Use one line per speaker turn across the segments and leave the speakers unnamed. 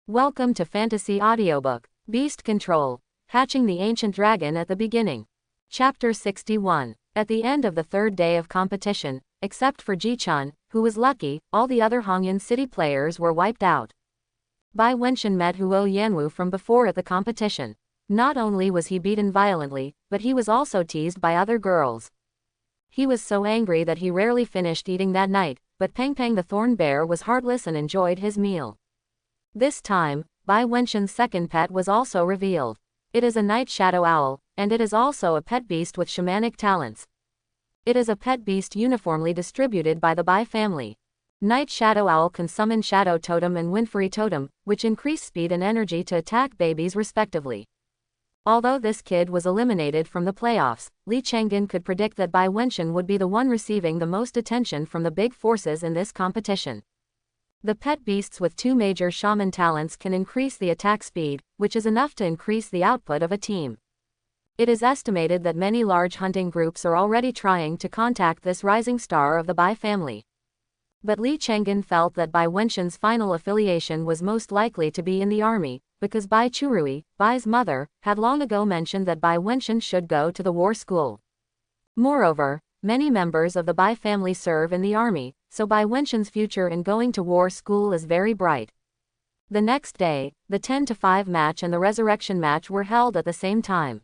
Welcome to Fantasy Audiobook, Beast Control, Hatching the Ancient Dragon at the Beginning. Chapter 61. At the end of the third day of competition, except for Ji-chan, who was lucky, all the other Hongyan City players were wiped out. Bai Wenxian met Huo Yanwu from before at the competition. Not only was he beaten violently, but he was also teased by other girls. He was so angry that he rarely finished eating that night, but Peng Peng the Thorn Bear was heartless and enjoyed his meal. This time, Bai Wenxian's second pet was also revealed. It is a night shadow owl, and it is also a pet beast with shamanic talents. It is a pet beast uniformly distributed by the Bai family. Night shadow owl can summon shadow totem and windfury totem, which increase speed and energy to attack babies respectively. Although this kid was eliminated from the playoffs, Li Chang'an could predict that Bai Wenxian would be the one receiving the most attention from the big forces in this competition. The pet beasts with two major shaman talents can increase the attack speed, which is enough to increase the output of a team. It is estimated that many large hunting groups are already trying to contact this rising star of the Bai family. But Li Chang'an felt that Bai Wenxian's final affiliation was most likely to be in the army, because Bai Churui, Bai's mother, had long ago mentioned that Bai Wenxian should go to the war school. Moreover, many members of the Bai family serve in the army, so Bai Wenxian's future in going to war school is very bright. The next day, the 10-5 match and the resurrection match were held at the same time.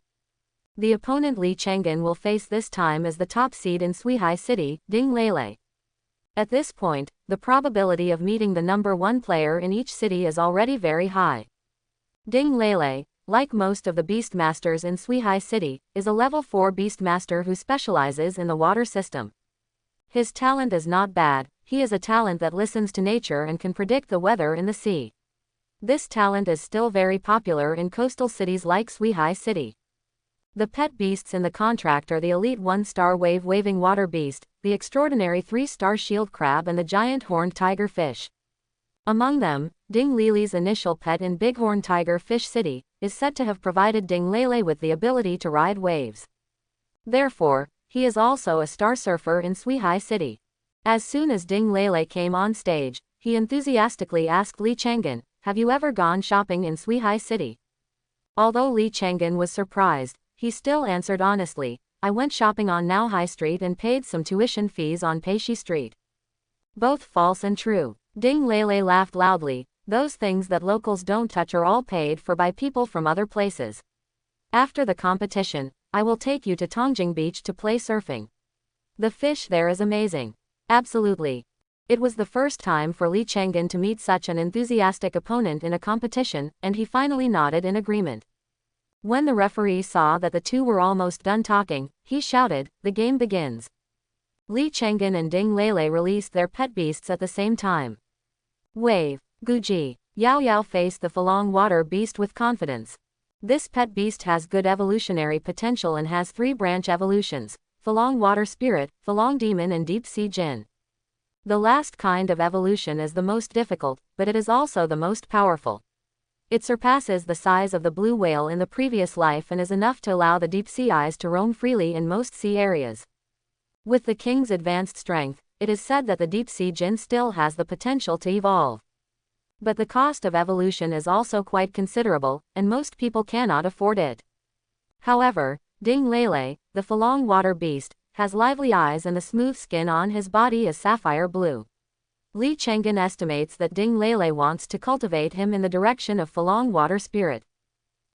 The opponent Li Chang'an will face this time as the top seed in Suihai City, Ding Lele. At this point, the probability of meeting the number one player in each city is already very high. Ding Lele, like most of the Beastmasters in Suihai City, is a level 4 Beastmaster who specializes in the water system. His talent is not bad, he is a talent that listens to nature and can predict the weather in the sea. This talent is still very popular in coastal cities like Suihai City. The pet beasts in the contract are the elite 1-star wave-waving water beast, the extraordinary 3-star shield crab and the giant horned tiger fish. Among them, Ding Lele's initial pet in Bighorn Tiger Fish City is said to have provided Ding Lele with the ability to ride waves. Therefore, he is also a star surfer in Suihai City. As soon as Ding Lele came on stage, he enthusiastically asked Li Chang'an, "Have you ever gone shopping in Suihai City?" Although Li Chang'an was surprised, he still answered honestly, "I went shopping on Now High Street and paid some tuition fees on Peishi Street." Both false and true. Ding Lele laughed loudly. Those things that locals don't touch are all paid for by people from other places. After the competition, I will take you to Tongjing Beach to play surfing. The fish there is amazing. Absolutely. It was the first time for Li Chang'an to meet such an enthusiastic opponent in a competition, and he finally nodded in agreement. When the referee saw that the two were almost done talking, he shouted, "The game begins." Li Chang'an and Ding Lele released their pet beasts at the same time. Wave. Guji. Yao Yao faced the Fulong water beast with confidence. This pet beast has good evolutionary potential and has 3 branch evolutions: Fulong Water Spirit, Fulong Demon and Deep Sea Jin. The last kind of evolution is the most difficult, but it is also the most powerful. It surpasses the size of the blue whale in the previous life and is enough to allow the deep sea eyes to roam freely in most sea areas. With the king's advanced strength, it is said that the Deep Sea Jin still has the potential to evolve. But the cost of evolution is also quite considerable, and most people cannot afford it. However, Ding Lele, the Fulong water beast, has lively eyes and the smooth skin on his body is sapphire blue. Li Chang'an estimates that Ding Lele wants to cultivate him in the direction of Fulong water spirit.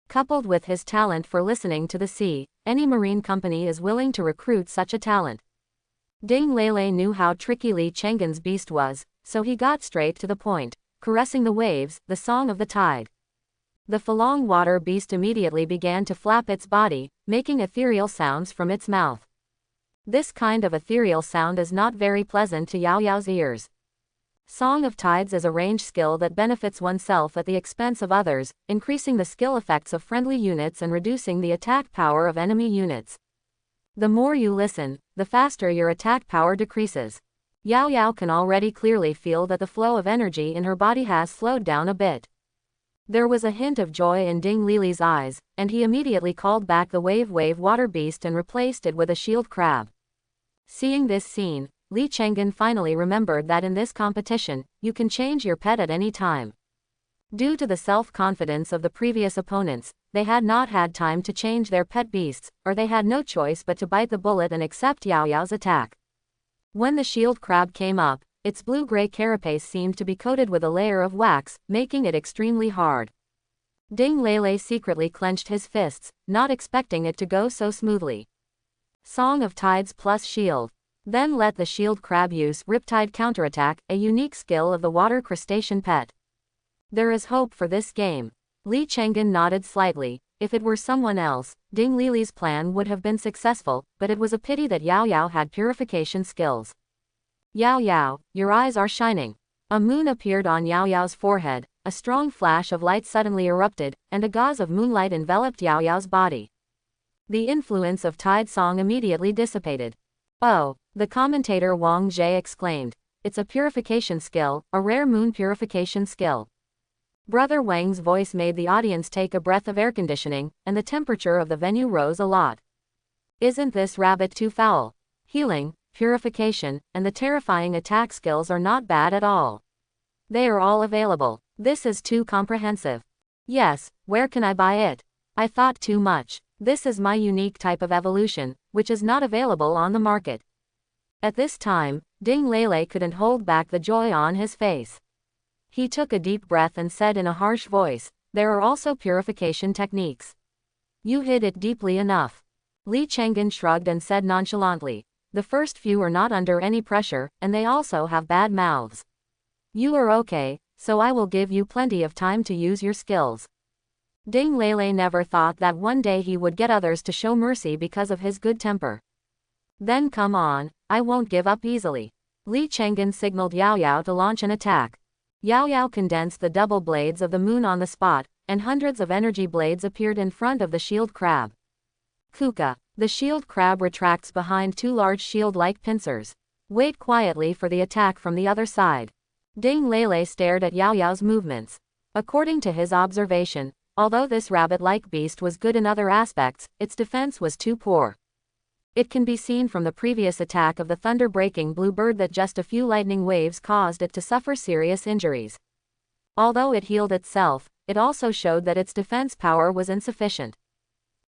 Coupled with his talent for listening to the sea, any marine company is willing to recruit such a talent. Ding Lele knew how tricky Li Chang'an's beast was, so he got straight to the point, caressing the waves, the song of the tide. The Fulong water beast immediately began to flap its body, making ethereal sounds from its mouth. This kind of ethereal sound is not very pleasant to Yao Yao's ears. Song of Tides is a range skill that benefits oneself at the expense of others, increasing the skill effects of friendly units and reducing the attack power of enemy units. The more you listen, the faster your attack power decreases. Yao Yao can already clearly feel that the flow of energy in her body has slowed down a bit. There was a hint of joy in Ding Lele's eyes, and he immediately called back the wave water beast and replaced it with a shield crab. Seeing this scene, Li Chang'an finally remembered that in this competition, you can change your pet at any time. Due to the self-confidence of the previous opponents, they had not had time to change their pet beasts, or they had no choice but to bite the bullet and accept Yao Yao's attack. When the shield crab came up, its blue-gray carapace seemed to be coated with a layer of wax, making it extremely hard. Ding Lele secretly clenched his fists, not expecting it to go so smoothly. Song of Tides plus Shield. Then let the shield crab use Riptide Counterattack, a unique skill of the water crustacean pet. There is hope for this game. Li Chenggen nodded slightly. If it were someone else, Ding Lili's plan would have been successful, but it was a pity that Yao Yao had purification skills. Yao Yao, your eyes are shining. A moon appeared on Yao Yao's forehead, a strong flash of light suddenly erupted, and a gauze of moonlight enveloped Yao Yao's body. The influence of Tide Song immediately dissipated. Oh, the commentator Wang Zhe exclaimed. It's a purification skill, a rare moon purification skill. Brother Wang's voice made the audience take a breath of air conditioning, and the temperature of the venue rose a lot. Isn't this rabbit too foul? Healing, purification, and the terrifying attack skills are not bad at all. They are all available. This is too comprehensive. Yes, where can I buy it? I thought too much. This is my unique type of evolution, which is not available on the market. At this time, Ding Lele couldn't hold back the joy on his face. He took a deep breath and said in a harsh voice, there are also purification techniques. You hid it deeply enough. Li Chenggen shrugged and said nonchalantly, the first few are not under any pressure, and they also have bad mouths. You are okay, so I will give you plenty of time to use your skills. Ding Lele never thought that one day he would get others to show mercy because of his good temper. Then come on, I won't give up easily. Li Chenggen signaled Yao Yao to launch an attack. Yao Yao condensed the double blades of the moon on the spot, and hundreds of energy blades appeared in front of the shield crab. Kuka. The shield crab retracts behind two large shield-like pincers. Wait quietly for the attack from the other side. Ding Lele stared at Yao Yao's movements. According to his observation, although this rabbit-like beast was good in other aspects, its defense was too poor. It can be seen from the previous attack of the thunder-breaking blue bird that just a few lightning waves caused it to suffer serious injuries. Although it healed itself, it also showed that its defense power was insufficient.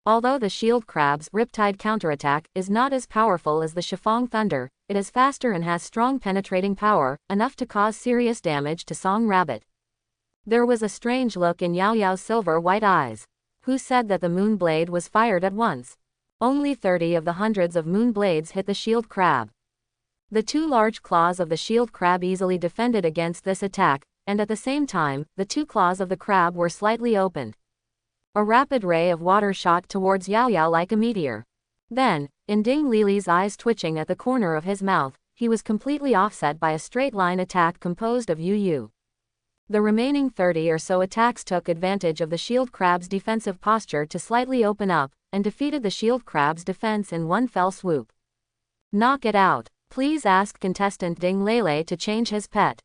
Although the shield crab's Riptide Counterattack is not as powerful as the Chiffong Thunder, it is faster and has strong penetrating power, enough to cause serious damage to Song Rabbit. There was a strange look in Yao Yao's silver-white eyes. Who said that the moon blade was fired at once? Only 30 of the hundreds of moon blades hit the shield crab. The two large claws of the shield crab easily defended against this attack, and at the same time, the two claws of the crab were slightly opened. A rapid ray of water shot towards Yao Yao like a meteor. Then, in Ding Lili's eyes twitching at the corner of his mouth, he was completely offset by a straight-line attack composed of Yu. The remaining 30 or so attacks took advantage of the shield crab's defensive posture to slightly open up, and defeated the shield crab's defense in one fell swoop. Knock it out. Please ask contestant Ding Lele to change his pet.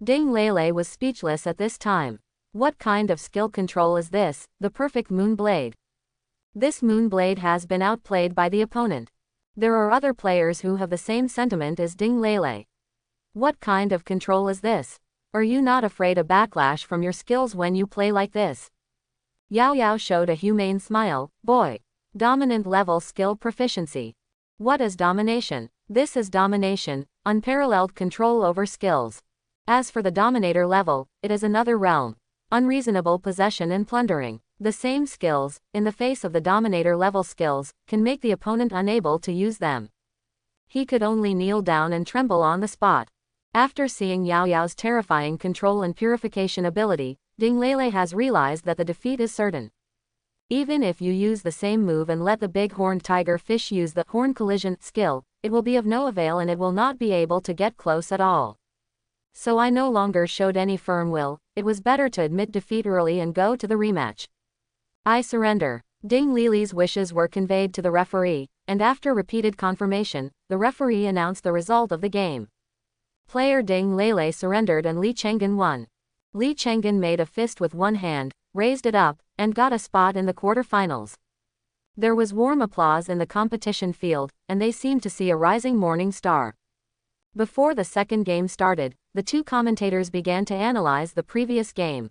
Ding Lele was speechless at this time. What kind of skill control is this, the perfect moon blade? This moon blade has been outplayed by the opponent. There are other players who have the same sentiment as Ding Lele. What kind of control is this? Are you not afraid of backlash from your skills when you play like this? Yao Yao showed a humane smile. Boy. Dominant level skill proficiency. What is domination? This is domination, unparalleled control over skills. As for the dominator level, it is another realm. Unreasonable possession and plundering. The same skills, in the face of the dominator level skills, can make the opponent unable to use them. He could only kneel down and tremble on the spot. After seeing Yao Yao's terrifying control and purification ability, Ding Lele has realized that the defeat is certain. Even if you use the same move and let the big horned tiger fish use the horn collision skill, it will be of no avail and it will not be able to get close at all. So I no longer showed any firm will. It was better to admit defeat early and go to the rematch. I surrender. Ding Lili's wishes were conveyed to the referee, and after repeated confirmation, the referee announced the result of the game. Player Ding Lele surrendered and Li Chenggen won. Li Chenggen made a fist with one hand, raised it up, and got a spot in the quarterfinals. There was warm applause in the competition field, and they seemed to see a rising morning star. Before the second game started, the two commentators began to analyze the previous game.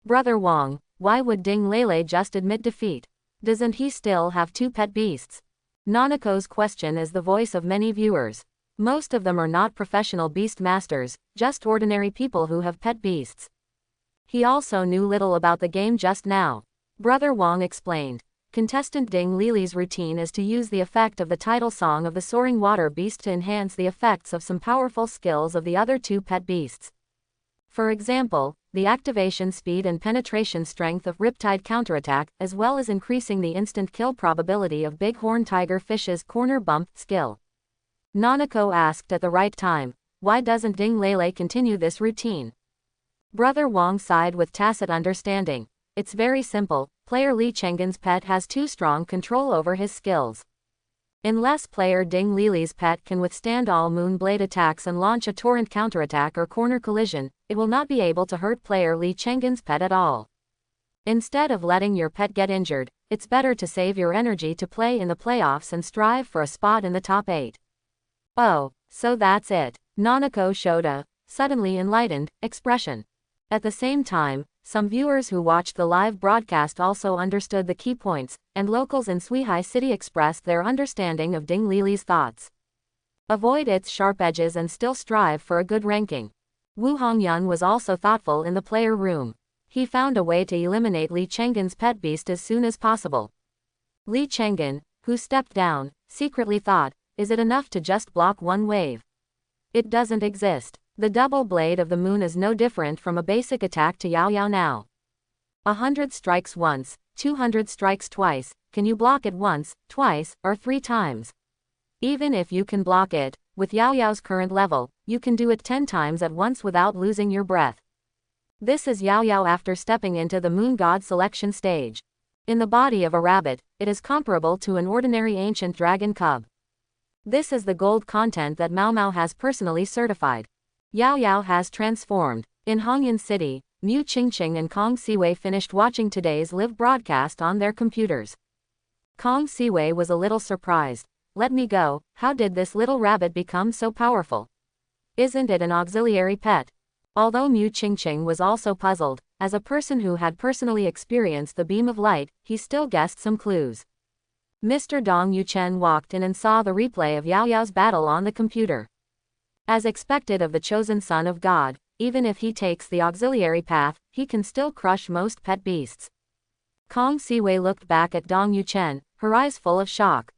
Brother Wang, why would Ding Lele just admit defeat? Doesn't he still have 2 pet beasts? Nanako's question is the voice of many viewers. Most of them are not professional beast masters, just ordinary people who have pet beasts. He also knew little about the game just now. Brother Wang explained. Contestant Ding Lele's routine is to use the effect of the title song of the soaring water beast to enhance the effects of some powerful skills of the other 2 pet beasts. For example, the activation speed and penetration strength of Riptide counterattack, as well as increasing the instant kill probability of Bighorn Tiger Fish's corner bump skill. Nanako asked at the right time, why doesn't Ding Lele continue this routine? Brother Wang sighed with tacit understanding. It's very simple, player Li Chenggen's pet has too strong control over his skills. Unless player Ding Lele's pet can withstand all Moonblade attacks and launch a torrent counterattack or corner collision, it will not be able to hurt player Li Chenggen's pet at all. Instead of letting your pet get injured, it's better to save your energy to play in the playoffs and strive for a spot in the top 8. Oh, so that's it. Nanako showed a suddenly enlightened expression. At the same time, some viewers who watched the live broadcast also understood the key points, and locals in Suihai City expressed their understanding of Ding Lele's thoughts. Avoid its sharp edges and still strive for a good ranking. Wu Hongyun was also thoughtful in the player room. He found a way to eliminate Li Chenggen's pet beast as soon as possible. Li Chenggen, who stepped down, secretly thought, is it enough to just block one wave? It doesn't exist. The double blade of the moon is no different from a basic attack to Yao Yao now. 100 strikes once, 200 strikes twice, can you block it once, twice, or 3 times? Even if you can block it, with Yao Yao's current level, you can do it 10 times at once without losing your breath. This is Yao Yao after stepping into the moon god selection stage. In the body of a rabbit, it is comparable to an ordinary ancient dragon cub. This is the gold content that Mao Mao has personally certified. Yao Yao has transformed. In Hongyun City, Mu Qingqing and Kong Siwei finished watching today's live broadcast on their computers. Kong Siwei was a little surprised. Let me go, how did this little rabbit become so powerful? Isn't it an auxiliary pet? Although Mu Qingqing was also puzzled, as a person who had personally experienced the beam of light, he still guessed some clues. Mr. Dong Yuchen walked in and saw the replay of Yao Yao's battle on the computer. As expected of the chosen son of God, even if he takes the auxiliary path, he can still crush most pet beasts. Kong Siwei looked back at Dong Yuchen, her eyes full of shock.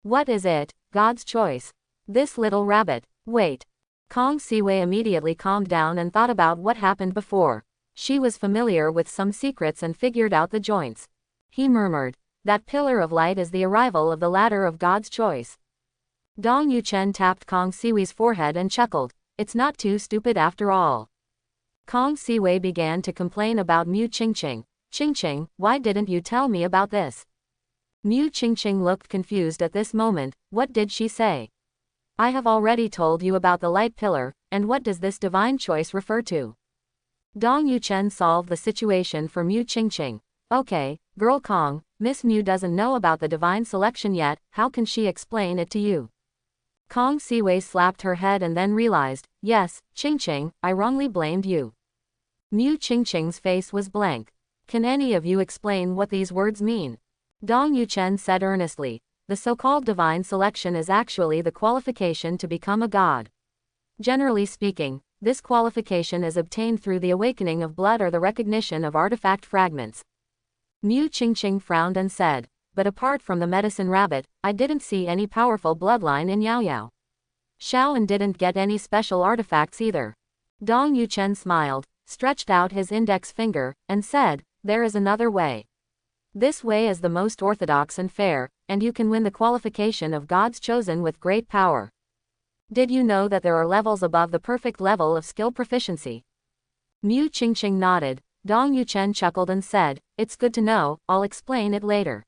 What is it, God's choice? This little rabbit. Wait. Kong Siwei immediately calmed down and thought about what happened before. She was familiar with some secrets and figured out the joints. He murmured. That pillar of light is the arrival of the ladder of God's choice. Dong Yuchen tapped Kong Siwei's forehead and chuckled. It's not too stupid after all. Kong Siwei began to complain about Mu Qingqing. Qingqing, why didn't you tell me about this? Mu Qingqing looked confused at this moment. What did she say? I have already told you about the light pillar, and what does this divine choice refer to? Dong Yuchen solved the situation for Mu Qingqing. Okay, girl Kong, Miss Mu doesn't know about the divine selection yet, how can she explain it to you? Kong Siwei slapped her head and then realized, yes, Qingqing, I wrongly blamed you. Mu Qingqing's face was blank. Can any of you explain what these words mean? Dong Yuchen said earnestly, the so-called divine selection is actually the qualification to become a god. Generally speaking, this qualification is obtained through the awakening of blood or the recognition of artifact fragments. Mu Qingqing frowned and said, but apart from the medicine rabbit, I didn't see any powerful bloodline in Yao Yao. Shaoan didn't get any special artifacts either. Dong Yuchen smiled, stretched out his index finger, and said, there is another way. This way is the most orthodox and fair, and you can win the qualification of God's chosen with great power. Did you know that there are levels above the perfect level of skill proficiency? Mu Qingqing nodded. Dong Yuchen chuckled and said, it's good to know, I'll explain it later.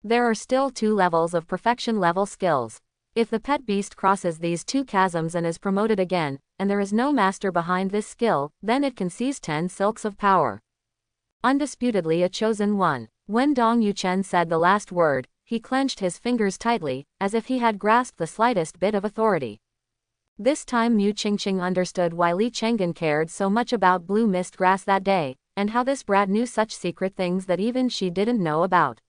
There are still 2 levels of perfection level skills. If the pet beast crosses these 2 chasms and is promoted again, and there is no master behind this skill, then it can seize 10 silks of power. Undisputedly a chosen one. When Dong Yuchen said the last word, he clenched his fingers tightly, as if he had grasped the slightest bit of authority. This time Mu Qingqing understood why Li Chenggen cared so much about blue mist grass that day. and how this brat knew such secret things that even she didn't know about.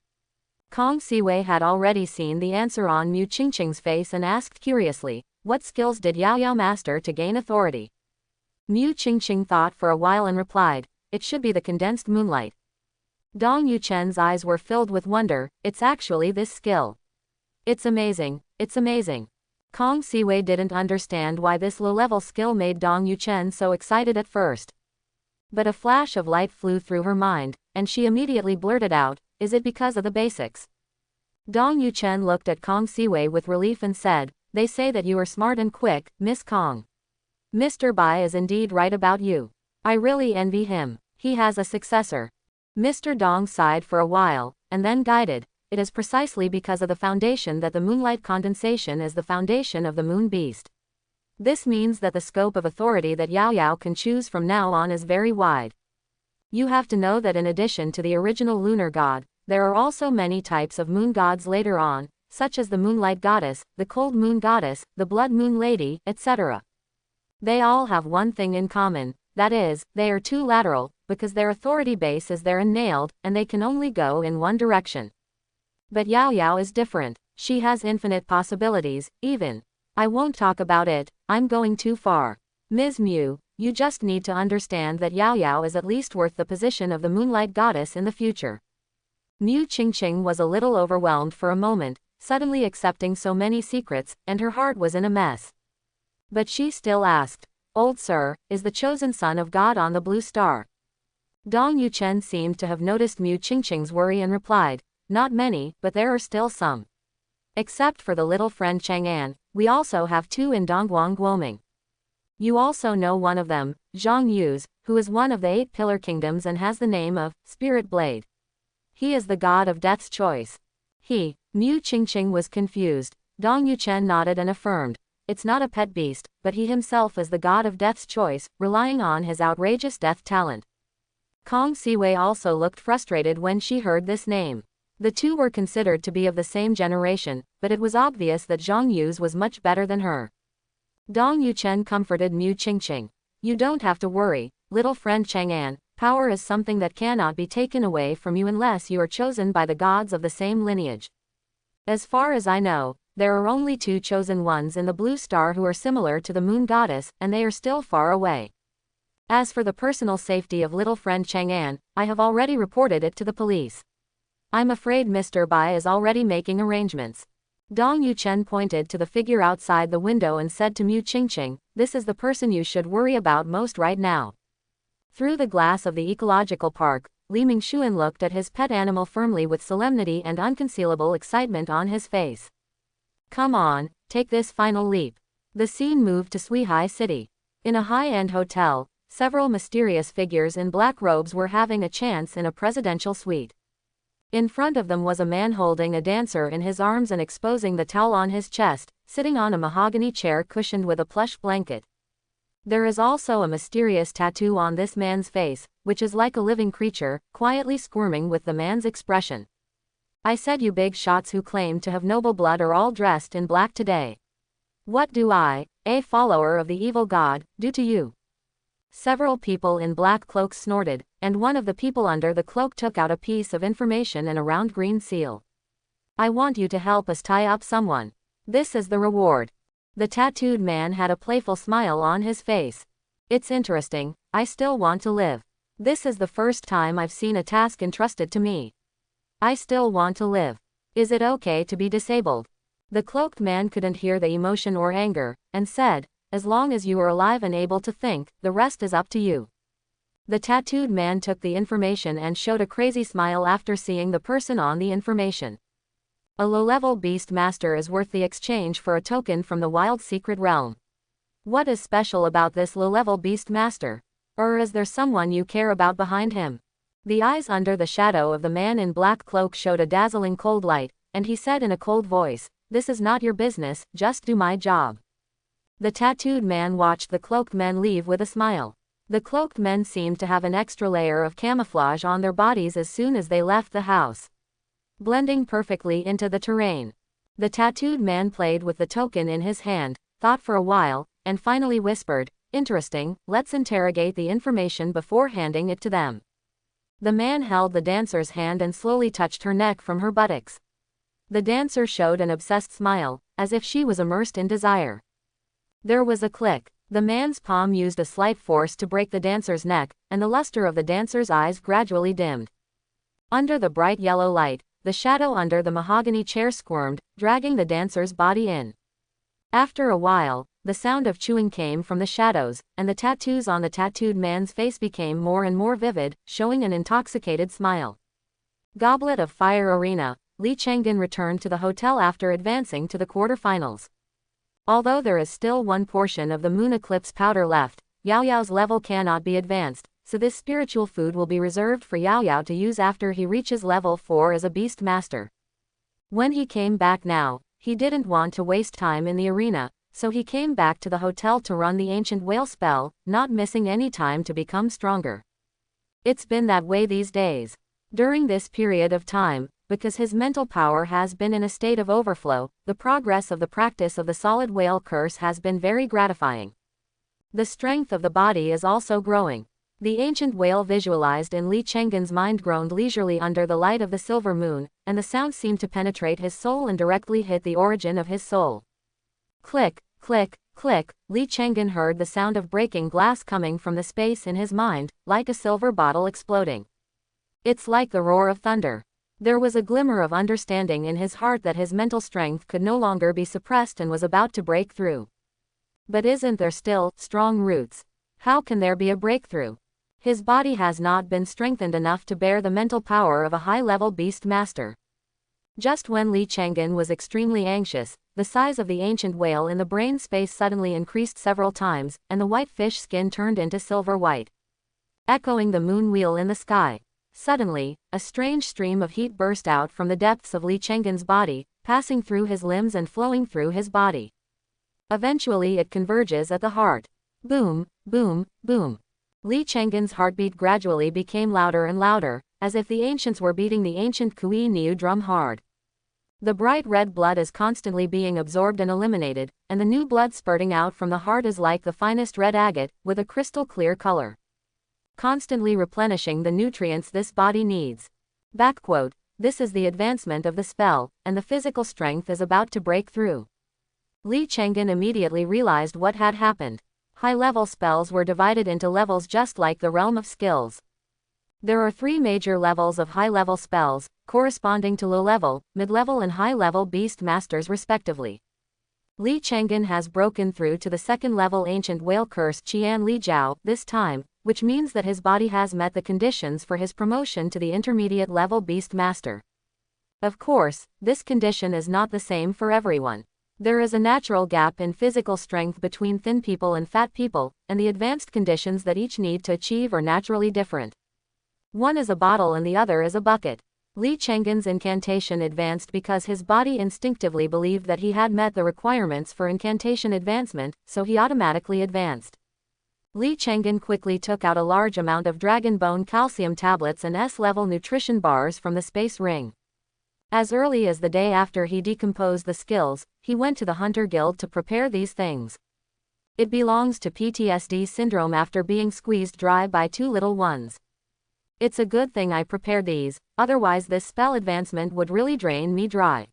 Kong Siwei had already seen the answer on Mu Qingqing's face and asked curiously, what skills did Yao Yao master to gain authority? Mu Qingqing thought for a while and replied, it should be the condensed moonlight. Dong Yuchen's eyes were filled with wonder, it's actually this skill. It's amazing, it's amazing. Kong Siwei didn't understand why this low-level skill made Dong Yuchen so excited at first. But a flash of light flew through her mind, and she immediately blurted out, is it because of the basics? Dong Yuchen looked at Kong Siwei with relief and said, they say that you are smart and quick, Miss Kong. Mr. Bai is indeed right about you. I really envy him. He has a successor. Mr. Dong sighed for a while, and then guided, it is precisely because of the foundation that the moonlight condensation is the foundation of the moon beast. This means that the scope of authority that Yao Yao can choose from now on is very wide. You have to know that in addition to the original lunar god, there are also many types of moon gods later on, such as the moonlight goddess, the cold moon goddess, the blood moon lady, etc. They all have one thing in common, that is, they are too lateral, because their authority base is there and nailed, and they can only go in one direction. But Yao Yao is different, she has infinite possibilities, even. I won't talk about it, I'm going too far. Ms. Mu, you just need to understand that Yao Yao is at least worth the position of the moonlight goddess in the future. Mu Qingqing was a little overwhelmed for a moment, suddenly accepting so many secrets, and her heart was in a mess. But she still asked, old sir, is the chosen son of God on the blue star? Dong Yuchen seemed to have noticed Mu Qingqing's worry and replied, not many, but there are still some. Except for the little friend Chang'an, we also have two in Dongguang Guoming. You also know one of them, Zhang Yu's, who is one of the 8 pillar kingdoms and has the name of Spirit Blade. He is the god of death's choice. Mu Qingqing was confused. Dong Yuchen nodded and affirmed, it's not a pet beast, but he himself is the god of death's choice, relying on his outrageous death talent. Kong Siwei also looked frustrated when she heard this name. The two were considered to be of the same generation, but it was obvious that Zhang Yu's was much better than her. Dong Yuchen comforted Mu Qingqing. You don't have to worry, little friend Chang'an, power is something that cannot be taken away from you unless you are chosen by the gods of the same lineage. As far as I know, there are only 2 chosen ones in the blue star who are similar to the moon goddess, and they are still far away. As for the personal safety of little friend Chang'an, I have already reported it to the police. I'm afraid Mr. Bai is already making arrangements. Dong Yuchen pointed to the figure outside the window and said to Mu Qingqing, this is the person you should worry about most right now. Through the glass of the ecological park, Li Mingxuan looked at his pet animal firmly with solemnity and unconcealable excitement on his face. Come on, take this final leap. The scene moved to Suihai City. In a high-end hotel, several mysterious figures in black robes were having a chance in a presidential suite. In front of them was a man holding a dancer in his arms and exposing the towel on his chest, sitting on a mahogany chair cushioned with a plush blanket. There is also a mysterious tattoo on this man's face, which is like a living creature, quietly squirming with the man's expression. I said you big shots who claim to have noble blood are all dressed in black today. What do I, a follower of the evil god, do to you? Several people in black cloaks snorted, and one of the people under the cloak took out a piece of information and a round green seal. I want you to help us tie up someone. This is the reward. The tattooed man had a playful smile on his face. It's interesting, I still want to live. This is the first time I've seen a task entrusted to me. I still want to live. Is it okay to be disabled? The cloaked man couldn't hear the emotion or anger, and said, as long as you are alive and able to think, the rest is up to you. The tattooed man took the information and showed a crazy smile after seeing the person on the information. A low-level beast master is worth the exchange for a token from the wild secret realm. What is special about this low-level beast master? Or is there someone you care about behind him? The eyes under the shadow of the man in black cloak showed a dazzling cold light, and he said in a cold voice, this is not your business, just do my job. The tattooed man watched the cloaked men leave with a smile. The cloaked men seemed to have an extra layer of camouflage on their bodies as soon as they left the house, blending perfectly into the terrain. The tattooed man played with the token in his hand, thought for a while, and finally whispered, interesting, let's interrogate the information before handing it to them. The man held the dancer's hand and slowly touched her neck from her buttocks. The dancer showed an obsessed smile, as if she was immersed in desire. There was a click. The man's palm used a slight force to break the dancer's neck, and the luster of the dancer's eyes gradually dimmed. Under the bright yellow light, the shadow under the mahogany chair squirmed, dragging the dancer's body in. After a while, the sound of chewing came from the shadows, and the tattoos on the tattooed man's face became more and more vivid, showing an intoxicated smile. Goblet of Fire Arena. Lee Changin returned to the hotel after advancing to the quarterfinals. Although there is still one portion of the moon eclipse powder left, Yao Yao's level cannot be advanced, so this spiritual food will be reserved for Yao Yao to use after he reaches level 4 as a beast master. When he came back now, he didn't want to waste time in the arena, so he came back to the hotel to run the ancient whale spell, not missing any time to become stronger. It's been that way these days. During this period of time, because his mental power has been in a state of overflow, the progress of the practice of the solid whale curse has been very gratifying. The strength of the body is also growing. The ancient whale visualized in Li Chengen's mind groaned leisurely under the light of the silver moon, and the sound seemed to penetrate his soul and directly hit the origin of his soul. Click, click, click, Li Chengen heard the sound of breaking glass coming from the space in his mind, like a silver bottle exploding. It's like the roar of thunder. There was a glimmer of understanding in his heart that his mental strength could no longer be suppressed and was about to break through. But isn't there still strong roots? How can there be a breakthrough? His body has not been strengthened enough to bear the mental power of a high-level beast master. Just when Li Changin was extremely anxious, the size of the ancient whale in the brain space suddenly increased several times, and the white fish skin turned into silver white, echoing the moon wheel in the sky. Suddenly, a strange stream of heat burst out from the depths of Li Chengen's body, passing through his limbs and flowing through his body. Eventually it converges at the heart. Boom, boom, boom. Li Chengen's heartbeat gradually became louder and louder, as if the ancients were beating the ancient Kui Niu drum hard. The bright red blood is constantly being absorbed and eliminated, and the new blood spurting out from the heart is like the finest red agate, with a crystal clear color, constantly replenishing the nutrients this body needs. This is the advancement of the spell, and the physical strength is about to break through. Li Chengen immediately realized what had happened. High-level spells were divided into levels just like the realm of skills. There are 3 major levels of high-level spells, corresponding to low-level, mid-level and high-level beast masters respectively. Li Chengen has broken through to the second-level ancient whale curse Qian Li Jiao this time, which means that his body has met the conditions for his promotion to the intermediate level beast master. Of course, this condition is not the same for everyone. There is a natural gap in physical strength between thin people and fat people, and the advanced conditions that each need to achieve are naturally different. One is a bottle and the other is a bucket. Li Chengen's incantation advanced because his body instinctively believed that he had met the requirements for incantation advancement, so he automatically advanced. Li Chengen quickly took out a large amount of dragon bone calcium tablets and S-level nutrition bars from the space ring. As early as the day after he decomposed the skills, he went to the Hunter Guild to prepare these things. It belongs to PTSD syndrome after being squeezed dry by 2 little ones. It's a good thing I prepared these, otherwise this spell advancement would really drain me dry.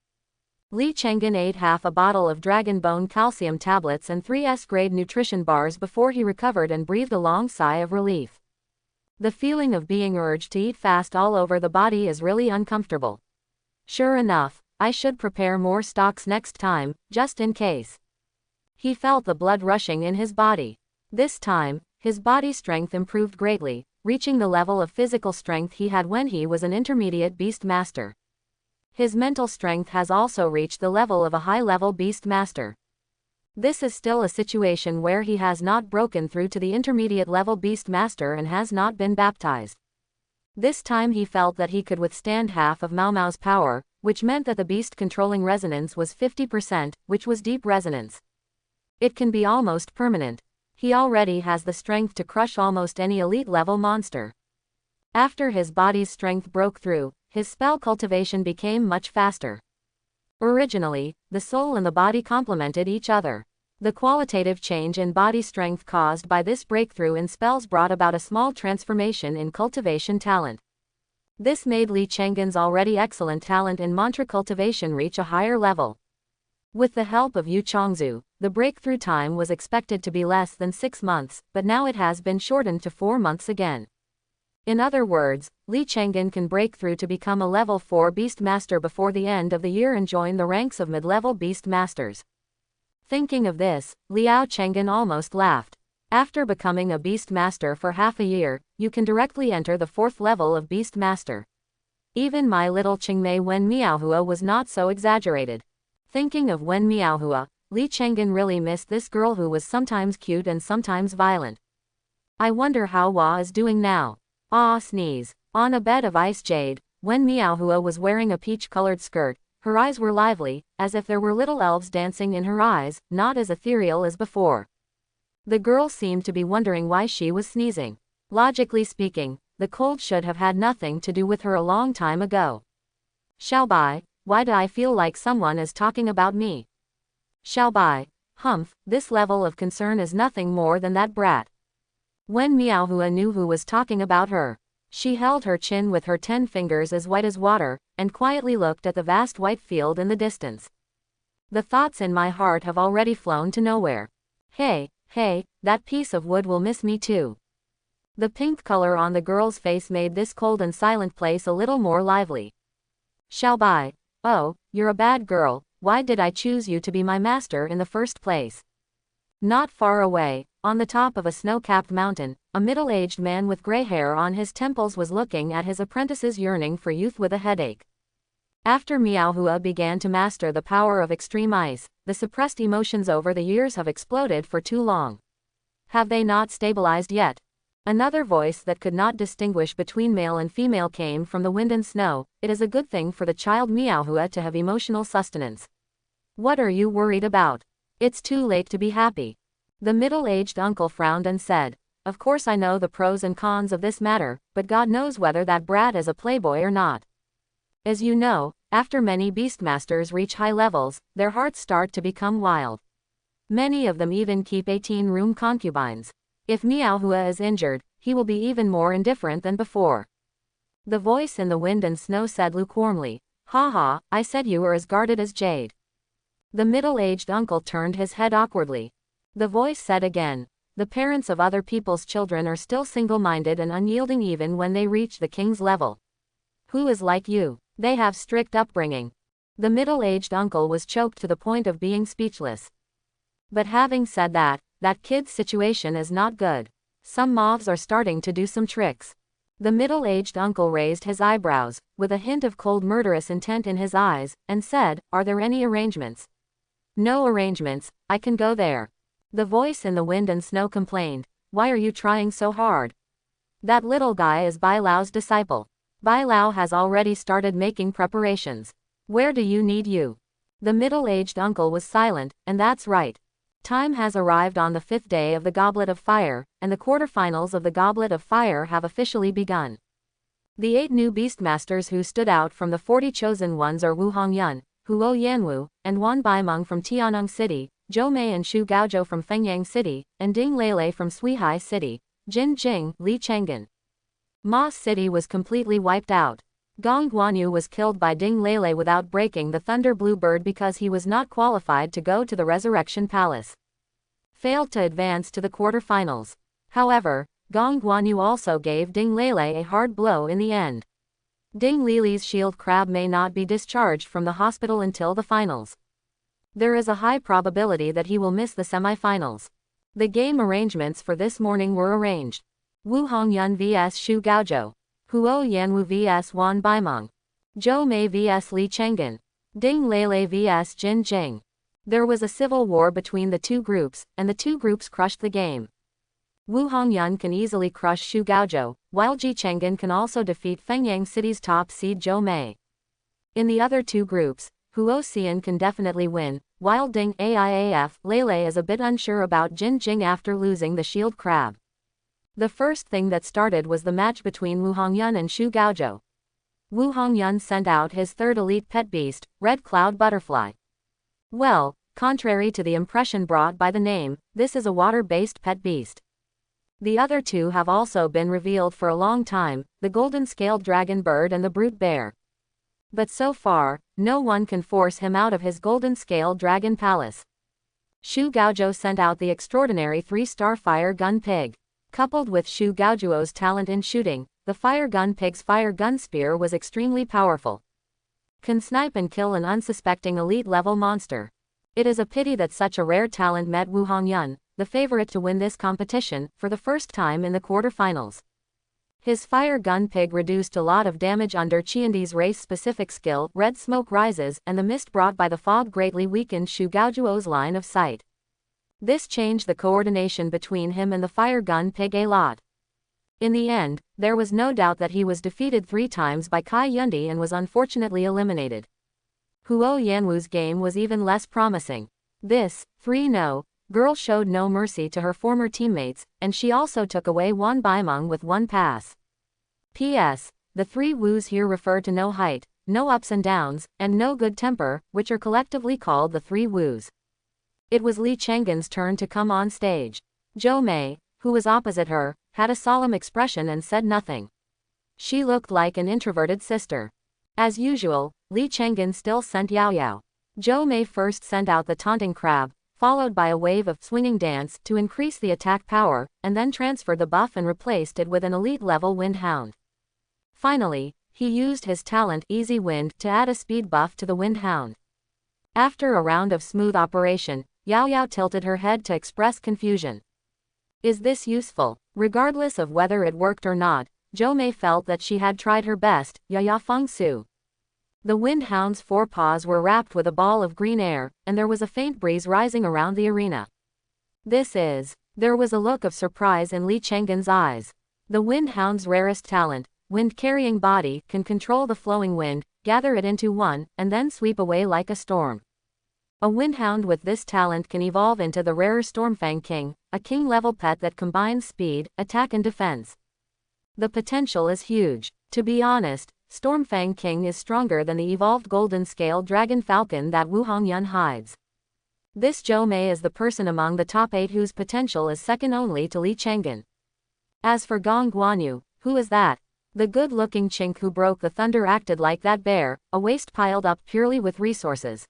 Li Chengen ate half a bottle of dragon bone calcium tablets and 3 S-grade nutrition bars before he recovered and breathed a long sigh of relief. The feeling of being urged to eat fast all over the body is really uncomfortable. Sure enough, I should prepare more stocks next time, just in case. He felt the blood rushing in his body. This time, his body strength improved greatly, reaching the level of physical strength he had when he was an intermediate beast master. His mental strength has also reached the level of a high-level beast master. This is still a situation where he has not broken through to the intermediate level beast master and has not been baptized. This time he felt that he could withstand half of Mao Mao's power, which meant that the beast controlling resonance was 50%, which was deep resonance. It can be almost permanent. He already has the strength to crush almost any elite level monster. After his body's strength broke through, his spell cultivation became much faster. Originally, the soul and the body complemented each other. The qualitative change in body strength caused by this breakthrough in spells brought about a small transformation in cultivation talent. This made Li Chenggen's already excellent talent in mantra cultivation reach a higher level. With the help of Yu Chongzu, the breakthrough time was expected to be less than 6 months, but now it has been shortened to 4 months again. In other words, Li Chenggen can break through to become a level 4 Beast Master before the end of the year and join the ranks of mid-level Beast Masters. Thinking of this, Liao Chenggen almost laughed. After becoming a Beast Master for half a year, you can directly enter the 4th level of Beast Master. Even my little Qingmei Wen Miaohua was not so exaggerated. Thinking of Wen Miaohua, Li Chenggen really missed this girl who was sometimes cute and sometimes violent. I wonder how Hua is doing now. Ah, sneeze. On a bed of ice jade, Wen Miaohua was wearing a peach-colored skirt. Her eyes were lively, as if there were little elves dancing in her eyes, not as ethereal as before. The girl seemed to be wondering why she was sneezing. Logically speaking, the cold should have had nothing to do with her a long time ago. Xiaobai, why do I feel like someone is talking about me? Xiaobai, humph, this level of concern is nothing more than that brat. Wen Miaohua knew who was talking about her. She held her chin with her 10 fingers as white as water, and quietly looked at the vast white field in the distance. The thoughts in my heart have already flown to nowhere. Hey, that piece of wood will miss me too. The pink color on the girl's face made this cold and silent place a little more lively. Xiaobai, oh, you're a bad girl, why did I choose you to be my master in the first place? Not far away, on the top of a snow-capped mountain, a middle-aged man with gray hair on his temples was looking at his apprentices yearning for youth with a headache. After Miaohua began to master the power of extreme ice, the suppressed emotions over the years have exploded for too long. Have they not stabilized yet? Another voice that could not distinguish between male and female came from the wind and snow. It is a good thing for the child Miaohua to have emotional sustenance. What are you worried about? It's too late to be happy. The middle-aged uncle frowned and said, of course I know the pros and cons of this matter, but God knows whether that brat is a playboy or not. As you know, after many Beastmasters reach high levels, their hearts start to become wild. Many of them even keep 18-room concubines. If Miaohua is injured, he will be even more indifferent than before. The voice in the wind and snow said lukewarmly, haha, I said you were as guarded as jade. The middle-aged uncle turned his head awkwardly. The voice said again, the parents of other people's children are still single-minded and unyielding even when they reach the king's level. Who is like you? They have strict upbringing. The middle-aged uncle was choked to the point of being speechless. But having said that, that kid's situation is not good. Some moths are starting to do some tricks. The middle-aged uncle raised his eyebrows, with a hint of cold murderous intent in his eyes, and said, are there any arrangements? No arrangements, I can go there. The voice in the wind and snow complained, why are you trying so hard? That little guy is Bai Lao's disciple. Bai Lao has already started making preparations. Where do you need you? The middle-aged uncle was silent, and that's right. Time has arrived on the 5th day of the Goblet of Fire, and the quarterfinals of the Goblet of Fire have officially begun. The 8 new Beastmasters who stood out from the 40 chosen ones are Wu Hongyun, Huo Yanwu, and Wan Baimeng from Tianeng City, Zhou Mei and Xu Gaozhou from Fengyang City, and Ding Lele from Suihai City, Jin Jing, Li Chenggen. Ma City was completely wiped out. Gong Guanyu was killed by Ding Lele without breaking the Thunder Blue Bird because he was not qualified to go to the Resurrection Palace. Failed to advance to the quarterfinals. However, Gong Guanyu also gave Ding Lele a hard blow in the end. Ding Lele's shield crab may not be discharged from the hospital until the finals. There is a high probability that he will miss the semifinals. The game arrangements for this morning were arranged. Wu Hongyun vs Xu Gaozhou. Huo Yanwu vs Wan Baimeng. Zhou Mei vs Li Chenggen. Ding Lele vs Jin Jing. There was a civil war between the two groups, and the two groups crushed the game. Wu Hongyun can easily crush Xu Gaozhou, while Ji Chenggen can also defeat Fengyang City's top seed Zhou Mei. In the other two groups, Huo Xian can definitely win, while Ding Aiaf Lele is a bit unsure about Jin Jing after losing the shield crab. The first thing that started was the match between Wu Hongyun and Xu Gaozhou. Wu Hongyun sent out his third elite pet beast, Red Cloud Butterfly. Well, contrary to the impression brought by the name, this is a water-based pet beast. The other two have also been revealed for a long time, the golden-scaled dragon bird and the brute bear. But so far, no one can force him out of his golden-scaled dragon palace. Shu Gaozhou sent out the extraordinary 3-star fire gun pig. Coupled with Shu Gaozhou's talent in shooting, the fire gun pig's fire gun spear was extremely powerful. Can snipe and kill an unsuspecting elite-level monster. It is a pity that such a rare talent met Wu Hongyun, the favorite to win this competition, for the first time in the quarterfinals. His fire gun pig reduced a lot of damage under Qiandi's race-specific skill, red smoke rises, and the mist brought by the fog greatly weakened Shu Gaozhou's line of sight. This changed the coordination between him and the fire gun pig a lot. In the end, there was no doubt that he was defeated 3 times by Kai Yundi and was unfortunately eliminated. Huo Yanwu's game was even less promising. This 3-0 girl showed no mercy to her former teammates, and she also took away Wan Baimeng with 1 pass. P.S. The 3 Wus here refer to no height, no ups and downs, and no good temper, which are collectively called the 3 Wus. It was Li Chenggen's turn to come on stage. Zhou Mei, who was opposite her, had a solemn expression and said nothing. She looked like an introverted sister. As usual, Li Chenggen still sent Yao Yao. Zhou Mei first sent out the taunting crab, followed by a wave of swinging dance to increase the attack power, and then transferred the buff and replaced it with an elite-level wind hound. Finally, he used his talent Easy Wind to add a speed buff to the wind hound. After a round of smooth operation, Yao Yao tilted her head to express confusion. Is this useful? Regardless of whether it worked or not, Zhou Mei felt that she had tried her best. Ya Feng Su. The wind hound's 4 paws were wrapped with a ball of green air, and there was a faint breeze rising around the arena. There was a look of surprise in Li Chenggen's eyes. The wind hound's rarest talent, wind-carrying body, can control the flowing wind, gather it into one, and then sweep away like a storm. A windhound with this talent can evolve into the rarer Stormfang King, a king-level pet that combines speed, attack and defense. The potential is huge. To be honest, Stormfang King is stronger than the evolved golden-scaled dragon falcon that Wu Hongyun hides. This Zhou Mei is the person among the top 8 whose potential is second only to Li Chenggen. As for Gong Guanyu, who is that? The good-looking chink who broke the thunder acted like that bear, a waste piled up purely with resources.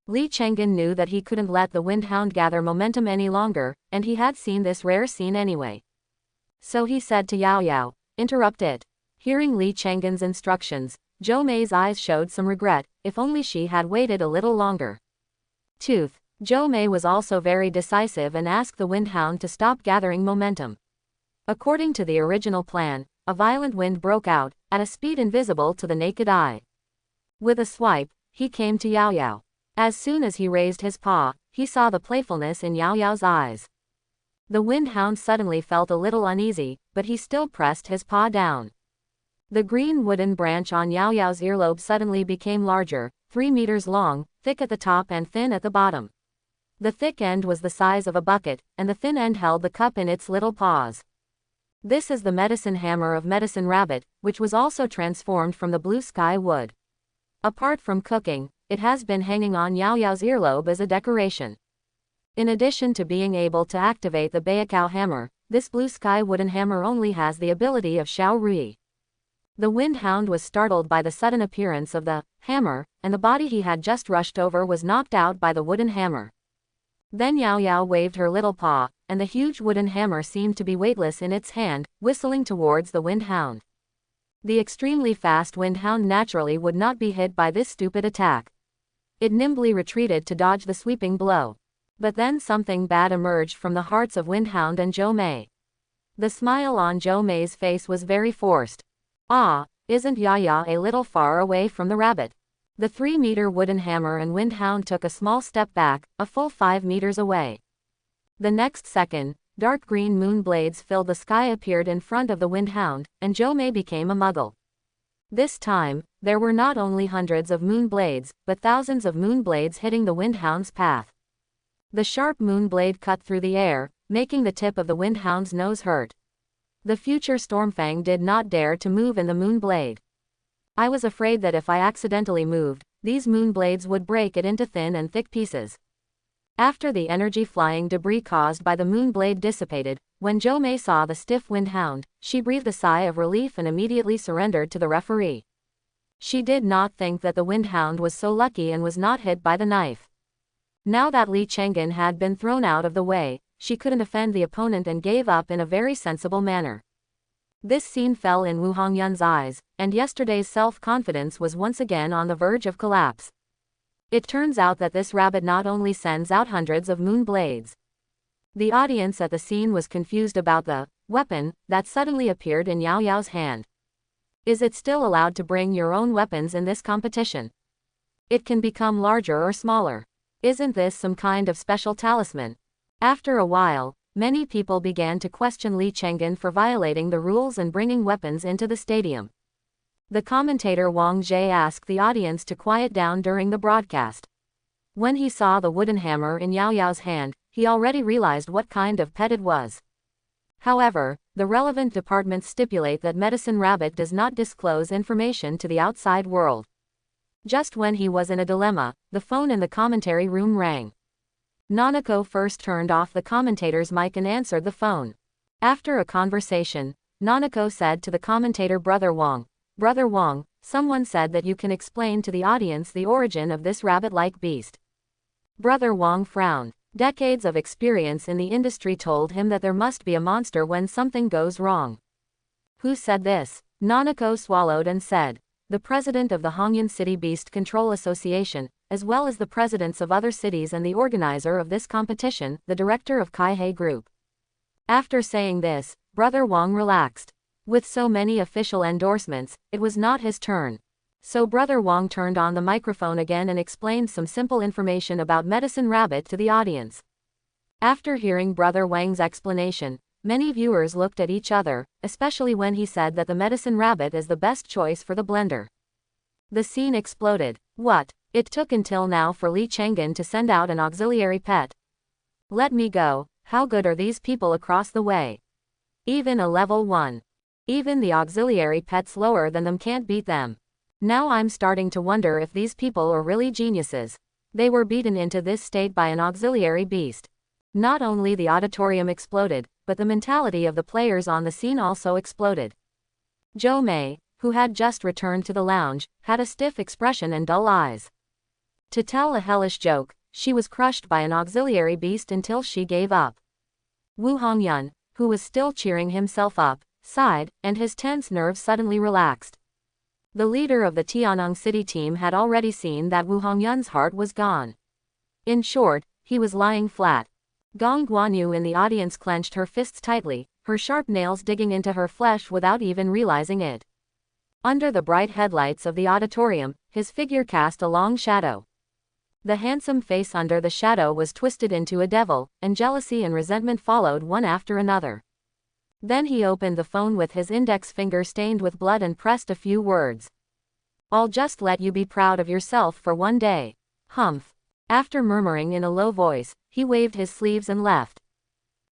Li Chenggen knew that he couldn't let the windhound gather momentum any longer, and he had seen this rare scene anyway. So he said to Yao Yao, interrupt it. Hearing Li Chenggen's instructions, Zhou Mei's eyes showed some regret, if only she had waited a little longer. Tooth. Zhou Mei was also very decisive and asked the windhound to stop gathering momentum. According to the original plan, a violent wind broke out, at a speed invisible to the naked eye. With a swipe, he came to Yao Yao. As soon as he raised his paw, he saw the playfulness in Yao Yao's eyes. The windhound suddenly felt a little uneasy, but he still pressed his paw down. The green wooden branch on Yao Yao's earlobe suddenly became larger, 3 meters long, thick at the top and thin at the bottom. The thick end was the size of a bucket, and the thin end held the cup in its little paws. This is the medicine hammer of Medicine Rabbit, which was also transformed from the blue sky wood. Apart from cooking, it has been hanging on Yao Yao's earlobe as a decoration. In addition to being able to activate the Baikao hammer, this blue sky wooden hammer only has the ability of Xiao Rui. The windhound was startled by the sudden appearance of the hammer, and the body he had just rushed over was knocked out by the wooden hammer. Then Yao Yao waved her little paw, and the huge wooden hammer seemed to be weightless in its hand, whistling towards the windhound. The extremely fast windhound naturally would not be hit by this stupid attack. It nimbly retreated to dodge the sweeping blow. But then something bad emerged from the hearts of Windhound and Zhou Mei. The smile on Zhou Mei's face was very forced. Ah, isn't Yao Yao a little far away from the rabbit? The 3-meter wooden hammer and Windhound took a small step back, a full 5 meters away. The next second, dark green moon blades filled the sky appeared in front of the Windhound, and Zhou Mei became a muggle. This time, there were not only hundreds of moon blades, but thousands of moon blades hitting the Windhound's path. The sharp moon blade cut through the air, making the tip of the Windhound's nose hurt. The future Stormfang did not dare to move in the moon blade. I was afraid that if I accidentally moved, these moon blades would break it into thin and thick pieces. After the energy-flying debris caused by the moon blade dissipated, when Jo-mei saw the stiff wind hound, she breathed a sigh of relief and immediately surrendered to the referee. She did not think that the wind hound was so lucky and was not hit by the knife. Now that Lee Chang'an had been thrown out of the way, she couldn't offend the opponent and gave up in a very sensible manner. This scene fell in Woo Hong-yeon's eyes, and yesterday's self-confidence was once again on the verge of collapse. It turns out that this rabbit not only sends out hundreds of moon blades. The audience at the scene was confused about the weapon that suddenly appeared in Yao Yao's hand. Is it still allowed to bring your own weapons in this competition? It can become larger or smaller. Isn't this some kind of special talisman? After a while, many people began to question Lee Chang'an for violating the rules and bringing weapons into the stadium. The commentator Wang Jie asked the audience to quiet down during the broadcast. When he saw the wooden hammer in Yao Yao's hand, he already realized what kind of pet it was. However, the relevant departments stipulate that Medicine Rabbit does not disclose information to the outside world. Just when he was in a dilemma, the phone in the commentary room rang. Nanako first turned off the commentator's mic and answered the phone. After a conversation, Nanako said to the commentator Brother Wang, someone said that you can explain to the audience the origin of this rabbit-like beast. Brother Wang frowned. Decades of experience in the industry told him that there must be a monster when something goes wrong. Who said this? Nanako swallowed and said, the president of the Hongyan City Beast Control Association, as well as the presidents of other cities and the organizer of this competition, the director of Kaihei Group. After saying this, Brother Wang relaxed. With so many official endorsements, it was not his turn. So Brother Wang turned on the microphone again and explained some simple information about Medicine Rabbit to the audience. After hearing Brother Wang's explanation, many viewers looked at each other, especially when he said that the Medicine Rabbit is the best choice for the blender. The scene exploded. What? It took until now for Lee Chang'an to send out an auxiliary pet. Let me go. How good are these people across the way? Even a level 1. Even the auxiliary pets lower than them can't beat them. Now I'm starting to wonder if these people are really geniuses. They were beaten into this state by an auxiliary beast. Not only the auditorium exploded, but the mentality of the players on the scene also exploded. Jo-mei, who had just returned to the lounge, had a stiff expression and dull eyes. To tell a hellish joke, she was crushed by an auxiliary beast until she gave up. Woo Hong-yeon, who was still cheering himself up, sighed, and his tense nerves suddenly relaxed. The leader of the Tianong City team had already seen that Woo Hong-yeon's heart was gone. In short, he was lying flat. Gong Guanyu in the audience clenched her fists tightly, her sharp nails digging into her flesh without even realizing it. Under the bright headlights of the auditorium, his figure cast a long shadow. The handsome face under the shadow was twisted into a devil, and jealousy and resentment followed one after another. Then he opened the phone with his index finger stained with blood and pressed a few words. I'll just let you be proud of yourself for one day. Humph. After murmuring in a low voice, he waved his sleeves and left,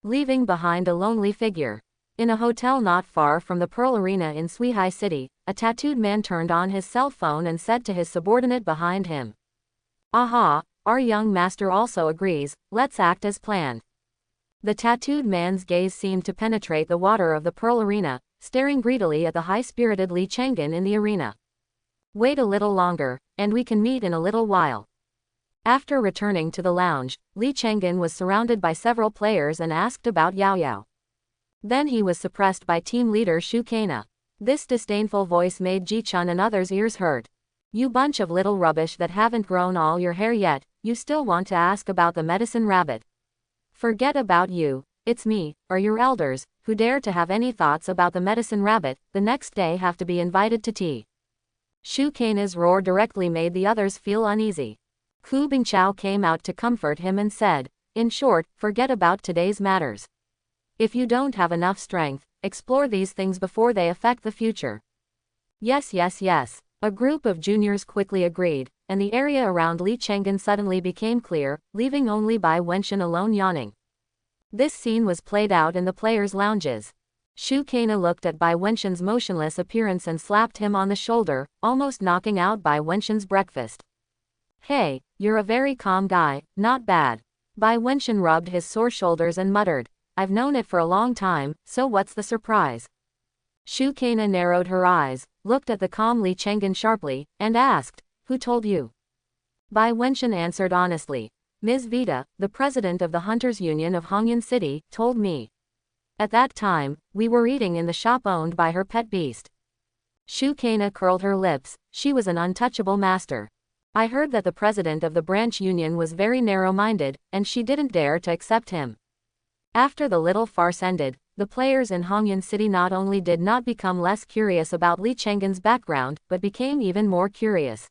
leaving behind a lonely figure. In a hotel not far from the Pearl Arena in Suihai City, a tattooed man turned on his cell phone and said to his subordinate behind him, "Aha, our young master also agrees, let's act as planned." The tattooed man's gaze seemed to penetrate the water of the Pearl Arena, staring greedily at the high-spirited Lee Chang'an in the arena. Wait a little longer, and we can meet in a little while. After returning to the lounge, Lee Chang'an was surrounded by several players and asked about Yao Yao. Then he was suppressed by team leader Shu Kana. This disdainful voice made Ji-chun and others' ears hurt. You bunch of little rubbish that haven't grown all your hair yet, you still want to ask about the Medicine Rabbit. Forget about you, it's me, or your elders, who dare to have any thoughts about the Medicine Rabbit, the next day have to be invited to tea. Shu Kana's roar directly made the others feel uneasy. Ku Bingchao came out to comfort him and said, in short, forget about today's matters. If you don't have enough strength, explore these things before they affect the future. Yes, yes, yes. A group of juniors quickly agreed, and the area around Lee Chang'an suddenly became clear, leaving only Bai Wenxian alone yawning. This scene was played out in the players' lounges. Shu Kana looked at Bai Wenxian's motionless appearance and slapped him on the shoulder, almost knocking out Bai Wenxian's breakfast. Hey, you're a very calm guy, not bad. Bai Wenxian rubbed his sore shoulders and muttered, I've known it for a long time, so what's the surprise? Shu Kana narrowed her eyes, looked at the calm Li Chenggen sharply, and asked, who told you? Bai Wenxian answered honestly. Ms. Vita, the president of the Hunters Union of Hongyan City, told me. At that time, we were eating in the shop owned by her pet beast. Shu Kana curled her lips, she was an untouchable master. I heard that the president of the branch union was very narrow-minded, and she didn't dare to accept him. After the little farce ended, the players in Hongyan City not only did not become less curious about Li Chenggen's background, but became even more curious.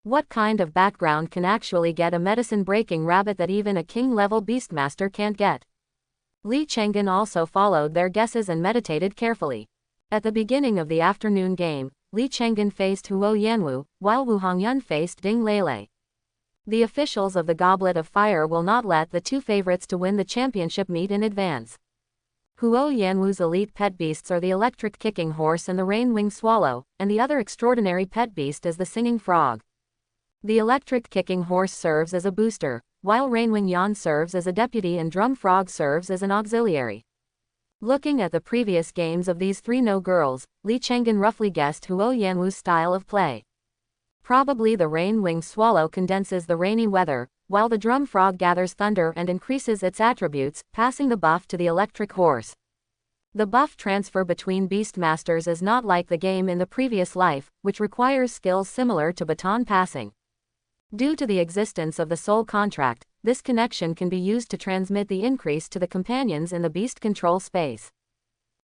What kind of background can actually get a medicine-breaking rabbit that even a king-level beastmaster can't get? Li Chenggen also followed their guesses and meditated carefully. At the beginning of the afternoon game, Li Chenggen faced Huo Yanwu, while Wu Hongyun faced Ding Lele. The officials of the Goblet of Fire will not let the two favorites to win the championship meet in advance. Huo Yanwu's elite pet beasts are the electric kicking horse and the rain-winged swallow, and the other extraordinary pet beast is the singing frog. The electric kicking horse serves as a booster, while rainwing Yan serves as a deputy and drum frog serves as an auxiliary. Looking at the previous games of these three girls, Li Chenggen roughly guessed Huo Yanwu's style of play. Probably the rain-winged swallow condenses the rainy weather, while the drum frog gathers thunder and increases its attributes, passing the buff to the electric horse. The buff transfer between beastmasters is not like the game in the previous life, which requires skills similar to baton passing. Due to the existence of the soul contract, this connection can be used to transmit the increase to the companions in the beast control space.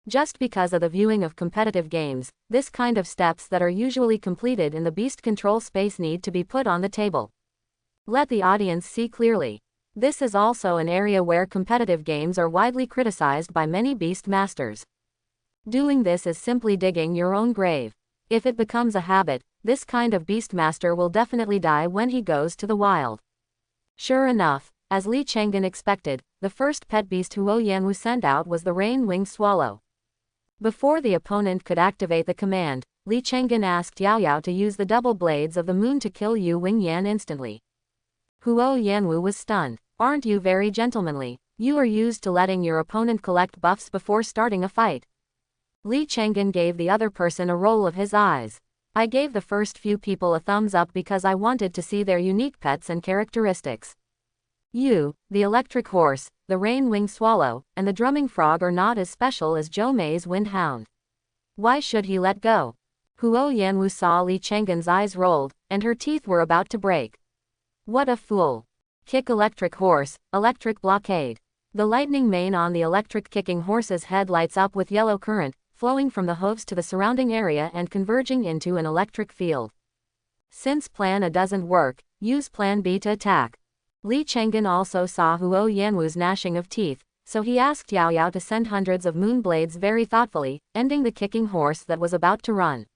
Just because of the viewing of competitive games, this kind of steps that are usually completed in the beast control space need to be put on the table. Let the audience see clearly. This is also an area where competitive games are widely criticized by many beast masters. Doing this is simply digging your own grave. If it becomes a habit, this kind of beastmaster will definitely die when he goes to the wild. Sure enough, as Li Chenggen expected, the first pet beast Huo Yanwu sent out was the rain-winged swallow. Before the opponent could activate the command, Li Chenggen asked Yao Yao to use the double blades of the moon to kill Yu Wing Yan instantly. Huo Yanwu was stunned. Aren't you very gentlemanly? You are used to letting your opponent collect buffs before starting a fight. Li Chenggen gave the other person a roll of his eyes. I gave the first few people a thumbs up because I wanted to see their unique pets and characteristics. You, the electric horse, the rain-winged swallow, and the drumming frog are not as special as Zhou Mei's wind hound. Why should he let go? Huo Yanwu saw Li Chenggen's eyes rolled, and her teeth were about to break. What a fool. Kick electric horse, electric blockade. The lightning mane on the electric kicking horse's head lights up with yellow current, flowing from the hooves to the surrounding area and converging into an electric field. Since Plan A doesn't work, use Plan B to attack. Li Chenggen also saw Huo Yanwu's gnashing of teeth, so he asked Yao Yao to send hundreds of moon blades very thoughtfully, ending the kicking horse that was about to run.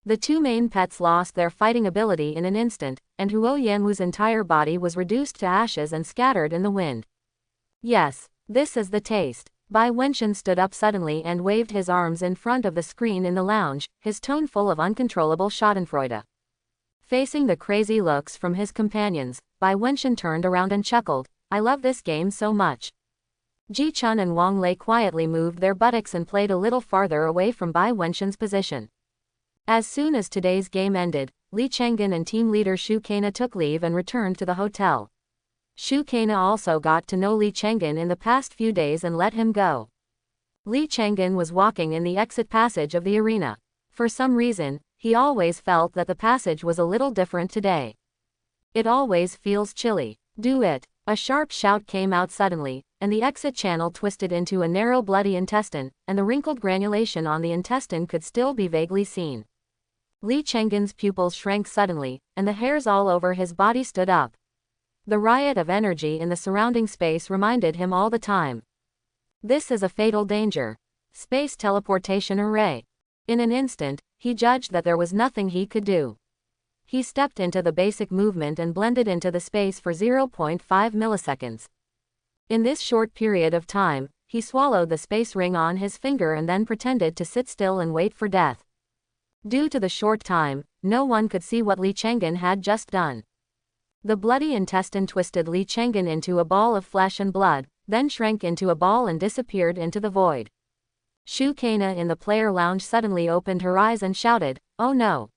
The two main pets lost their fighting ability in an instant, and Huo Yanwu's entire body was reduced to ashes and scattered in the wind. Yes, this is the taste. Bai Wenxian stood up suddenly and waved his arms in front of the screen in the lounge, his tone full of uncontrollable schadenfreude. Facing the crazy looks from his companions, Bai Wenxian turned around and chuckled, I love this game so much. Ji Chun and Wang Lei quietly moved their buttocks and played a little farther away from Bai Wenxian's position. As soon as today's game ended, Li Chenggen and team leader Shu Kana took leave and returned to the hotel. Shu Kana also got to know Li Chenggen in the past few days and let him go. Li Chenggen was walking in the exit passage of the arena. For some reason, he always felt that the passage was a little different today. It always feels chilly. Do it. A sharp shout came out suddenly, and the exit channel twisted into a narrow bloody intestine, and the wrinkled granulation on the intestine could still be vaguely seen. Li Chenggen's pupils shrank suddenly, and the hairs all over his body stood up. The riot of energy in the surrounding space reminded him all the time. This is a fatal danger. Space teleportation array. In an instant, he judged that there was nothing he could do. He stepped into the basic movement and blended into the space for 0.5 milliseconds. In this short period of time, he swallowed the space ring on his finger and then pretended to sit still and wait for death. Due to the short time, no one could see what Li Chenggen had just done. The bloody intestine twisted Li Chenggen into a ball of flesh and blood, then shrank into a ball and disappeared into the void. Shu Kana in the player lounge suddenly opened her eyes and shouted, "Oh no!"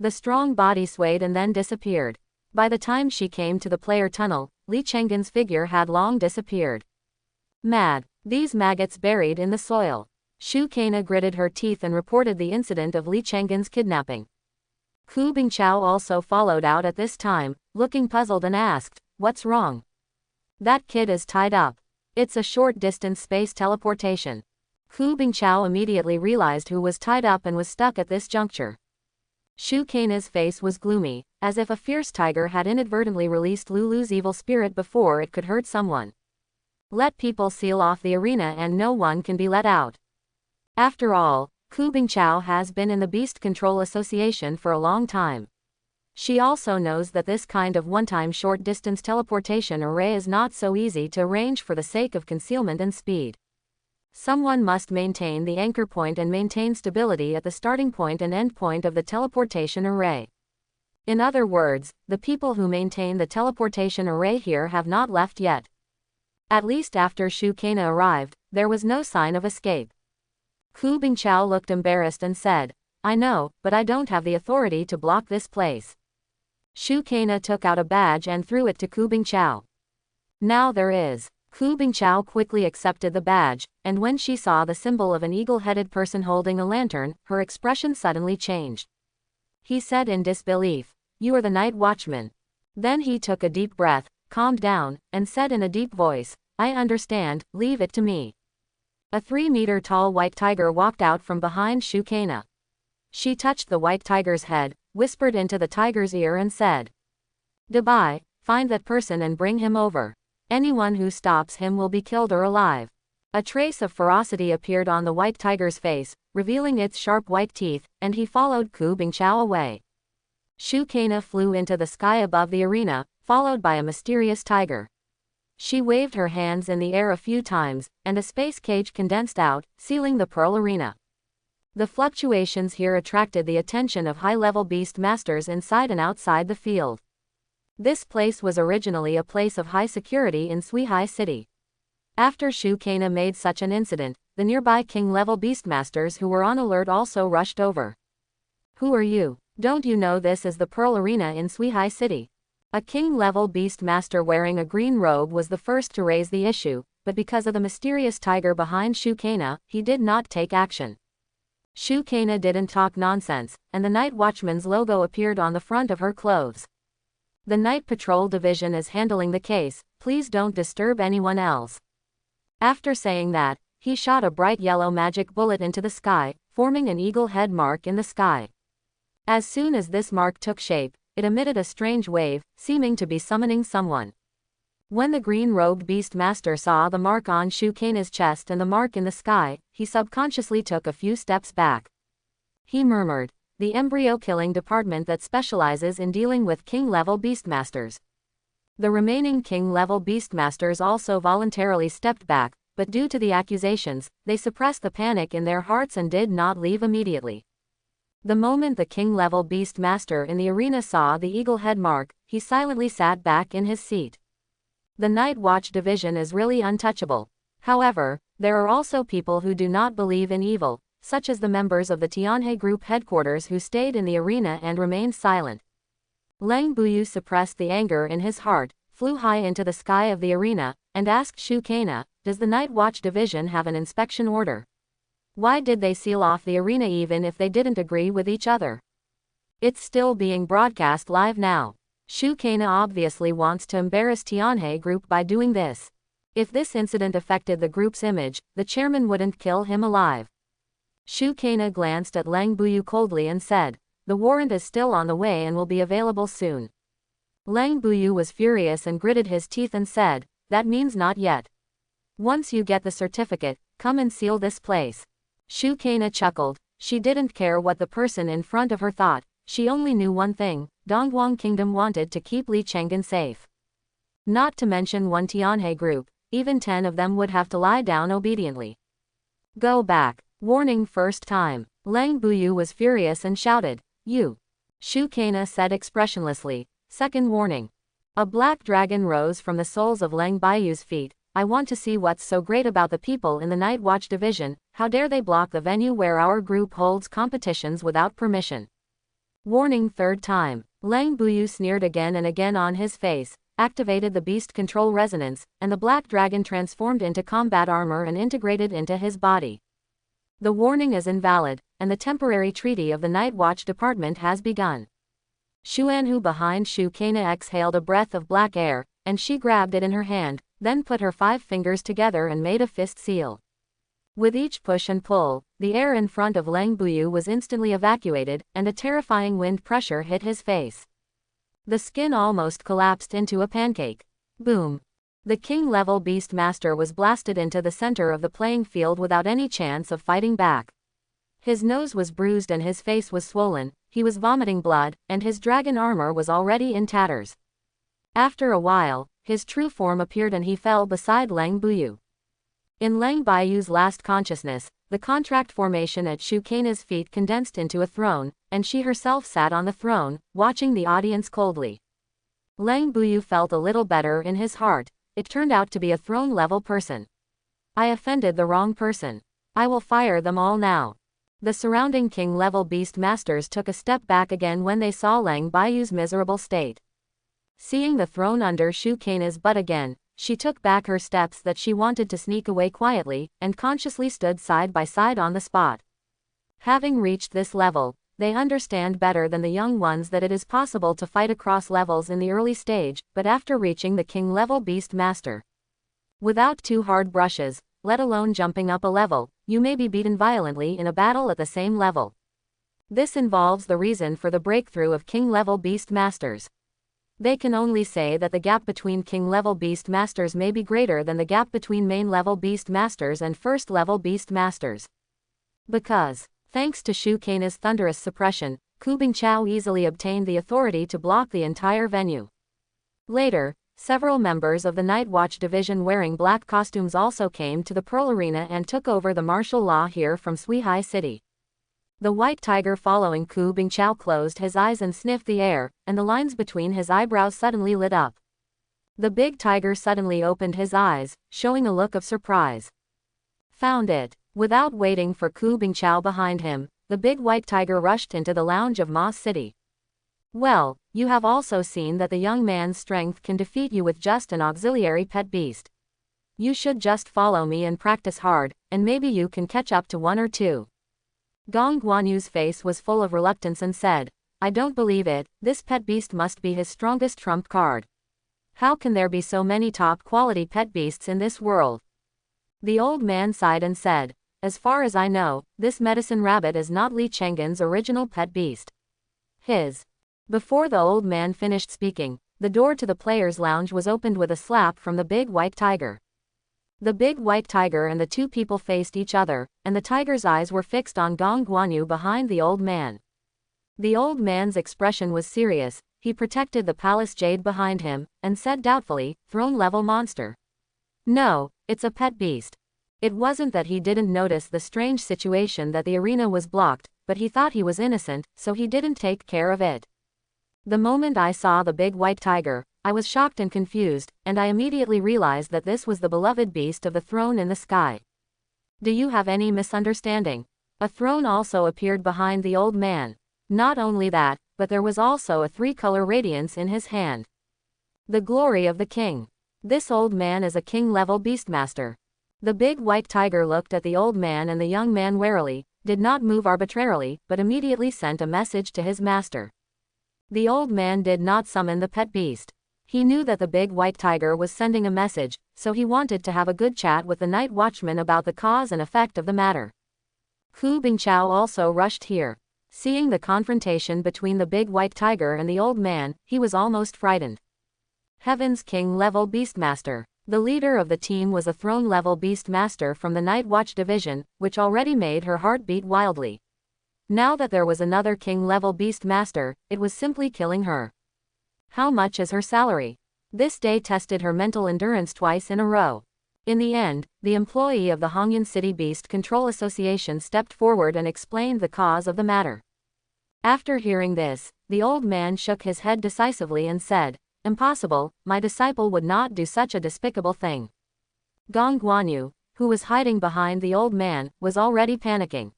The strong body swayed and then disappeared. By the time she came to the player tunnel, Li Chenggen's figure had long disappeared. Mad. These maggots buried in the soil. Shu Kana gritted her teeth and reported the incident of Li Chenggen's kidnapping. Ku Bingqiao also followed out at this time, looking puzzled and asked, "What's wrong?" "That kid is tied up. It's a short-distance space teleportation." Ku Bingqiao immediately realized who was tied up and was stuck at this juncture. Shu Kana's face was gloomy, as if a fierce tiger had inadvertently released Lulu's evil spirit before it could hurt someone. Let people seal off the arena and no one can be let out. After all, Ku Bingqiao has been in the Beast Control Association for a long time. She also knows that this kind of one-time short-distance teleportation array is not so easy to arrange for the sake of concealment and speed. Someone must maintain the anchor point and maintain stability at the starting point and end point of the teleportation array. In other words, the people who maintain the teleportation array here have not left yet. At least after Shu Kana arrived, there was no sign of escape. Ku Bingqiao looked embarrassed and said, "I know, but I don't have the authority to block this place." Shu Kana took out a badge and threw it to Ku Bingqiao. "Now there is." Ku Bingqiao quickly accepted the badge, and when she saw the symbol of an eagle-headed person holding a lantern, her expression suddenly changed. He said in disbelief, "You are the night watchman." Then he took a deep breath, calmed down, and said in a deep voice, "I understand, leave it to me." A 3-meter-tall white tiger walked out from behind Shu Kana. She touched the white tiger's head, whispered into the tiger's ear and said, "Dabai, find that person and bring him over. Anyone who stops him will be killed or alive." A trace of ferocity appeared on the white tiger's face, revealing its sharp white teeth, and he followed Ku Bingqiao away. Shu Kana flew into the sky above the arena, followed by a mysterious tiger. She waved her hands in the air a few times, and a space cage condensed out, sealing the Pearl Arena. The fluctuations here attracted the attention of high-level beast masters inside and outside the field. This place was originally a place of high security in Suihai City. After Shu Kana made such an incident, the nearby king-level beastmasters who were on alert also rushed over. "Who are you? Don't you know this is the Pearl Arena in Suihai City?" A king-level beastmaster wearing a green robe was the first to raise the issue, but because of the mysterious tiger behind Shu Kana, he did not take action. Shu Kana didn't talk nonsense, and the Night Watchman's logo appeared on the front of her clothes. "The Night Patrol Division is handling the case, please don't disturb anyone else." After saying that, he shot a bright yellow magic bullet into the sky, forming an eagle head mark in the sky. As soon as this mark took shape, it emitted a strange wave, seeming to be summoning someone. When the green-robed beastmaster saw the mark on Shu Kana's chest and the mark in the sky, he subconsciously took a few steps back. He murmured, "The embryo killing department that specializes in dealing with king-level beastmasters." The remaining king-level beastmasters also voluntarily stepped back, but due to the accusations, they suppressed the panic in their hearts and did not leave immediately. The moment the king-level beastmaster in the arena saw the eagle head mark, he silently sat back in his seat. The Night Watch Division is really untouchable. However, there are also people who do not believe in evil, such as the members of the Tianhe Group headquarters who stayed in the arena and remained silent. Lang Buyu suppressed the anger in his heart, flew high into the sky of the arena, and asked Shu Kana, "Does the Night Watch Division have an inspection order? Why did they seal off the arena even if they didn't agree with each other? It's still being broadcast live now." Shu Kana obviously wants to embarrass Tianhe Group by doing this. If this incident affected the group's image, the chairman wouldn't kill him alive. Shu Kana glanced at Lang Buyu coldly and said, "The warrant is still on the way and will be available soon." Lang Buyu was furious and gritted his teeth and said, "That means not yet. Once you get the certificate, come and seal this place." Shu Kana chuckled. She didn't care what the person in front of her thought, she only knew one thing: Dongguang Kingdom wanted to keep Li Chenggen safe. Not to mention one Tianhe group, even 10 of them would have to lie down obediently. "Go back. Warning first time." Lang Buyu was furious and shouted, "You." Shu Kana said expressionlessly, "Second warning." A black dragon rose from the soles of Lang Baiyu's feet. I want to see what's so great about the people in the Night Watch division. How dare they block the venue where our group holds competitions without permission. Warning third time. Lang Baiyu sneered again and again on his face, activated the beast control resonance, and the black dragon transformed into combat armor and integrated into his body. The warning is invalid, and the temporary treaty of the Night Watch department has begun. Xuanhu behind Shu Kana exhaled a breath of black air, and she grabbed it in her hand, then put her 5 fingers together and made a fist seal. With each push and pull, the air in front of Lang Baiyu was instantly evacuated, and a terrifying wind pressure hit his face. The skin almost collapsed into a pancake. Boom! The king-level beast master was blasted into the center of the playing field without any chance of fighting back. His nose was bruised and his face was swollen, he was vomiting blood, and his dragon armor was already in tatters. After a while, his true form appeared and he fell beside Lang Baiyu. In Lang Baiyu's last consciousness, the contract formation at Shu Kana's feet condensed into a throne, and she herself sat on the throne, watching the audience coldly. Lang Baiyu felt a little better in his heart. It turned out to be a throne-level person. I offended the wrong person. I will fire them all now. The surrounding king-level beast masters took a step back again when they saw Lang Baiyu's miserable state. Seeing the throne under Shu Kana's butt again, she took back her steps that she wanted to sneak away quietly, and consciously stood side by side on the spot. Having reached this level, they understand better than the young ones that it is possible to fight across levels in the early stage, but after reaching the king-level beast master, without 2 hard brushes, let alone jumping up a level, you may be beaten violently in a battle at the same level. This involves the reason for the breakthrough of king-level beast masters. They can only say that the gap between king-level beast masters may be greater than the gap between main-level beast masters and first-level beast masters. Because, thanks to Shu Kana's thunderous suppression, Ku Bingqiao easily obtained the authority to block the entire venue. Later, several members of the Night Watch division wearing black costumes also came to the Pearl Arena and took over the martial law here from Suihai City. The white tiger following Ku Bingqiao closed his eyes and sniffed the air, and the lines between his eyebrows suddenly lit up. The big tiger suddenly opened his eyes, showing a look of surprise. Found it. Without waiting for Ku Bingqiao behind him, the big white tiger rushed into the lounge of Moss City. Well, you have also seen that the young man's strength can defeat you with just an auxiliary pet beast. You should just follow me and practice hard, and maybe you can catch up to 1 or 2. Gong Guanyu's face was full of reluctance and said, I don't believe it, this pet beast must be his strongest trump card. How can there be so many top-quality pet beasts in this world? The old man sighed and said, as far as I know, this medicine rabbit is not Li Chenggen's original pet beast. His. Before the old man finished speaking, the door to the players' lounge was opened with a slap from the big white tiger. The big white tiger and the 2 people faced each other, and the tiger's eyes were fixed on Gong Guanyu behind the old man. The old man's expression was serious. He protected the palace jade behind him, and said doubtfully, throne-level monster. No, it's a pet beast. It wasn't that he didn't notice the strange situation that the arena was blocked, but he thought he was innocent, so he didn't take care of it. The moment I saw the big white tiger, I was shocked and confused, and I immediately realized that this was the beloved beast of the throne in the sky. Do you have any misunderstanding? A throne also appeared behind the old man. Not only that, but there was also a 3-color radiance in his hand. The glory of the king. This old man is a king-level beastmaster. The big white tiger looked at the old man and the young man warily, did not move arbitrarily, but immediately sent a message to his master. The old man did not summon the pet beast. He knew that the big white tiger was sending a message, so he wanted to have a good chat with the night watchman about the cause and effect of the matter. Ku Bingqiao also rushed here. Seeing the confrontation between the big white tiger and the old man, he was almost frightened. Heaven's king-level beastmaster. The leader of the team was a throne-level beastmaster from the Night Watch division, which already made her heart beat wildly. Now that there was another king-level beastmaster, it was simply killing her. How much is her salary? This day tested her mental endurance twice in a row. In the end, the employee of the Hongyan City Beast Control Association stepped forward and explained the cause of the matter. After hearing this, the old man shook his head decisively and said, Impossible, my disciple would not do such a despicable thing. Gong Guanyu, who was hiding behind the old man, was already panicking.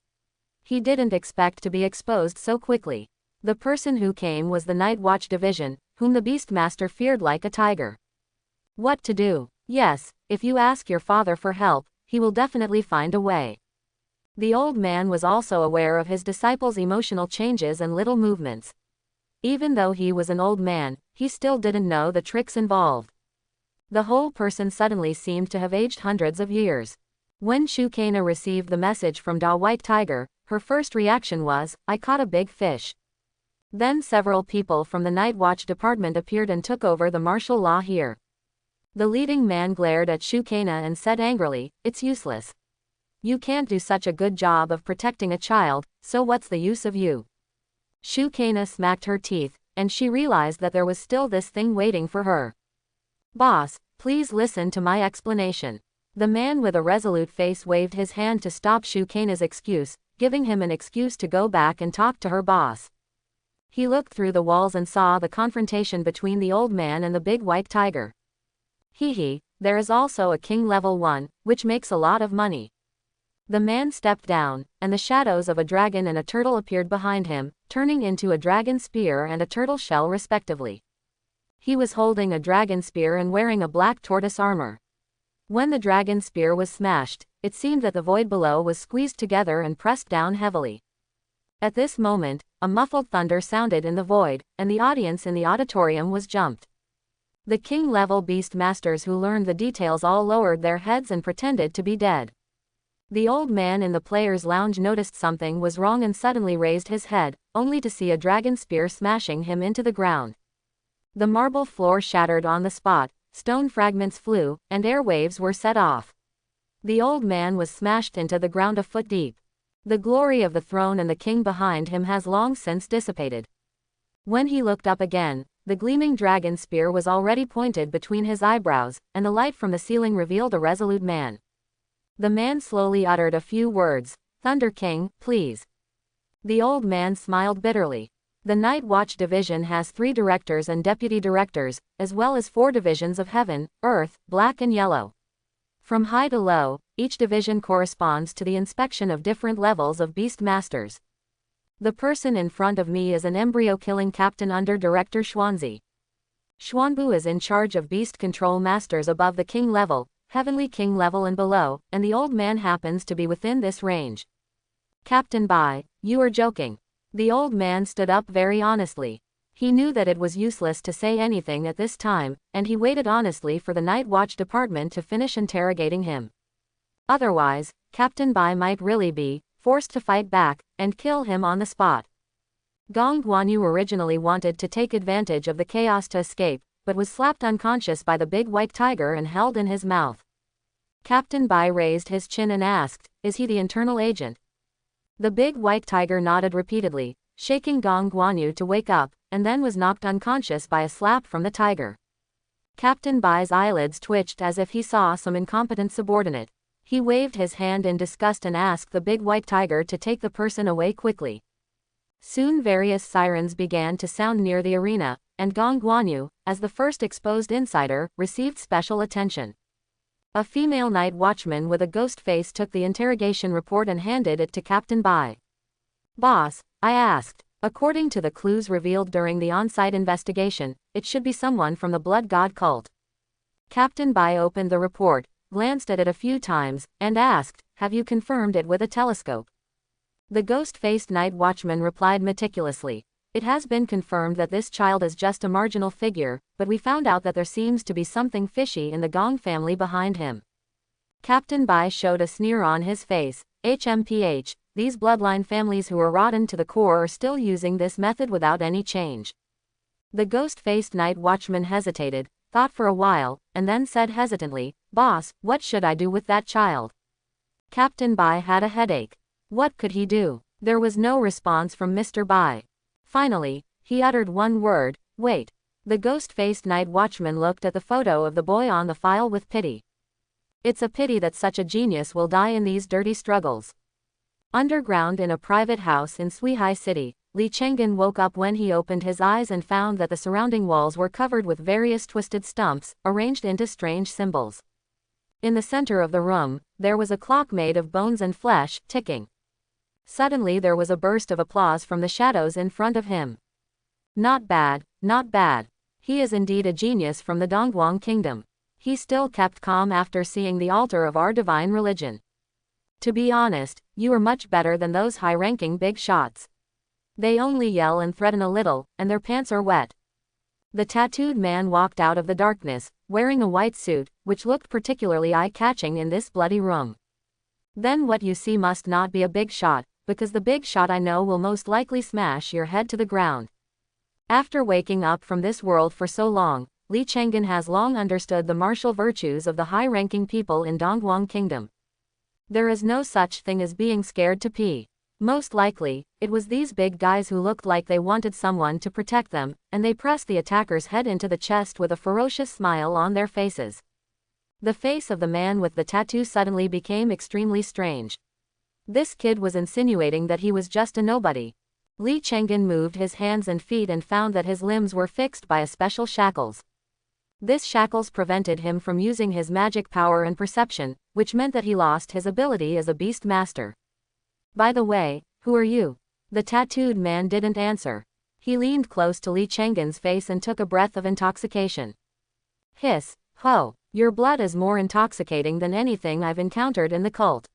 He didn't expect to be exposed so quickly. The person who came was the Night Watch division, whom the Beastmaster feared like a tiger. What to do? Yes, if you ask your father for help, he will definitely find a way. The old man was also aware of his disciple's emotional changes and little movements. Even though he was an old man, he still didn't know the tricks involved. The whole person suddenly seemed to have aged hundreds of years. When Shukena received the message from Da White Tiger, her first reaction was, "I caught a big fish." Then several people from the Night Watch department appeared and took over the martial law here. The leading man glared at Shukena and said angrily, "It's useless. You can't do such a good job of protecting a child, so what's the use of you?" Shukena smacked her teeth, and she realized that there was still this thing waiting for her. "Boss, please listen to my explanation." The man with a resolute face waved his hand to stop Shukena's excuse, giving him an excuse to go back and talk to her boss. He looked through the walls and saw the confrontation between the old man and the big white tiger. There is also a king level 1, which makes a lot of money. The man stepped down, and the shadows of a dragon and a turtle appeared behind him, turning into a dragon spear and a turtle shell respectively. He was holding a dragon spear and wearing a black tortoise armor. When the dragon spear was smashed, it seemed that the void below was squeezed together and pressed down heavily. At this moment, a muffled thunder sounded in the void, and the audience in the auditorium was jumped. The king-level beast masters who learned the details all lowered their heads and pretended to be dead. The old man in the players' lounge noticed something was wrong and suddenly raised his head, only to see a dragon spear smashing him into the ground. The marble floor shattered on the spot, stone fragments flew, and airwaves were set off. The old man was smashed into the ground a foot deep. The glory of the throne and the king behind him has long since dissipated. When he looked up again, the gleaming dragon spear was already pointed between his eyebrows, and the light from the ceiling revealed a resolute man. The man slowly uttered a few words, "Thunder King, please." The old man smiled bitterly. The Night Watch division has 3 directors and deputy directors, as well as 4 divisions of heaven, earth, black and yellow. From high to low, each division corresponds to the inspection of different levels of beast masters. The person in front of me is an embryo-killing captain under Director Xuanzi. Xuanbu is in charge of beast control masters above the king level, heavenly king level and below, and the old man happens to be within this range. Captain Bai, you are joking. The old man stood up very honestly. He knew that it was useless to say anything at this time, and he waited honestly for the Night Watch department to finish interrogating him. Otherwise, Captain Bai might really be forced to fight back, and kill him on the spot. Gong Guanyu originally wanted to take advantage of the chaos to escape, but was slapped unconscious by the big white tiger and held in his mouth. Captain Bai raised his chin and asked, "Is he the internal agent?" The big white tiger nodded repeatedly, shaking Gong Guanyu to wake up, and then was knocked unconscious by a slap from the tiger. Captain Bai's eyelids twitched as if he saw some incompetent subordinate. He waved his hand in disgust and asked the big white tiger to take the person away quickly. Soon various sirens began to sound near the arena, and Gong Guanyu, as the first exposed insider, received special attention. A female night watchman with a ghost face took the interrogation report and handed it to Captain Bai. "Boss, I asked. According to the clues revealed during the on-site investigation, it should be someone from the Blood God cult." Captain Bai opened the report, glanced at it a few times, and asked, "Have you confirmed it with a telescope?" The ghost-faced night watchman replied meticulously, "It has been confirmed that this child is just a marginal figure, but we found out that there seems to be something fishy in the Gong family behind him." Captain Bai showed a sneer on his face. HMPH, these bloodline families who are rotten to the core are still using this method without any change. The ghost-faced night watchman hesitated, thought for a while, and then said hesitantly, "Boss, what should I do with that child?" Captain Bai had a headache. What could he do? There was no response from Mr. Bai. Finally, he uttered one word, "Wait." The ghost-faced night watchman looked at the photo of the boy on the file with pity. "It's a pity that such a genius will die in these dirty struggles." Underground in a private house in Suihai City, Li Chenggen woke up when he opened his eyes and found that the surrounding walls were covered with various twisted stumps, arranged into strange symbols. In the center of the room, there was a clock made of bones and flesh, ticking. Suddenly there was a burst of applause from the shadows in front of him. Not bad, not bad. He is indeed a genius from the Dongguang kingdom. He still kept calm after seeing the altar of our divine religion. To be honest, you are much better than those high-ranking big shots. They only yell and threaten a little, and their pants are wet. The tattooed man walked out of the darkness, wearing a white suit, which looked particularly eye-catching in this bloody room. Then what you see must not be a big shot, because the big shot I know will most likely smash your head to the ground. After waking up from this world for so long, Li Chenggen has long understood the martial virtues of the high-ranking people in Dongguang Kingdom. There is no such thing as being scared to pee. Most likely, it was these big guys who looked like they wanted someone to protect them, and they pressed the attacker's head into the chest with a ferocious smile on their faces. The face of the man with the tattoo suddenly became extremely strange. This kid was insinuating that he was just a nobody. Li Chenggen moved his hands and feet and found that his limbs were fixed by a special shackles. This shackles prevented him from using his magic power and perception, which meant that he lost his ability as a beast master. By the way, who are you? The tattooed man didn't answer. He leaned close to Li Chenggen's face and took a breath of intoxication. Hiss, ho, your blood is more intoxicating than anything I've encountered in the cult.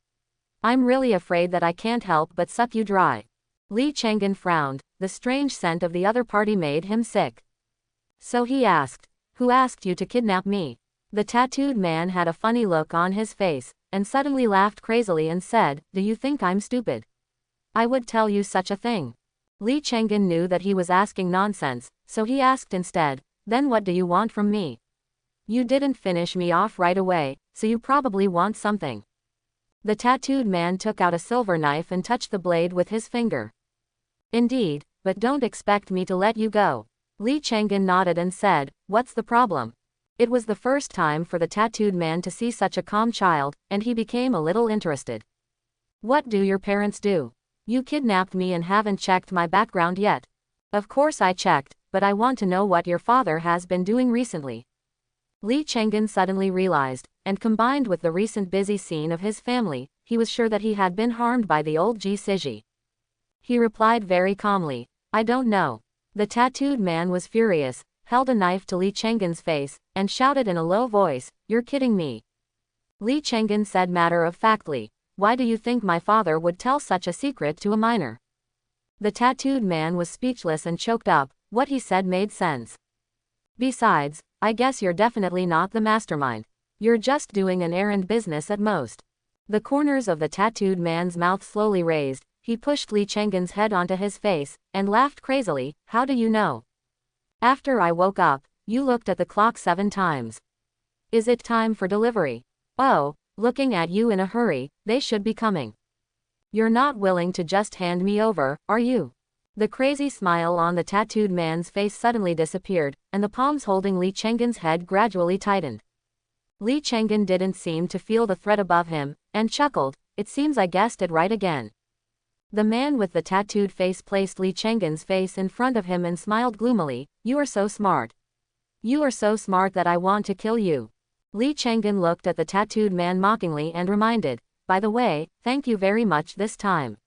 I'm really afraid that I can't help but suck you dry. Li Chenggen frowned. The strange scent of the other party made him sick. So he asked, who asked you to kidnap me? The tattooed man had a funny look on his face, and suddenly laughed crazily and said, do you think I'm stupid? I would tell you such a thing. Li Chenggen knew that he was asking nonsense, so he asked instead, then what do you want from me? You didn't finish me off right away, so you probably want something. The tattooed man took out a silver knife and touched the blade with his finger. Indeed, but don't expect me to let you go. Li Chenggen nodded and said, what's the problem? It was the first time for the tattooed man to see such a calm child, and he became a little interested. What do your parents do? You kidnapped me and haven't checked my background yet. Of course I checked, but I want to know what your father has been doing recently. Li Chenggen suddenly realized, and combined with the recent busy scene of his family, he was sure that he had been harmed by the old Ji Siji. He replied very calmly, I don't know. The tattooed man was furious, held a knife to Li Chenggen's face, and shouted in a low voice, you're kidding me. Li Chenggen said matter-of-factly, why do you think my father would tell such a secret to a minor? The tattooed man was speechless and choked up. What he said made sense. Besides, I guess you're definitely not the mastermind. You're just doing an errand business at most. The corners of the tattooed man's mouth slowly raised. He pushed Li Chenggen's head onto his face, and laughed crazily, how do you know? After I woke up, you looked at the clock 7 times. Is it time for delivery? Oh, looking at you in a hurry, they should be coming. You're not willing to just hand me over, are you? The crazy smile on the tattooed man's face suddenly disappeared, and the palms holding Li Chenggen's head gradually tightened. Li Chenggen didn't seem to feel the threat above him, and chuckled, it seems I guessed it right again. The man with the tattooed face placed Li Chenggen's face in front of him and smiled gloomily, you are so smart. You are so smart that I want to kill you. Li Chenggen looked at the tattooed man mockingly and reminded, by the way, thank you very much this time.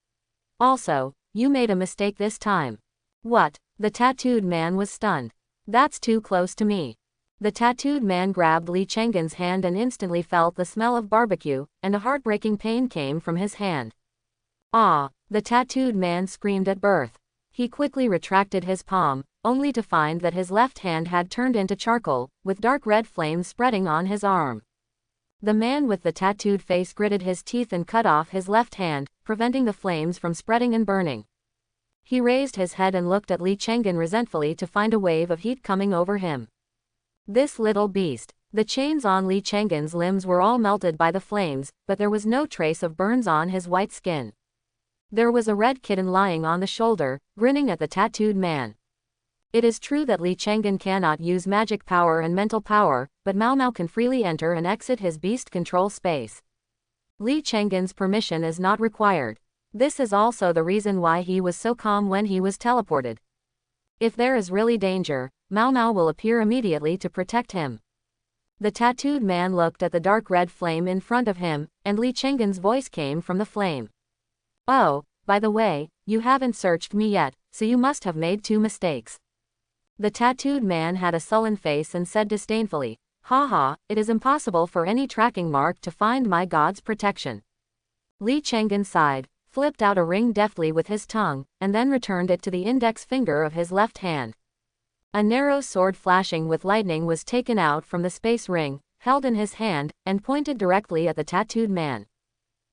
Also, you made a mistake this time. What? The tattooed man was stunned. That's too close to me. The tattooed man grabbed Li Chenggen's hand and instantly felt the smell of barbecue, and a heartbreaking pain came from his hand. Ah! The tattooed man screamed at birth. He quickly retracted his palm, only to find that his left hand had turned into charcoal, with dark red flames spreading on his arm. The man with the tattooed face gritted his teeth and cut off his left hand, preventing the flames from spreading and burning. He raised his head and looked at Li Chenggen resentfully to find a wave of heat coming over him. This little beast. The chains on Li Chenggen's limbs were all melted by the flames, but there was no trace of burns on his white skin. There was a red kitten lying on the shoulder, grinning at the tattooed man. It is true that Li Chenggen cannot use magic power and mental power, but Mao Mao can freely enter and exit his beast control space. Li Chenggen's permission is not required. This is also the reason why he was so calm when he was teleported. If there is really danger, Mao Mao will appear immediately to protect him. The tattooed man looked at the dark red flame in front of him, and Li Chenggen's voice came from the flame. "Oh, by the way, you haven't searched me yet, so you must have made 2 mistakes." The tattooed man had a sullen face and said disdainfully, "Haha, it is impossible for any tracking mark to find my god's protection." Li Chenggen sighed, flipped out a ring deftly with his tongue, and then returned it to the index finger of his left hand. A narrow sword flashing with lightning was taken out from the space ring, held in his hand, and pointed directly at the tattooed man.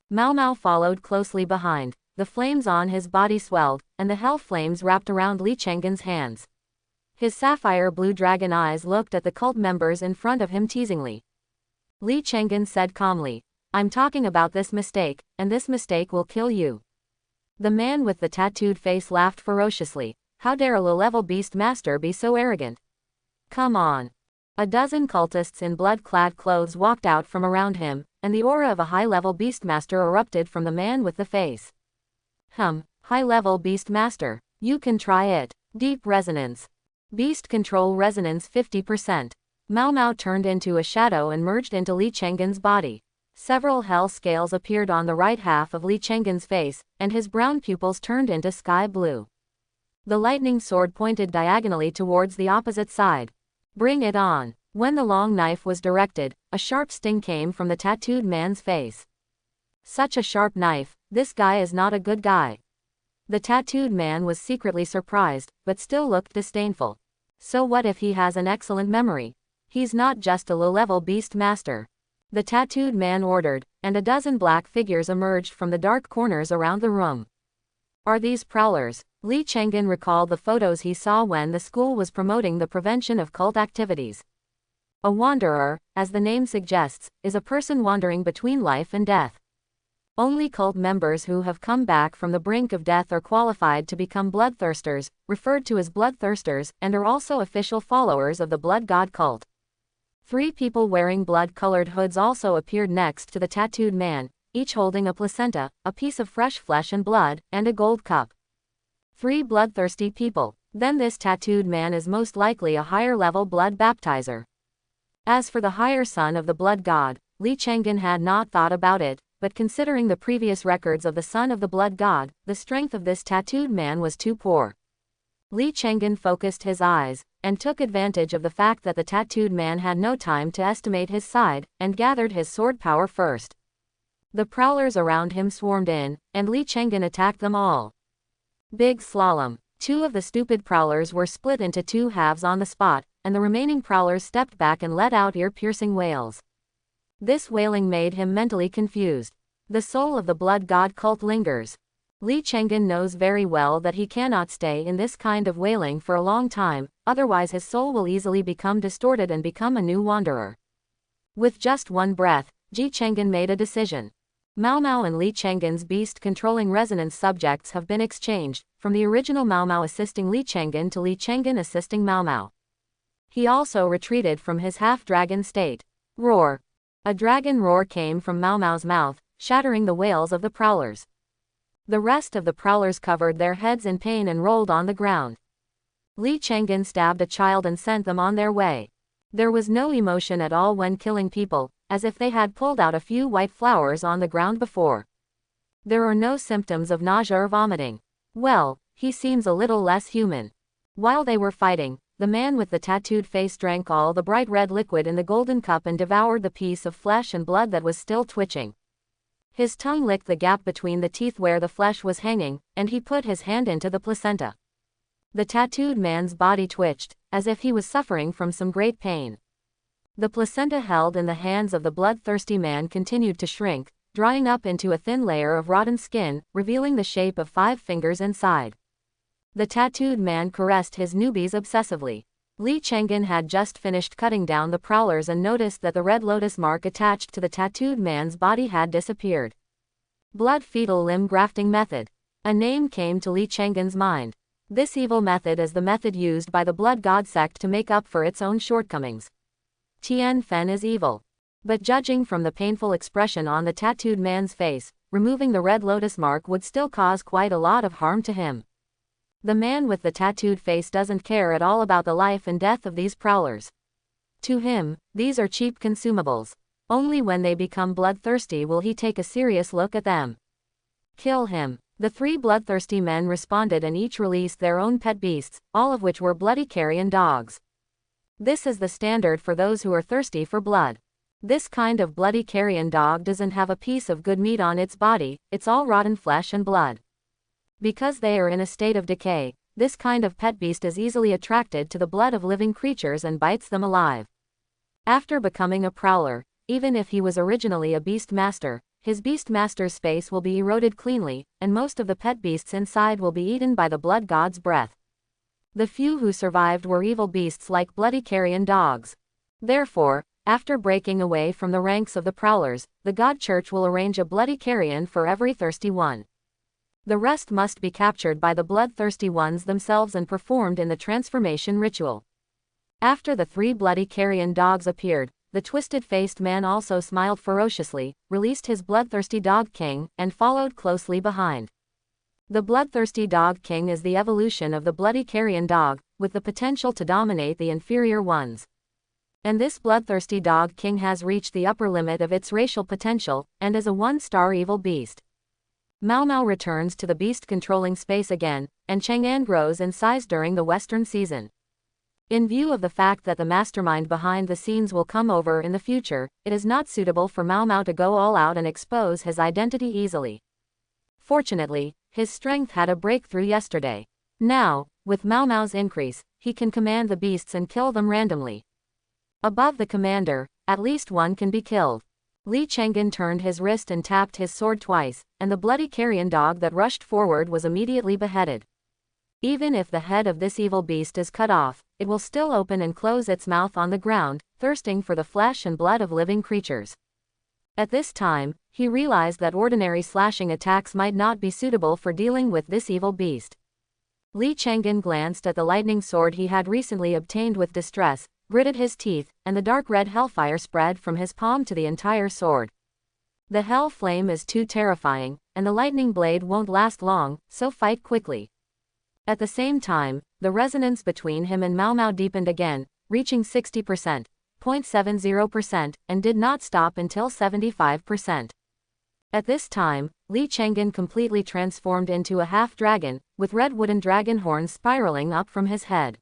Mao Mao followed closely behind. The flames on his body swelled, and the hell flames wrapped around Li Chenggen's hands. His sapphire blue dragon eyes looked at the cult members in front of him teasingly. Li Chenggen said calmly, "I'm talking about this mistake, and this mistake will kill you." The man with the tattooed face laughed ferociously. "How dare a low-level beast master be so arrogant? Come on." A dozen cultists in blood-clad clothes walked out from around him, and the aura of a high-level beastmaster erupted from the man with the face. High-level beastmaster. You can try it. Deep resonance. Beast control resonance 50%. Mao Mao turned into a shadow and merged into Li Chenggen's body. Several hell scales appeared on the right half of Li Chenggen's face, and his brown pupils turned into sky blue. The lightning sword pointed diagonally towards the opposite side. "Bring it on." When the long knife was directed, a sharp sting came from the tattooed man's face. "Such a sharp knife, this guy is not a good guy." The tattooed man was secretly surprised, but still looked disdainful. So what if he has an excellent memory? He's not just a low-level beast master. The tattooed man ordered, and a dozen black figures emerged from the dark corners around the room. "Are these prowlers?" Li Chenggen recalled the photos he saw when the school was promoting the prevention of cult activities. A wanderer, as the name suggests, is a person wandering between life and death. Only cult members who have come back from the brink of death are qualified to become bloodthirsters, referred to as bloodthirsters, and are also official followers of the blood god cult. 3 people wearing blood-colored hoods also appeared next to the tattooed man, each holding a placenta, a piece of fresh flesh and blood, and a gold cup. 3 bloodthirsty people. Then this tattooed man is most likely a higher-level blood baptizer. As for the higher son of the blood god, Li Chenggen had not thought about it, but considering the previous records of the son of the blood god, the strength of this tattooed man was too poor. Li Chenggen focused his eyes, and took advantage of the fact that the tattooed man had no time to estimate his side, and gathered his sword power first. The prowlers around him swarmed in, and Li Chenggen attacked them all. Big slalom. 2 of the stupid prowlers were split into 2 halves on the spot, and the remaining prowlers stepped back and let out ear-piercing wails. This wailing made him mentally confused. The soul of the blood god cult lingers. Li Chenggen knows very well that he cannot stay in this kind of wailing for a long time, otherwise his soul will easily become distorted and become a new wanderer. With just one breath, Ji Chenggen made a decision. Mao Mao and Li Chenggen's beast-controlling resonance subjects have been exchanged, from the original Mao Mao assisting Li Chenggen to Li Chenggen assisting Mao Mao. He also retreated from his half-dragon state. Roar. A dragon roar came from Mao Mao's mouth, shattering the wails of the prowlers. The rest of the prowlers covered their heads in pain and rolled on the ground. Li Chenggen stabbed a child and sent them on their way. There was no emotion at all when killing people, as if they had pulled out a few white flowers on the ground before. There are no symptoms of nausea or vomiting. Well, he seems a little less human. While they were fighting, the man with the tattooed face drank all the bright red liquid in the golden cup and devoured the piece of flesh and blood that was still twitching. His tongue licked the gap between the teeth where the flesh was hanging, and he put his hand into the placenta. The tattooed man's body twitched, as if he was suffering from some great pain. The placenta held in the hands of the bloodthirsty man continued to shrink, drying up into a thin layer of rotten skin, revealing the shape of 5 fingers inside. The tattooed man caressed his newbies obsessively. Li Chenggen had just finished cutting down the prowlers and noticed that the red lotus mark attached to the tattooed man's body had disappeared. Blood fetal limb grafting method. A name came to Li Chenggen's mind. This evil method is the method used by the blood god sect to make up for its own shortcomings. Tian Fen is evil. But judging from the painful expression on the tattooed man's face, removing the red lotus mark would still cause quite a lot of harm to him. The man with the tattooed face doesn't care at all about the life and death of these prowlers. To him, these are cheap consumables. Only when they become bloodthirsty will he take a serious look at them. Kill him. The three bloodthirsty men responded and each released their own pet beasts, all of which were bloody carrion dogs. This is the standard for those who are thirsty for blood. This kind of bloody carrion dog doesn't have a piece of good meat on its body, it's all rotten flesh and blood. Because they are in a state of decay, this kind of pet beast is easily attracted to the blood of living creatures and bites them alive. After becoming a prowler, even if he was originally a beast master, his beast master's space will be eroded cleanly, and most of the pet beasts inside will be eaten by the blood god's breath. The few who survived were evil beasts like bloody carrion dogs. Therefore, after breaking away from the ranks of the prowlers, the god church will arrange a bloody carrion for every thirsty one. The rest must be captured by the bloodthirsty ones themselves and performed in the transformation ritual. After the three bloody carrion dogs appeared, the twisted-faced man also smiled ferociously, released his bloodthirsty dog king, and followed closely behind. The bloodthirsty dog king is the evolution of the bloody carrion dog, with the potential to dominate the inferior ones. And this bloodthirsty dog king has reached the upper limit of its racial potential, and is a one-star evil beast. Mau Mau returns to the beast-controlling space again, and Chang'an grows in size during the western season. In view of the fact that the mastermind behind the scenes will come over in the future, it is not suitable for Mau Mau to go all out and expose his identity easily. Fortunately, his strength had a breakthrough yesterday. Now, with Mau Mau's increase, he can command the beasts and kill them randomly. Above the commander, at least one can be killed. Li Chang'an turned his wrist and tapped his sword twice, and the bloody carrion dog that rushed forward was immediately beheaded. Even if the head of this evil beast is cut off, it will still open and close its mouth on the ground, thirsting for the flesh and blood of living creatures. At this time, he realized that ordinary slashing attacks might not be suitable for dealing with this evil beast. Li Chang'an glanced at the lightning sword he had recently obtained with distress, gritted his teeth, and the dark red hellfire spread from his palm to the entire sword. The hell flame is too terrifying, and the lightning blade won't last long, so fight quickly. At the same time, the resonance between him and Mau Mau deepened again, reaching 60%, 0.70%, and did not stop until 75%. At this time, Li Chang'an completely transformed into a half-dragon, with red wooden dragon horns spiraling up from his head.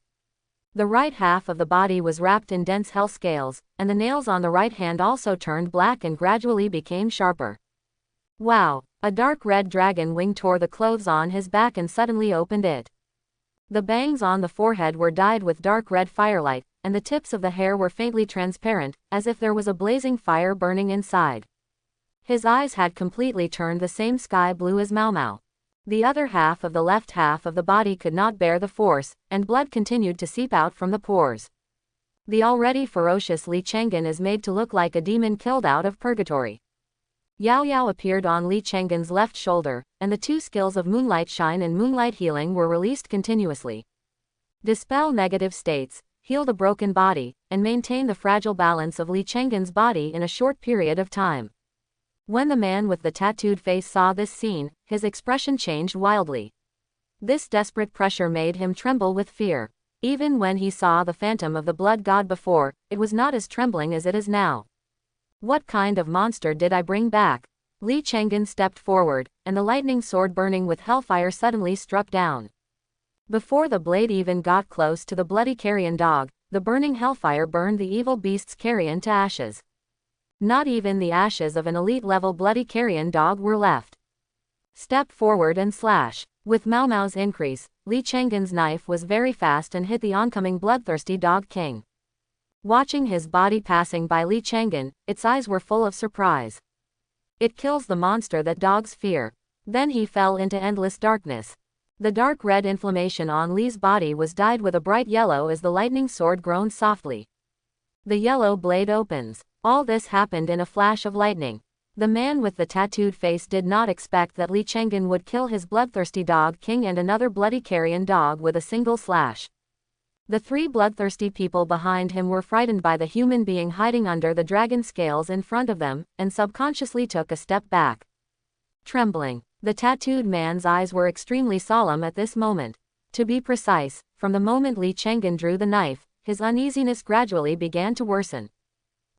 The right half of the body was wrapped in dense hell scales, and the nails on the right hand also turned black and gradually became sharper. Wow! A dark red dragon wing tore the clothes on his back and suddenly opened it. The bangs on the forehead were dyed with dark red firelight, and the tips of the hair were faintly transparent, as if there was a blazing fire burning inside. His eyes had completely turned the same sky blue as Mau Mau. The other half of the left half of the body could not bear the force, and blood continued to seep out from the pores. The already ferocious Li Chang'an is made to look like a demon killed out of purgatory. Yao Yao appeared on Li Chang'an's left shoulder, and the two skills of Moonlight Shine and Moonlight Healing were released continuously. Dispel negative states, heal the broken body, and maintain the fragile balance of Li Chang'an's body in a short period of time. When the man with the tattooed face saw this scene, his expression changed wildly. This desperate pressure made him tremble with fear. Even when he saw the phantom of the blood god before, it was not as trembling as it is now. What kind of monster did I bring back? Li Chang'an stepped forward, and the lightning sword burning with hellfire suddenly struck down. Before the blade even got close to the bloody carrion dog, the burning hellfire burned the evil beast's carrion to ashes. Not even the ashes of an elite-level bloody carrion dog were left. Step forward and slash. With Mau Mau's increase, Li Chang'an's knife was very fast and hit the oncoming bloodthirsty dog king. Watching his body passing by Li Chang'an, its eyes were full of surprise. It kills the monster that dogs fear. Then he fell into endless darkness. The dark red inflammation on Li's body was dyed with a bright yellow as the lightning sword groaned softly. The yellow blade opens. All this happened in a flash of lightning. The man with the tattooed face did not expect that Li Chang'an would kill his bloodthirsty dog king and another bloody carrion dog with a single slash. The three bloodthirsty people behind him were frightened by the human being hiding under the dragon scales in front of them, and subconsciously took a step back. trembling. The tattooed man's eyes were extremely solemn at this moment. To be precise, from the moment Li Chenggen drew the knife, his uneasiness gradually began to worsen.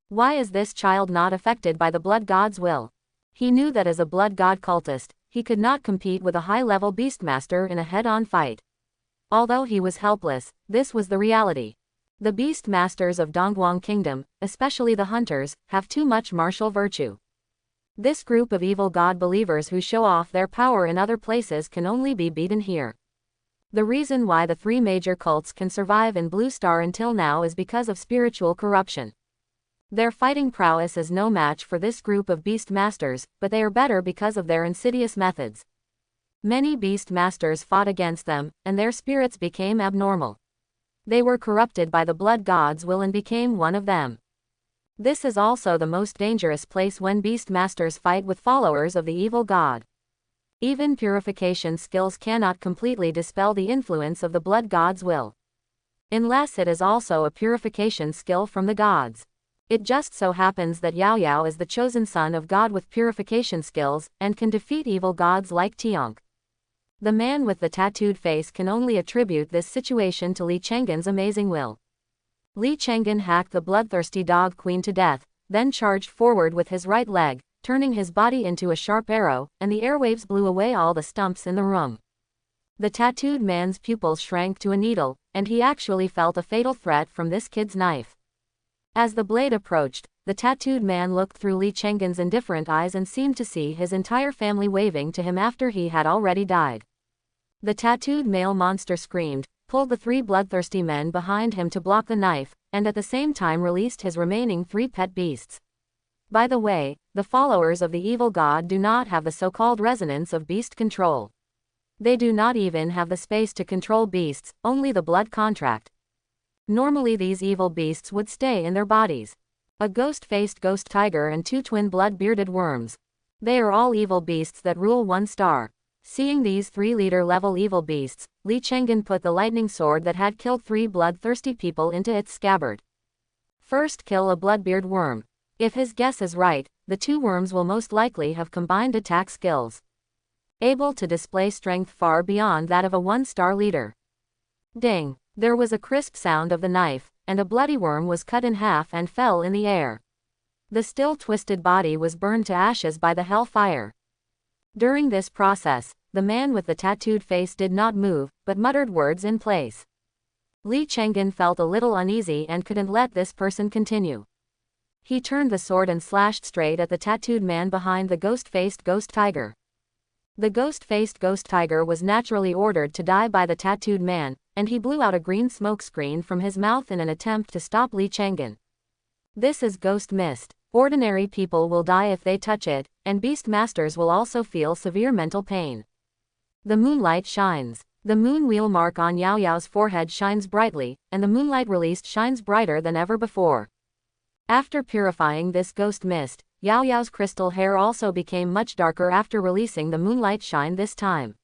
Why is this child not affected by the blood god's will? He knew that as a blood god cultist, he could not compete with a high-level beastmaster in a head-on fight. Although he was helpless, this was the reality. The beast masters of Dongguang Kingdom, especially the hunters, have too much martial virtue. This group of evil god believers who show off their power in other places can only be beaten here. The reason why the three major cults can survive in Blue Star until now is because of spiritual corruption. Their fighting prowess is no match for this group of beast masters, but they are better because of their insidious methods. Many beast masters fought against them, and their spirits became abnormal. They were corrupted by the blood god's will and became one of them. This is also the most dangerous place when beast masters fight with followers of the evil god. Even purification skills cannot completely dispel the influence of the blood god's will. Unless it is also a purification skill from the gods. It just so happens that Yao Yao is the chosen son of God with purification skills, and can defeat evil gods like Tianq. The man with the tattooed face can only attribute this situation to Li Chenggen's amazing will. Li Chenggen hacked the bloodthirsty dog queen to death, then charged forward with his right leg, turning his body into a sharp arrow, and the airwaves blew away all the stumps in the room. The tattooed man's pupils shrank to a needle, and he actually felt a fatal threat from this kid's knife. As the blade approached, the tattooed man looked through Li Chenggen's indifferent eyes and seemed to see his entire family waving to him after he had already died. The tattooed male monster screamed, pulled the three bloodthirsty men behind him to block the knife, and at the same time released his remaining three pet beasts. By the way, the followers of the evil god do not have the so-called resonance of beast control. They do not even have the space to control beasts, only the blood contract. Normally these evil beasts would stay in their bodies. A ghost-faced ghost tiger and two twin blood-bearded worms. They are all evil beasts that rule 1 star. Seeing these 3-leader level evil beasts, Li Chenggen put the lightning sword that had killed 3 bloodthirsty people into its scabbard. First kill a bloodbeard worm. If his guess is right, the 2 worms will most likely have combined attack skills, able to display strength far beyond that of a 1-star leader. Ding! There was a crisp sound of the knife, and a bloody worm was cut in half and fell in the air. The still twisted body was burned to ashes by the hellfire. During this process, the man with the tattooed face did not move, but muttered words in place. Li Chenggen felt a little uneasy and couldn't let this person continue. He turned the sword and slashed straight at the tattooed man behind the ghost-faced ghost tiger. The ghost-faced ghost tiger was naturally ordered to die by the tattooed man, and he blew out a green smoke screen from his mouth in an attempt to stop Li Chenggen. This is ghost mist. Ordinary people will die if they touch it, and beast masters will also feel severe mental pain. The moonlight shines. The moon wheel mark on Yao Yao's forehead shines brightly, and the moonlight released shines brighter than ever before. After purifying this ghost mist, Yao Yao's crystal hair also became much darker after releasing the moonlight shine this time.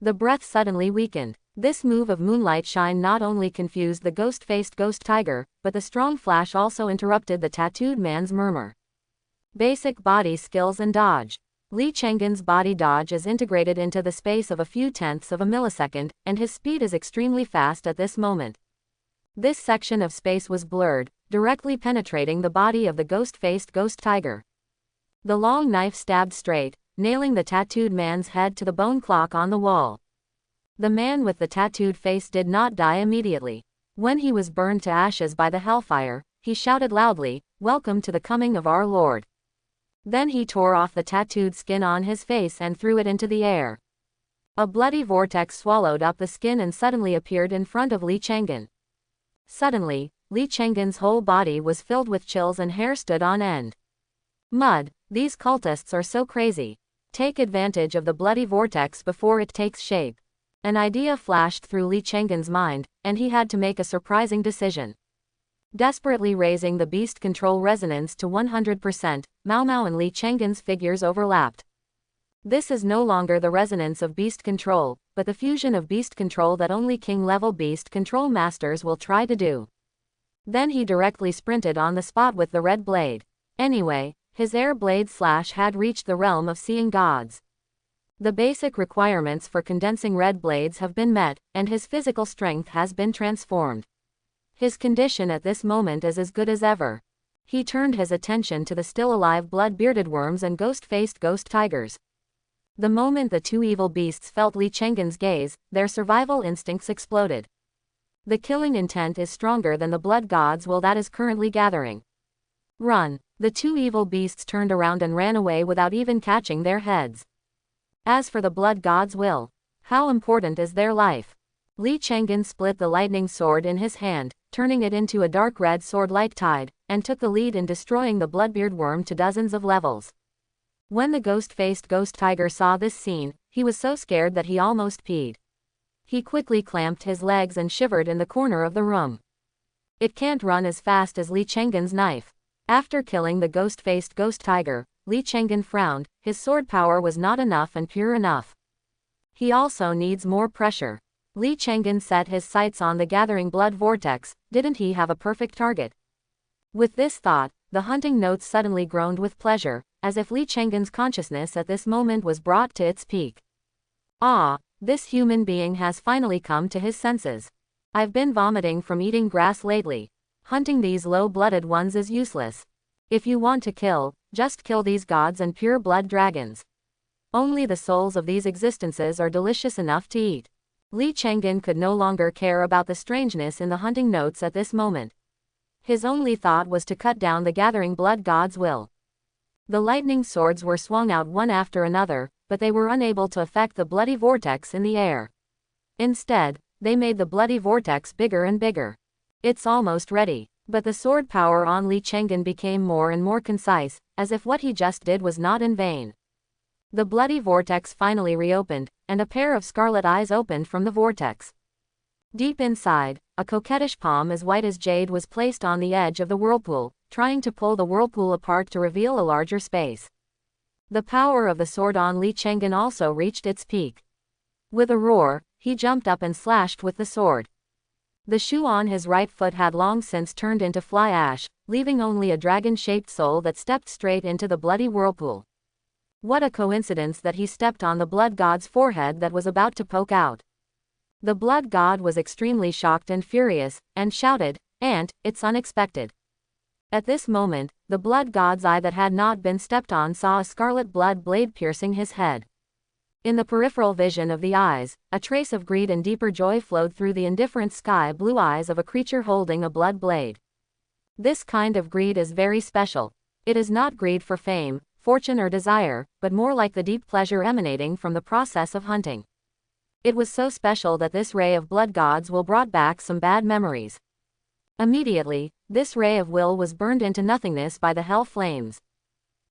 The breath suddenly weakened. This move of moonlight shine not only confused the ghost-faced ghost tiger, but the strong flash also interrupted the tattooed man's murmur. Basic body skills and dodge. Li Chenggen's body dodge is integrated into the space of a few tenths of a millisecond, and his speed is extremely fast at this moment. This section of space was blurred, directly penetrating the body of the ghost-faced ghost tiger. The long knife stabbed straight, nailing the tattooed man's head to the bone clock on the wall. The man with the tattooed face did not die immediately. When he was burned to ashes by the hellfire, he shouted loudly, "Welcome to the coming of our Lord." Then he tore off the tattooed skin on his face and threw it into the air. A bloody vortex swallowed up the skin and suddenly appeared in front of Li Chenggen. Suddenly, Li Chenggen's whole body was filled with chills and hair stood on end. Mud, these cultists are so crazy. Take advantage of the bloody vortex before it takes shape. An idea flashed through Li Chenggen's mind, and he had to make a surprising decision. Desperately raising the beast control resonance to 100%, Mao Mao and Li Chenggen's figures overlapped. This is no longer the resonance of beast control, but the fusion of beast control that only king-level beast control masters will try to do. Then he directly sprinted on the spot with the red blade. Anyway, his air blade slash had reached the realm of seeing gods. The basic requirements for condensing red blades have been met, and his physical strength has been transformed. His condition at this moment is as good as ever. He turned his attention to the still-alive blood-bearded worms and ghost-faced ghost tigers. The moment the two evil beasts felt Li Chenggen's gaze, their survival instincts exploded. The killing intent is stronger than the blood god's will that is currently gathering. Run! The two evil beasts turned around and ran away without even catching their heads. As for the blood god's will, how important is their life? Li Chenggen split the lightning sword in his hand, turning it into a dark red sword light tide, and took the lead in destroying the bloodbeard worm to dozens of levels. When the ghost-faced ghost tiger saw this scene, he was so scared that he almost peed. He quickly clamped his legs and shivered in the corner of the room. It can't run as fast as Li Chenggen's knife. After killing the ghost-faced ghost tiger, Li Chenggen frowned. His sword power was not enough and pure enough. He also needs more pressure. Li Chenggen set his sights on the gathering blood vortex. Didn't he have a perfect target? With this thought, the hunting notes suddenly groaned with pleasure, as if Li Chenggen's consciousness at this moment was brought to its peak. Ah, this human being has finally come to his senses. I've been vomiting from eating grass lately. Hunting these low-blooded ones is useless. If you want to kill, just kill these gods and pure blood dragons. Only the souls of these existences are delicious enough to eat. Li Chenggen could no longer care about the strangeness in the hunting notes at this moment. His only thought was to cut down the gathering blood god's will. The lightning swords were swung out one after another, but they were unable to affect the bloody vortex in the air. Instead, they made the bloody vortex bigger and bigger. It's almost ready. But the sword power on Li Chenggen became more and more concise, as if what he just did was not in vain. The bloody vortex finally reopened, and a pair of scarlet eyes opened from the vortex. Deep inside, a coquettish palm as white as jade was placed on the edge of the whirlpool, trying to pull the whirlpool apart to reveal a larger space. The power of the sword on Li Chenggen also reached its peak. With a roar, he jumped up and slashed with the sword. The shoe on his right foot had long since turned into fly ash, leaving only a dragon-shaped sole that stepped straight into the bloody whirlpool. What a coincidence that he stepped on the blood god's forehead that was about to poke out. The blood god was extremely shocked and furious, and shouted, "Ant, it's unexpected." At this moment, the blood god's eye that had not been stepped on saw a scarlet blood blade piercing his head. In the peripheral vision of the eyes, a trace of greed and deeper joy flowed through the indifferent sky-blue eyes of a creature holding a blood blade. This kind of greed is very special. It is not greed for fame, fortune or desire, but more like the deep pleasure emanating from the process of hunting. It was so special that this ray of blood god's will brought back some bad memories. Immediately, this ray of will was burned into nothingness by the hell flames.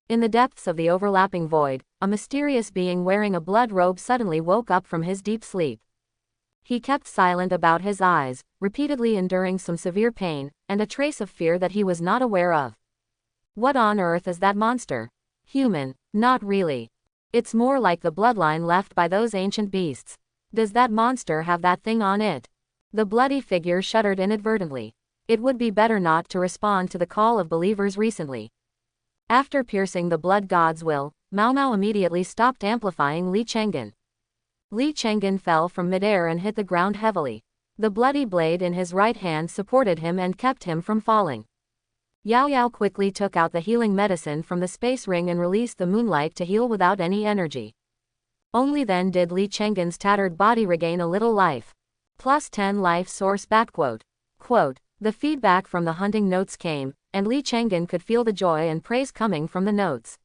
In the depths of the overlapping void, a mysterious being wearing a blood robe suddenly woke up from his deep sleep. He kept silent about his eyes, repeatedly enduring some severe pain, and a trace of fear that he was not aware of. What on earth is that monster? Human, not really. It's more like the bloodline left by those ancient beasts. Does that monster have that thing on it? The bloody figure shuddered inadvertently. It would be better not to respond to the call of believers recently. After piercing the blood god's will, Mao Mao immediately stopped amplifying Li Chenggen. Li Chenggen fell from midair and hit the ground heavily. The bloody blade in his right hand supported him and kept him from falling. Yao Yao quickly took out the healing medicine from the space ring and released the moonlight to heal without any energy. Only then did Li Chenggen's tattered body regain a little life. +10 life source backquote. Quote, the feedback from the hunting notes came, and Li Chenggen could feel the joy and praise coming from the notes.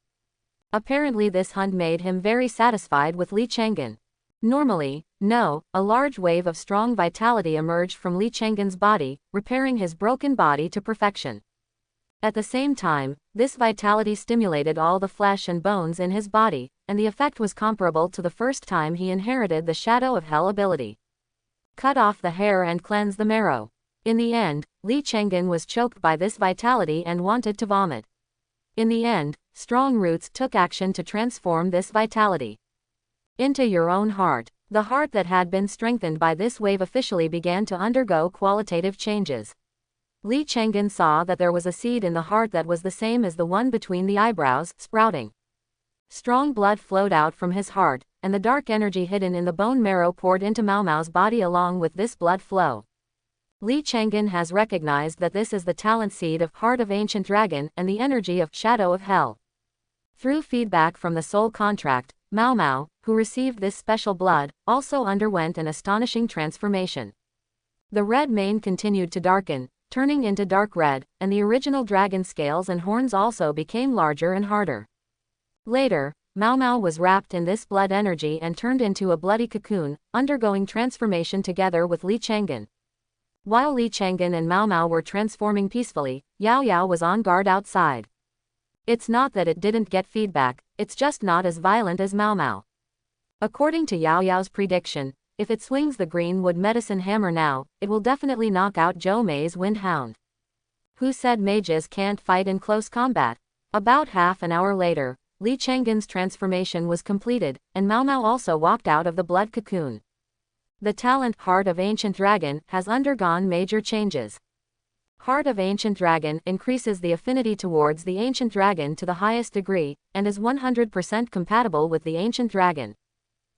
Apparently this hunt made him very satisfied with Li Chenggen. Normally, no, a large wave of strong vitality emerged from Li Chenggen's body, repairing his broken body to perfection. At the same time, this vitality stimulated all the flesh and bones in his body, and the effect was comparable to the first time he inherited the Shadow of Hell ability. Cut off the hair and cleanse the marrow. In the end, Li Chenggen was choked by this vitality and wanted to vomit. In the end, strong roots took action to transform this vitality into your own heart. The heart that had been strengthened by this wave officially began to undergo qualitative changes. Li Chenggen saw that there was a seed in the heart that was the same as the one between the eyebrows, sprouting. Strong blood flowed out from his heart, and the dark energy hidden in the bone marrow poured into Mao Mao's body along with this blood flow. Li Chang'an has recognized that this is the talent seed of Heart of Ancient Dragon and the energy of Shadow of Hell. Through feedback from the soul contract, Mao Mao, who received this special blood, also underwent an astonishing transformation. The red mane continued to darken, turning into dark red, and the original dragon scales and horns also became larger and harder. Later, Mao Mao was wrapped in this blood energy and turned into a bloody cocoon, undergoing transformation together with Li Chang'an. While Li Chang'an and Mao Mao were transforming peacefully, Yao Yao was on guard outside. It's not that it didn't get feedback, it's just not as violent as Mao Mao. According to Yao Yao's prediction, if it swings the greenwood medicine hammer now, it will definitely knock out Zhou Mei's Wind Hound. Who said mages can't fight in close combat? About half an hour later, Li Chang'an's transformation was completed, and Mao Mao also walked out of the blood cocoon. The talent Heart of Ancient Dragon has undergone major changes. Heart of Ancient Dragon increases the affinity towards the Ancient Dragon to the highest degree, and is 100% compatible with the Ancient Dragon.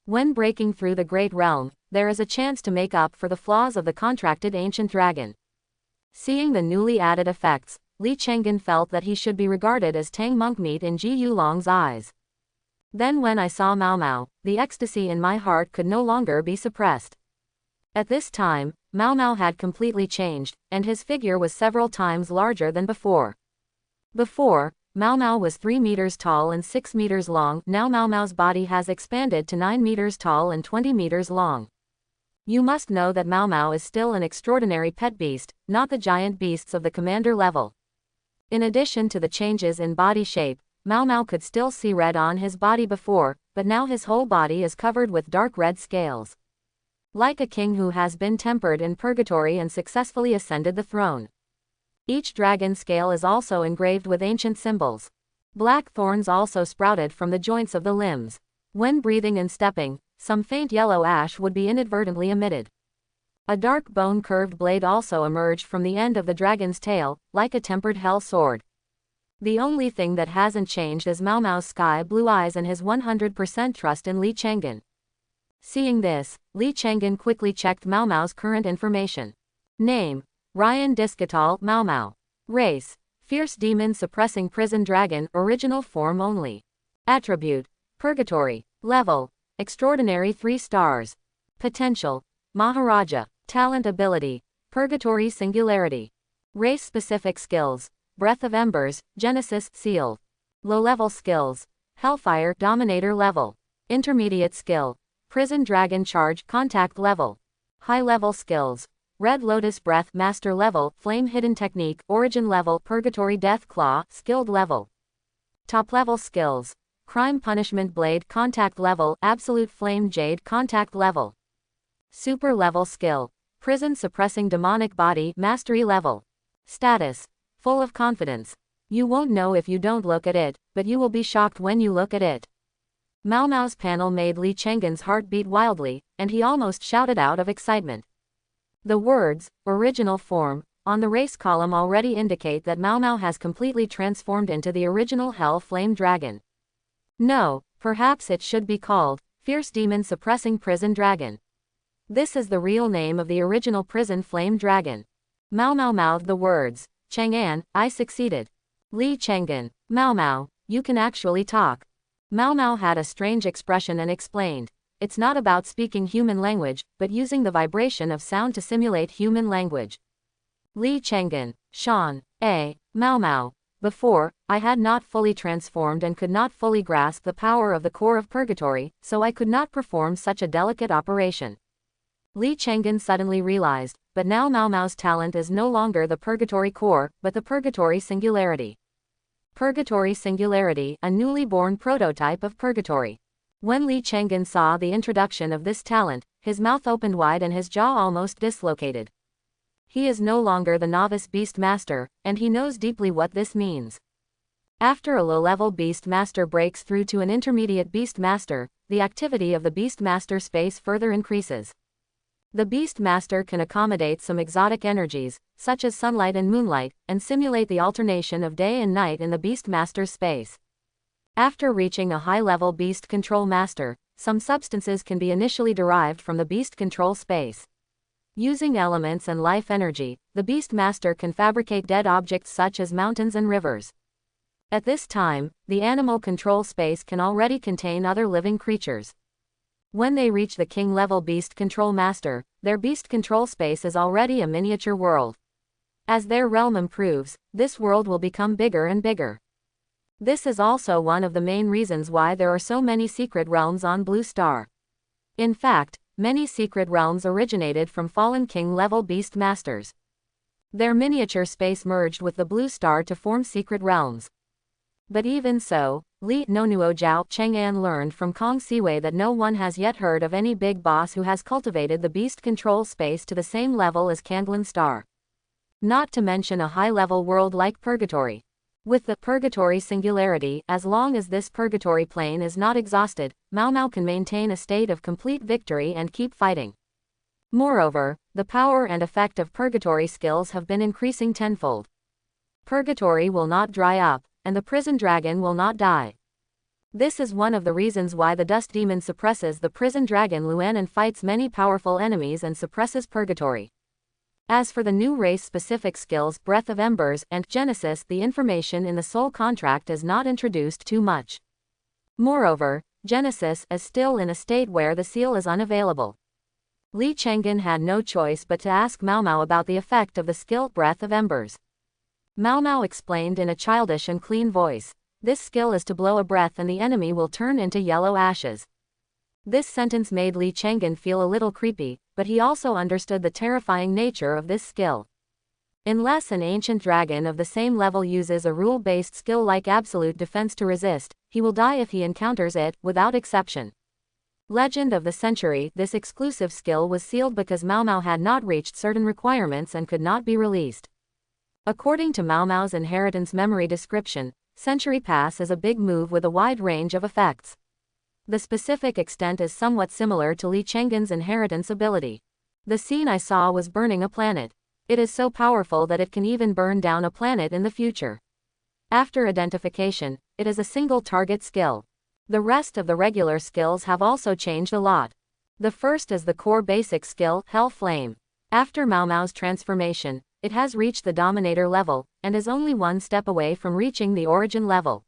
When breaking through the Great Realm, there is a chance to make up for the flaws of the contracted Ancient Dragon. Seeing the newly added effects, Li Chang'an felt that he should be regarded as Tang monk meat in Ji Yulong's eyes. Then when I saw Mao Mao, the ecstasy in my heart could no longer be suppressed. At this time, Mao Mao had completely changed, and his figure was several times larger than before. Before, Mao Mao was 3 meters tall and 6 meters long. Now Mao Mao's body has expanded to 9 meters tall and 20 meters long. You must know that Mao Mao is still an extraordinary pet beast, not the giant beasts of the commander level. In addition to the changes in body shape, Mao Mao could still see red on his body before, but now his whole body is covered with dark red scales. Like a king who has been tempered in purgatory and successfully ascended the throne. Each dragon scale is also engraved with ancient symbols. Black thorns also sprouted from the joints of the limbs. When breathing and stepping, some faint yellow ash would be inadvertently emitted. A dark bone-curved blade also emerged from the end of the dragon's tail, like a tempered hell sword. The only thing that hasn't changed is Mao Mao's sky blue eyes and his 100% trust in Li Chang'an. Seeing this, Li Chang'an quickly checked Mao Mao's current information. Name: Ryan Discatal Mao Mao. Race: Fierce Demon Suppressing Prison Dragon, original form only. Attribute: Purgatory. Level: Extraordinary 3 stars. Potential: Maharaja. Talent ability: Purgatory Singularity. Race specific skills: Breath of Embers, Genesis Seal. Low-level skills: Hellfire Dominator level. Intermediate skill: Prison Dragon Charge Contact level. High-level skills: Red Lotus Breath Master level, Flame Hidden Technique Origin level, Purgatory Death Claw Skilled level. Top-level skills: Crime Punishment Blade Contact level, Absolute Flame Jade Contact level. Super level skill: Prison Suppressing Demonic Body Mastery level. Status: Full of confidence. You won't know if you don't look at it, but you will be shocked when you look at it. Mao Mao's panel made Li Chang'an's heart beat wildly, and he almost shouted out of excitement. The words, original form, on the race column already indicate that Mao Mao has completely transformed into the original Hell Flame Dragon. No, perhaps it should be called, Fierce Demon Suppressing Prison Dragon. This is the real name of the original Prison Flame Dragon. Mao Mao mouthed the words, Chang'an, I succeeded. Li Chang'an, Mao Mao, you can actually talk. Mao Mao had a strange expression and explained, it's not about speaking human language, but using the vibration of sound to simulate human language. Li Chang'an, Shan, Mao Mao. Before, I had not fully transformed and could not fully grasp the power of the core of purgatory, so I could not perform such a delicate operation. Li Chang'an suddenly realized, but now Mao Mao's talent is no longer the purgatory core, but the purgatory singularity. Purgatory Singularity, a newly born prototype of purgatory. When Li Chang'an saw the introduction of this talent, his mouth opened wide and his jaw almost dislocated. He is no longer the novice beast master, and he knows deeply what this means. After a low-level beast master breaks through to an intermediate beast master, the activity of the beast master space further increases. The beast master can accommodate some exotic energies, such as sunlight and moonlight, and simulate the alternation of day and night in the beast master's space. After reaching a high-level beast control master, some substances can be initially derived from the beast control space. Using elements and life energy, the beast master can fabricate dead objects such as mountains and rivers. At this time, the animal control space can already contain other living creatures. When they reach the king-level beast control master, their beast control space is already a miniature world. As their realm improves, this world will become bigger and bigger. This is also one of the main reasons why there are so many secret realms on Blue Star. In fact, many secret realms originated from fallen king-level beast masters. Their miniature space merged with the Blue Star to form secret realms. But even so, Li Nonuo Zhao Cheng'an learned from Kong Siwei that no one has yet heard of any big boss who has cultivated the beast control space to the same level as Candlin Star. Not to mention a high-level world like Purgatory. With the Purgatory singularity, as long as this Purgatory plane is not exhausted, Mao Mao can maintain a state of complete victory and keep fighting. Moreover, the power and effect of Purgatory skills have been increasing tenfold. Purgatory will not dry up, and the prison dragon will not die. This is one of the reasons why the dust demon suppresses the prison dragon Luan and fights many powerful enemies and suppresses Purgatory. As for the new race-specific skills Breath of Embers and Genesis, the information in the soul contract is not introduced too much. Moreover, Genesis is still in a state where the seal is unavailable. Li Chenggen had no choice but to ask Mao Mao about the effect of the skill Breath of Embers. Mao Mao explained in a childish and clean voice, "This skill is to blow a breath and the enemy will turn into yellow ashes." This sentence made Li Chenggen feel a little creepy, but he also understood the terrifying nature of this skill. Unless an ancient dragon of the same level uses a rule-based skill like absolute defense to resist, he will die if he encounters it, without exception. Legend of the Century, this exclusive skill was sealed because Mao Mao had not reached certain requirements and could not be released. According to Mao Mao's inheritance memory description, Century Pass is a big move with a wide range of effects. The specific extent is somewhat similar to Li Chenggen's inheritance ability. The scene I saw was burning a planet. It is so powerful that it can even burn down a planet in the future. After identification, it is a single target skill. The rest of the regular skills have also changed a lot. The first is the core basic skill, Hell Flame. After Mao Mao's transformation, it has reached the Dominator level, and is only one step away from reaching the Origin level.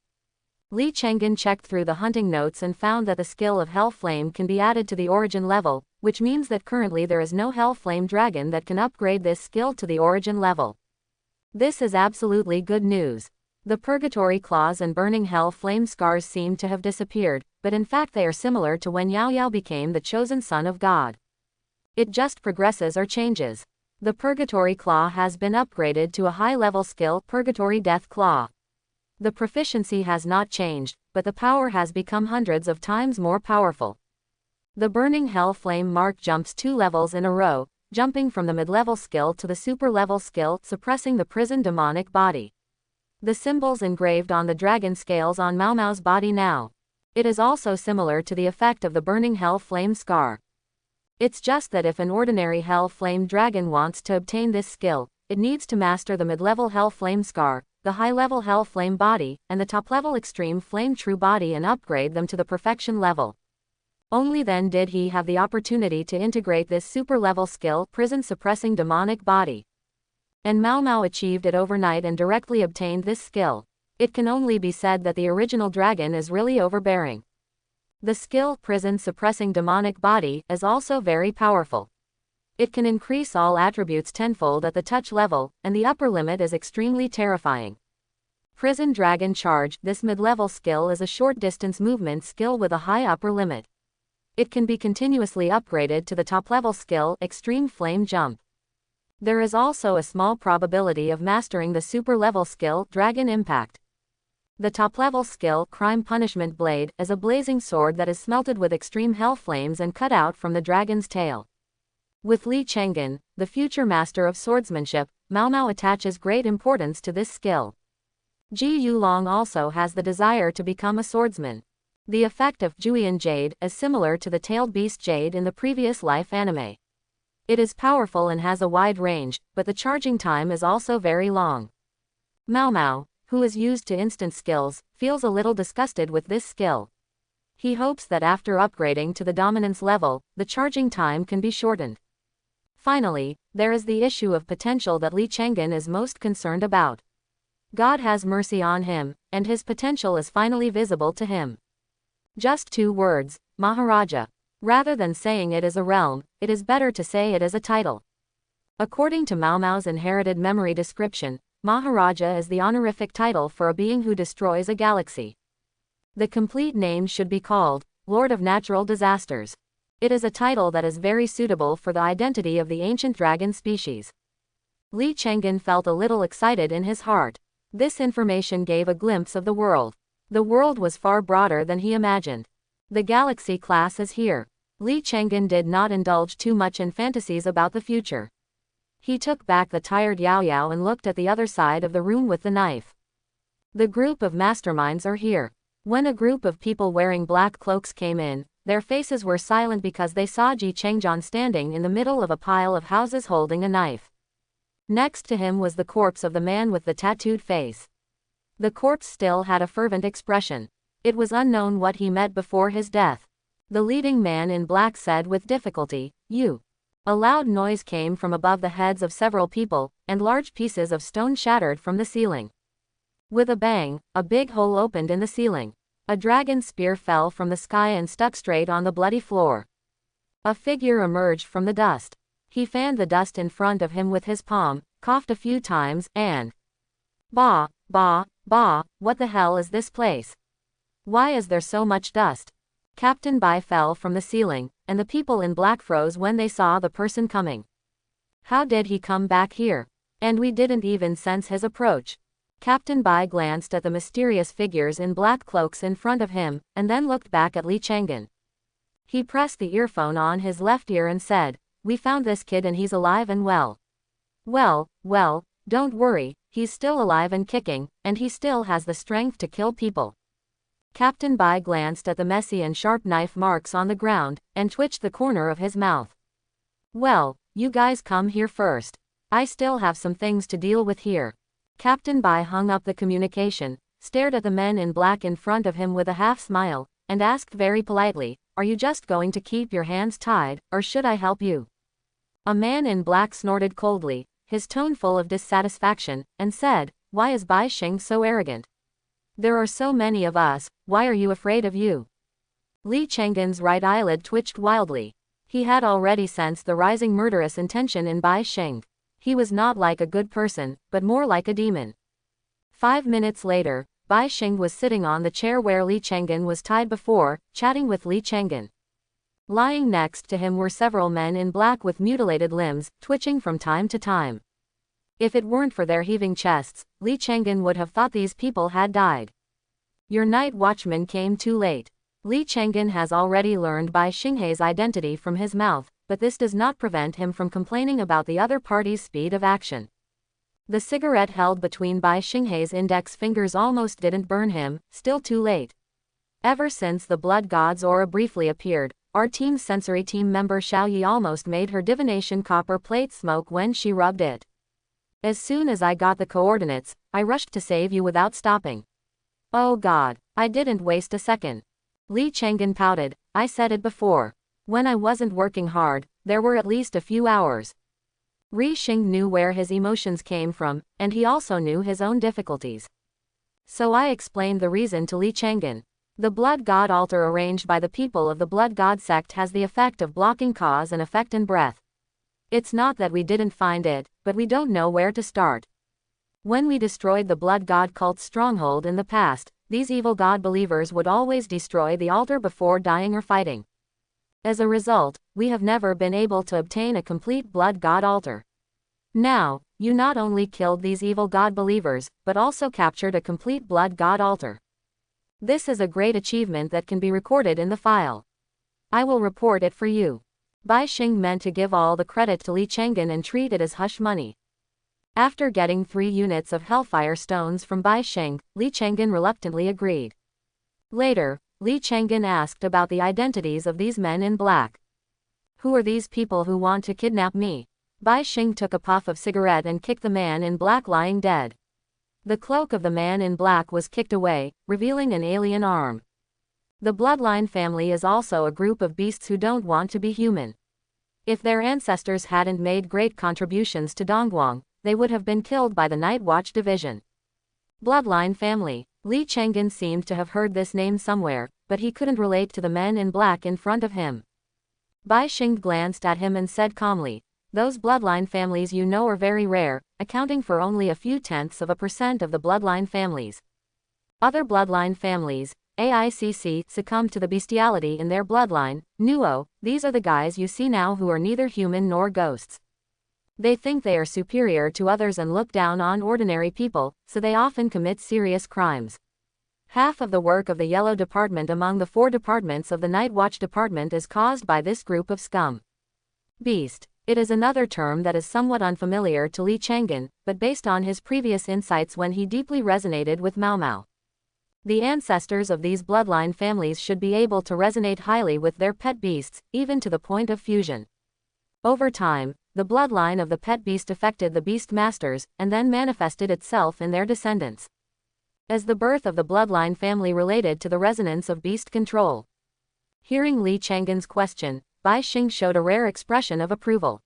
Li Chenggen checked through the hunting notes and found that the skill of Hell Flame can be added to the Origin level, which means that currently there is no Hell Flame dragon that can upgrade this skill to the Origin level. This is absolutely good news. The Purgatory Claws and Burning Hell Flame scars seem to have disappeared, but in fact they are similar to when Yao Yao became the chosen son of God. It just progresses or changes. The Purgatory Claw has been upgraded to a high-level skill, Purgatory Death Claw. The proficiency has not changed, but the power has become hundreds of times more powerful. The Burning Hell Flame mark jumps 2 levels in a row, jumping from the mid-level skill to the super-level skill, suppressing the prison demonic body. The symbols engraved on the dragon scales on Mao Mao's body now. It is also similar to the effect of the Burning Hell Flame scar. It's just that if an ordinary Hell Flame dragon wants to obtain this skill, it needs to master the mid-level Hell Flame scar, the high-level Hell Flame body, and the top-level Extreme Flame True body and upgrade them to the perfection level. Only then did he have the opportunity to integrate this super-level skill, Prison Suppressing Demonic Body. And Mao Mao achieved it overnight and directly obtained this skill. It can only be said that the original dragon is really overbearing. The skill, Prison Suppressing Demonic Body, is also very powerful. It can increase all attributes tenfold at the touch level, and the upper limit is extremely terrifying. Prison Dragon Charge, this mid-level skill is a short-distance movement skill with a high upper limit. It can be continuously upgraded to the top-level skill, Extreme Flame Jump. There is also a small probability of mastering the super-level skill, Dragon Impact. The top-level skill, Crime Punishment Blade, is a blazing sword that is smelted with extreme hell flames and cut out from the dragon's tail. With Li Chenggen, the future master of swordsmanship, Mao Mao attaches great importance to this skill. Ji Yulong also has the desire to become a swordsman. The effect of Juian Jade is similar to the tailed beast Jade in the previous life anime. It is powerful and has a wide range, but the charging time is also very long. Mao Mao, who is used to instant skills, feels a little disgusted with this skill. He hopes that after upgrading to the dominance level, the charging time can be shortened. Finally, there is the issue of potential that Li Chenggen is most concerned about. God has mercy on him, and his potential is finally visible to him. Just 2 words, Maharaja. Rather than saying it is a realm, it is better to say it is a title. According to Mau Mau's inherited memory description, Maharaja is the honorific title for a being who destroys a galaxy. The complete name should be called Lord of Natural Disasters. It is a title that is very suitable for the identity of the ancient dragon species. Li Chenggen felt a little excited in his heart. This information gave a glimpse of the world. The world was far broader than he imagined. The galaxy class is here. Li Chenggen did not indulge too much in fantasies about the future. He took back the tired Yao Yao and looked at the other side of the room with the knife. The group of masterminds are here. When a group of people wearing black cloaks came in, their faces were silent because they saw Ji Chengjian standing in the middle of a pile of houses holding a knife. Next to him was the corpse of the man with the tattooed face. The corpse still had a fervent expression. It was unknown what he met before his death. The leading man in black said with difficulty, "You." A loud noise came from above the heads of several people, and large pieces of stone shattered from the ceiling. With a bang, a big hole opened in the ceiling. A dragon spear fell from the sky and stuck straight on the bloody floor. A figure emerged from the dust. He fanned the dust in front of him with his palm, coughed a few times, and "Bah, bah, bah, what the hell is this place? Why is there so much dust?" Captain Bai fell from the ceiling, and the people in black froze when they saw the person coming. How did he come back here? And we didn't even sense his approach. Captain Bai glanced at the mysterious figures in black cloaks in front of him, and then looked back at Li Chenggen. He pressed the earphone on his left ear and said, "We found this kid and he's alive and well." Well, don't worry, he's still alive and kicking, and he still has the strength to kill people." Captain Bai glanced at the messy and sharp knife marks on the ground, and twitched the corner of his mouth. "Well, you guys come here first. I still have some things to deal with here." Captain Bai hung up the communication, stared at the men in black in front of him with a half smile, and asked very politely, "Are you just going to keep your hands tied, or should I help you?" A man in black snorted coldly, his tone full of dissatisfaction, and said, "Why is Bai Xing so arrogant? There are so many of us, why are you afraid of you?" Li Chenggen's right eyelid twitched wildly. He had already sensed the rising murderous intention in Bai Xing. He was not like a good person, but more like a demon. 5 minutes later, Bai Xing was sitting on the chair where Li Chenggen was tied before, chatting with Li Chenggen. Lying next to him were several men in black with mutilated limbs, twitching from time to time. If it weren't for their heaving chests, Li Chenggen would have thought these people had died. "Your night watchman came too late." Li Chenggen has already learned Bai Xinghei's identity from his mouth, but this does not prevent him from complaining about the other party's speed of action. The cigarette held between Bai Xinghei's index fingers almost didn't burn him, still too late. Ever since the blood god's aura briefly appeared, our team's sensory team member Xiao Yi almost made her divination copper plate smoke when she rubbed it. "As soon as I got the coordinates, I rushed to save you without stopping. Oh God, I didn't waste a second." Li Chenggen pouted, "I said it before. When I wasn't working hard, there were at least a few hours." Ri Xing knew where his emotions came from, and he also knew his own difficulties. So I explained the reason to Li Chenggen. The blood god altar arranged by the people of the blood god sect has the effect of blocking cause and effect and breath. It's not that we didn't find it, but we don't know where to start. When we destroyed the blood god cult's stronghold in the past, these evil god believers would always destroy the altar before dying or fighting. As a result, we have never been able to obtain a complete blood god altar. Now, you not only killed these evil god believers, but also captured a complete blood god altar. This is a great achievement that can be recorded in the file. I will report it for you." Bai Xing meant to give all the credit to Li Chenggen and treat it as hush money. After getting 3 units of Hellfire Stones from Bai Xing, Li Chenggen reluctantly agreed. Later, Li Chenggen asked about the identities of these men in black. "Who are these people who want to kidnap me?" Bai Xing took a puff of cigarette and kicked the man in black lying dead. The cloak of the man in black was kicked away, revealing an alien arm. The bloodline family is also a group of beasts who don't want to be human. If their ancestors hadn't made great contributions to Dongguang, they would have been killed by the Night Watch division. Bloodline family. Li Chang'an seemed to have heard this name somewhere, but he couldn't relate to the men in black in front of him. Bai Xing glanced at him and said calmly, "Those bloodline families you know are very rare, accounting for only a few tenths of a % of the bloodline families. Other bloodline families, AICC, succumb to the bestiality in their bloodline. Nuo, these are the guys you see now who are neither human nor ghosts. They think they are superior to others and look down on ordinary people, so they often commit serious crimes. Half of the work of the Yellow Department among the 4 departments of the Night Watch Department is caused by this group of scum." Beast. It is another term that is somewhat unfamiliar to Li Chang'an, but based on his previous insights when he deeply resonated with Mao Mao. The ancestors of these bloodline families should be able to resonate highly with their pet beasts, even to the point of fusion. Over time, the bloodline of the pet beast affected the beast masters, and then manifested itself in their descendants. As the birth of the bloodline family related to the resonance of beast control. Hearing Li Chang'an's question, Bai Xing showed a rare expression of approval.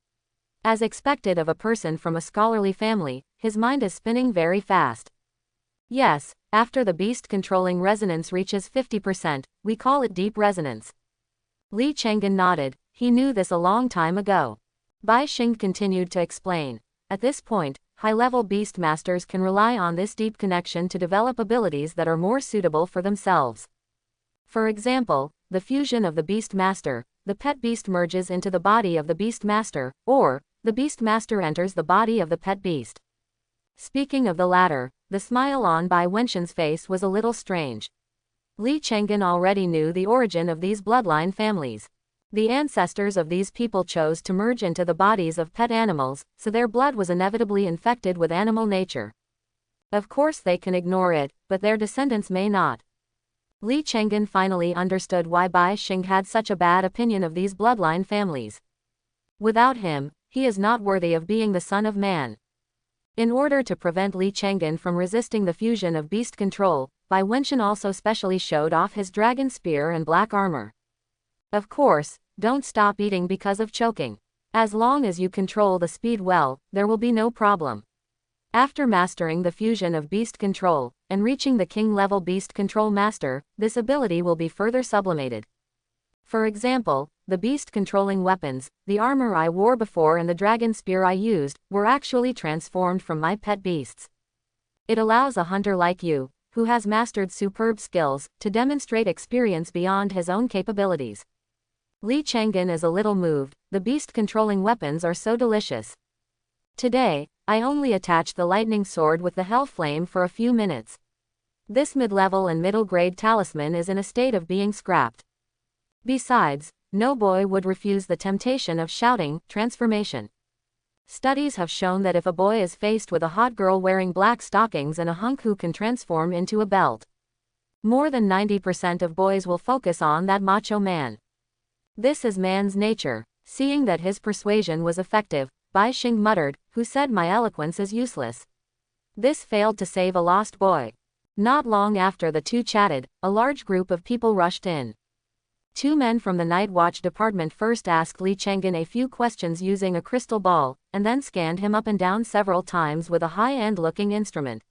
As expected of a person from a scholarly family, his mind is spinning very fast. Yes, after the beast-controlling resonance reaches 50%, we call it deep resonance. Li Chang'an nodded, he knew this a long time ago. Bai Xing continued to explain. At this point, high-level beast masters can rely on this deep connection to develop abilities that are more suitable for themselves. For example, the fusion of the beast master, the pet beast merges into the body of the beast master, or, the beast master enters the body of the pet beast. Speaking of the latter, the smile on Bai Wenxin's face was a little strange. Li Chang'an already knew the origin of these bloodline families. The ancestors of these people chose to merge into the bodies of pet animals, so their blood was inevitably infected with animal nature. Of course they can ignore it, but their descendants may not. Li Chang'an finally understood why Bai Xing had such a bad opinion of these bloodline families. Without him, he is not worthy of being the son of man. In order to prevent Li Chang'an from resisting the fusion of beast control, Bai Wenxin also specially showed off his dragon spear and black armor. Of course, don't stop eating because of choking. As long as you control the speed well, there will be no problem. After mastering the fusion of beast control, and reaching the king-level beast control master, this ability will be further sublimated. For example, the beast-controlling weapons, the armor I wore before and the dragon spear I used, were actually transformed from my pet beasts. It allows a hunter like you, who has mastered superb skills, to demonstrate experience beyond his own capabilities. Li Chang'an is a little moved, the beast-controlling weapons are so delicious. Today, I only attached the lightning sword with the hell flame for a few minutes. This mid-level and middle-grade talisman is in a state of being scrapped. Besides, no boy would refuse the temptation of shouting, transformation. Studies have shown that if a boy is faced with a hot girl wearing black stockings and a hunk who can transform into a belt, more than 90% of boys will focus on that macho man. This is man's nature. Seeing that his persuasion was effective, Bai Xing muttered, "Who said my eloquence is useless?" This failed to save a lost boy. Not long after the two chatted, a large group of people rushed in. 2 men from the Night Watch department first asked Li Chang'an a few questions using a crystal ball, and then scanned him up and down several times with a high-end looking instrument.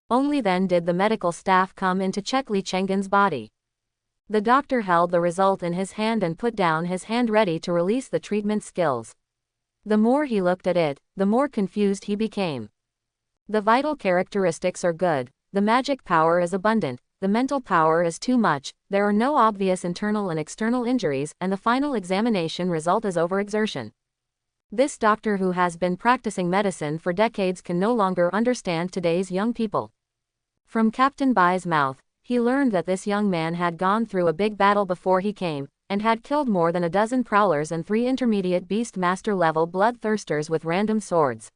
Only then did the medical staff come in to check Li Chang'an's body. The doctor held the result in his hand and put down his hand ready to release the treatment skills. The more he looked at it, the more confused he became. The vital characteristics are good, the magic power is abundant, the mental power is too much, there are no obvious internal and external injuries, and the final examination result is overexertion. This doctor who has been practicing medicine for decades can no longer understand today's young people. From Captain Bai's mouth, he learned that this young man had gone through a big battle before he came, and had killed more than a dozen prowlers and 3 intermediate beast master level bloodthirsters with random swords.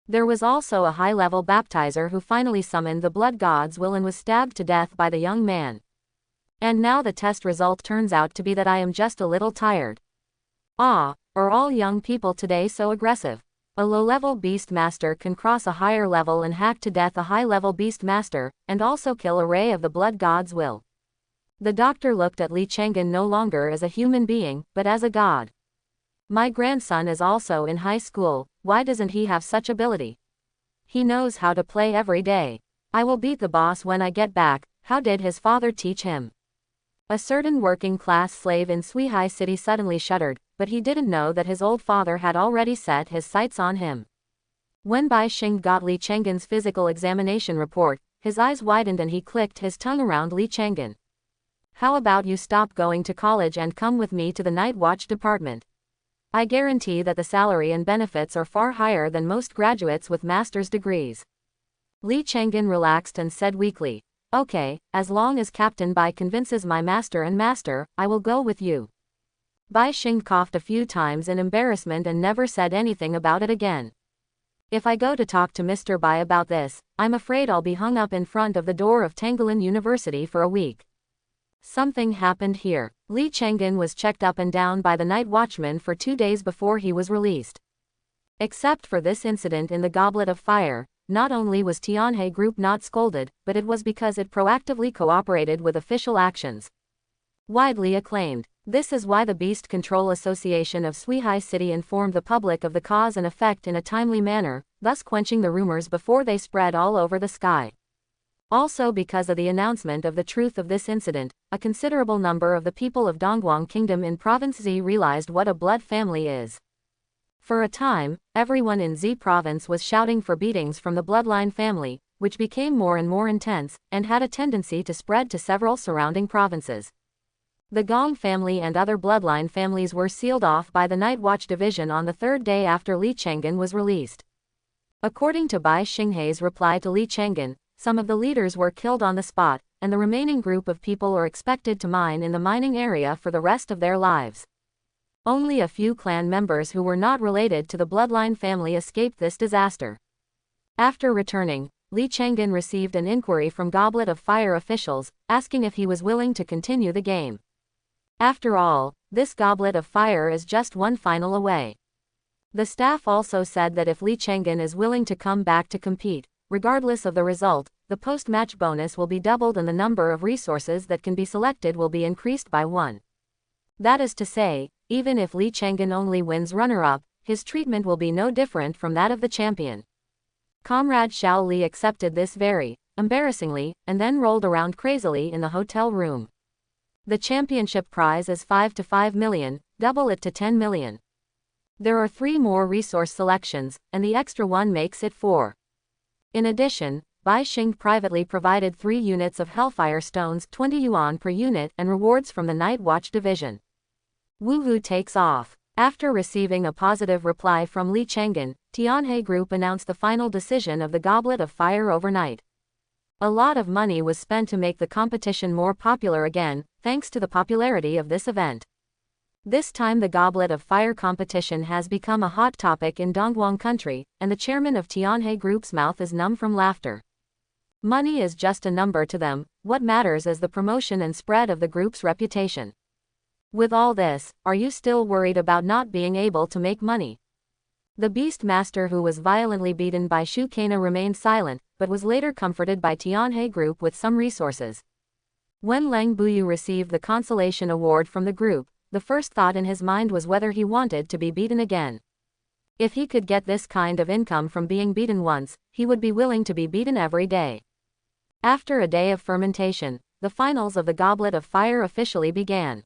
There was also a high-level baptizer who finally summoned the blood god's will and was stabbed to death by the young man. And now the test result turns out to be that I am just a little tired. Ah, are all young people today so aggressive? A low-level beast master can cross a higher level and hack to death a high-level beast master, and also kill a ray of the blood god's will. The doctor looked at Li Chang'an no longer as a human being, but as a god. My grandson is also in high school, why doesn't he have such ability? He knows how to play every day. I will beat the boss when I get back. How did his father teach him? A certain working-class slave in Suihai City suddenly shuddered, but he didn't know that his old father had already set his sights on him. When Bai Xing got Li Chang'an's physical examination report, his eyes widened and he clicked his tongue around Li Chang'an. How about you stop going to college and come with me to the night watch department? I guarantee that the salary and benefits are far higher than most graduates with master's degrees. Li Chang'an relaxed and said weakly, okay, as long as Captain Bai convinces my master, I will go with you. Bai Xing coughed a few times in embarrassment and never said anything about it again. If I go to talk to Mr. Bai about this, I'm afraid I'll be hung up in front of the door of Tangulin University for a week. Something happened here. Li Chang'an was checked up and down by the night watchman for 2 days before he was released. Except for this incident in the Goblet of Fire, not only was Tianhe Group not scolded, but it was because it proactively cooperated with official actions. Widely acclaimed. This is why the Beast Control Association of Suihai City informed the public of the cause and effect in a timely manner, thus quenching the rumors before they spread all over the sky. Also because of the announcement of the truth of this incident, a considerable number of the people of Dongguan Kingdom in Province Z realized what a blood family is. For a time, everyone in Z Province was shouting for beatings from the bloodline family, which became more and more intense, and had a tendency to spread to several surrounding provinces. The Gong family and other bloodline families were sealed off by the Night Watch Division on the 3rd day after Li Chang'an was released. According to Bai Xinghei's reply to Li Chang'an, some of the leaders were killed on the spot, and the remaining group of people are expected to mine in the mining area for the rest of their lives. Only a few clan members who were not related to the bloodline family escaped this disaster. After returning, Li Chang'an received an inquiry from Goblet of Fire officials, asking if he was willing to continue the game. After all, this Goblet of Fire is just one final away. The staff also said that if Li Chang'an is willing to come back to compete, regardless of the result, the post-match bonus will be doubled and the number of resources that can be selected will be increased by 1. That is to say, even if Li Chang'an only wins runner-up, his treatment will be no different from that of the champion. Comrade Xiao Li accepted this very embarrassingly, and then rolled around crazily in the hotel room. The championship prize is 5 to 5 million, double it to 10 million. There are 3 more resource selections, and the extra one makes it 4. In addition, Bai Xing privately provided 3 units of Hellfire Stones, 20 yuan per unit, and rewards from the Night Watch Division. Woohoo takes off. After receiving a positive reply from Li Chang'an, Tianhe Group announced the final decision of the Goblet of Fire overnight. A lot of money was spent to make the competition more popular again, thanks to the popularity of this event. This time the Goblet of Fire competition has become a hot topic in Dongguan country, and the chairman of Tianhe Group's mouth is numb from laughter. Money is just a number to them, what matters is the promotion and spread of the group's reputation. With all this, are you still worried about not being able to make money? The Beast Master who was violently beaten by Shu Kana remained silent, but was later comforted by Tianhe Group with some resources. When Leng Buyu received the consolation award from the group, the first thought in his mind was whether he wanted to be beaten again. If he could get this kind of income from being beaten once, he would be willing to be beaten every day. After a day of fermentation, the finals of the Goblet of Fire officially began.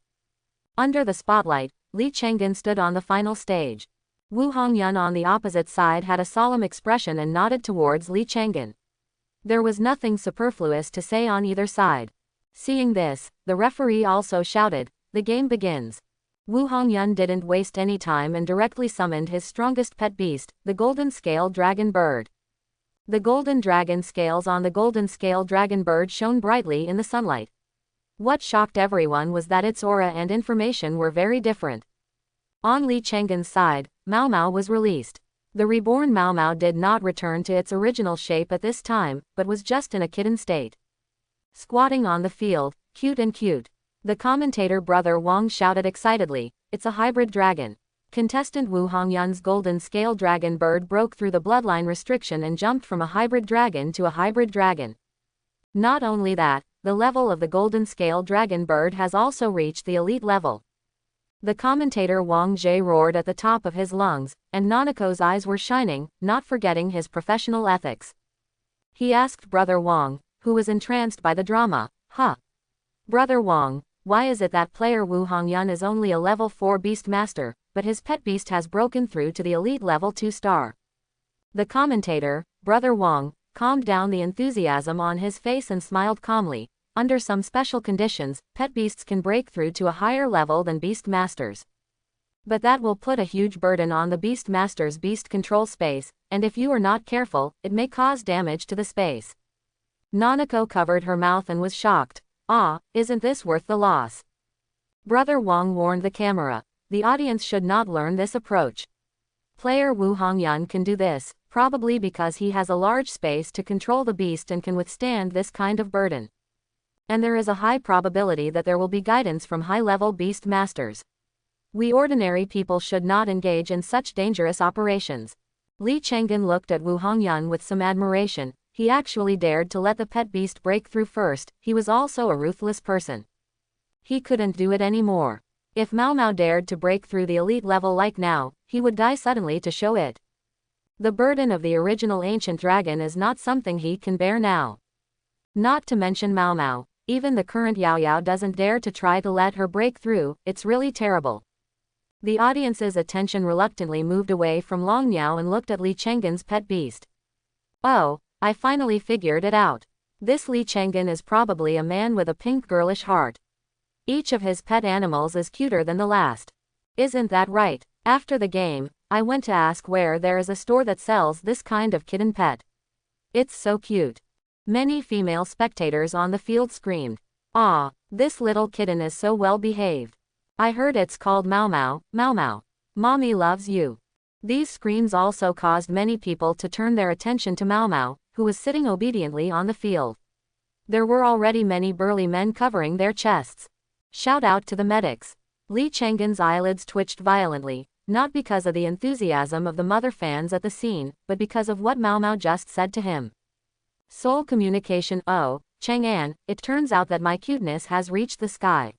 Under the spotlight, Li Chang'an stood on the final stage. Wu Hongyun on the opposite side had a solemn expression and nodded towards Li Chang'an. There was nothing superfluous to say on either side. Seeing this, the referee also shouted, "The game begins." Wu Hongyun didn't waste any time and directly summoned his strongest pet beast, the golden scale dragon bird. The golden dragon scales on the golden scale dragon bird shone brightly in the sunlight. What shocked everyone was that its aura and information were very different. On Li Chang'an's side, Mao Mao was released. The reborn Mao Mao did not return to its original shape at this time, but was just in a kitten state. Squatting on the field, cute and cute. The commentator brother Wang shouted excitedly, "It's a hybrid dragon." Contestant Wu Hongyun's golden scale dragon bird broke through the bloodline restriction and jumped from a hybrid dragon to a hybrid dragon. Not only that, the level of the golden scale dragon bird has also reached the elite level. The commentator Wang Jie roared at the top of his lungs, and Nanako's eyes were shining, not forgetting his professional ethics. He asked Brother Wang, who was entranced by the drama, "Huh? Brother Wang, why is it that player Wu Hongyun is only a level 4 beast master, but his pet beast has broken through to the elite level 2 star?" The commentator, Brother Wang, calmed down the enthusiasm on his face and smiled calmly. Under some special conditions, pet beasts can break through to a higher level than beast masters. But that will put a huge burden on the beast master's beast control space, and if you are not careful, it may cause damage to the space. Nanako covered her mouth and was shocked. "Ah, isn't this worth the loss?" Brother Wang warned the camera. The audience should not learn this approach. Player Wu Hongyun can do this, probably because he has a large space to control the beast and can withstand this kind of burden. And there is a high probability that there will be guidance from high-level beast masters. We ordinary people should not engage in such dangerous operations. Li Chenggen looked at Wu Hongyun with some admiration. He actually dared to let the pet beast break through first. He was also a ruthless person. He couldn't do it anymore. If Mao Mao dared to break through the elite level like now, he would die suddenly to show it. The burden of the original ancient dragon is not something he can bear now. Not to mention Mao Mao. Even the current Yao Yao doesn't dare to try to let her break through. It's really terrible. The audience's attention reluctantly moved away from Long Miao and looked at Li Chenggen's pet beast. "Oh, I finally figured it out. This Li Chenggen is probably a man with a pink girlish heart. Each of his pet animals is cuter than the last. Isn't that right? After the game, I went to ask where there is a store that sells this kind of kitten pet. It's so cute." Many female spectators on the field screamed, "Aw, this little kitten is so well behaved. I heard it's called Mao Mao, Mao Mao. Mommy loves you." These screams also caused many people to turn their attention to Mao Mao, who was sitting obediently on the field. There were already many burly men covering their chests. Shout out to the medics. Li Chenggen's eyelids twitched violently, not because of the enthusiasm of the mother fans at the scene, but because of what Mao Mao just said to him. Soul communication. "Oh, Chang'an, it turns out that my cuteness has reached the sky."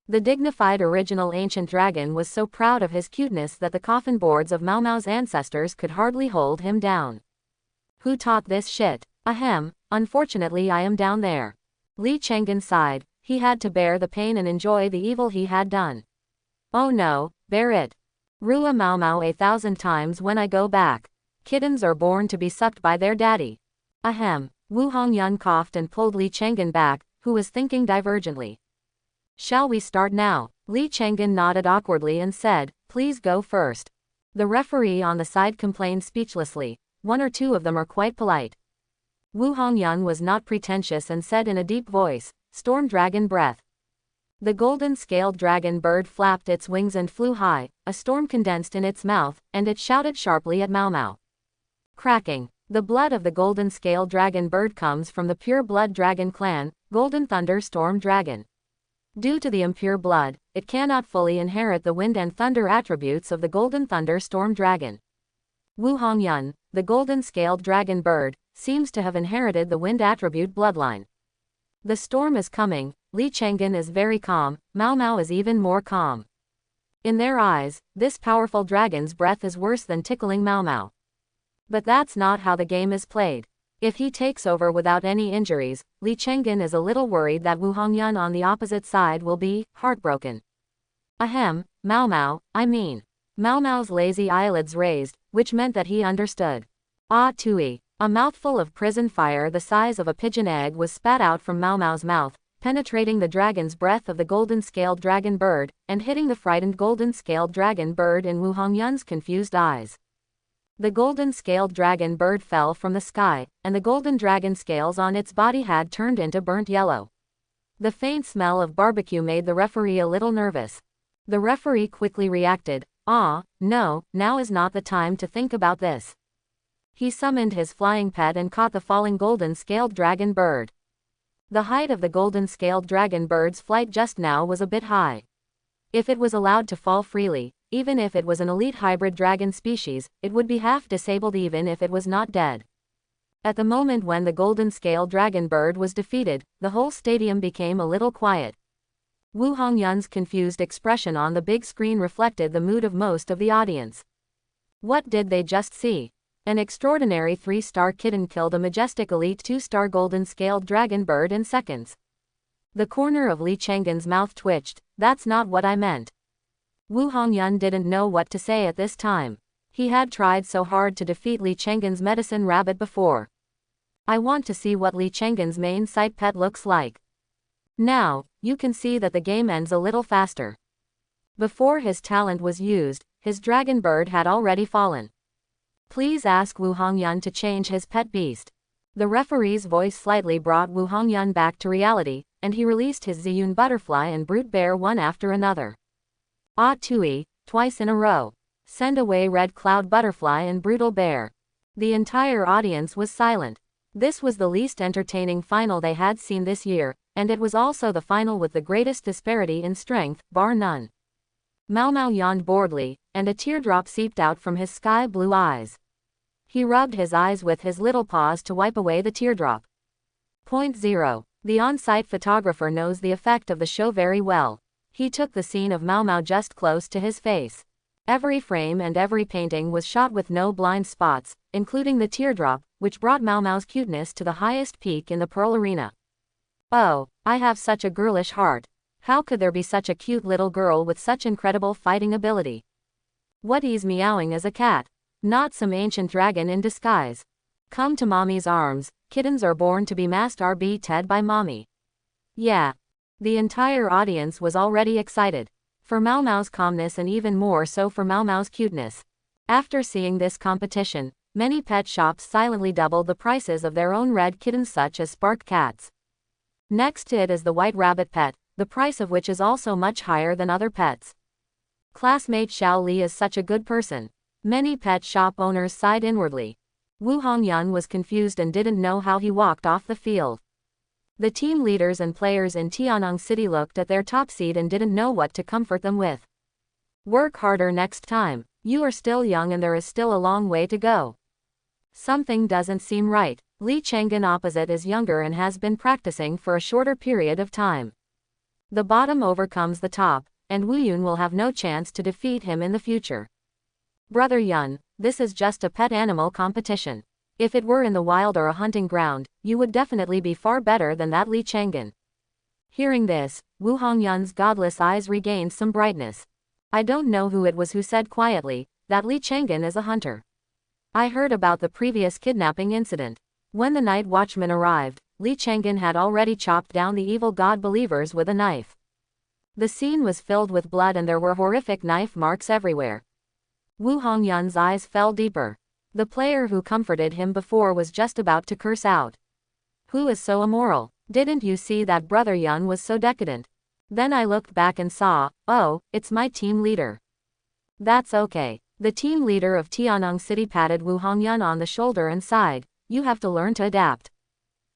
The dignified original ancient dragon was so proud of his cuteness that the coffin boards of Mao Mao's ancestors could hardly hold him down. "Who taught this shit? Ahem, unfortunately I am down there." Li Chenggen sighed. He had to bear the pain and enjoy the evil he had done. "Oh no, bear it. Rua Mao Mao 1,000 times when I go back. Kittens are born to be sucked by their daddy." Ahem. Wu Hongyun coughed and pulled Li Chenggen back, who was thinking divergently. "Shall we start now?" Li Chenggen nodded awkwardly and said, "Please go first." The referee on the side complained speechlessly. One or two of them are quite polite. Wu Hongyun was not pretentious and said in a deep voice, "Storm dragon breath." The golden scaled dragon bird flapped its wings and flew high, a storm condensed in its mouth, and it shouted sharply at Mao Mao. Cracking. The blood of the golden scaled dragon bird comes from the pure blood dragon clan, Golden Thunder Storm Dragon. Due to the impure blood, it cannot fully inherit the wind and thunder attributes of the Golden Thunder Storm Dragon. Wu Hongyun, the golden scaled dragon bird, seems to have inherited the wind attribute bloodline. The storm is coming. Li Chenggen is very calm. Mao Mao is even more calm. In their eyes, this powerful dragon's breath is worse than tickling Mao Mao. But that's not how the game is played. If he takes over without any injuries, Li Chenggen is a little worried that Wu Hongyun on the opposite side will be heartbroken. "Ahem, Mao Mao, I mean." Mao Mao's lazy eyelids raised, which meant that he understood. "Ah Tui." A mouthful of prison fire the size of a pigeon egg was spat out from Mao Mao's mouth, penetrating the dragon's breath of the golden-scaled dragon bird, and hitting the frightened golden-scaled dragon bird in Wu Hongyun's confused eyes. The golden-scaled dragon bird fell from the sky, and the golden dragon scales on its body had turned into burnt yellow. The faint smell of barbecue made the referee a little nervous. The referee quickly reacted. "Ah, no, now is not the time to think about this." He summoned his flying pet and caught the falling golden-scaled dragon bird. The height of the golden-scaled dragon bird's flight just now was a bit high. If it was allowed to fall freely, even if it was an elite hybrid dragon species, it would be half disabled even if it was not dead. At the moment when the golden scale dragon bird was defeated, the whole stadium became a little quiet. Wu Hongyun's confused expression on the big screen reflected the mood of most of the audience. What did they just see? An extraordinary 3-star kitten killed a majestic elite 2-star golden scaled dragon bird in seconds. The corner of Li Chenggen's mouth twitched. That's not what I meant. Wu Hongyun didn't know what to say at this time. He had tried so hard to defeat Li Chenggen's medicine rabbit before. I want to see what Li Chenggen's main site pet looks like. Now, you can see that the game ends a little faster. Before his talent was used, his dragon bird had already fallen. Please ask Wu Hongyun to change his pet beast. The referee's voice slightly brought Wu Hongyun back to reality, and he released his Ziyun butterfly and brute bear one after another. Ah Tui, twice in a row. Send away red cloud butterfly and brutal bear. The entire audience was silent. This was the least entertaining final they had seen this year, and it was also the final with the greatest disparity in strength, bar none. Mao Mao yawned boredly, and a teardrop seeped out from his sky-blue eyes. He rubbed his eyes with his little paws to wipe away the teardrop. Point 0. The on-site photographer knows the effect of the show very well. He took the scene of Mao Mao just close to his face. Every frame and every painting was shot with no blind spots, including the teardrop, which brought Mao Mao's cuteness to the highest peak in the Pearl Arena. Oh, I have such a girlish heart. How could there be such a cute little girl with such incredible fighting ability? What he's meowing as a cat? Not some ancient dragon in disguise. Come to mommy's arms, kittens are born to be mastered by mommy. Yeah. The entire audience was already excited. For Mao Mao's calmness and even more so for Mao Mao's cuteness. After seeing this competition, many pet shops silently doubled the prices of their own red kittens such as Spark cats. Next it is the white rabbit pet, the price of which is also much higher than other pets. Classmate Xiao Li is such a good person. Many pet shop owners sighed inwardly. Wu Hongyun was confused and didn't know how he walked off the field. The team leaders and players in Tiannong City looked at their top seed and didn't know what to comfort them with. Work harder next time. You are still young and there is still a long way to go. Something doesn't seem right. Li Chenggen opposite is younger and has been practicing for a shorter period of time. The bottom overcomes the top, and Wu Yun will have no chance to defeat him in the future. Brother Yun, this is just a pet animal competition. If it were in the wild or a hunting ground, you would definitely be far better than that Li Chenggen. Hearing this, Wu Hongyun's godless eyes regained some brightness. I don't know who it was who said quietly, that Li Chenggen is a hunter. I heard about the previous kidnapping incident. When the night watchman arrived, Li Chenggen had already chopped down the evil god believers with a knife. The scene was filled with blood and there were horrific knife marks everywhere. Wu Hongyun's eyes fell deeper. The player who comforted him before was just about to curse out. Who is so immoral? Didn't you see that Brother Yun was so decadent? Then I looked back and saw, oh, it's my team leader. That's okay. The team leader of Tiannong City patted Wu Hongyun on the shoulder and sighed, you have to learn to adapt.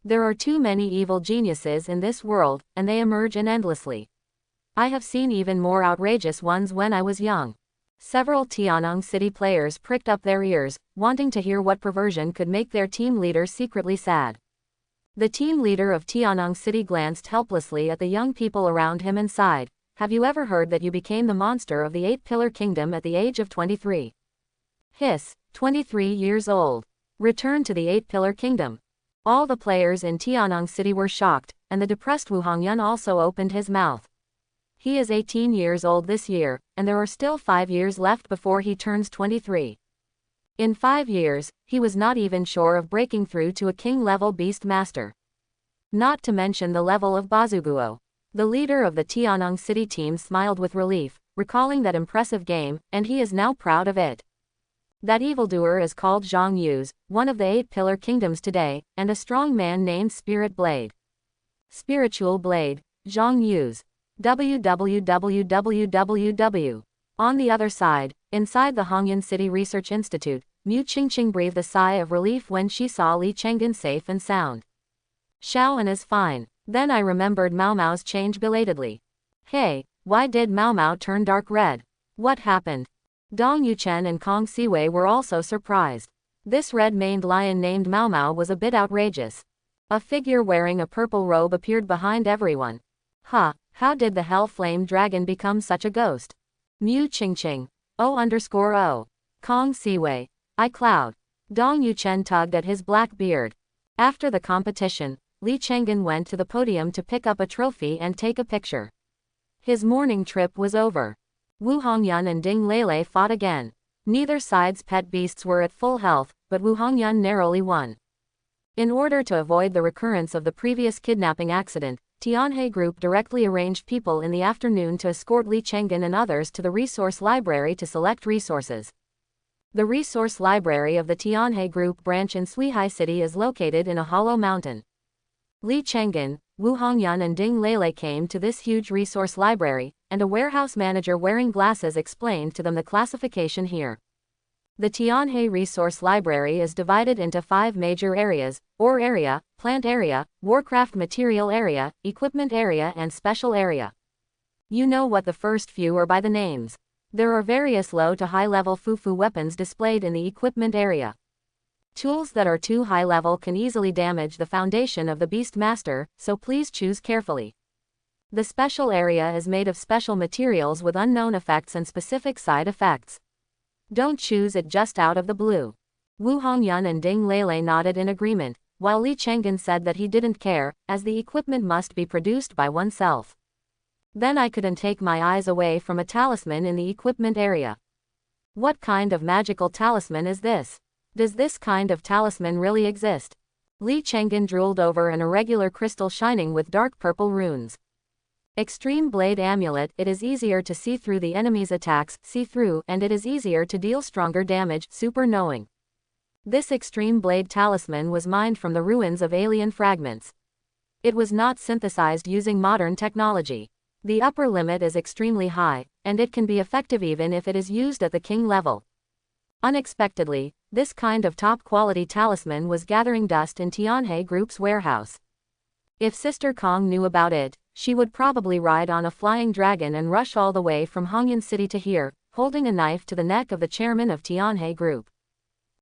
There are too many evil geniuses in this world, and they emerge endlessly. I have seen even more outrageous ones when I was young. Several Tiannong City players pricked up their ears, wanting to hear what perversion could make their team leader secretly sad. The team leader of Tiannong City glanced helplessly at the young people around him and sighed, have you ever heard that you became the monster of the 8-Pillar Kingdom at the age of 23? Hiss, 23 years old. Return to the 8-Pillar Kingdom. All the players in Tiannong City were shocked, and the depressed Wu Hongyun also opened his mouth. He is 18 years old this year, and there are still 5 years left before he turns 23. In 5 years, he was not even sure of breaking through to a king-level beast master. Not to mention the level of Bazuguo. The leader of the Tiannong City team smiled with relief, recalling that impressive game, and he is now proud of it. That evildoer is called Zhang Yuz, one of the 8-Pillar Kingdoms today, and a strong man named Spirit Blade. Spiritual Blade, Zhang Yuz. www. On the other side, inside the Hongyun City Research Institute, Mu Qingqing breathed a sigh of relief when she saw Li Chenggen safe and sound. Xiaoan is fine. Then I remembered Mao Mao's change belatedly. Hey, why did Mao Mao turn dark red? What happened? Dong Yuchen and Kong Siwei were also surprised. This red-maned lion named Mao Mao was a bit outrageous. A figure wearing a purple robe appeared behind everyone. How did the hell flame dragon become such a ghost? Mu Ching Ching. O_O. Kong Siwei. I Cloud. Dong Yuchen tugged at his black beard. After the competition, Li Chenggen went to the podium to pick up a trophy and take a picture. His morning trip was over. Wu Hongyun and Ding Lele fought again. Neither side's pet beasts were at full health, but Wu Hongyun narrowly won. In order to avoid the recurrence of the previous kidnapping accident, Tianhe Group directly arranged people in the afternoon to escort Li Chenggen and others to the resource library to select resources. The resource library of the Tianhe Group branch in Suihai City is located in a hollow mountain. Li Chenggen, Wu Hongyun and Ding Lele came to this huge resource library, and a warehouse manager wearing glasses explained to them the classification here. The Tianhe Resource Library is divided into 5 major areas: ore area, plant area, warcraft material area, equipment area and special area. You know what the first few are by the names. There are various low to high level fufu weapons displayed in the equipment area. Tools that are too high level can easily damage the foundation of the Beast Master, so please choose carefully. The special area is made of special materials with unknown effects and specific side effects. Don't choose it just out of the blue. Wu Hongyun and Ding Lele nodded in agreement, while Li Chenggen said that he didn't care, as the equipment must be produced by oneself. Then I couldn't take my eyes away from a talisman in the equipment area. What kind of magical talisman is this? Does this kind of talisman really exist? Li Chenggen drooled over an irregular crystal shining with dark purple runes. Extreme Blade Amulet. It is easier to see through the enemy's attacks, and it is easier to deal stronger damage, super knowing. This Extreme Blade Talisman was mined from the ruins of alien fragments. It was not synthesized using modern technology. The upper limit is extremely high, and it can be effective even if it is used at the king level. Unexpectedly, this kind of top-quality talisman was gathering dust in Tianhe Group's warehouse. If Sister Kong knew about it, she would probably ride on a flying dragon and rush all the way from Hongyan City to here, holding a knife to the neck of the chairman of Tianhe Group.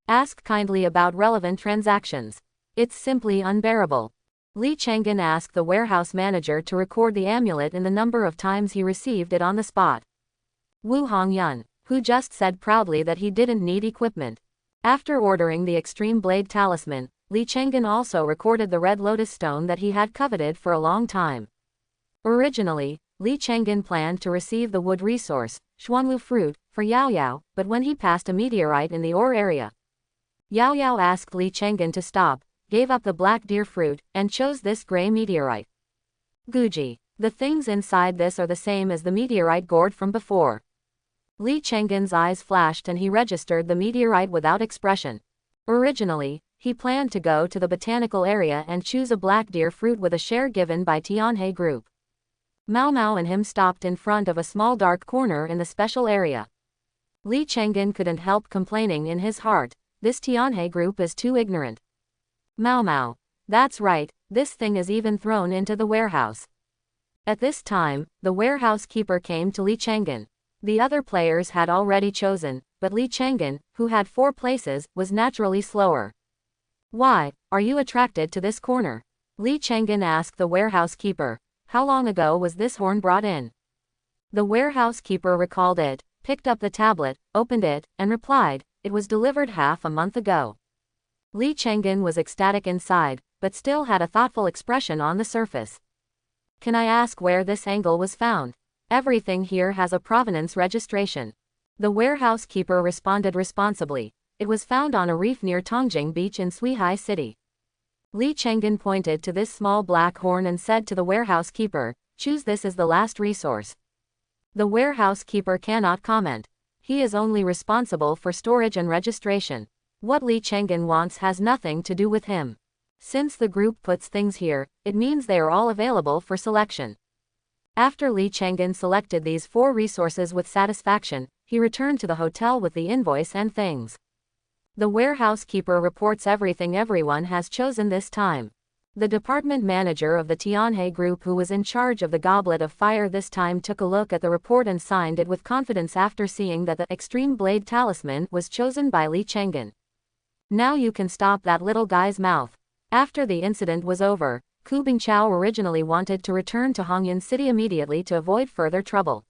Ask kindly about relevant transactions. It's simply unbearable. Li Chenggen asked the warehouse manager to record the amulet in the number of times he received it on the spot. Wu Hongyun, who just said proudly that he didn't need equipment. After ordering the Extreme Blade Talisman, Li Chenggen also recorded the Red Lotus Stone that he had coveted for a long time. Originally, Li Chenggen planned to receive the wood resource, Xuanwu fruit, for Yao Yao, but when he passed a meteorite in the ore area, Yao Yao asked Li Chenggen to stop, gave up the black deer fruit, and chose this gray meteorite. Guji. The things inside this are the same as the meteorite gourd from before. Li Chenggen's eyes flashed and he registered the meteorite without expression. Originally, he planned to go to the botanical area and choose a black deer fruit with a share given by Tianhe Group. Mao Mao and him stopped in front of a small dark corner in the special area. Li Chenggen couldn't help complaining in his heart, this Tianhe Group is too ignorant. Mao Mao. That's right, this thing is even thrown into the warehouse. At this time, the warehouse keeper came to Li Chenggen. The other players had already chosen, but Li Chenggen, who had 4 places, was naturally slower. Why, are you attracted to this corner? Li Chenggen asked the warehouse keeper. How long ago was this horn brought in? The warehouse keeper recalled it, picked up the tablet, opened it, and replied, it was delivered half a month ago. Li Chenggen was ecstatic inside, but still had a thoughtful expression on the surface. Can I ask where this angle was found? Everything here has a provenance registration. The warehouse keeper responded responsibly. It was found on a reef near Tongjing Beach in Suihai City. Li Chenggen pointed to this small black horn and said to the warehouse keeper, choose this as the last resource. The warehouse keeper cannot comment. He is only responsible for storage and registration. What Li Chenggen wants has nothing to do with him. Since the group puts things here, it means they are all available for selection. After Li Chenggen selected these 4 resources with satisfaction, he returned to the hotel with the invoice and things. The warehouse keeper reports everything everyone has chosen this time. The department manager of the Tianhe Group who was in charge of the Goblet of Fire this time took a look at the report and signed it with confidence after seeing that the Extreme Blade Talisman was chosen by Li Chenggen. Now you can stop that little guy's mouth. After the incident was over, Ku Bingqiao originally wanted to return to Hongyan City immediately to avoid further trouble.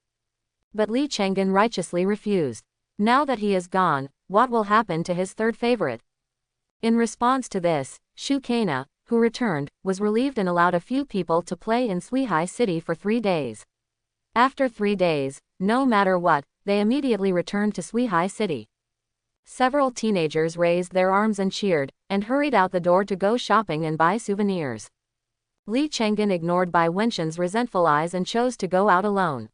But Li Chenggen righteously refused. Now that he is gone, what will happen to his third favorite? In response to this, Shu Kana, who returned, was relieved and allowed a few people to play in Suihai City for 3 days. After 3 days, no matter what, they immediately returned to Suihai City. Several teenagers raised their arms and cheered, and hurried out the door to go shopping and buy souvenirs. Li Chenggen ignored Bai Wenshan's resentful eyes and chose to go out alone.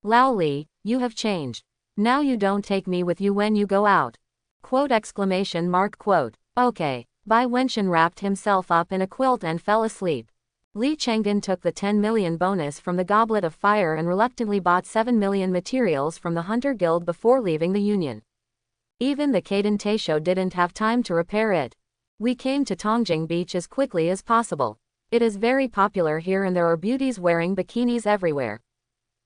Lao Li, you have changed. Now you don't take me with you when you go out. Quote exclamation mark quote. Okay. Bai Wenshan wrapped himself up in a quilt and fell asleep. Li Chenggen took the 10 million bonus from the Goblet of Fire and reluctantly bought 7 million materials from the Hunter Guild before leaving the Union. Even the Kaden Teisho didn't have time to repair it. We came to Tongjing Beach as quickly as possible. It is very popular here and there are beauties wearing bikinis everywhere.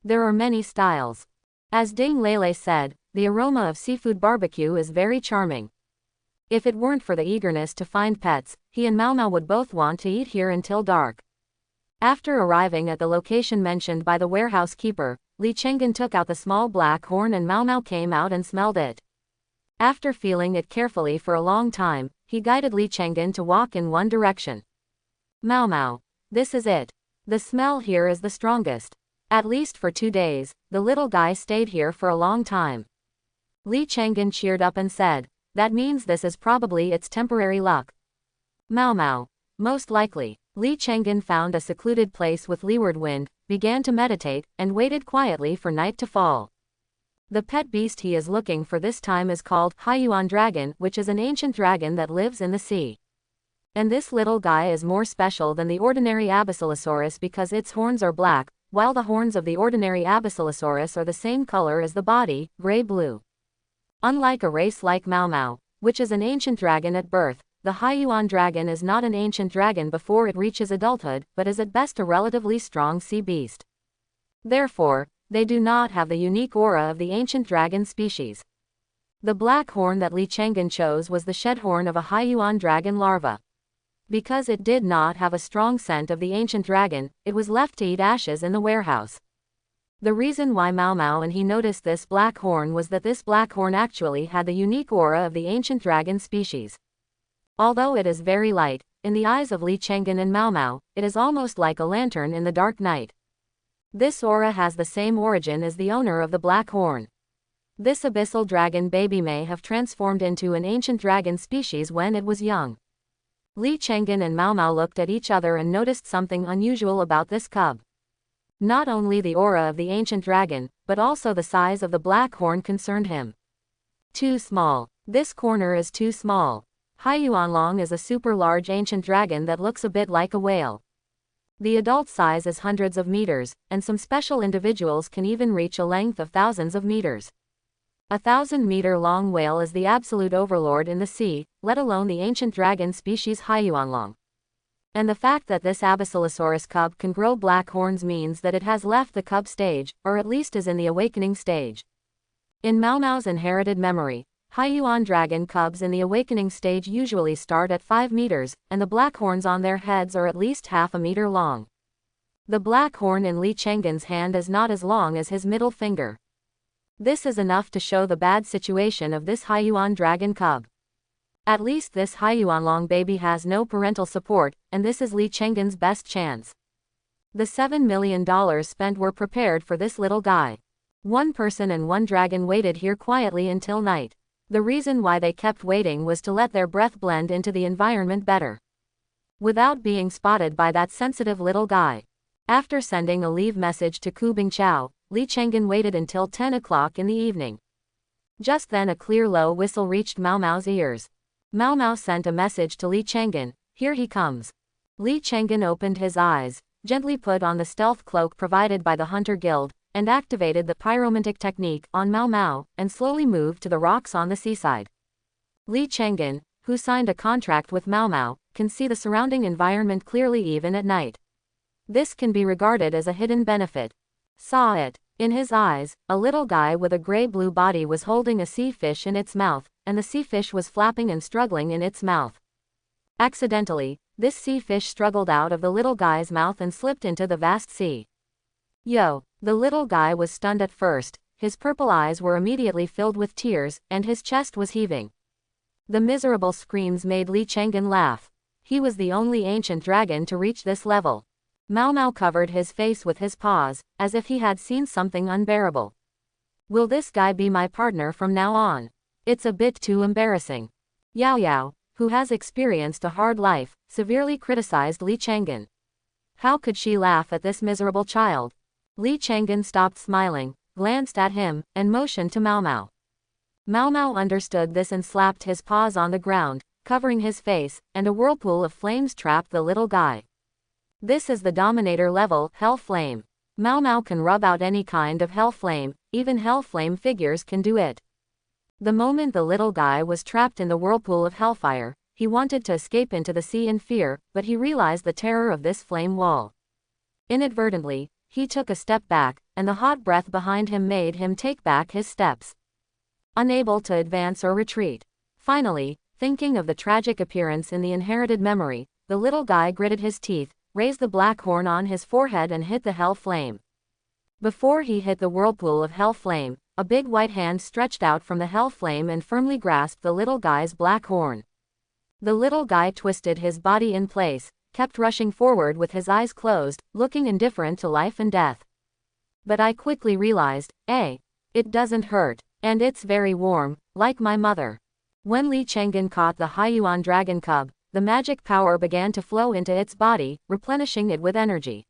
There are many styles. As Ding Lele said, the aroma of seafood barbecue is very charming. If it weren't for the eagerness to find pets, he and Mao Mao would both want to eat here until dark. After arriving at the location mentioned by the warehouse keeper, Li Chenggen took out the small black horn and Mao Mao came out and smelled it. After feeling it carefully for a long time, he guided Li Chenggen to walk in one direction. Mao Mao, this is it. The smell here is the strongest. At least for 2 days, the little guy stayed here for a long time. Li Chenggen cheered up and said, that means this is probably its temporary luck. Mao Mao, most likely. Li Chenggen found a secluded place with leeward wind, began to meditate, and waited quietly for night to fall. The pet beast he is looking for this time is called Haiyuan Dragon, which is an ancient dragon that lives in the sea. And this little guy is more special than the ordinary Abyssalosaurus because its horns are black, while the horns of the ordinary Abyssalosaurus are the same color as the body, gray-blue. Unlike a race like Mao Mao, which is an ancient dragon at birth, the Haiyuan dragon is not an ancient dragon before it reaches adulthood, but is at best a relatively strong sea beast. Therefore, they do not have the unique aura of the ancient dragon species. The black horn that Li Chenggen chose was the shed horn of a Haiyuan dragon larva. Because it did not have a strong scent of the ancient dragon, it was left to eat ashes in the warehouse. The reason why Mao Mao and he noticed this black horn was that this black horn actually had the unique aura of the ancient dragon species. Although it is very light, in the eyes of Li Chenggen and Mao Mao, it is almost like a lantern in the dark night. This aura has the same origin as the owner of the black horn. This abyssal dragon baby may have transformed into an ancient dragon species when it was young. Li Chenggen and Mao Mao looked at each other and noticed something unusual about this cub. Not only the aura of the ancient dragon, but also the size of the black horn concerned him. Too small. This corner is too small. Haiyuanlong is a super large ancient dragon that looks a bit like a whale. The adult size is hundreds of meters, and some special individuals can even reach a length of thousands of meters. A 1,000-meter-long whale is the absolute overlord in the sea, let alone the ancient dragon species Haiyuanlong. And the fact that this Abyssalosaurus cub can grow black horns means that it has left the cub stage, or at least is in the awakening stage. In Mao Mao's inherited memory, Haiyuan dragon cubs in the awakening stage usually start at 5 meters, and the black horns on their heads are at least half a meter long. The black horn in Li Chenggen's hand is not as long as his middle finger. This is enough to show the bad situation of this Haiyuan dragon cub. At least this Haiyuanlong baby has no parental support, and this is Li Chenggen's best chance. The $7 million spent were prepared for this little guy. One person and one dragon waited here quietly until night. The reason why they kept waiting was to let their breath blend into the environment better, without being spotted by that sensitive little guy. After sending a leave message to Ku Bingqiao, Li Chenggen waited until 10 o'clock in the evening. Just then a clear low whistle reached Mao Mao's ears. Mao Mao sent a message to Li Chenggen, "Here he comes." Li Chenggen opened his eyes, gently put on the stealth cloak provided by the Hunter Guild, and activated the pyromantic technique on Mao Mao, and slowly moved to the rocks on the seaside. Li Chenggen, who signed a contract with Mao Mao, can see the surrounding environment clearly even at night. This can be regarded as a hidden benefit. Saw it. In his eyes, a little guy with a gray-blue body was holding a sea fish in its mouth, and the sea fish was flapping and struggling in its mouth. Accidentally, this sea fish struggled out of the little guy's mouth and slipped into the vast sea. Yo! The little guy was stunned at first, his purple eyes were immediately filled with tears, and his chest was heaving. The miserable screams made Li Chang'an laugh. He was the only ancient dragon to reach this level. Mao Mao covered his face with his paws, as if he had seen something unbearable. Will this guy be my partner from now on? It's a bit too embarrassing. Yao Yao, who has experienced a hard life, severely criticized Li Chang'an. How could she laugh at this miserable child? Li Chang'an stopped smiling, glanced at him, and motioned to Mao Mao. Mao Mao understood this and slapped his paws on the ground, covering his face, and a whirlpool of flames trapped the little guy. This is the Dominator level, Hell Flame. Mao Mao can rub out any kind of Hell Flame, even Hell Flame figures can do it. The moment the little guy was trapped in the whirlpool of hellfire, he wanted to escape into the sea in fear, but he realized the terror of this flame wall. Inadvertently, he took a step back, and the hot breath behind him made him take back his steps. Unable to advance or retreat. Finally, thinking of the tragic appearance in the inherited memory, the little guy gritted his teeth, raised the black horn on his forehead and hit the hell flame. Before he hit the whirlpool of hell flame, a big white hand stretched out from the hell flame and firmly grasped the little guy's black horn. The little guy twisted his body in place, kept rushing forward with his eyes closed, looking indifferent to life and death. But I quickly realized, it doesn't hurt, and it's very warm, like my mother. When Li Chang'an caught the Haiyuan dragon cub, the magic power began to flow into its body, replenishing it with energy.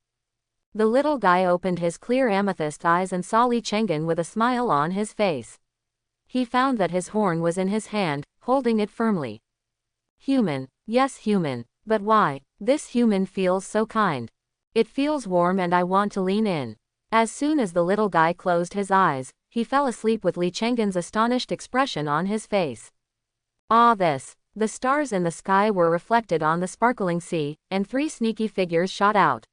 The little guy opened his clear amethyst eyes and saw Li Chang'an with a smile on his face. He found that his horn was in his hand, holding it firmly. Human, yes human, but why? This human feels so kind. It feels warm and I want to lean in. As soon as the little guy closed his eyes, he fell asleep with Li Chang'an's astonished expression on his face. The stars in the sky were reflected on the sparkling sea, and 3 sneaky figures shot out.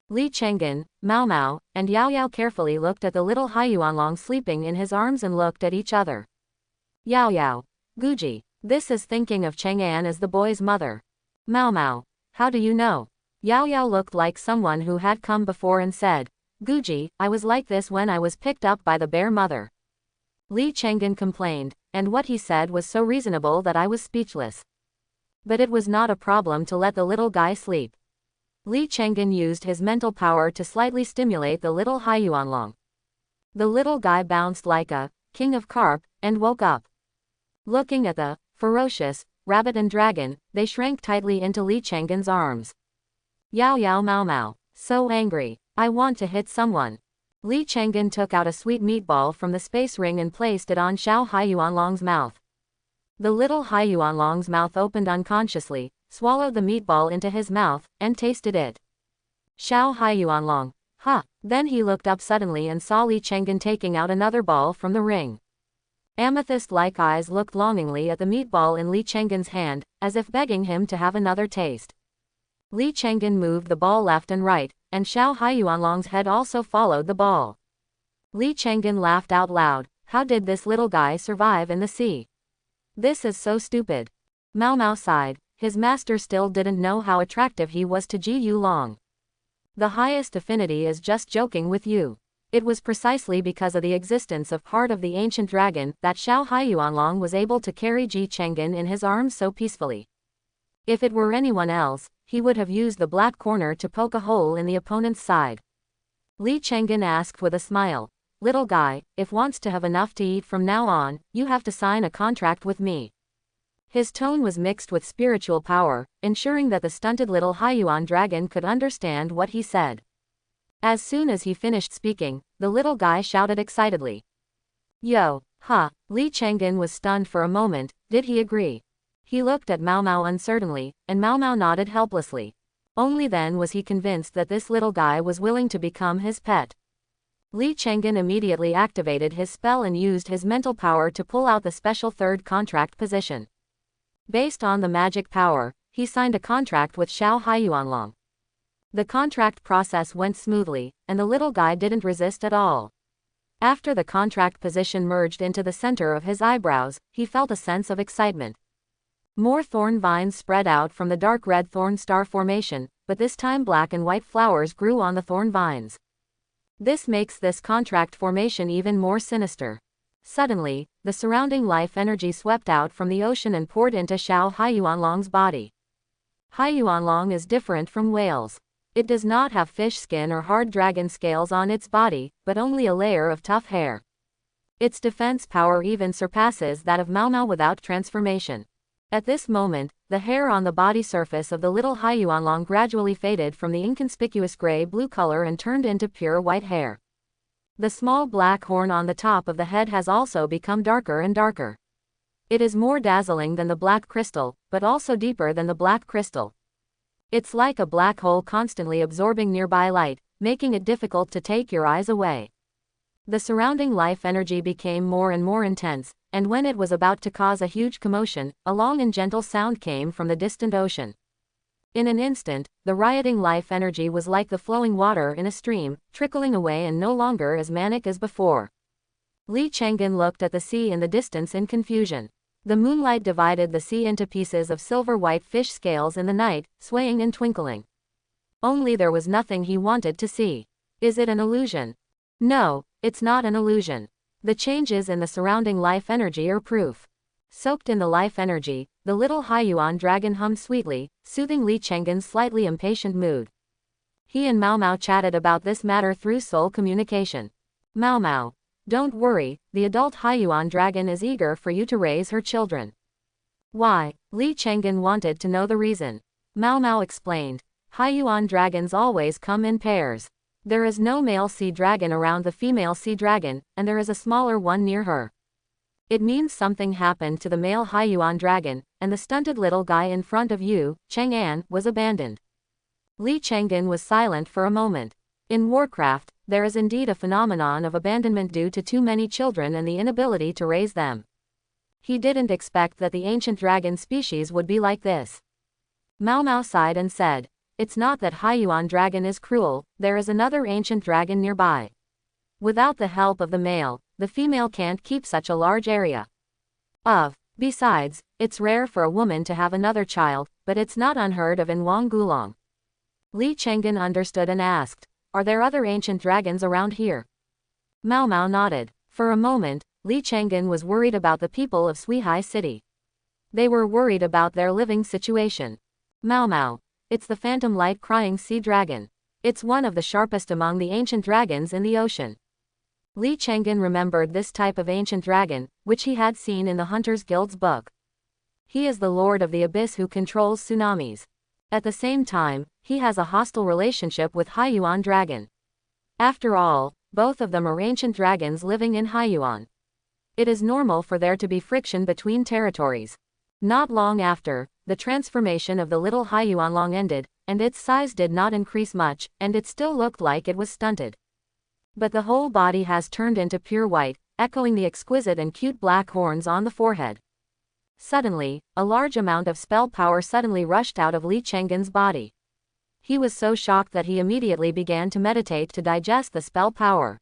Li Chang'an, Mao Mao, and Yao Yao carefully looked at the little Haiyuanlong sleeping in his arms and looked at each other. Yao Yao. Guji. This is thinking of Chang'an as the boy's mother. Mao Mao. How do you know? Yao Yao looked like someone who had come before and said, Guji, I was like this when I was picked up by the bear mother. Li Chang'an complained, and what he said was so reasonable that I was speechless. But it was not a problem to let the little guy sleep. Li Chang'an used his mental power to slightly stimulate the little Haiyuanlong. The little guy bounced like a king of carp, and woke up. Looking at the ferocious rabbit and dragon, they shrank tightly into Li Chang'an's arms. Yao Yao Mao Mao. So angry. I want to hit someone. Li Chang'an took out a sweet meatball from the space ring and placed it on Xiao Haiyuanlong's mouth. The little Haiyuanlong's mouth opened unconsciously, swallowed the meatball into his mouth, and tasted it. Xiao Haiyuanlong. Then he looked up suddenly and saw Li Chang'an taking out another ball from the ring. Amethyst-like eyes looked longingly at the meatball in Li Chang'an's hand, as if begging him to have another taste. Li Chang'an moved the ball left and right, and Xiao Haiyuanlong's head also followed the ball. Li Chang'an laughed out loud. How did this little guy survive in the sea? This is so stupid. Mao Mao sighed. His master still didn't know how attractive he was to Ji Yulong. The highest affinity is just joking with you. It was precisely because of the existence of part of the ancient dragon that Xiao Haiyuanlong was able to carry Ji Chang'an in his arms so peacefully. If it were anyone else, he would have used the black corner to poke a hole in the opponent's side. Li Chang'an asked with a smile, Little guy, if wants to have enough to eat from now on, you have to sign a contract with me. His tone was mixed with spiritual power, ensuring that the stunted little Haiyuan dragon could understand what he said. As soon as he finished speaking, the little guy shouted excitedly. Yo, Li Chang'an was stunned for a moment. Did he agree? He looked at Mao Mao uncertainly, and Mao Mao nodded helplessly. Only then was he convinced that this little guy was willing to become his pet. Li Chang'an immediately activated his spell and used his mental power to pull out the special third contract position. Based on the magic power, he signed a contract with Xiao Haiyuanlong. The contract process went smoothly, and the little guy didn't resist at all. After the contract position merged into the center of his eyebrows, he felt a sense of excitement. More thorn vines spread out from the dark red thorn star formation, but this time black and white flowers grew on the thorn vines. This makes this contract formation even more sinister. Suddenly, the surrounding life energy swept out from the ocean and poured into Xiao Haiyuanlong's body. Haiyuanlong is different from whales. It does not have fish skin or hard dragon scales on its body, but only a layer of tough hair. Its defense power even surpasses that of Mao Mao without transformation. At this moment, the hair on the body surface of the little Haiyuanlong gradually faded from the inconspicuous gray-blue color and turned into pure white hair. The small black horn on the top of the head has also become darker and darker. It is more dazzling than the black crystal, but also deeper than the black crystal. It's like a black hole constantly absorbing nearby light, making it difficult to take your eyes away. The surrounding life energy became more and more intense, and when it was about to cause a huge commotion, a long and gentle sound came from the distant ocean. In an instant, the rioting life energy was like the flowing water in a stream, trickling away and no longer as manic as before. Li Chang'an looked at the sea in the distance in confusion. The moonlight divided the sea into pieces of silver-white fish scales in the night, swaying and twinkling. Only there was nothing he wanted to see. Is it an illusion? No, it's not an illusion. The changes in the surrounding life energy are proof. Soaked in the life energy, the little Haiyuan dragon hummed sweetly, soothing Li Chang'an's slightly impatient mood. He and Mao Mao chatted about this matter through soul communication. Mao Mao, don't worry, the adult Haiyuan dragon is eager for you to raise her children. Why? Li Chang'an wanted to know the reason. Mao Mao explained. Haiyuan dragons always come in pairs. There is no male sea dragon around the female sea dragon, and there is a smaller one near her. It means something happened to the male Haiyuan dragon, and the stunted little guy in front of you, Chang'an, was abandoned. Li Chang'an was silent for a moment. In Warcraft, there is indeed a phenomenon of abandonment due to too many children and the inability to raise them. He didn't expect that the ancient dragon species would be like this. Mao Mao sighed and said, it's not that Haiyuan dragon is cruel, there is another ancient dragon nearby. Without the help of the male, the female can't keep such a large area. Besides, it's rare for a woman to have another child, but it's not unheard of in Wang Gulong. Li Chang'an understood and asked, are there other ancient dragons around here? Mao Mao nodded. For a moment, Li Chang'an was worried about the people of Suihai City. They were worried about their living situation. Mao Mao, it's the phantom light crying sea dragon. It's one of the sharpest among the ancient dragons in the ocean. Li Chang'an remembered this type of ancient dragon, which he had seen in the Hunters Guild's book. He is the Lord of the Abyss who controls tsunamis. At the same time, he has a hostile relationship with Haiyuan dragon. After all, both of them are ancient dragons living in Haiyuan. It is normal for there to be friction between territories. Not long after, the transformation of the little Haiyuanlong ended, and its size did not increase much, and it still looked like it was stunted. But the whole body has turned into pure white, echoing the exquisite and cute black horns on the forehead. Suddenly, a large amount of spell power suddenly rushed out of Li Chang'an's body. He was so shocked that he immediately began to meditate to digest the spell power.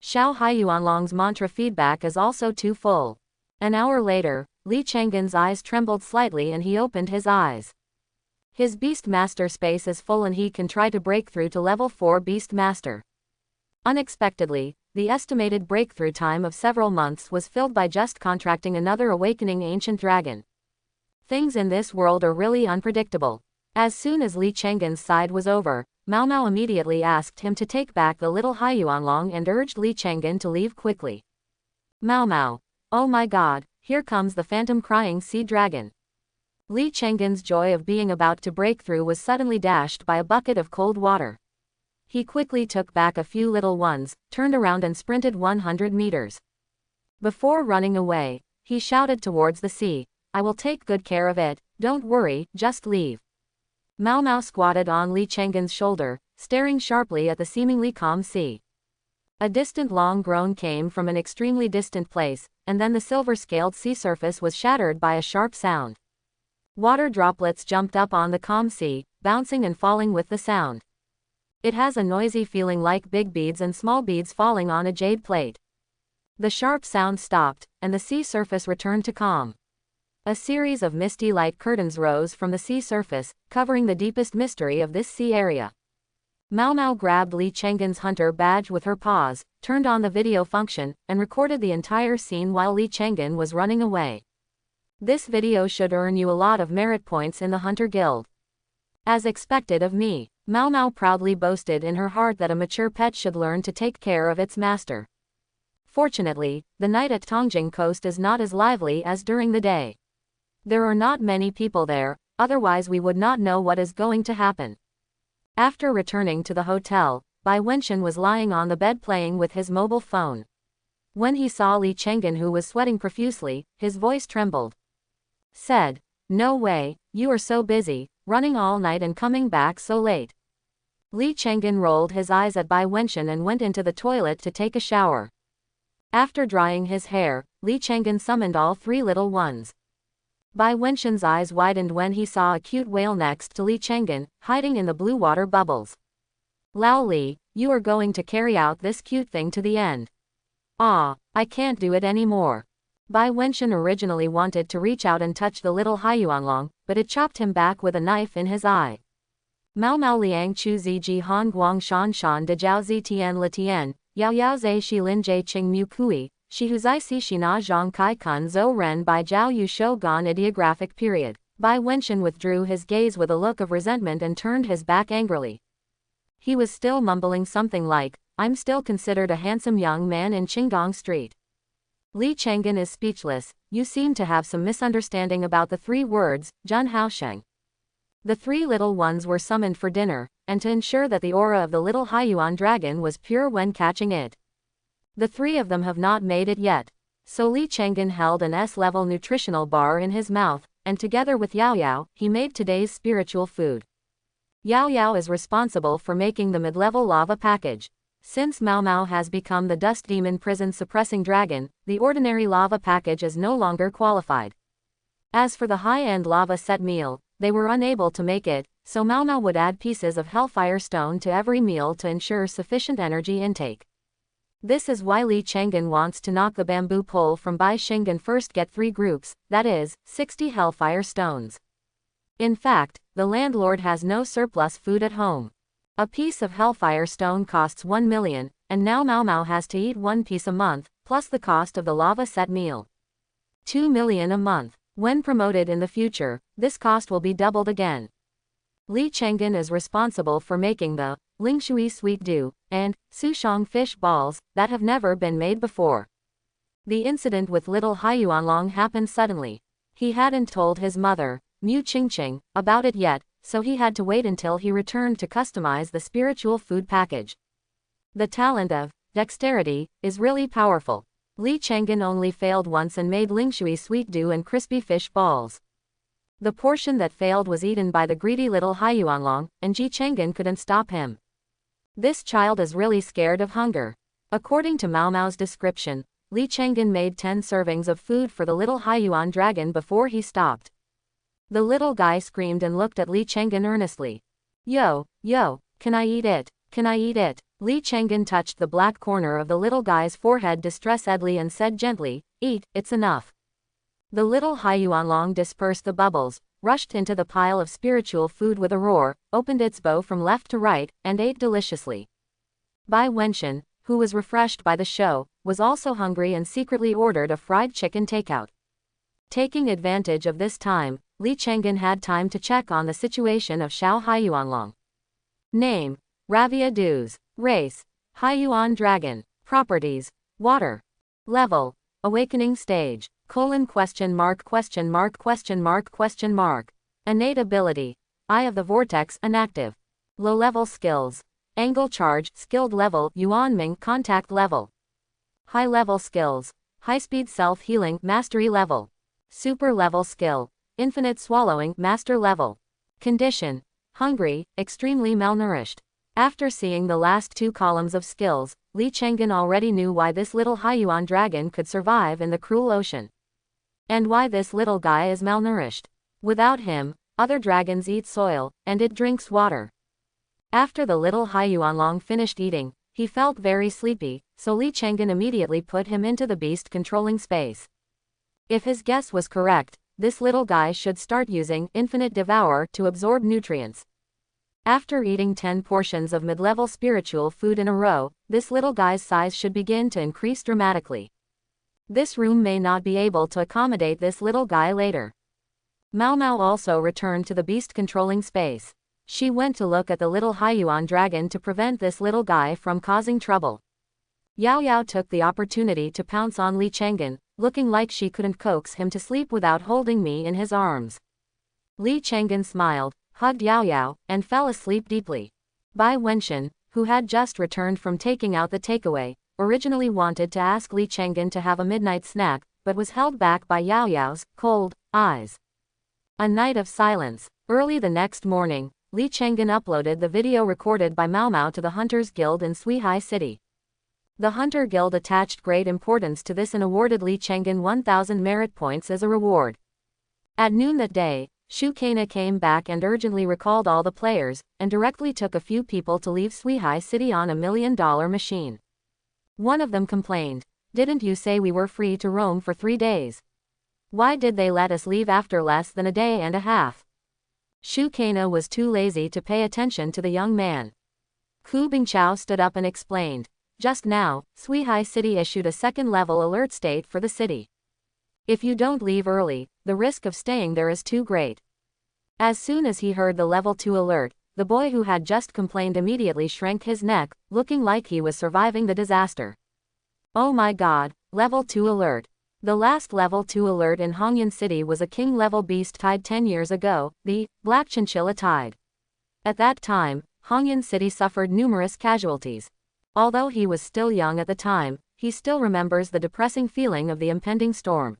Xiao Haiyuanlong's mantra feedback is also too full. An hour later, Li Chang'an's eyes trembled slightly and he opened his eyes. His Beast Master space is full and he can try to break through to level 4 Beast Master. Unexpectedly, the estimated breakthrough time of several months was filled by just contracting another awakening ancient dragon. Things in this world are really unpredictable. As soon as Li Chang'an's side was over, Mao Mao immediately asked him to take back the little Haiyuanlong and urged Li Chang'an to leave quickly. Mao Mao, oh my god, here comes the phantom crying sea dragon. Li Chang'an's joy of being about to break through was suddenly dashed by a bucket of cold water. He quickly took back a few little ones, turned around and sprinted 100 meters. Before running away, he shouted towards the sea, I will take good care of it, don't worry, just leave. Mao Mao squatted on Li Chang'an's shoulder, staring sharply at the seemingly calm sea. A distant long groan came from an extremely distant place, and then the silver-scaled sea surface was shattered by a sharp sound. Water droplets jumped up on the calm sea, bouncing and falling with the sound. It has a noisy feeling like big beads and small beads falling on a jade plate. The sharp sound stopped, and the sea surface returned to calm. A series of misty light curtains rose from the sea surface, covering the deepest mystery of this sea area. Mao Mao grabbed Li Chenggen's hunter badge with her paws, turned on the video function, and recorded the entire scene while Li Chenggen was running away. This video should earn you a lot of merit points in the Hunter Guild. As expected of me, Mao Mao proudly boasted in her heart that a mature pet should learn to take care of its master. Fortunately, the night at Tongjing Coast is not as lively as during the day. There are not many people there, otherwise we would not know what is going to happen. After returning to the hotel, Bai Wenxian was lying on the bed playing with his mobile phone. When he saw Li Chenggen, who was sweating profusely, his voice trembled. Said, "No way, you are so busy, running all night and coming back so late." Li Chenggen rolled his eyes at Bai Wenxian and went into the toilet to take a shower. After drying his hair, Li Chenggen summoned all three little ones. Bai Wenxian's eyes widened when he saw a cute whale next to Li Chenggen, hiding in the blue water bubbles. "Lao Li, you are going to carry out this cute thing to the end." "Ah, I can't do it anymore." Bai Wenxian originally wanted to reach out and touch the little Haiyuanlong, but it chopped him back with a knife in his eye. Mao Mao Liang Chu Zi Ji Han Guang Shan Shan De Jiao Zi Tian Le Tian, Yao Yao Zai Shi Lin Jie Qing Mu Kui, Shi Hu Zai Si Shi Na Zhang Kai Kun Zhou Ren Bai Jiao Yu Shou Gan Ideographic period. Bai Wenxian withdrew his gaze with a look of resentment and turned his back angrily. He was still mumbling something like, "I'm still considered a handsome young man in Qinggong Street." Li Chenggen is speechless. "You seem to have some misunderstanding about the three words, Zhen Haosheng." The three little ones were summoned for dinner, and to ensure that the aura of the little Haiyuan dragon was pure when catching it. The three of them have not made it yet. So Li Chenggen held an S-level nutritional bar in his mouth, and together with Yao Yao, he made today's spiritual food. Yao Yao is responsible for making the mid-level lava package. Since Mao Mao has become the dust demon prison suppressing dragon, the ordinary lava package is no longer qualified. As for the high-end lava set meal, they were unable to make it, so Mao Mao would add pieces of hellfire stone to every meal to ensure sufficient energy intake. This is why Li Chenggen wants to knock the bamboo pole from Bai Xing and first get 3 groups, that is, 60 hellfire stones. In fact, the landlord has no surplus food at home. A piece of hellfire stone costs 1 million, and now Mao Mao has to eat 1 piece a month, plus the cost of the lava set meal. 2 million a month. When promoted in the future, this cost will be doubled again. Li Chenggen is responsible for making the Lingshui Sweet Dew and Sushong fish balls that have never been made before. The incident with little Haiyuanlong happened suddenly. He hadn't told his mother, Mu Qingqing, about it yet, so he had to wait until he returned to customize the spiritual food package. The talent of dexterity is really powerful. Li Chenggen only failed once and made Lingshui Sweet Dew and crispy fish balls. The portion that failed was eaten by the greedy little Haiyuanlong, and Ji Chenggen couldn't stop him. This child is really scared of hunger. According to Mao Mao's description, Li Chenggen made 10 servings of food for the little Haiyuan dragon before he stopped. The little guy screamed and looked at Li Chenggen earnestly. Yo, can I eat it? Can I eat it? Li Chenggen touched the black corner of the little guy's forehead distressedly and said gently, "Eat, it's enough." The little Haiyuanlong dispersed the bubbles, rushed into the pile of spiritual food with a roar, opened its bow from left to right, and ate deliciously. Bai Wenxian, who was refreshed by the show, was also hungry and secretly ordered a fried chicken takeout. Taking advantage of this time, Li Chenggen had time to check on the situation of Xiao Haiyuanlong. Name: Ravia Dews. Race: Haiyuan Dragon. Properties: Water. Level: Awakening Stage. Question mark. Innate ability: Eye of the Vortex inactive. Low-level skills: Angle Charge skilled level Yuan Ming contact level. High-level skills: High-speed self-healing mastery level. Super level skill: Infinite swallowing master level. Condition: Hungry, extremely malnourished. After seeing the last 2 columns of skills, Li Chenggen already knew why this little Haiyuan dragon could survive in the cruel ocean. And why this little guy is malnourished. Without him, other dragons eat soil, and it drinks water. After the little Hyuanlong finished eating, he felt very sleepy, so Li Chang'an immediately put him into the beast-controlling space. If his guess was correct, this little guy should start using Infinite Devour to absorb nutrients. After eating 10 portions of mid-level spiritual food in a row, this little guy's size should begin to increase dramatically. This room may not be able to accommodate this little guy later. Mao Mao also returned to the beast-controlling space. She went to look at the little Hyuan dragon to prevent this little guy from causing trouble. Yao Yao took the opportunity to pounce on Li Chang'an, looking like she couldn't coax him to sleep without holding me in his arms. Li Chang'an smiled, hugged Yao Yao, and fell asleep deeply. Bai Wenxin, who had just returned from taking out the takeaway, originally wanted to ask Li Chang'an to have a midnight snack, but was held back by Yao Yao's cold eyes. A night of silence. Early the next morning, Li Chang'an uploaded the video recorded by Mao Mao to the Hunters Guild in Suihai City. The Hunter Guild attached great importance to this and awarded Li Chang'an 1,000 merit points as a reward. At noon that day, Shu Kana came back and urgently recalled all the players, and directly took a few people to leave Suihai City on $1 million machine. One of them complained, "Didn't you say we were free to roam for 3 days? Why did they let us leave after less than a day and a half?" Shu Kana was too lazy to pay attention to the young man. Hu Bingchao stood up and explained, "Just now, Suihai City issued a second-level alert state for the city. If you don't leave early, the risk of staying there is too great." As soon as he heard the level 2 alert, the boy who had just complained immediately shrank his neck, looking like he was surviving the disaster. "Oh my god, level 2 alert. The last level 2 alert in Hongyan City was a king-level beast tide 10 years ago, the Black Chinchilla Tide. At that time, Hongyan City suffered numerous casualties. Although he was still young at the time, he still remembers the depressing feeling of the impending storm."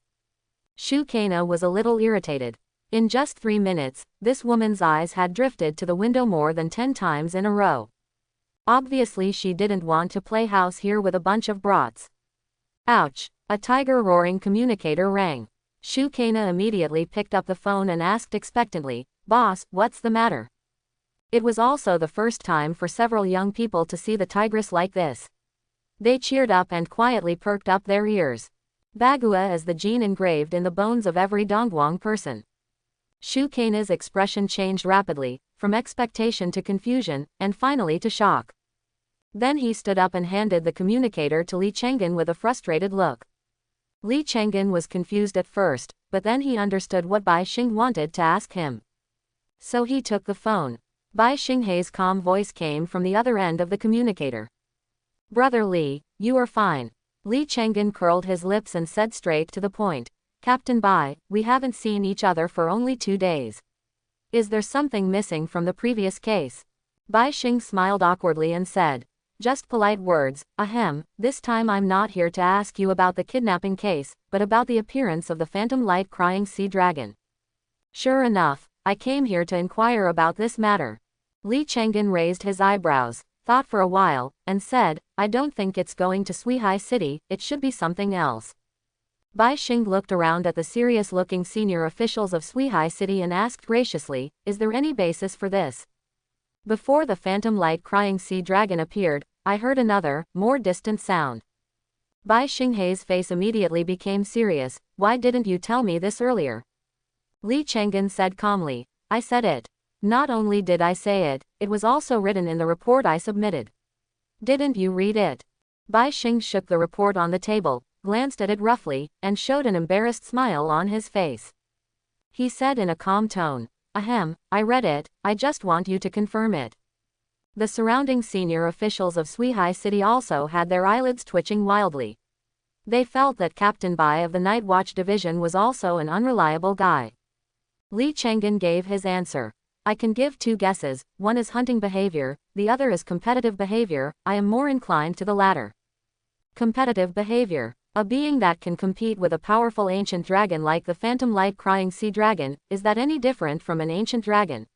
Shu Kana was a little irritated. In just 3 minutes, this woman's eyes had drifted to the window more than 10 times in a row. Obviously she didn't want to play house here with a bunch of brats. Ouch! A tiger-roaring communicator rang. Shu Kana immediately picked up the phone and asked expectantly, "Boss, what's the matter?" It was also the first time for several young people to see the tigress like this. They cheered up and quietly perked up their ears. Bagua is the gene engraved in the bones of every Dongguang person. Shu Kana's expression changed rapidly, from expectation to confusion, and finally to shock. Then he stood up and handed the communicator to Li Chang'an with a frustrated look. Li Chang'an was confused at first, but then he understood what Bai Xing wanted to ask him. So he took the phone. Bai Xinghei's calm voice came from the other end of the communicator. "Brother Li, you are fine." Li Chang'an curled his lips and said straight to the point, "Captain Bai, we haven't seen each other for only 2 days. Is there something missing from the previous case?" Bai Xing smiled awkwardly and said, "Just polite words, ahem, this time I'm not here to ask you about the kidnapping case, but about the appearance of the phantom light crying sea dragon." "Sure enough, I came here to inquire about this matter." Li Chang'an raised his eyebrows, thought for a while, and said, "I don't think it's going to Suihai City, it should be something else." Bai Xing looked around at the serious-looking senior officials of Suihai City and asked graciously, "Is there any basis for this?" Before the phantom light crying sea dragon appeared, I heard another, more distant sound. Bai Xinghei's face immediately became serious. "Why didn't you tell me this earlier?" Li Chang'an said calmly, "I said it. Not only did I say it, it was also written in the report I submitted." "Didn't you read it?" Bai Xing shook the report on the table, glanced at it roughly, and showed an embarrassed smile on his face. He said in a calm tone, "Ahem, I read it, I just want you to confirm it." The surrounding senior officials of Suihai City also had their eyelids twitching wildly. They felt that Captain Bai of the Night Watch Division was also an unreliable guy. Li Chang'an gave his answer. "I can give 2 guesses, one is hunting behavior, the other is competitive behavior. I am more inclined to the latter." Competitive behavior. A being that can compete with a powerful ancient dragon like the phantom light crying sea dragon, is that any different from an ancient dragon?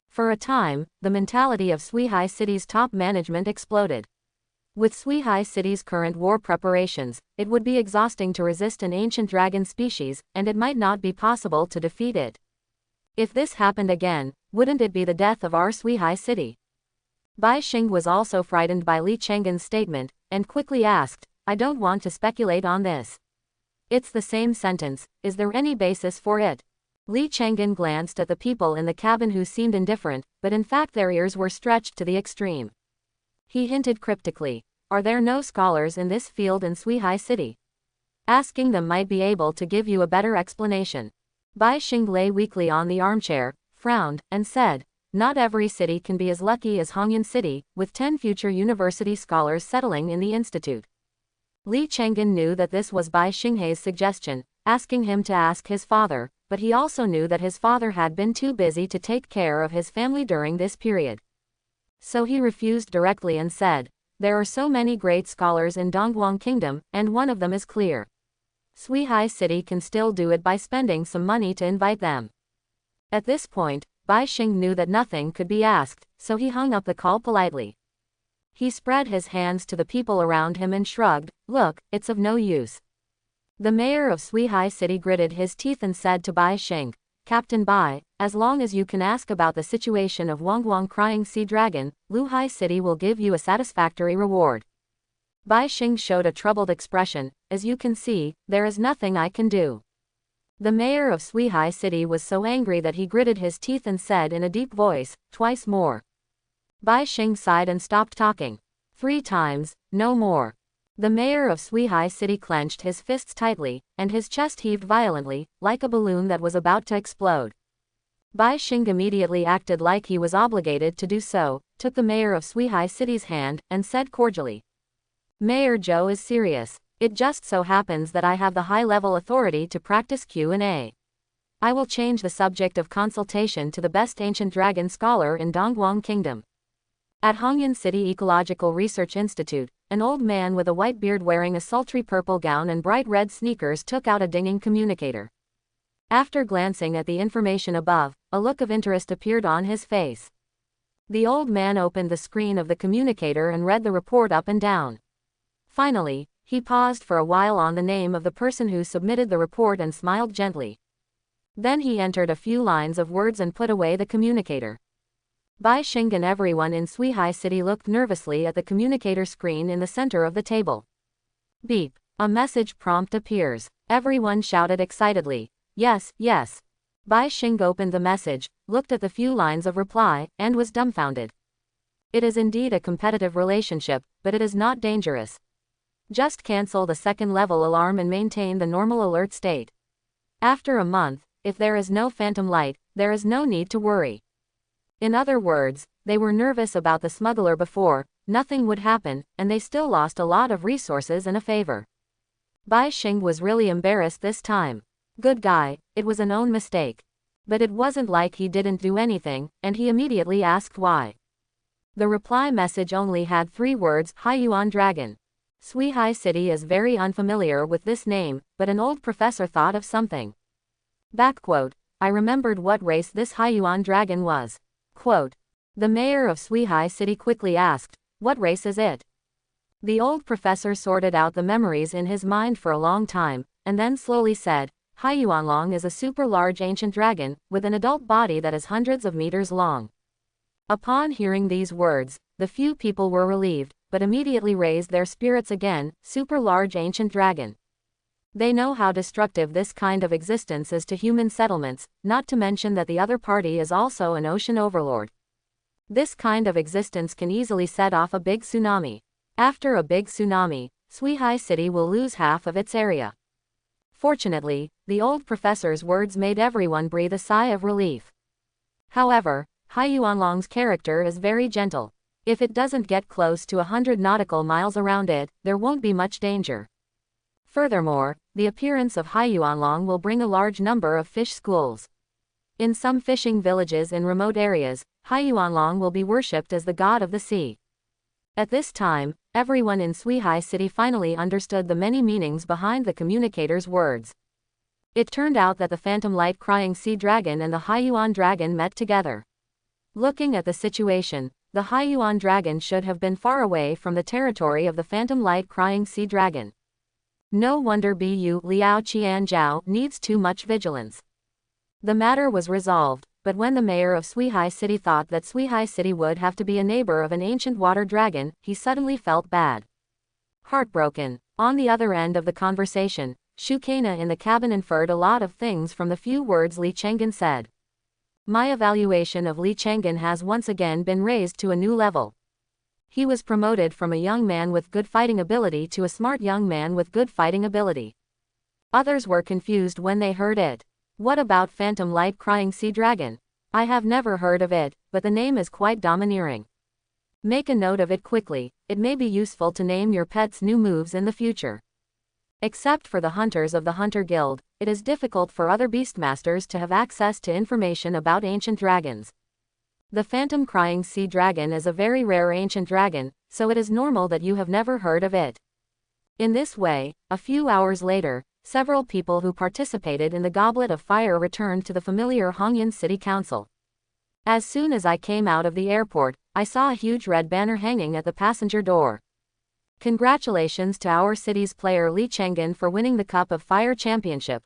For a time, the mentality of Suihai City's top management exploded. With Suihai City's current war preparations, it would be exhausting to resist an ancient dragon species, and it might not be possible to defeat it. If this happened again, wouldn't it be the death of our Suihai City? Bai Xing was also frightened by Li Chenggen's statement, and quickly asked, I don't want to speculate on this. It's the same sentence, is there any basis for it? Li Chenggen glanced at the people in the cabin who seemed indifferent, but in fact their ears were stretched to the extreme. He hinted cryptically, are there no scholars in this field in Suihai City? Asking them might be able to give you a better explanation. Bai Xing lay weakly on the armchair, frowned, and said, not every city can be as lucky as Hongyan City, with 10 future university scholars settling in the institute. Li Chenggen knew that this was Bai Xinghei's suggestion, asking him to ask his father, but he also knew that his father had been too busy to take care of his family during this period. So he refused directly and said, there are so many great scholars in Dongguang Kingdom, and one of them is clear. Suihai City can still do it by spending some money to invite them. At this point, Bai Xing knew that nothing could be asked, so he hung up the call politely. He spread his hands to the people around him and shrugged, look, it's of no use. The mayor of Suihai City gritted his teeth and said to Bai Xing, Captain Bai, as long as you can ask about the situation of Wangguang Crying Sea Dragon, Luhai City will give you a satisfactory reward. Bai Xing showed a troubled expression, as you can see, there is nothing I can do. The mayor of Suihai City was so angry that he gritted his teeth and said in a deep voice, twice more. Bai Xing sighed and stopped talking. 3 times, no more. The mayor of Suihai City clenched his fists tightly, and his chest heaved violently, like a balloon that was about to explode. Bai Xing immediately acted like he was obligated to do so, took the mayor of Suihai City's hand, and said cordially, Mayor Zhou is serious. It just so happens that I have the high-level authority to practice Q&A. I will change the subject of consultation to the best ancient dragon scholar in Dongguang Kingdom. At Hongyan City Ecological Research Institute, an old man with a white beard wearing a sultry purple gown and bright red sneakers took out a dinging communicator. After glancing at the information above, a look of interest appeared on his face. The old man opened the screen of the communicator and read the report up and down. Finally, he paused for a while on the name of the person who submitted the report and smiled gently. Then he entered a few lines of words and put away the communicator. Bai Xing and everyone in Suihai City looked nervously at the communicator screen in the center of the table. Beep. A message prompt appears. Everyone shouted excitedly, yes, yes. Bai Xing opened the message, looked at the few lines of reply, and was dumbfounded. It is indeed a competitive relationship, but it is not dangerous. Just cancel the second-level alarm and maintain the normal alert state. After a month, if there is no phantom light, there is no need to worry. In other words, they were nervous about the smuggler before, nothing would happen, and they still lost a lot of resources and a favor. Bai Xing was really embarrassed this time. Good guy, it was an own mistake. But it wasn't like he didn't do anything, and he immediately asked why. The reply message only had 3 words, Haiyuan Dragon. Suihai City is very unfamiliar with this name, but an old professor thought of something. Backquote, I remembered what race this Haiyuan dragon was. Quote, the mayor of Suihai City quickly asked, what race is it? The old professor sorted out the memories in his mind for a long time, and then slowly said, Haiyuanlong is a super large ancient dragon, with an adult body that is hundreds of meters long. Upon hearing these words, the few people were relieved, but immediately raised their spirits again, super large ancient dragon. They know how destructive this kind of existence is to human settlements, not to mention that the other party is also an ocean overlord. This kind of existence can easily set off a big tsunami. After a big tsunami, Suihai City will lose half of its area. Fortunately, the old professor's words made everyone breathe a sigh of relief. However, Haiyuanlong's character is very gentle. If it doesn't get close to 100 nautical miles around it, there won't be much danger. Furthermore, the appearance of Haiyuanlong will bring a large number of fish schools. In some fishing villages in remote areas, Haiyuanlong will be worshipped as the god of the sea. At this time, everyone in Suihai City finally understood the many meanings behind the communicator's words. It turned out that the Phantom Light Crying Sea Dragon and the Haiyuan Dragon met together. Looking at the situation, the Haiyuan Dragon should have been far away from the territory of the Phantom Light Crying Sea Dragon. No wonder Bu Liao Qianzhao needs too much vigilance. The matter was resolved. but when the mayor of Suihai City thought that Suihai City would have to be a neighbor of an ancient water dragon, he suddenly felt bad. Heartbroken. On the other end of the conversation, Shukena in the cabin inferred a lot of things from the few words Li Chang'an said. My evaluation of Li Chang'an has once again been raised to a new level. He was promoted from a young man with good fighting ability to a smart young man with good fighting ability. Others were confused when they heard it. What about Phantom Light Crying Sea Dragon? I have never heard of it, but the name is quite domineering. Make a note of it quickly, it may be useful to name your pet's new moves in the future. Except for the hunters of the Hunter Guild, it is difficult for other beastmasters to have access to information about ancient dragons. The Phantom Crying Sea Dragon is a very rare ancient dragon, so it is normal that you have never heard of it. In this way, a few hours later, several people who participated in the Goblet of Fire returned to the familiar Hongyan City Council. As soon as I came out of the airport, I saw a huge red banner hanging at the passenger door. Congratulations to our city's player Li Chang'an for winning the Cup of Fire Championship.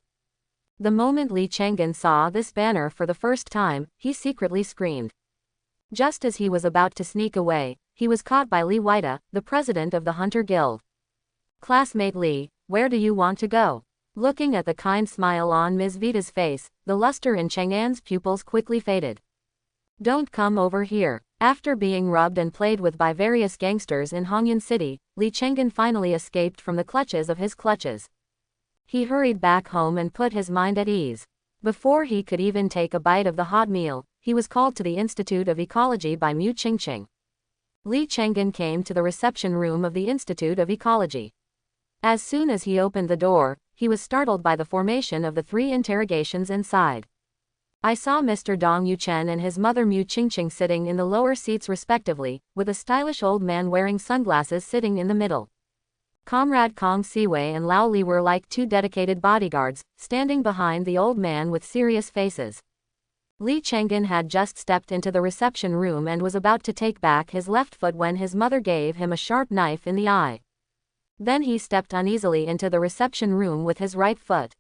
The moment Li Chang'an saw this banner for the first time, he secretly screamed. Just as he was about to sneak away, he was caught by Li Weida, the president of the Hunter Guild. Classmate Li, where do you want to go? Looking at the kind smile on Ms. Vita's face, the luster in Chang'an's pupils quickly faded. Don't come over here. After being rubbed and played with by various gangsters in Hongyan City, Li Chang'an finally escaped from the clutches of his clutches. He hurried back home and put his mind at ease. Before he could even take a bite of the hot meal, he was called to the Institute of Ecology by Mu Qingqing. Li Chang'an came to the reception room of the Institute of Ecology. As soon as he opened the door, he was startled by the formation of the 3 interrogations inside. I saw Mr. Dong Yuchen and his mother Mu Qingqing sitting in the lower seats respectively, with a stylish old man wearing sunglasses sitting in the middle. Comrade Kong Siwei and Lao Li were like 2 dedicated bodyguards, standing behind the old man with serious faces. Li Chang'an had just stepped into the reception room and was about to take back his left foot when his mother gave him a sharp knife in the eye. Then he stepped uneasily into the reception room with his right foot.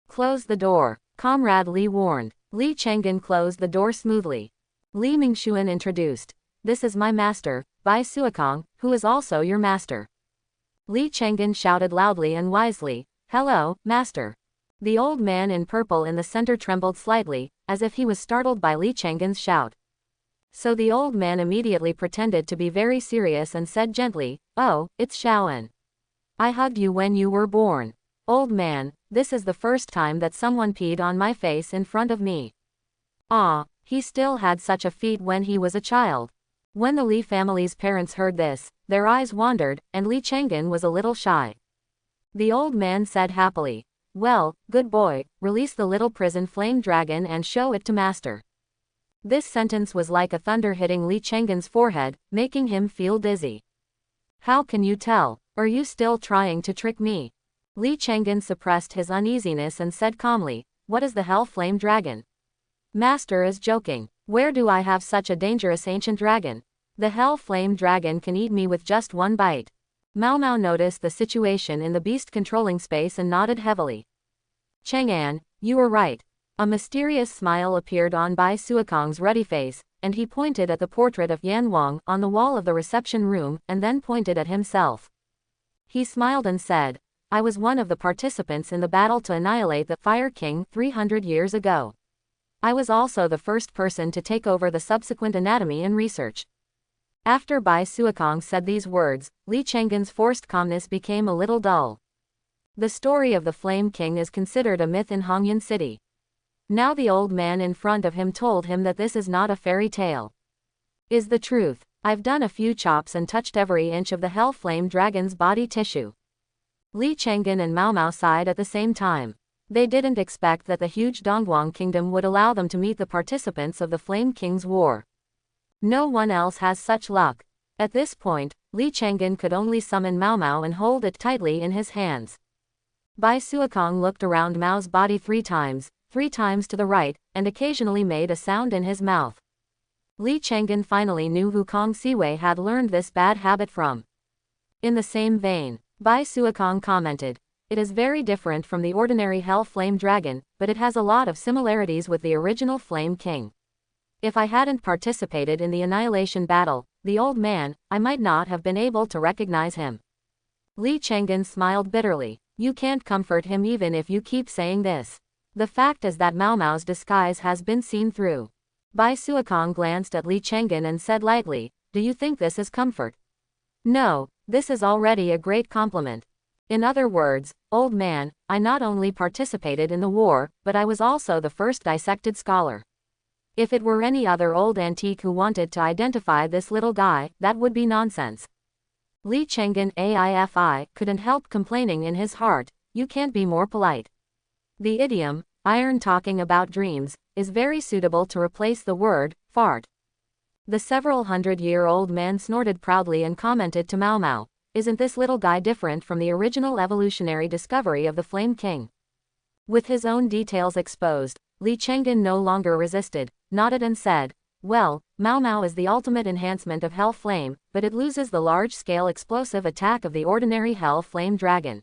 Close the door, Comrade Li warned. Li Chang'an closed the door smoothly. Li Mingxuan introduced. This is my master, Bai Suokong, who is also your master. Li Chang'an shouted loudly and wisely, Hello, master. The old man in purple in the center trembled slightly, as if he was startled by Li Chang'an's shout. So the old man immediately pretended to be very serious and said gently, Oh, it's Shaoan. I hugged you when you were born. Old man, this is the first time that someone peed on my face in front of me. Ah, he still had such a feat when he was a child. When the Li family's parents heard this, their eyes wandered, and Li Chang'an was a little shy. The old man said happily, Well, good boy, release the little prison flame dragon and show it to master. This sentence was like a thunder hitting Li Chang'an's forehead, making him feel dizzy. How can you tell? Are you still trying to trick me? Li Chang'an suppressed his uneasiness and said calmly, What is the Hell Flame Dragon? Master is joking. Where do I have such a dangerous ancient dragon? The Hell Flame Dragon can eat me with just 1 bite. Mao Mao noticed the situation in the beast controlling space and nodded heavily. Chang'an, you were right. A mysterious smile appeared on Bai Suokong's ruddy face, and he pointed at the portrait of Yan Wang on the wall of the reception room and then pointed at himself. He smiled and said, I was one of the participants in the battle to annihilate the Fire King 300 years ago. I was also the first person to take over the subsequent anatomy and research. After Bai Suokong said these words, Li Chang'an's forced calmness became a little dull. The story of the Flame King is considered a myth in Hongyan City. Now the old man in front of him told him that this is not a fairy tale. Is the truth. I've done a few chops and touched every inch of the Hell Flame Dragon's body tissue. Li Chang'an and Mao Mao sighed at the same time. They didn't expect that the huge Dongguang kingdom would allow them to meet the participants of the Flame King's war. No one else has such luck. At this point, Li Chang'an could only summon Mao Mao and hold it tightly in his hands. Bai Suokong looked around Mao's body 3 times to the right, and occasionally made a sound in his mouth. Li Chang'an finally knew who Kong Siwei had learned this bad habit from. In the same vein, Bai Suokong commented, It is very different from the ordinary Hell Flame Dragon, but it has a lot of similarities with the original Flame King. If I hadn't participated in the annihilation battle, the old man, I might not have been able to recognize him." Li Chang'an smiled bitterly. "You can't comfort him even if you keep saying this. The fact is that Mao Mao's disguise has been seen through." Bai Suokong glanced at Li Chang'an and said lightly, "Do you think this is comfort?" "No, this is already a great compliment. In other words, old man, I not only participated in the war, but I was also the first dissected scholar. If it were any other old antique who wanted to identify this little guy, that would be nonsense." Li Chang'an AIFI couldn't help complaining in his heart, "You can't be more polite." The idiom, iron talking about dreams, is very suitable to replace the word, fart. The several hundred-year-old man snorted proudly and commented to Mao Mao, "Isn't this little guy different from the original evolutionary discovery of the Flame King?" With his own details exposed, Li Chang'an no longer resisted, nodded and said, "Well, Mao Mao is the ultimate enhancement of Hell Flame, but it loses the large-scale explosive attack of the ordinary Hell Flame Dragon.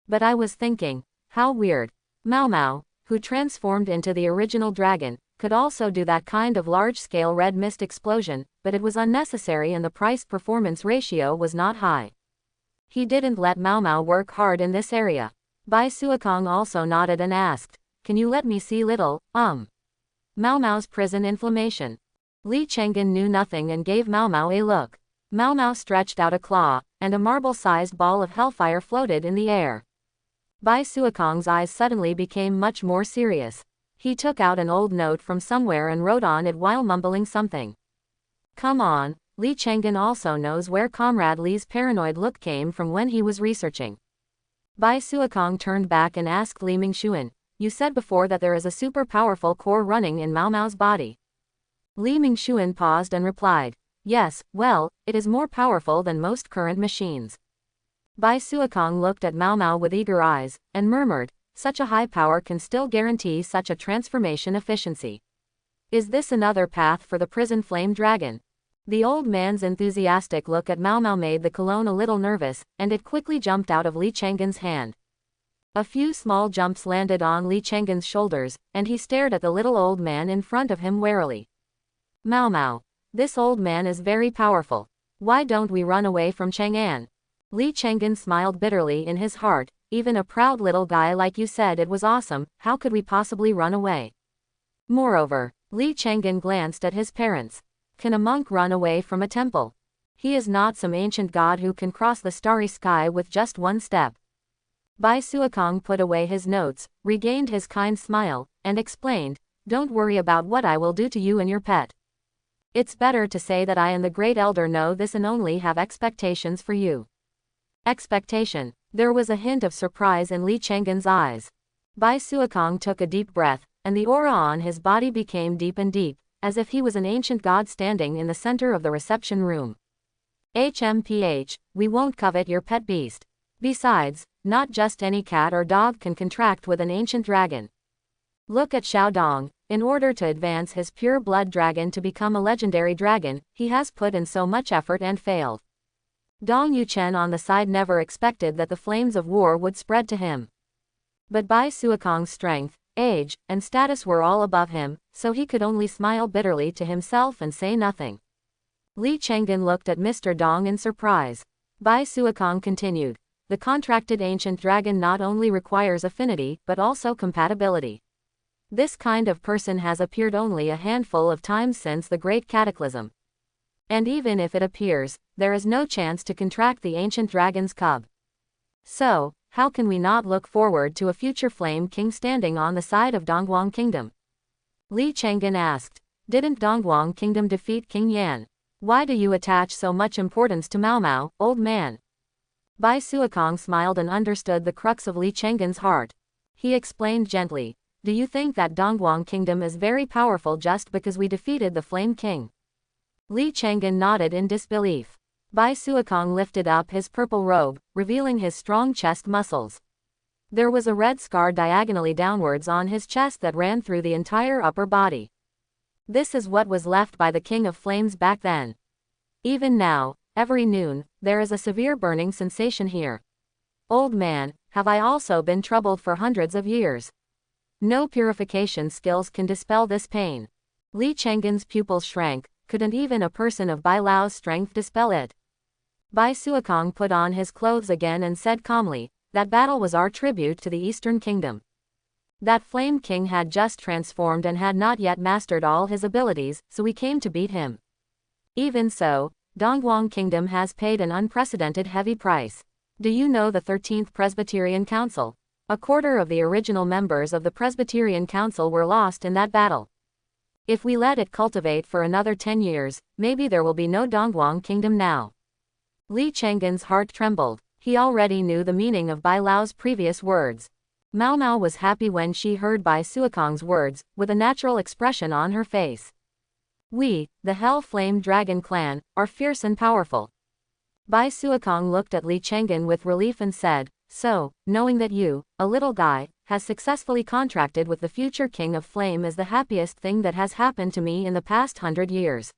But I was thinking, how weird. Mao Mao, who transformed into the original dragon, could also do that kind of large-scale red mist explosion, but it was unnecessary and the price-performance ratio was not high. He didn't let Mao Mao work hard in this area." Bai Suokong also nodded and asked, "Can you let me see little, Mao Mao's prison inflammation?" Li Chang'an knew nothing and gave Mao Mao a look. Mao Mao stretched out a claw, and a marble-sized ball of hellfire floated in the air. Bai Suokong's eyes suddenly became much more serious. He took out an old note from somewhere and wrote on it while mumbling something. Come on, Li Chang'an also knows where Comrade Li's paranoid look came from when he was researching. Bai Suokong turned back and asked Li Mingshuan, "You said before that there is a super powerful core running in Mao Mao's body." Li Mingshuan paused and replied, "Yes, well, it is more powerful than most current machines." Bai Suokong looked at Mao Mao with eager eyes, and murmured, "Such a high power can still guarantee such a transformation efficiency. Is this another path for the prison flame dragon?" The old man's enthusiastic look at Mao Mao made the cologne a little nervous, and it quickly jumped out of Li Chang'an's hand. A few small jumps landed on Li Chang'an's shoulders, and he stared at the little old man in front of him warily. "Mao Mao, this old man is very powerful. Why don't we run away from Chang'an?" Li Chang'an smiled bitterly in his heart, "Even a proud little guy like you said it was awesome, how could we possibly run away?" Moreover, Li Chang'an glanced at his parents. Can a monk run away from a temple? He is not some ancient god who can cross the starry sky with just one step. Bai Suokong put away his notes, regained his kind smile, and explained, "Don't worry about what I will do to you and your pet. It's better to say that I and the Great Elder know this and only have expectations for you." Expectation. There was a hint of surprise in Li Chang'an's eyes. Bai Suokong took a deep breath, and the aura on his body became deep and deep, as if he was an ancient god standing in the center of the reception room. "HMPH, we won't covet your pet beast. Besides, not just any cat or dog can contract with an ancient dragon. Look at Xiao Dong. In order to advance his pure blood dragon to become a legendary dragon, he has put in so much effort and failed. Dong Yuchen on the side never expected that the flames of war would spread to him. But Bai Suokong's strength, age, and status were all above him, so he could only smile bitterly to himself and say nothing." Li Chang'an looked at Mr. Dong in surprise. Bai Suokong continued, "The contracted ancient dragon not only requires affinity but also compatibility. This kind of person has appeared only a handful of times since the Great Cataclysm. And even if it appears, there is no chance to contract the ancient dragon's cub. So, how can we not look forward to a future Flame King standing on the side of Dongguang Kingdom?" Li Chang'an asked, "Didn't Dongguang Kingdom defeat King Yan? Why do you attach so much importance to Mao Mao, old man?" Bai Suokong smiled and understood the crux of Li Chang'an's heart. He explained gently, "Do you think that Dongguang Kingdom is very powerful just because we defeated the Flame King?" Li Chang'an nodded in disbelief. Bai Suokong lifted up his purple robe, revealing his strong chest muscles. There was a red scar diagonally downwards on his chest that ran through the entire upper body. This is what was left by the King of Flames back then. Even now, every noon, there is a severe burning sensation here. Old man, have I also been troubled for hundreds of years? No purification skills can dispel this pain. Li Chenggen's pupils shrank. Couldn't even a person of Bai Lao's strength dispel it? Bai Suokong put on his clothes again and said calmly, that battle was our tribute to the Eastern Kingdom. That Flame King had just transformed and had not yet mastered all his abilities, so we came to beat him. Even so, Dongguang Kingdom has paid an unprecedented heavy price. Do you know the 13th Presbyterian Council? A quarter of the original members of the Presbyterian Council were lost in that battle. If we let it cultivate for another 10 years, maybe there will be no Dongguang Kingdom now. Li Chenggen's heart trembled. He already knew the meaning of Bai Lao's previous words. Mao Mao was happy when she heard Bai Suokong's words, with a natural expression on her face. We, the Hell Flame Dragon clan, are fierce and powerful. Bai Suokong looked at Li Chenggen with relief and said, so, knowing that you, a little guy, has successfully contracted with the future King of Flame is the happiest thing that has happened to me in the past 100 years.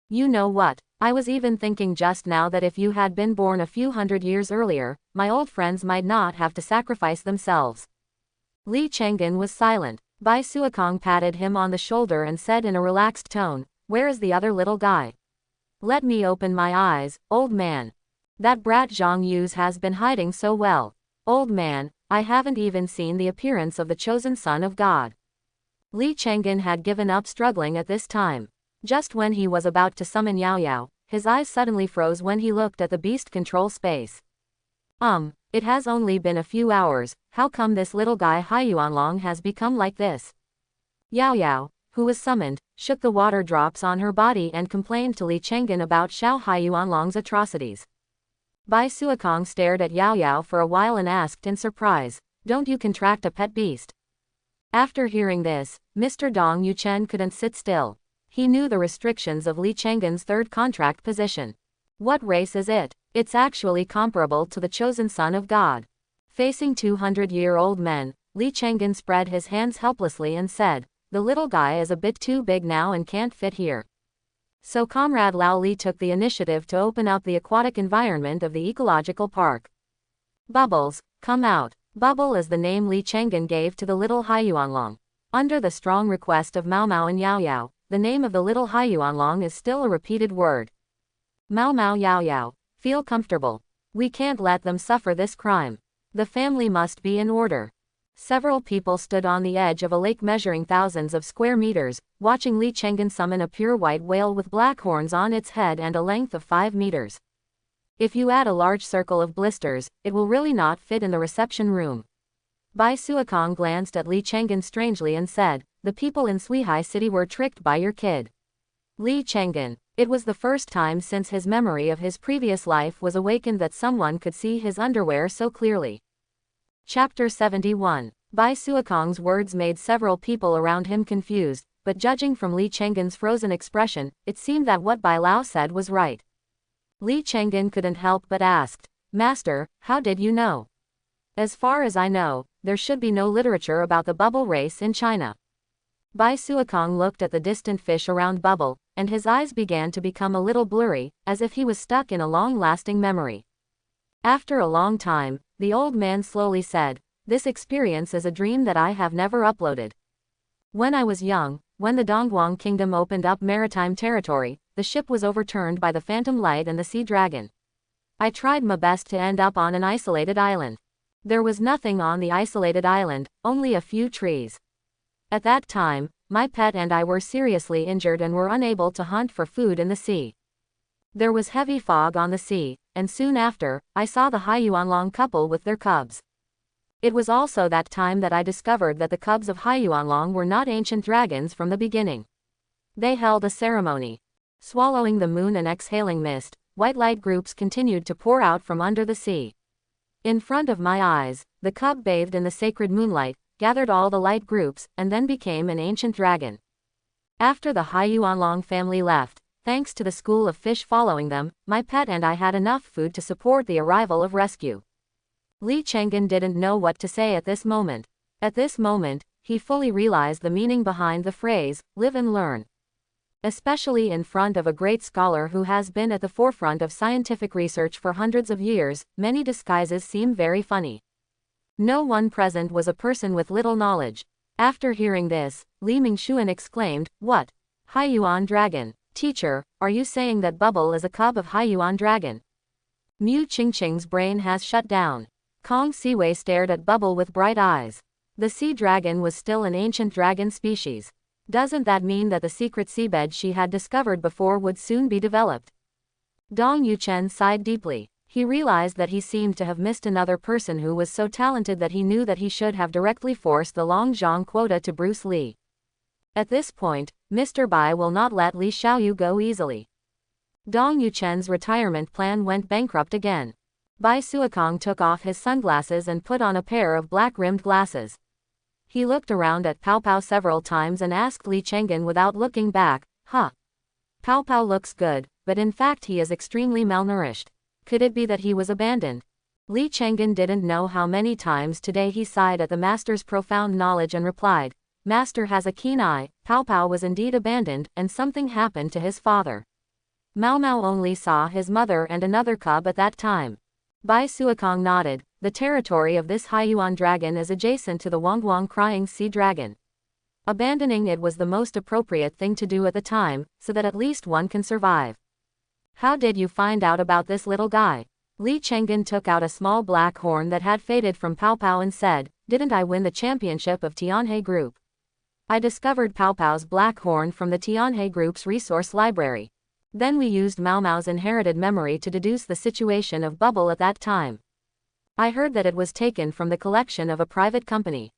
You know what, I was even thinking just now that if you had been born a few hundred years earlier, my old friends might not have to sacrifice themselves. Li Chenggen was silent. Bai Suokong patted him on the shoulder and said in a relaxed tone, where is the other little guy? Let me open my eyes, old man. That brat Zhang Yu's has been hiding so well. Old man, I haven't even seen the appearance of the chosen son of God. Li Chenggen had given up struggling at this time. Just when he was about to summon Yao Yao, his eyes suddenly froze when he looked at the beast control space. It has only been a few hours, how come this little guy Haiyuanlong has become like this? Yao Yao, who was summoned, shook the water drops on her body and complained to Li Chenggen about Xiao Haiyuanlong's atrocities. Bai Suokong stared at Yao Yao for a while and asked in surprise, don't you contract a pet beast? After hearing this, Mr. Dong Yuchen couldn't sit still. He knew the restrictions of Li Chenggen's third contract position. What race is it? It's actually comparable to the chosen son of God. Facing 200-year-old men, Li Chenggen spread his hands helplessly and said, the little guy is a bit too big now and can't fit here. So Comrade Lao Li took the initiative to open up the aquatic environment of the ecological park. Bubbles, come out. Bubble is the name Li Chenggen gave to the little Haiyuanlong. Under the strong request of Mao Mao and Yao Yao, the name of the little Haiyuanlong is still a repeated word. Mao Mao Yao Yao, feel comfortable. We can't let them suffer this crime. The family must be in order. Several people stood on the edge of a lake measuring thousands of square meters, watching Li Chenggen summon a pure white whale with black horns on its head and a length of 5 meters. If you add a large circle of blisters, it will really not fit in the reception room. Bai Suokong glanced at Li Chenggen strangely and said, the people in Suihai City were tricked by your kid. Li Chenggen. It was the first time since his memory of his previous life was awakened that someone could see his underwear so clearly. Chapter 71. Bai Suokong's words made several people around him confused, but judging from Li Chenggen's frozen expression, it seemed that what Bai Lao said was right. Li Chenggen couldn't help but asked, Master, how did you know? As far as I know, there should be no literature about the bubble race in China. Bai Suokong looked at the distant fish around Bubble, and his eyes began to become a little blurry, as if he was stuck in a long-lasting memory. After a long time, the old man slowly said, this experience is a dream that I have never uploaded. When I was young, when the Dongguang Kingdom opened up maritime territory, the ship was overturned by the Phantom Light and the Sea Dragon. I tried my best to end up on an isolated island. There was nothing on the isolated island, only a few trees. At that time, my pet and I were seriously injured and were unable to hunt for food in the sea. There was heavy fog on the sea, and soon after, I saw the Haiyuanlong couple with their cubs. It was also that time that I discovered that the cubs of Haiyuanlong were not ancient dragons from the beginning. They held a ceremony. Swallowing the moon and exhaling mist, white light groups continued to pour out from under the sea. In front of my eyes, the cub bathed in the sacred moonlight, gathered all the light groups, and then became an ancient dragon. After the Haiyuanlong family left, thanks to the school of fish following them, my pet and I had enough food to support the arrival of rescue. Li Chenggen didn't know what to say at this moment. At this moment, he fully realized the meaning behind the phrase, live and learn. Especially in front of a great scholar who has been at the forefront of scientific research for hundreds of years, many disguises seem very funny. No one present was a person with little knowledge. After hearing this, Li Mingxuan exclaimed, "What? Haiyuan dragon? Teacher, are you saying that Bubble is a cub of Haiyuan dragon?" Mu Qingqing's brain has shut down. Kong Siwei stared at Bubble with bright eyes. The sea dragon was still an ancient dragon species. Doesn't that mean that the secret seabed she had discovered before would soon be developed? Dong Yuchen sighed deeply. He realized that he seemed to have missed another person who was so talented that he knew that he should have directly forced the Longzhong quota to Bruce Lee. At this point, Mr. Bai will not let Li Xiaoyu go easily. Dong Yuchen's retirement plan went bankrupt again. Bai Suokong took off his sunglasses and put on a pair of black-rimmed glasses. He looked around at Pao Pao several times and asked Li Chenggen without looking back, "Huh? Pao Pao looks good, but in fact he is extremely malnourished. Could it be that he was abandoned?" Li Chenggen didn't know how many times today he sighed at the master's profound knowledge and replied, "Master has a keen eye. Pao Pao was indeed abandoned, and something happened to his father. Mao Mao only saw his mother and another cub at that time." Bai Suokong nodded. The territory of this Haiyuan dragon is adjacent to the Wangguang crying sea dragon. Abandoning it was the most appropriate thing to do at the time, so that at least one can survive. "How did you find out about this little guy?" Li Chenggen took out a small black horn that had faded from Pao Pao and said, "Didn't I win the championship of Tianhe Group? I discovered Pao Pao's black horn from the Tianhe Group's resource library. Then we used Mao Mao's inherited memory to deduce the situation of Bubble at that time. I heard that it was taken from the collection of a private company."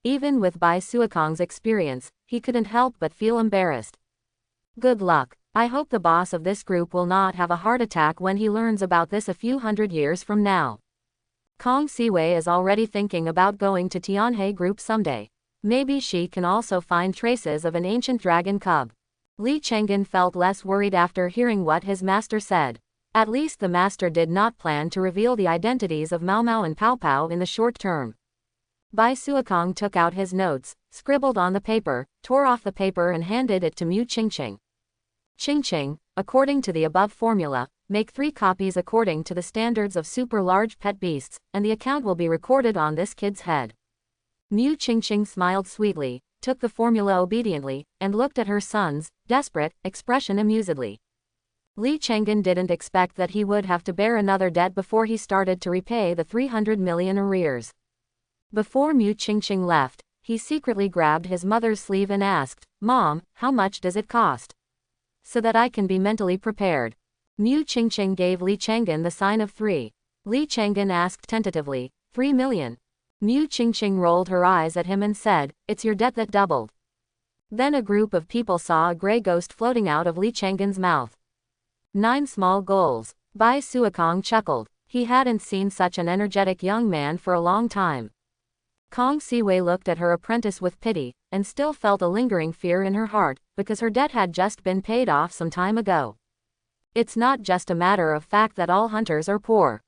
Even with Bai Suokong's experience, he couldn't help but feel embarrassed. "Good luck. I hope the boss of this group will not have a heart attack when he learns about this a few hundred years from now." Kong Siwei is already thinking about going to Tianhe Group someday. Maybe she can also find traces of an ancient dragon cub. Li Chenggen felt less worried after hearing what his master said. At least the master did not plan to reveal the identities of Mao Mao and Pao Pao in the short term. Bai Suokong took out his notes, scribbled on the paper, tore off the paper and handed it to Mu Qingqing. "Qingqing, according to the above formula, make 3 copies according to the standards of super large pet beasts, and the account will be recorded on this kid's head." Mu Qingqing smiled sweetly, took the formula obediently, and looked at her son's desperate expression amusedly. Li Chenggen didn't expect that he would have to bear another debt before he started to repay the 300 million arrears. Before Mu Qingqing left, he secretly grabbed his mother's sleeve and asked, "Mom, how much does it cost? So that I can be mentally prepared." Mu Qingqing gave Li Chenggen the sign of 3. Li Chenggen asked tentatively, 3 million. Mu Qingqing rolled her eyes at him and said, "It's your debt that doubled." Then a group of people saw a gray ghost floating out of Li Chenggen's mouth. 9 small goals. Bai Suokong chuckled. He hadn't seen such an energetic young man for a long time. Kong Siwei looked at her apprentice with pity, and still felt a lingering fear in her heart, because her debt had just been paid off some time ago. It's not just a matter of fact that all hunters are poor.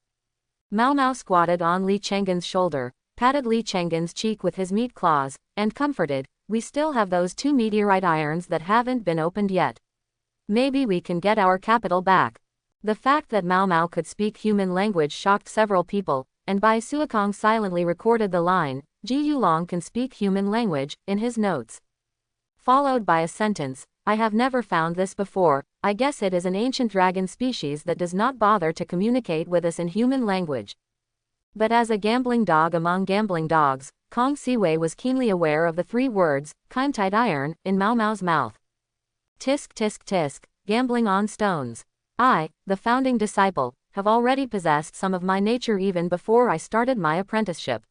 Mao Mao squatted on Li Chenggen's shoulder, patted Li Chenggen's cheek with his meat claws, and comforted, "We still have those 2 meteorite irons that haven't been opened yet. Maybe we can get our capital back." The fact that Mao Mao could speak human language shocked several people, and Bai Suokong silently recorded the line, "Ji Yulong can speak human language," in his notes. Followed by a sentence, "I have never found this before. I guess it is an ancient dragon species that does not bother to communicate with us in human language." But as a gambling dog among gambling dogs, Kong Siwei was keenly aware of the 3 words, "Kimtite iron," in Mao Mao's mouth. Tisk tisk tisk, gambling on stones. I, the founding disciple, have already possessed some of my nature even before I started my apprenticeship.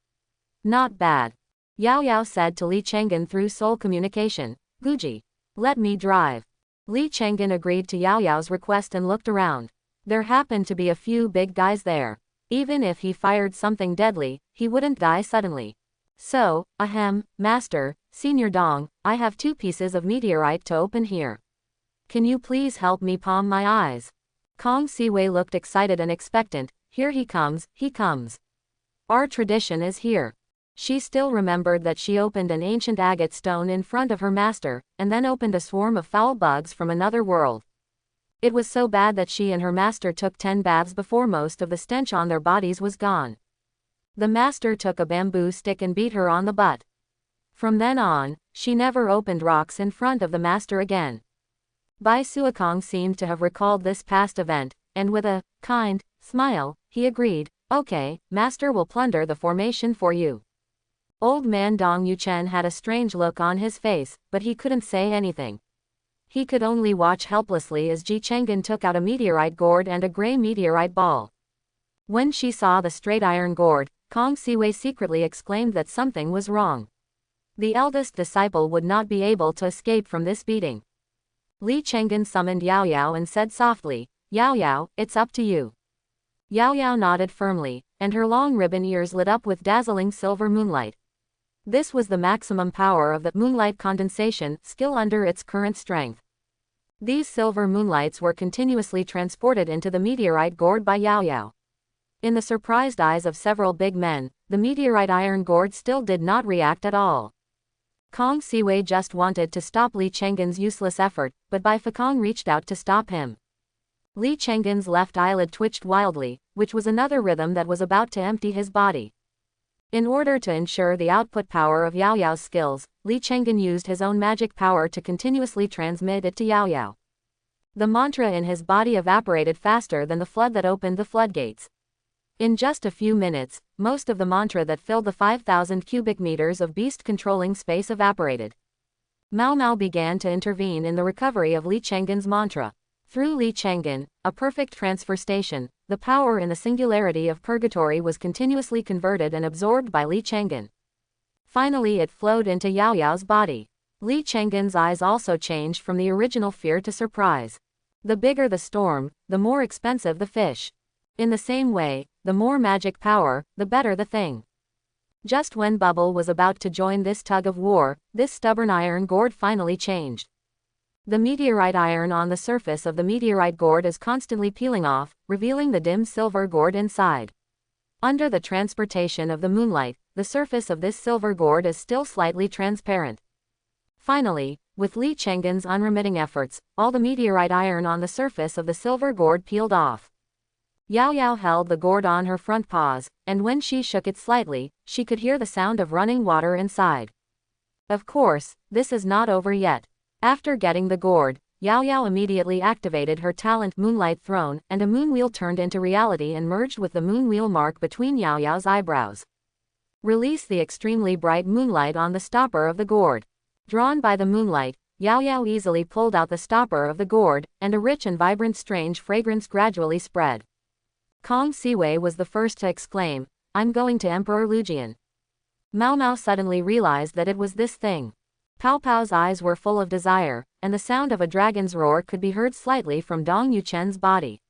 Not bad. Yao Yao said to Li Chenggen through soul communication, "Guji, let me drive." Li Chenggen agreed to Yao Yao's request and looked around. There happened to be a few big guys there. Even if he fired something deadly, he wouldn't die suddenly. "So, Master, Senior Dong, I have 2 pieces of meteorite to open here. Can you please help me palm my eyes?" Kong Siwei looked excited and expectant. "Here he comes, he comes. Our tradition is here." She still remembered that she opened an ancient agate stone in front of her master, and then opened a swarm of foul bugs from another world. It was so bad that she and her master took 10 baths before most of the stench on their bodies was gone. The master took a bamboo stick and beat her on the butt. From then on, she never opened rocks in front of the master again. Bai Suokong seemed to have recalled this past event, and with a kind smile, he agreed, "Okay, master will plunder the formation for you." Old man Dong Yuchen had a strange look on his face, but he couldn't say anything. He could only watch helplessly as Ji Chenggen took out a meteorite gourd and a gray meteorite ball. When she saw the straight iron gourd, Kong Siwei secretly exclaimed that something was wrong. The eldest disciple would not be able to escape from this beating. Li Chenggen summoned Yao Yao and said softly, "Yao Yao, it's up to you." Yao Yao nodded firmly, and her long ribbon ears lit up with dazzling silver moonlight. This was the maximum power of the moonlight condensation skill under its current strength. These silver moonlights were continuously transported into the meteorite gourd by Yao Yao. In the surprised eyes of several big men, the meteorite iron gourd still did not react at all. Kong Siwei just wanted to stop Li Chenggen's useless effort, but Bai Fakong reached out to stop him. Li Chenggen's left eyelid twitched wildly, which was another rhythm that was about to empty his body. In order to ensure the output power of Yao Yao's skills, Li Chenggen used his own magic power to continuously transmit it to Yao Yao. The mantra in his body evaporated faster than the flood that opened the floodgates. In just a few minutes, most of the mantra that filled the 5,000 cubic meters of beast-controlling space evaporated. Mao Mao began to intervene in the recovery of Li Chenggen's mantra. Through Li Chenggen, a perfect transfer station, the power in the singularity of purgatory was continuously converted and absorbed by Li Chenggen. Finally it flowed into Yao Yao's body. Li Chenggen's eyes also changed from the original fear to surprise. The bigger the storm, the more expensive the fish. In the same way, the more magic power, the better the thing. Just when Bubble was about to join this tug of war, this stubborn iron gourd finally changed. The meteorite iron on the surface of the meteorite gourd is constantly peeling off, revealing the dim silver gourd inside. Under the transportation of the moonlight, the surface of this silver gourd is still slightly transparent. Finally, with Li Chenggen's unremitting efforts, all the meteorite iron on the surface of the silver gourd peeled off. Yao Yao held the gourd on her front paws, and when she shook it slightly, she could hear the sound of running water inside. Of course, this is not over yet. After getting the gourd, Yao Yao immediately activated her talent Moonlight Throne, and a moonwheel turned into reality and merged with the moonwheel mark between Yao Yao's eyebrows. Release the extremely bright moonlight on the stopper of the gourd. Drawn by the moonlight, Yao Yao easily pulled out the stopper of the gourd, and a rich and vibrant strange fragrance gradually spread. Kong Siwei was the first to exclaim, "I'm going to Emperor Lujian." Mao Mao suddenly realized that it was this thing. Pao Pao's eyes were full of desire, and the sound of a dragon's roar could be heard slightly from Dong Yuchen's body.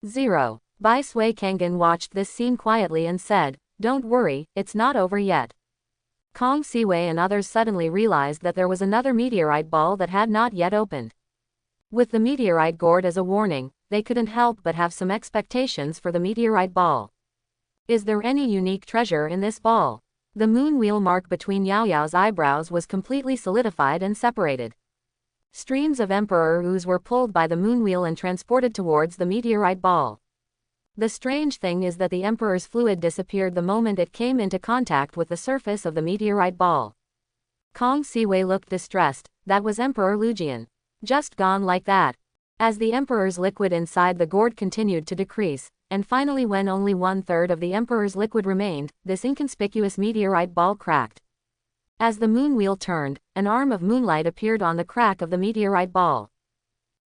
0. Bai Sui Kangen watched this scene quietly and said, "Don't worry, it's not over yet." Kong Siwei and others suddenly realized that there was another meteorite ball that had not yet opened. With the meteorite gourd as a warning, they couldn't help but have some expectations for the meteorite ball. Is there any unique treasure in this ball? The moon wheel mark between Yao Yao's eyebrows was completely solidified and separated. Streams of emperor ooze were pulled by the moon wheel and transported towards the meteorite ball. The strange thing is that the emperor's fluid disappeared the moment it came into contact with the surface of the meteorite ball. Kong Siwei looked distressed. That was Emperor Lujian. Just gone like that. As the emperor's liquid inside the gourd continued to decrease, and finally when only 1/3 of the emperor's liquid remained, this inconspicuous meteorite ball cracked. As the moon wheel turned, an arm of moonlight appeared on the crack of the meteorite ball.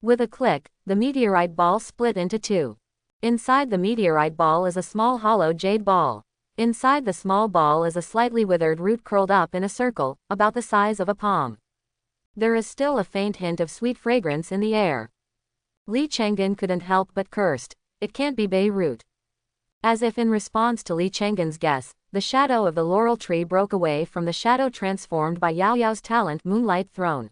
With a click, the meteorite ball split into two. Inside the meteorite ball is a small hollow jade ball. Inside the small ball is a slightly withered root curled up in a circle, about the size of a palm. There is still a faint hint of sweet fragrance in the air. Li Chenggen couldn't help but cursed. It can't be Beirut. As if in response to Li Chenggen's guess, the shadow of the laurel tree broke away from the shadow transformed by Yao Yao's talent Moonlight Throne.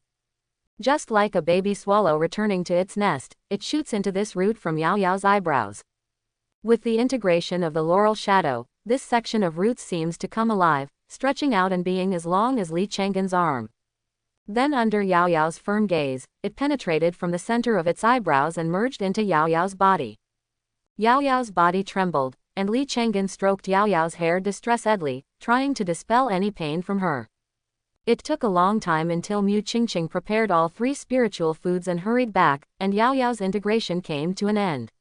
Just like a baby swallow returning to its nest, it shoots into this root from Yao Yao's eyebrows. With the integration of the laurel shadow, this section of roots seems to come alive, stretching out and being as long as Li Chang'an's arm. Then under Yao Yao's firm gaze, it penetrated from the center of its eyebrows and merged into Yao Yao's body. Yao Yao's body trembled, and Li Chang'an stroked Yao Yao's hair distressedly, trying to dispel any pain from her. It took a long time until Mu Qingqing prepared all 3 spiritual foods and hurried back, and Yao Yao's integration came to an end.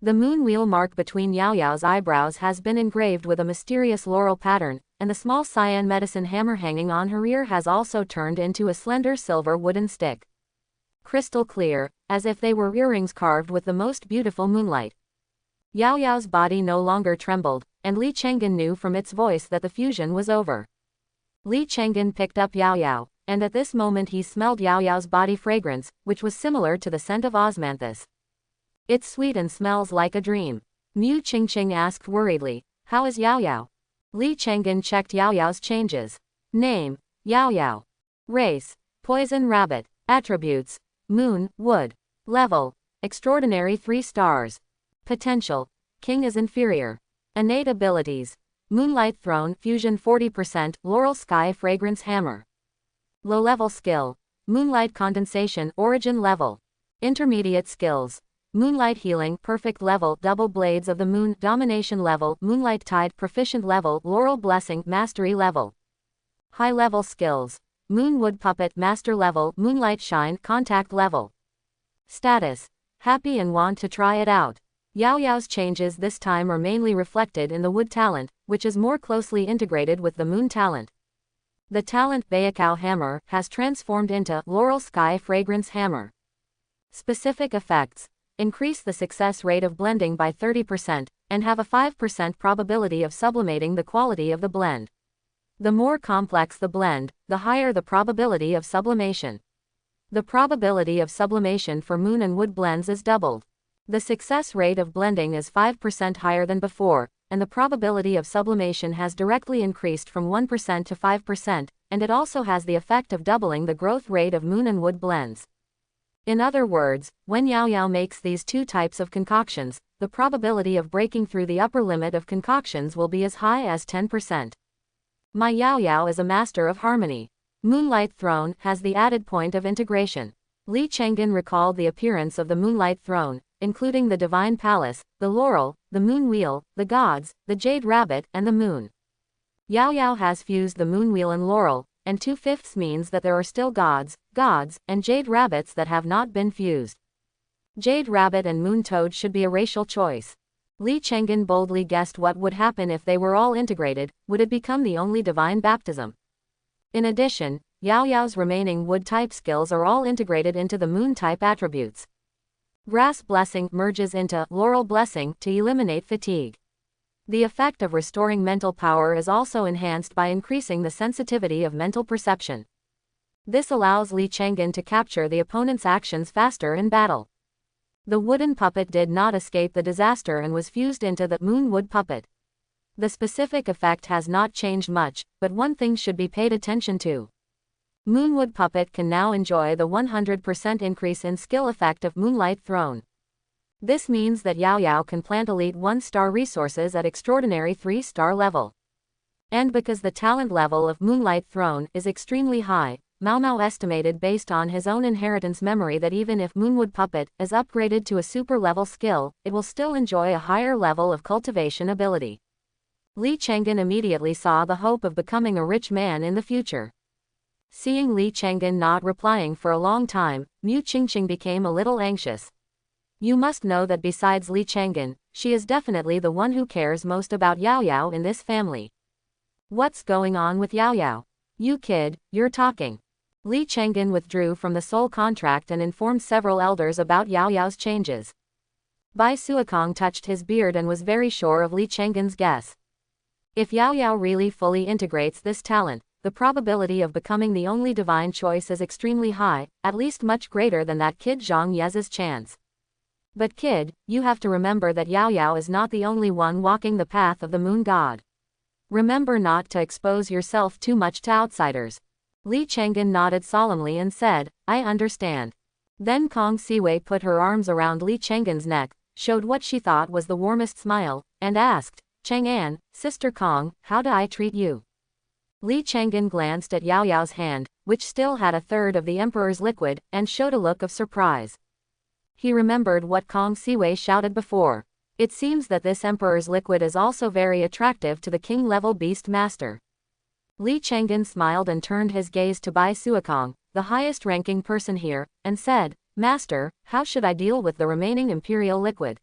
The moon wheel mark between Yao Yao's eyebrows has been engraved with a mysterious laurel pattern, and the small cyan medicine hammer hanging on her ear has also turned into a slender silver wooden stick. Crystal clear, as if they were earrings carved with the most beautiful moonlight. Yao Yao's body no longer trembled, and Li Chang'an knew from its voice that the fusion was over. Li Chang'an picked up Yao Yao, and at this moment he smelled Yao Yao's body fragrance, which was similar to the scent of osmanthus. It's sweet and smells like a dream. Mu Qingqing asked worriedly, "How is Yao Yao?" Li Chang'an checked Yao Yao's changes. Name, Yao Yao. Race, poison rabbit. Attributes, moon, wood. Level, extraordinary 3 stars. Potential, king is inferior. Innate abilities, Moonlight Throne, Fusion 40%, Laurel Sky Fragrance Hammer. Low-level skill, Moonlight Condensation, Origin level. Intermediate skills, Moonlight Healing, Perfect level, Double Blades of the Moon, Domination level, Moonlight Tide, Proficient level, Laurel Blessing, Mastery level. High-level skills, Moonwood Puppet, Master level, Moonlight Shine, Contact level. Status, happy and want to try it out. Yao Yao's changes this time are mainly reflected in the wood talent, which is more closely integrated with the moon talent. The talent Bayakao Hammer has transformed into Laurel Sky Fragrance Hammer. Specific effects, increase the success rate of blending by 30%, and have a 5% probability of sublimating the quality of the blend. The more complex the blend, the higher the probability of sublimation. The probability of sublimation for moon and wood blends is doubled. The success rate of blending is 5% higher than before, and the probability of sublimation has directly increased from 1% to 5%, and it also has the effect of doubling the growth rate of moon and wood blends. In other words, when Yao Yao makes these 2 types of concoctions, the probability of breaking through the upper limit of concoctions will be as high as 10%. My Yao Yao is a master of harmony. Moonlight Throne has the added point of integration. Li Chang'an recalled the appearance of the Moonlight Throne, including the Divine Palace, the Laurel, the Moon Wheel, the Gods, the Jade Rabbit, and the Moon. Yao Yao has fused the Moon Wheel and Laurel, and 2/5 means that there are still Gods, and Jade Rabbits that have not been fused. Jade Rabbit and Moon Toad should be a racial choice. Li Chang'an boldly guessed what would happen if they were all integrated. Would it become the only divine baptism? In addition, Yao Yao's remaining wood-type skills are all integrated into the moon-type attributes. Grass Blessing merges into Laurel Blessing to eliminate fatigue. The effect of restoring mental power is also enhanced by increasing the sensitivity of mental perception. This allows Li Chang'an to capture the opponent's actions faster in battle. The wooden puppet did not escape the disaster and was fused into the moon wood puppet. The specific effect has not changed much, but one thing should be paid attention to. Moonwood Puppet can now enjoy the 100% increase in skill effect of Moonlight Throne. This means that Yao Yao can plant elite 1-star resources at extraordinary 3-star level. And because the talent level of Moonlight Throne is extremely high, Mao Mao estimated based on his own inheritance memory that even if Moonwood Puppet is upgraded to a super level skill, it will still enjoy a higher level of cultivation ability. Li Chang'an immediately saw the hope of becoming a rich man in the future. Seeing Li Chang'an not replying for a long time, Mu Qingqing became a little anxious. You must know that besides Li Chang'an, she is definitely the one who cares most about Yao Yao in this family. What's going on with Yao Yao? You kid, you're talking. Li Chang'an withdrew from the soul contract and informed several elders about Yao Yao's changes. Bai Suokong touched his beard and was very sure of Li Chang'an's guess. If Yao Yao really fully integrates this talent, the probability of becoming the only divine choice is extremely high, at least much greater than that kid Zhang Ye's chance. But kid, you have to remember that Yao Yao is not the only one walking the path of the moon god. Remember not to expose yourself too much to outsiders. Li Chang'an nodded solemnly and said, I understand. Then Kong Siwei put her arms around Li Chang'an's neck, showed what she thought was the warmest smile, and asked, Chang'an, Sister Kong, how do I treat you? Li Chang'an glanced at Yao Yao's hand, which still had a third of the emperor's liquid, and showed a look of surprise. He remembered what Kong Siwei shouted before. It seems that this emperor's liquid is also very attractive to the king-level beast master. Li Chang'an smiled and turned his gaze to Bai Suokong, the highest-ranking person here, and said, "Master, how should I deal with the remaining imperial liquid?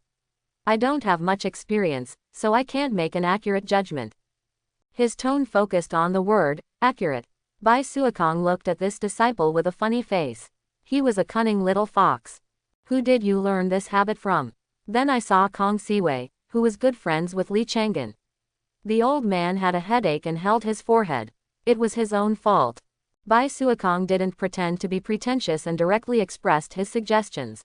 I don't have much experience, so I can't make an accurate judgment." His tone focused on the word, accurate. Bai Suokong looked at this disciple with a funny face. He was a cunning little fox. "Who did you learn this habit from?" Then I saw Kong Siwei, who was good friends with Li Chang'an. The old man had a headache and held his forehead. It was his own fault. Bai Suokong didn't pretend to be pretentious and directly expressed his suggestions.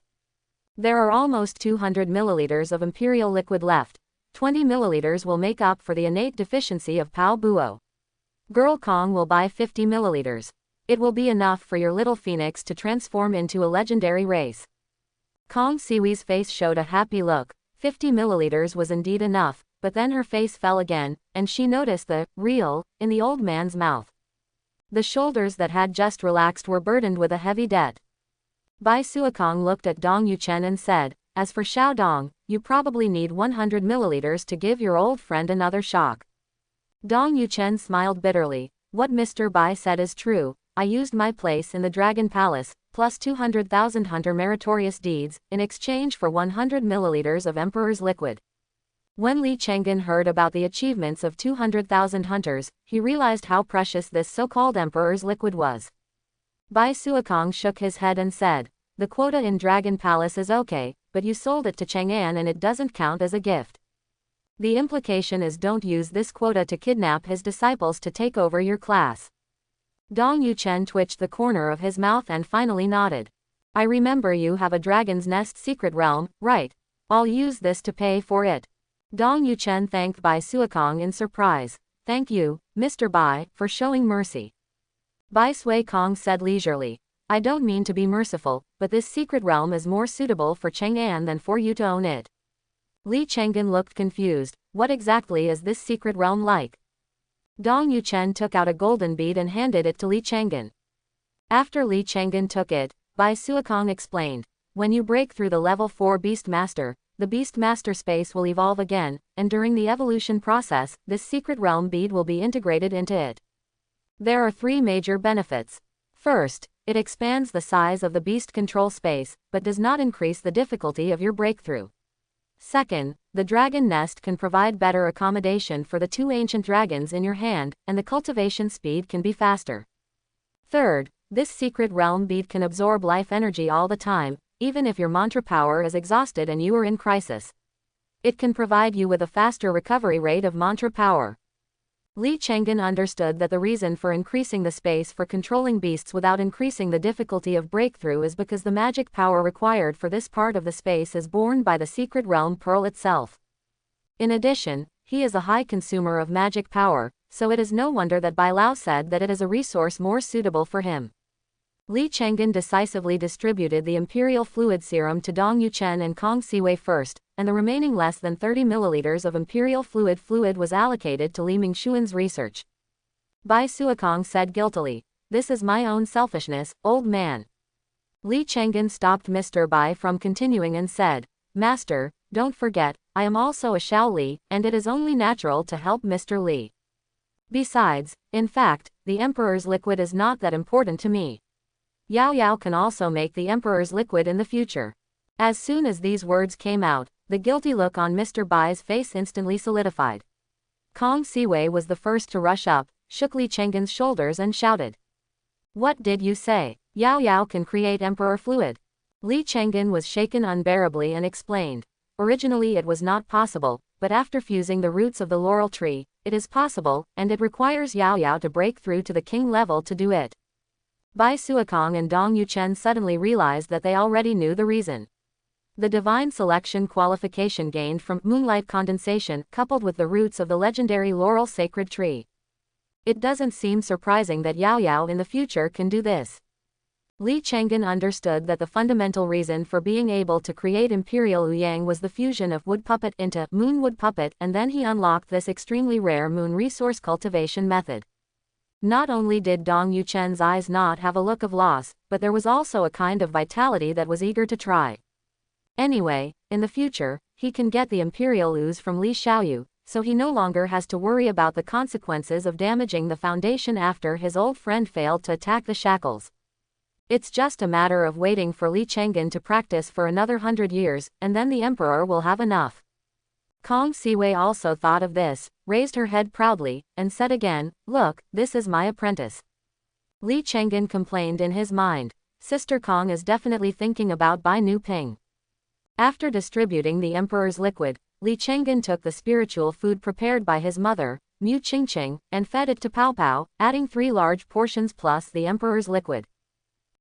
There are almost 200 milliliters of imperial liquid left. 20 milliliters will make up for the innate deficiency of Pao Buo. Girl Kong will buy 50 milliliters. It will be enough for your little phoenix to transform into a legendary race. Kong Siwei's face showed a happy look. 50 milliliters was indeed enough, but then her face fell again, and she noticed the real in the old man's mouth. The shoulders that had just relaxed were burdened with a heavy debt. Bai Suokong looked at Dong Yuchen and said, "As for Xiao Dong, you probably need 100 milliliters to give your old friend another shock." Dong Yuchen smiled bitterly. "What Mr. Bai said is true. I used my place in the Dragon Palace, plus 200,000 hunter meritorious deeds, in exchange for 100 milliliters of Emperor's liquid." When Li Chang'an heard about the achievements of 200,000 hunters, he realized how precious this so-called Emperor's liquid was. Bai Suokong shook his head and said, "The quota in Dragon Palace is okay, but you sold it to Chang'an and it doesn't count as a gift. The implication is don't use this quota to kidnap his disciples to take over your class." Dong Yuchen twitched the corner of his mouth and finally nodded. "I remember you have a dragon's nest secret realm, right? I'll use this to pay for it." Dong Yuchen thanked Bai Suokong in surprise. "Thank you, Mr. Bai, for showing mercy." Bai Suokong said leisurely, "I don't mean to be merciful, but this secret realm is more suitable for Chang'an than for you to own it." Li Chang'an looked confused. "What exactly is this secret realm like?" Dong Yuchen took out a golden bead and handed it to Li Chang'an. After Li Chang'an took it, Bai Suokong explained, "When you break through the level 4 Beast Master, the Beast Master space will evolve again, and during the evolution process, this secret realm bead will be integrated into it. There are 3 major benefits. First, it expands the size of the beast control space, but does not increase the difficulty of your breakthrough. Second, the dragon nest can provide better accommodation for the 2 ancient dragons in your hand, and the cultivation speed can be faster. Third, this secret realm bead can absorb life energy all the time, even if your mantra power is exhausted and you are in crisis. It can provide you with a faster recovery rate of mantra power." Li Chang'an understood that the reason for increasing the space for controlling beasts without increasing the difficulty of breakthrough is because the magic power required for this part of the space is borne by the secret realm pearl itself. In addition, he is a high consumer of magic power, so it is no wonder that Bai Lao said that it is a resource more suitable for him. Li Chang'an decisively distributed the imperial fluid serum to Dong Yuchen and Kong Siwei first, and the remaining less than 30 milliliters of imperial fluid was allocated to Li Mingxuan's research. Bai Suokong said guiltily, "This is my own selfishness, old man." Li Chang'an stopped Mr. Bai from continuing and said, "Master, don't forget, I am also a Xiao Li, and it is only natural to help Mr. Li. Besides, in fact, the Emperor's liquid is not that important to me. Yao Yao can also make the Emperor's liquid in the future." As soon as these words came out, the guilty look on Mr. Bai's face instantly solidified. Kong Siwei was the first to rush up, shook Li Chang'an's shoulders and shouted, "What did you say? Yao Yao can create Emperor fluid?" Li Chang'an was shaken unbearably and explained, "Originally it was not possible, but after fusing the roots of the laurel tree, it is possible, and it requires Yao Yao to break through to the king level to do it." Bai Suokong and Dong Yuchen suddenly realized that they already knew the reason. The divine selection qualification gained from moonlight condensation coupled with the roots of the legendary laurel sacred tree. It doesn't seem surprising that Yao Yao in the future can do this. Li Chang'an understood that the fundamental reason for being able to create Imperial Ouyang was the fusion of wood puppet into moon wood puppet, and then he unlocked this extremely rare moon resource cultivation method. Not only did Dong Yuchen's eyes not have a look of loss, but there was also a kind of vitality that was eager to try. Anyway, in the future, he can get the Imperial Ooze from Li Xiaoyu, so he no longer has to worry about the consequences of damaging the Foundation after his old friend failed to attack the shackles. It's just a matter of waiting for Li Chenggen to practice for another 100 years, and then the Emperor will have enough. Kong Siwei also thought of this, raised her head proudly, and said again, "Look, this is my apprentice." Li Chenggen complained in his mind, "Sister Kong is definitely thinking about Bai Nu Ping." After distributing the Emperor's liquid, Li Chenggen took the spiritual food prepared by his mother, Mu Qingqing, and fed it to Pao Pao, adding 3 large portions plus the Emperor's liquid.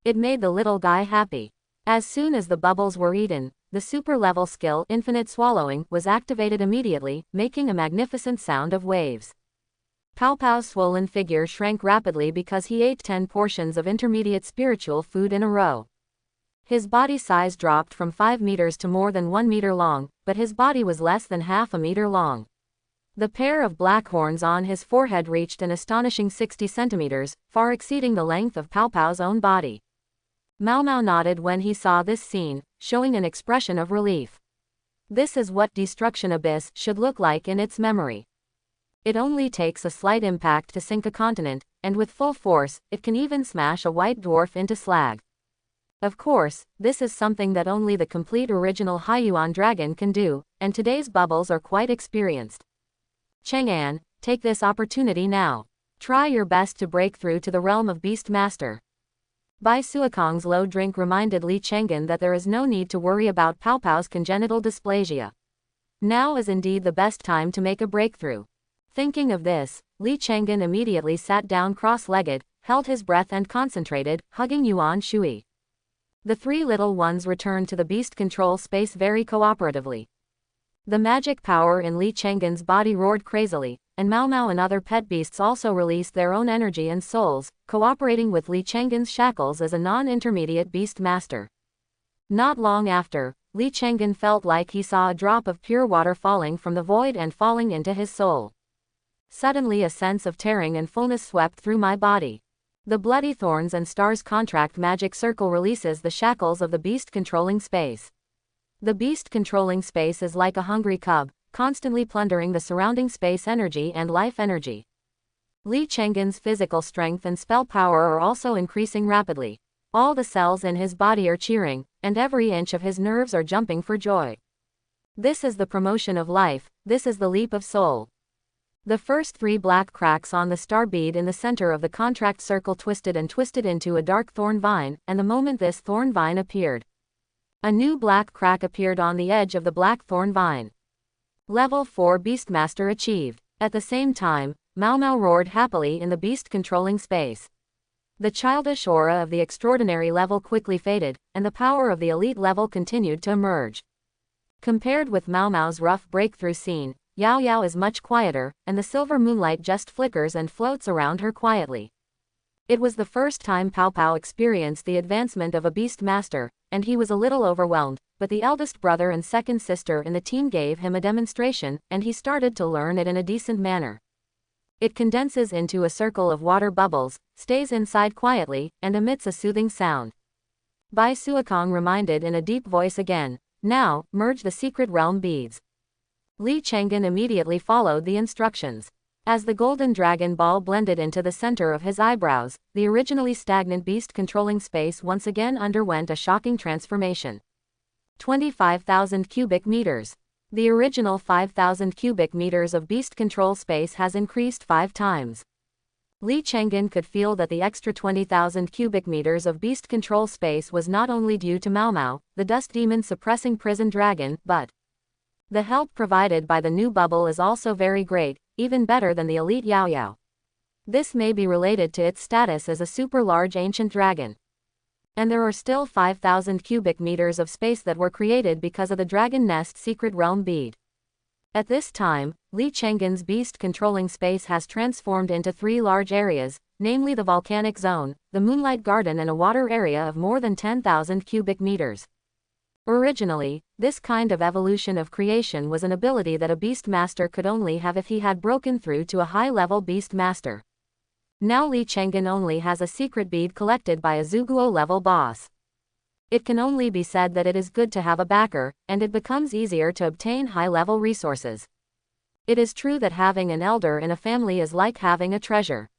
It made the little guy happy. As soon as the bubbles were eaten, the super-level skill Infinite Swallowing was activated immediately, making a magnificent sound of waves. Pao Pao's swollen figure shrank rapidly because he ate 10 portions of intermediate spiritual food in a row. His body size dropped from 5 meters to more than 1 meter long, but his body was less than half a meter long. The pair of black horns on his forehead reached an astonishing 60 centimeters, far exceeding the length of Pao Pao's own body. Mao Mao nodded when he saw this scene, showing an expression of relief. This is what Destruction Abyss should look like in its memory. It only takes a slight impact to sink a continent, and with full force, it can even smash a white dwarf into slag. Of course, this is something that only the complete original Haiyuan dragon can do, and today's bubbles are quite experienced. Chang'an, take this opportunity now. Try your best to break through to the realm of Beast Master. Bai Suokong's low drink reminded Li Chenggen that there is no need to worry about Pao Pao's congenital dysplasia. Now is indeed the best time to make a breakthrough. Thinking of this, Li Chenggen immediately sat down cross-legged, held his breath and concentrated, hugging Yuan Shui. The 3 little ones returned to the beast control space very cooperatively. The magic power in Li Chenggen's body roared crazily, and Mao Mao and other pet beasts also released their own energy and souls, cooperating with Li Chenggen's shackles as a non-intermediate beast master. Not long after, Li Chenggen felt like he saw a drop of pure water falling from the void and falling into his soul. Suddenly a sense of tearing and fullness swept through my body. The Bloody Thorns and Stars contract magic circle releases the shackles of the beast controlling space. The beast controlling space is like a hungry cub, constantly plundering the surrounding space energy and life energy. Li Chenggen's physical strength and spell power are also increasing rapidly. All the cells in his body are cheering, and every inch of his nerves are jumping for joy. This is the promotion of life, this is the leap of soul. The first 3 black cracks on the star bead in the center of the contract circle twisted and twisted into a dark thorn vine, and the moment this thorn vine appeared, a new black crack appeared on the edge of the black thorn vine. Level 4 Beastmaster achieved. At the same time, Mao Mao roared happily in the beast-controlling space. The childish aura of the extraordinary level quickly faded, and the power of the elite level continued to emerge. Compared with Mao Mao's rough breakthrough scene, Yao Yao is much quieter, and the silver moonlight just flickers and floats around her quietly. It was the first time Pao Pao experienced the advancement of a beast master, and he was a little overwhelmed, but the eldest brother and second sister in the team gave him a demonstration, and he started to learn it in a decent manner. It condenses into a circle of water bubbles, stays inside quietly, and emits a soothing sound. Bai Suokong reminded in a deep voice again, "Now, merge the secret realm beads." Li Chenggen immediately followed the instructions. As the golden dragon ball blended into the center of his eyebrows, the originally stagnant beast-controlling space once again underwent a shocking transformation. 25,000 cubic meters. The original 5,000 cubic meters of beast control space has increased 5 times. Li Chenggen could feel that the extra 20,000 cubic meters of beast control space was not only due to Mao Mao, the dust demon suppressing prison dragon, but the help provided by the new bubble is also very great, even better than the elite Yao Yao. This may be related to its status as a super-large ancient dragon. And there are still 5,000 cubic meters of space that were created because of the Dragon Nest Secret Realm bead. At this time, Li Chenggen's beast-controlling space has transformed into 3 large areas, namely the volcanic zone, the moonlight garden and a water area of more than 10,000 cubic meters. Originally, this kind of evolution of creation was an ability that a beast master could only have if he had broken through to a high-level beast master. Now Li Chenggen only has a secret bead collected by a Zuguo level boss. It can only be said that it is good to have a backer, and it becomes easier to obtain high-level resources. It is true that having an elder in a family is like having a treasure.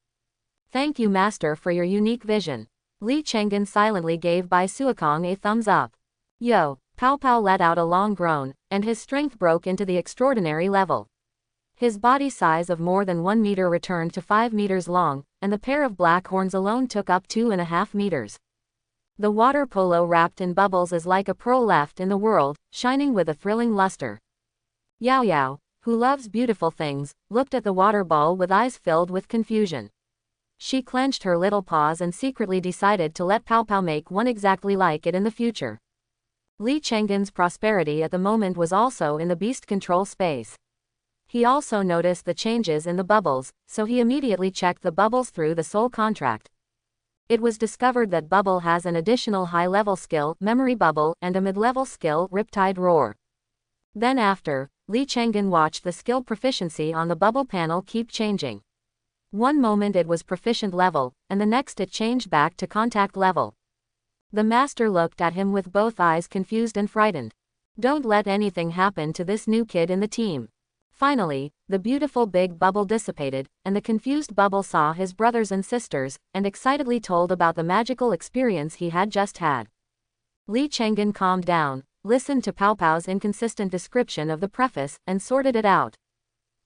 Thank you, Master, for your unique vision. Li Chenggen silently gave Bai Suokong a thumbs up. Yo, Pao Pao let out a long groan, and his strength broke into the extraordinary level. His body size of more than 1 meter returned to 5 meters long, and the pair of black horns alone took up 2.5 meters. The water polo wrapped in bubbles is like a pearl left in the world, shining with a thrilling luster. Yao Yao, who loves beautiful things, looked at the water ball with eyes filled with confusion. She clenched her little paws and secretly decided to let Pao Pao make one exactly like it in the future. Li Chenggen's prosperity at the moment was also in the beast control space. He also noticed the changes in the bubbles, so he immediately checked the bubbles through the soul contract. It was discovered that Bubble has an additional high-level skill, Memory Bubble, and a mid-level skill, Riptide Roar. Then after, Li Chenggen watched the skill proficiency on the bubble panel keep changing. One moment it was proficient level, and the next it changed back to contact level. The master looked at him with both eyes confused and frightened. Don't let anything happen to this new kid in the team. Finally, the beautiful big bubble dissipated, and the confused Bubble saw his brothers and sisters, and excitedly told about the magical experience he had just had. Li Chenggen calmed down, listened to Pao Pao's inconsistent description of the preface, and sorted it out.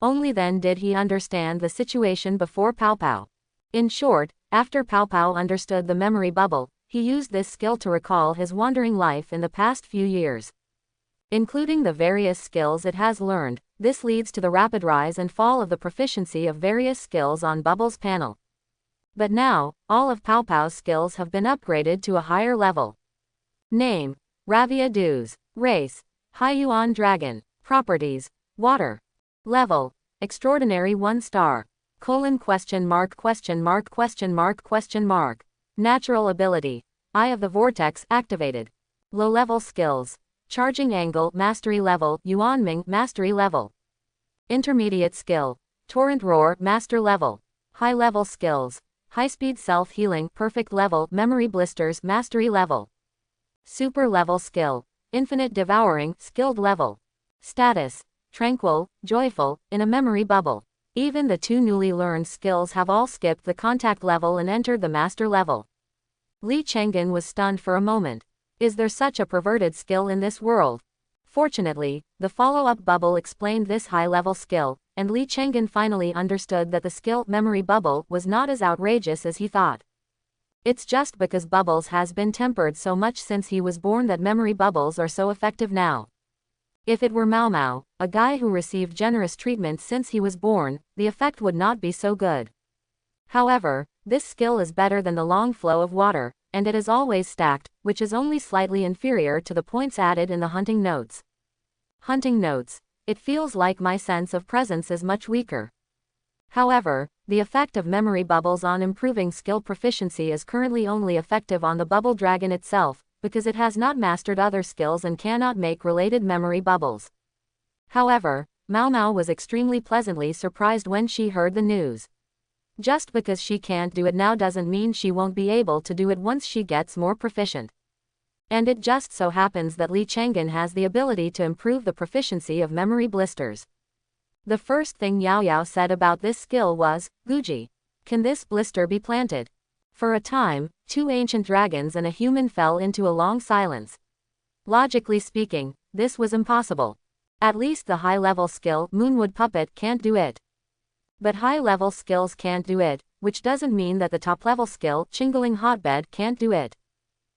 Only then did he understand the situation before Pao Pao. In short, after Pao Pao understood the memory bubble, he used this skill to recall his wandering life in the past few years. Including the various skills it has learned, this leads to the rapid rise and fall of the proficiency of various skills on Bubble's panel. But now, all of Pao Pao's skills have been upgraded to a higher level. Name: Ravia Dews. Race: Haiyuan Dragon. Properties: Water. Level: Extraordinary 1 star. Natural ability: Eye of the Vortex activated. Low-level skills: Charging Angle Mastery Level, Yuanming Mastery Level. Intermediate skill: Torrent Roar Master Level. High-level skills: High-Speed Self-Healing Perfect Level, Memory Blisters Mastery Level. Super level skill: Infinite Devouring Skilled Level. Status: Tranquil, Joyful, in a memory bubble. Even the 2 newly learned skills have all skipped the contact level and entered the master level. Li Chenggen was stunned for a moment. Is there such a perverted skill in this world? Fortunately, the follow-up bubble explained this high-level skill, and Li Chenggen finally understood that the skill Memory Bubble was not as outrageous as he thought. It's just because Bubbles has been tempered so much since he was born that memory bubbles are so effective now. If it were Mao Mao, a guy who received generous treatment since he was born, the effect would not be so good. However, this skill is better than the long flow of water, and it is always stacked, which is only slightly inferior to the points added in the hunting notes. Hunting notes: It feels like my sense of presence is much weaker. However, the effect of memory bubbles on improving skill proficiency is currently only effective on the bubble dragon itself, because it has not mastered other skills and cannot make related memory bubbles. However, Mao Mao was extremely pleasantly surprised when she heard the news. Just because she can't do it now doesn't mean she won't be able to do it once she gets more proficient. And it just so happens that Li Chenggen has the ability to improve the proficiency of memory blisters. The first thing Yao Yao said about this skill was, Guji, can this blister be planted? For a time, 2 ancient dragons and a human fell into a long silence. Logically speaking, this was impossible. At least the high-level skill Moonwood Puppet can't do it. But high-level skills can't do it, which doesn't mean that the top-level skill Chingling Hotbed can't do it.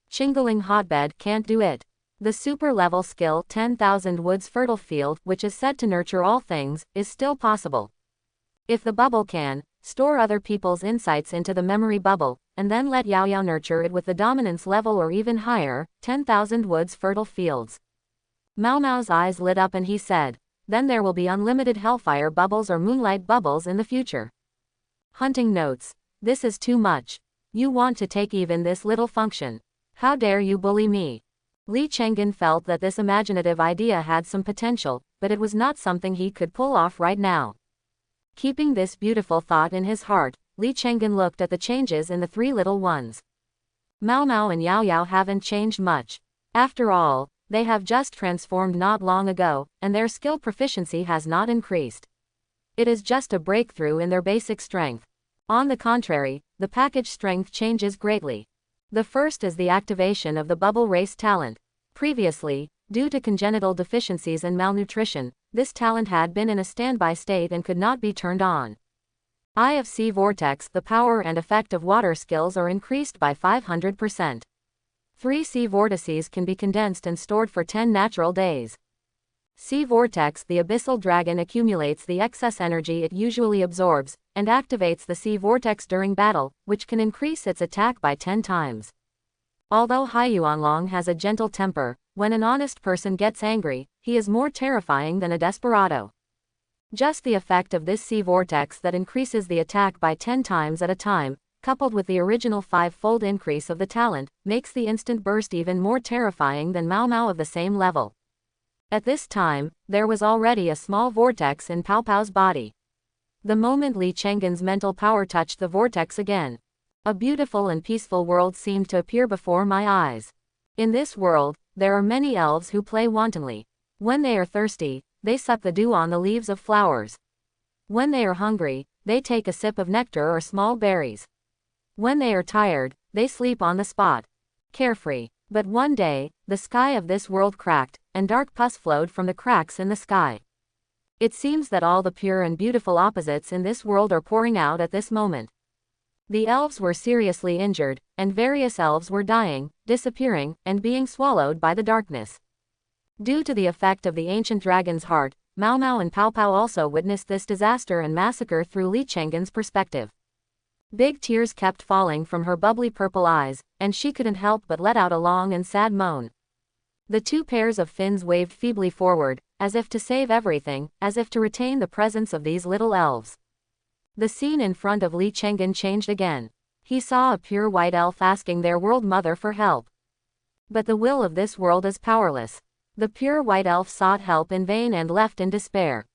Chingling Hotbed can't do it. The super-level skill 10,000 Woods Fertile Field, which is said to nurture all things, is still possible. If the bubble can store other people's insights into the memory bubble, and then let Yao Yao nurture it with the dominance level or even higher, 10,000 Woods Fertile Fields. Mao Mao's eyes lit up and he said, then there will be unlimited hellfire bubbles or moonlight bubbles in the future. Hunting notes: This is too much. You want to take even this little function. How dare you bully me? Li Chenggen felt that this imaginative idea had some potential, but it was not something he could pull off right now. Keeping this beautiful thought in his heart, Li Chenggen looked at the changes in the three little ones. Mao Mao and Yao Yao haven't changed much. After all, they have just transformed not long ago, and their skill proficiency has not increased. It is just a breakthrough in their basic strength. On the contrary, the package strength changes greatly. The first is the activation of the bubble race talent. Previously, due to congenital deficiencies and malnutrition, this talent had been in a standby state and could not be turned on. Eye of Sea Vortex. The power and effect of water skills are increased by 500%. 3 sea vortices can be condensed and stored for 10 natural days. Sea Vortex. The abyssal dragon accumulates the excess energy it usually absorbs, and activates the sea vortex during battle, which can increase its attack by 10 times. Although Huanlong has a gentle temper, when an honest person gets angry, he is more terrifying than a desperado. Just the effect of this sea vortex that increases the attack by 10 times at a time, coupled with the original 5-fold increase of the talent, makes the instant burst even more terrifying than Mao Mao of the same level. At this time, there was already a small vortex in Pao Pao's body. The moment Li Chenggen's mental power touched the vortex again, a beautiful and peaceful world seemed to appear before my eyes. In this world, there are many elves who play wantonly. When they are thirsty, they suck the dew on the leaves of flowers. When they are hungry, they take a sip of nectar or small berries. When they are tired, they sleep on the spot, carefree. But one day, the sky of this world cracked, and dark pus flowed from the cracks in the sky. It seems that all the pure and beautiful opposites in this world are pouring out at this moment. The elves were seriously injured, and various elves were dying, disappearing, and being swallowed by the darkness. Due to the effect of the ancient dragon's heart, Mao Mao and Pao Pao also witnessed this disaster and massacre through Li Chenggen's perspective. Big tears kept falling from her bubbly purple eyes, and she couldn't help but let out a long and sad moan. The 2 pairs of fins waved feebly forward, as if to save everything, as if to retain the presence of these little elves. The scene in front of Li Chenggen changed again. He saw a pure white elf asking their world mother for help. But the will of this world is powerless. The pure white elf sought help in vain and left in despair.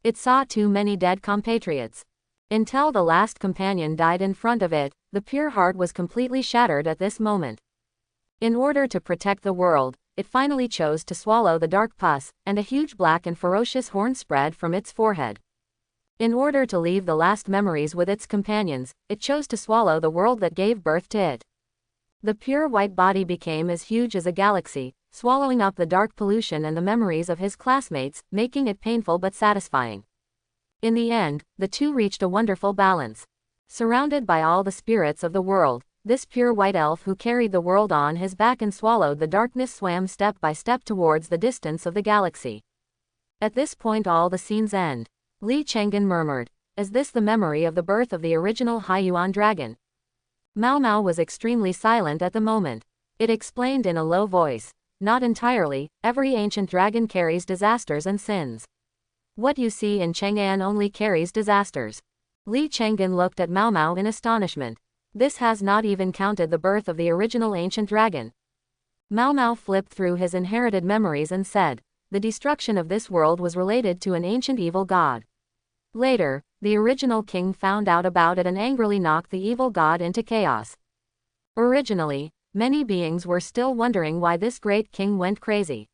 It saw too many dead compatriots. Until the last companion died in front of it, the pure heart was completely shattered at this moment. In order to protect the world, it finally chose to swallow the dark pus, and a huge black and ferocious horn spread from its forehead. In order to leave the last memories with its companions, it chose to swallow the world that gave birth to it. The pure white body became as huge as a galaxy, swallowing up the dark pollution and the memories of his classmates, making it painful but satisfying. In the end, the two reached a wonderful balance. Surrounded by all the spirits of the world, this pure white elf who carried the world on his back and swallowed the darkness swam step by step towards the distance of the galaxy. At this point all the scenes end. Li Chenggen murmured, "Is this the memory of the birth of the original Huan dragon?" Mao Mao was extremely silent at the moment. It explained in a low voice, "Not entirely, every ancient dragon carries disasters and sins. What you see in Chang'an only carries disasters." Li Chenggen looked at Mao Mao in astonishment. This has not even counted the birth of the original ancient dragon. Mao Mao flipped through his inherited memories and said, "The destruction of this world was related to an ancient evil god. Later, the original king found out about it and angrily knocked the evil god into chaos. Originally, many beings were still wondering why this great king went crazy.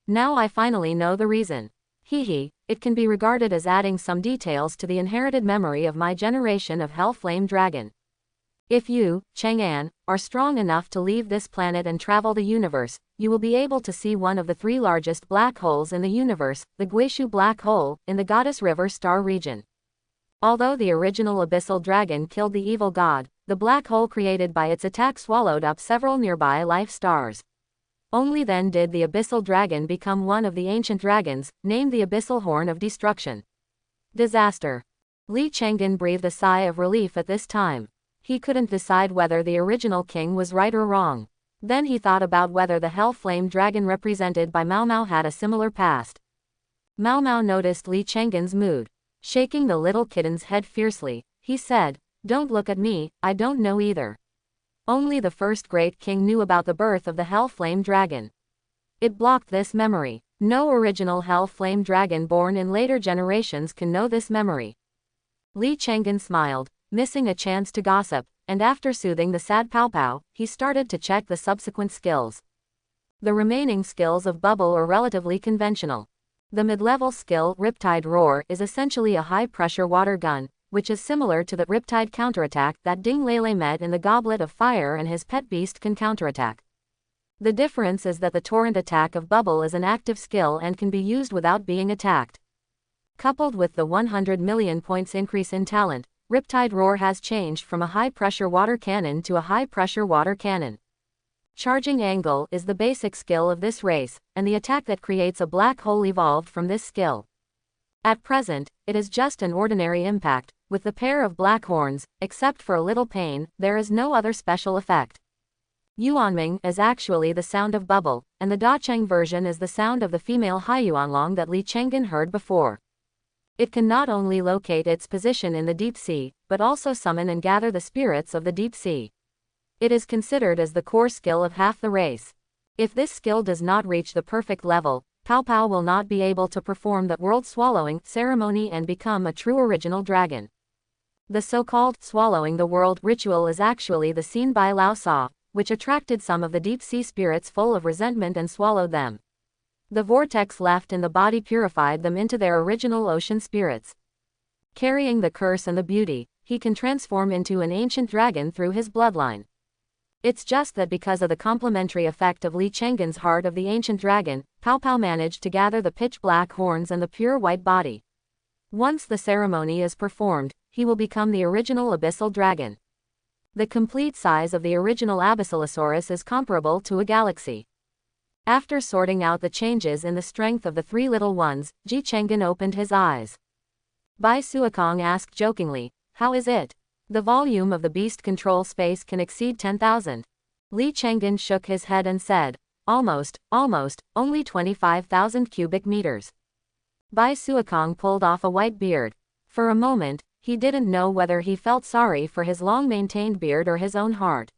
Now I finally know the reason. It can be regarded as adding some details to the inherited memory of my generation of Hellflame Dragon. If you, Chang'an, are strong enough to leave this planet and travel the universe, you will be able to see one of the 3 largest black holes in the universe, the Guishu Black Hole, in the Goddess River Star region. Although the original abyssal dragon killed the evil god, the black hole created by its attack swallowed up several nearby life stars. Only then did the abyssal dragon become one of the ancient dragons, named the Abyssal Horn of Destruction." Disaster. Li Chenggen breathed a sigh of relief at this time. He couldn't decide whether the original king was right or wrong. Then he thought about whether the Hellflame Dragon represented by Mao Mao had a similar past. Mao Mao noticed Li Chenggen's mood. Shaking the little kitten's head fiercely, he said, "Don't look at me, I don't know either. Only the first great king knew about the birth of the Hellflame Dragon. It blocked this memory. No original Hellflame Dragon born in later generations can know this memory." Li Chenggen smiled. missing a chance to gossip, and after soothing the sad Pow Pow, he started to check the subsequent skills. The remaining skills of Bubble are relatively conventional. The mid-level skill, Riptide Roar, is essentially a high-pressure water gun, which is similar to the Riptide counterattack that Ding Lele met in the Goblet of Fire and his pet beast can counterattack. The difference is that the torrent attack of Bubble is an active skill and can be used without being attacked. Coupled with the 100 million points increase in talent, Riptide Roar has changed from a high-pressure water cannon to a high-pressure water cannon. Charging Angle is the basic skill of this race, and the attack that creates a black hole evolved from this skill. At present, it is just an ordinary impact, with the pair of black horns. Except for a little pain, there is no other special effect. Yuanming is actually the sound of Bubble, and the Dacheng version is the sound of the female Haiyuanlong that Li Chenggen heard before. It can not only locate its position in the deep sea, but also summon and gather the spirits of the deep sea. It is considered as the core skill of half the race. If this skill does not reach the perfect level, Pow Pow will not be able to perform the world swallowing ceremony and become a true original dragon. The so-called swallowing the world ritual is actually the scene by Lao Sa, which attracted some of the deep-sea spirits full of resentment and swallowed them. The vortex left in the body purified them into their original ocean spirits. Carrying the curse and the beauty, he can transform into an ancient dragon through his bloodline. It's just that because of the complementary effect of Li Chenggen's heart of the ancient dragon, Pow Pow managed to gather the pitch-black horns and the pure white body. Once the ceremony is performed, he will become the original abyssal dragon. The complete size of the original Abyssallosaurus is comparable to a galaxy. After sorting out the changes in the strength of the three little ones, Ji Chenggen opened his eyes. Bai Suokong asked jokingly, "How is it? The volume of the beast control space can exceed 10,000. Li Chenggen shook his head and said, almost, only 25,000 cubic meters. Bai Suokong pulled off a white beard. For a moment, he didn't know whether he felt sorry for his long-maintained beard or his own heart.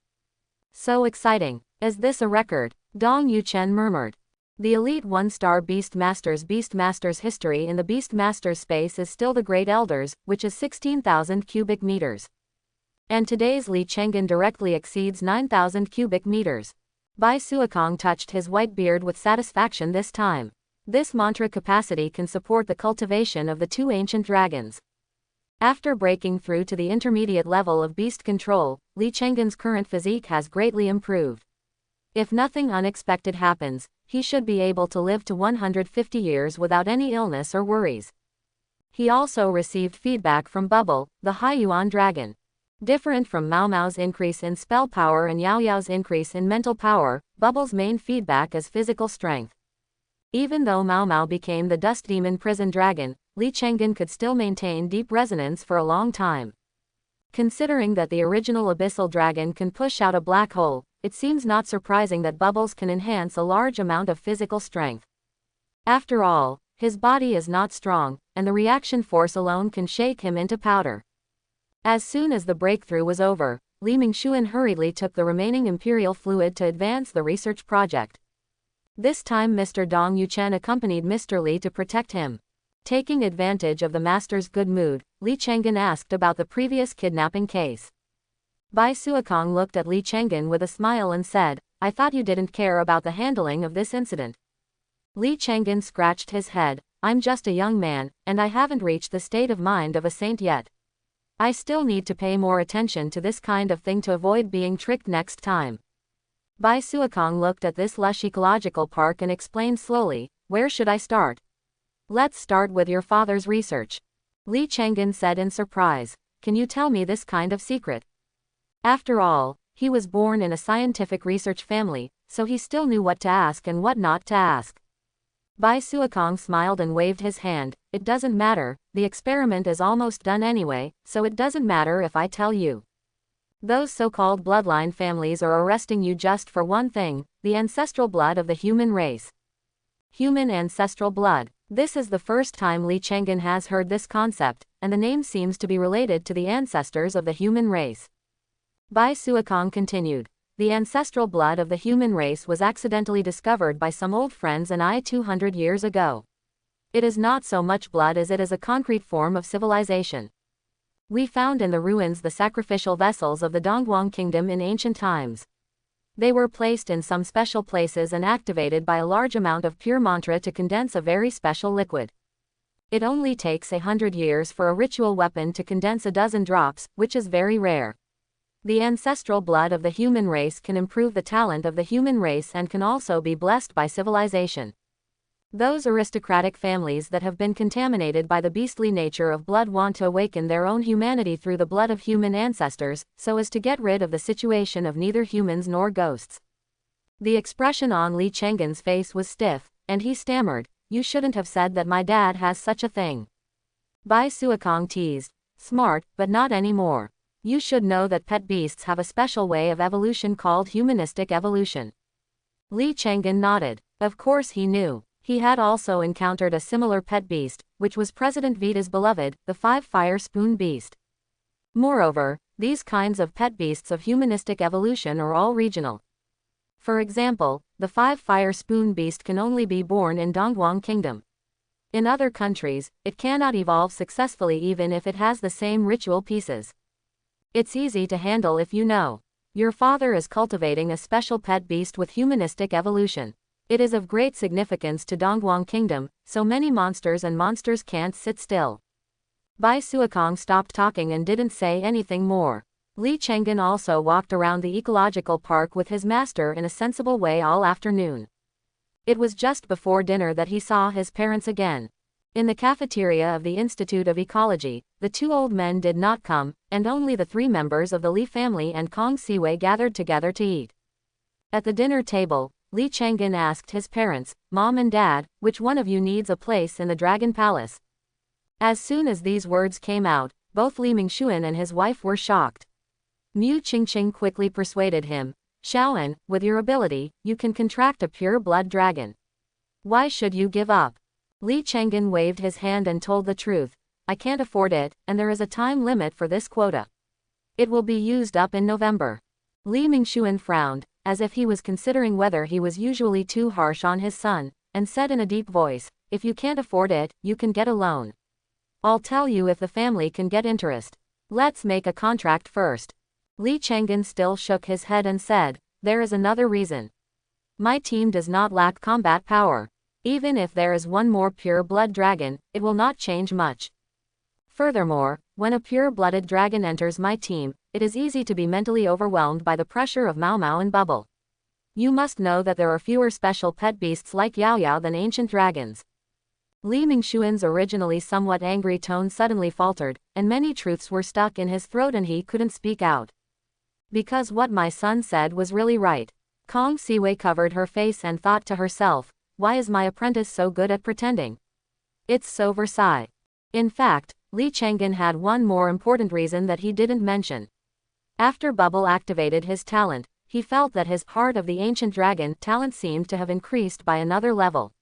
So exciting. Is this a record? Dong Yuchen murmured. The elite one-star Beastmaster's history in the Beastmaster's space is still the Great Elders, which is 16,000 cubic meters. And today's Li Chenggen directly exceeds 9,000 cubic meters. Bai Suokong touched his white beard with satisfaction this time. This mantra capacity can support the cultivation of the two ancient dragons. After breaking through to the intermediate level of beast control, Li Chenggen's current physique has greatly improved. If nothing unexpected happens, he should be able to live to 150 years without any illness or worries. He also received feedback from Bubble, the Haiyuan dragon. Different from Mao Mao's increase in spell power and Yao Yao's increase in mental power, Bubble's main feedback is physical strength. Even though Mao Mao became the Dust Demon Prison Dragon, Li Chenggen could still maintain deep resonance for a long time. Considering that the original Abyssal Dragon can push out a black hole, it seems not surprising that Bubbles can enhance a large amount of physical strength. After all, his body is not strong, and the reaction force alone can shake him into powder. As soon as the breakthrough was over, Li Mingxuan hurriedly took the remaining Imperial fluid to advance the research project. This time Mr. Dong Yuchen accompanied Mr. Li to protect him. Taking advantage of the master's good mood, Li Chenggen asked about the previous kidnapping case. Bai Suokong looked at Li Chenggen with a smile and said, "I thought you didn't care about the handling of this incident." Li Chenggen scratched his head, "I'm just a young man, and I haven't reached the state of mind of a saint yet. I still need to pay more attention to this kind of thing to avoid being tricked next time." Bai Suokong looked at this lush ecological park and explained slowly, "Where should I start?" "Let's start with your father's research." Li Chenggen said in surprise, "Can you tell me this kind of secret?" After all, he was born in a scientific research family, so he still knew what to ask and what not to ask. Bai Suokong smiled and waved his hand, "It doesn't matter, the experiment is almost done anyway, so it doesn't matter if I tell you. Those so-called bloodline families are arresting you just for one thing, the ancestral blood of the human race." Human ancestral blood. This is the first time Li Chenggen has heard this concept, and the name seems to be related to the ancestors of the human race. Bai Suokong continued, "The ancestral blood of the human race was accidentally discovered by some old friends and I 200 years ago. It is not so much blood as it is a concrete form of civilization. We found in the ruins the sacrificial vessels of the Dongguan kingdom in ancient times. They were placed in some special places and activated by a large amount of pure mantra to condense a very special liquid. It only takes 100 years for a ritual weapon to condense a dozen drops, which is very rare. The ancestral blood of the human race can improve the talent of the human race and can also be blessed by civilization. Those aristocratic families that have been contaminated by the beastly nature of blood want to awaken their own humanity through the blood of human ancestors, so as to get rid of the situation of neither humans nor ghosts. The expression on Li Chenggen's face was stiff, and he stammered, "You shouldn't have said that my dad has such a thing." Bai Suokong teased, "Smart, but not anymore. You should know that pet beasts have a special way of evolution called humanistic evolution." Li Chenggen nodded. Of course he knew. He had also encountered a similar pet beast, which was President Vita's beloved, the five-fire spoon beast. Moreover, these kinds of pet beasts of humanistic evolution are all regional. For example, the five-fire spoon beast can only be born in Dongguan Kingdom. In other countries, it cannot evolve successfully even if it has the same ritual pieces. It's easy to handle if you know. Your father is cultivating a special pet beast with humanistic evolution. It is of great significance to Dongguan Kingdom, so many monsters and monsters can't sit still. Bai Suokong stopped talking and didn't say anything more. Li Chenggen also walked around the ecological park with his master in a sensible way all afternoon. It was just before dinner that he saw his parents again. In the cafeteria of the Institute of Ecology, the two old men did not come, and only the three members of the Li family and Kong Siwei gathered together to eat. At the dinner table, Li Chenggen asked his parents, "Mom and Dad, which one of you needs a place in the Dragon Palace?" As soon as these words came out, both Li Mingxuan and his wife were shocked. Mu Qingqing quickly persuaded him, "Xiaoan, with your ability, you can contract a pure-blood dragon. Why should you give up?" Li Chenggen waved his hand and told the truth, "I can't afford it, and there is a time limit for this quota. It will be used up in November." Li Mingxuan frowned, as if he was considering whether he was usually too harsh on his son, and said in a deep voice, "If you can't afford it, you can get a loan. I'll tell you if the family can get interest. Let's make a contract first." Li Chenggen still shook his head and said, "There is another reason. My team does not lack combat power. Even if there is one more pure-blood dragon, it will not change much. Furthermore, when a pure-blooded dragon enters my team, it is easy to be mentally overwhelmed by the pressure of Mao Mao and Bubble. You must know that there are fewer special pet beasts like Yao Yao than ancient dragons." Li Mingxuan's originally somewhat angry tone suddenly faltered, and many truths were stuck in his throat and he couldn't speak out. "Because what my son said was really right." Kong Siwei covered her face and thought to herself, "Why is my apprentice so good at pretending? It's so Versailles." In fact, Li Chenggen had one more important reason that he didn't mention. After Bubble activated his talent, he felt that his Heart of the Ancient Dragon talent seemed to have increased by another level.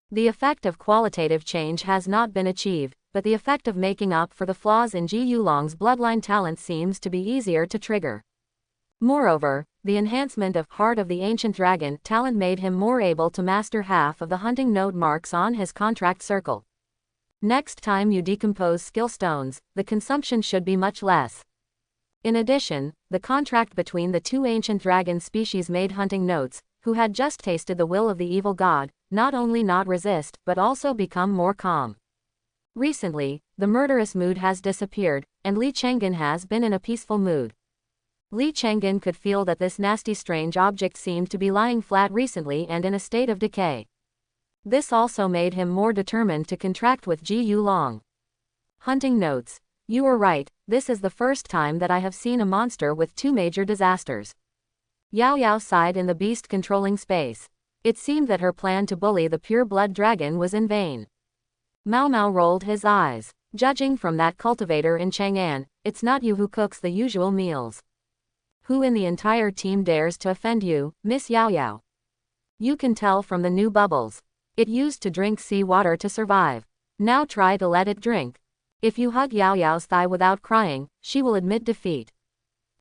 The effect of qualitative change has not been achieved, but the effect of making up for the flaws in Ji Yulong's bloodline talent seems to be easier to trigger. Moreover, the enhancement of Heart of the Ancient Dragon talent made him more able to master half of the hunting note marks on his contract circle. Next time you decompose skill stones, the consumption should be much less. In addition, the contract between the two ancient dragon species made hunting notes, who had just tasted the will of the evil god, not only not resist but also become more calm. Recently, the murderous mood has disappeared, and Li Chenggen has been in a peaceful mood. Li Chenggen could feel that this nasty strange object seemed to be lying flat recently and in a state of decay. This also made him more determined to contract with Ji Yulong. Hunting notes. You are right, this is the first time that I have seen a monster with two major disasters. Yao Yao sighed in the beast-controlling space. It seemed that her plan to bully the pure-blood dragon was in vain. Mao Mao rolled his eyes. Judging from that cultivator in Chang'an, it's not you who cooks the usual meals. Who in the entire team dares to offend you, Miss Yao Yao? You can tell from the new bubbles. It used to drink sea water to survive. Now try to let it drink. If you hug Yao Yao's thigh without crying, she will admit defeat.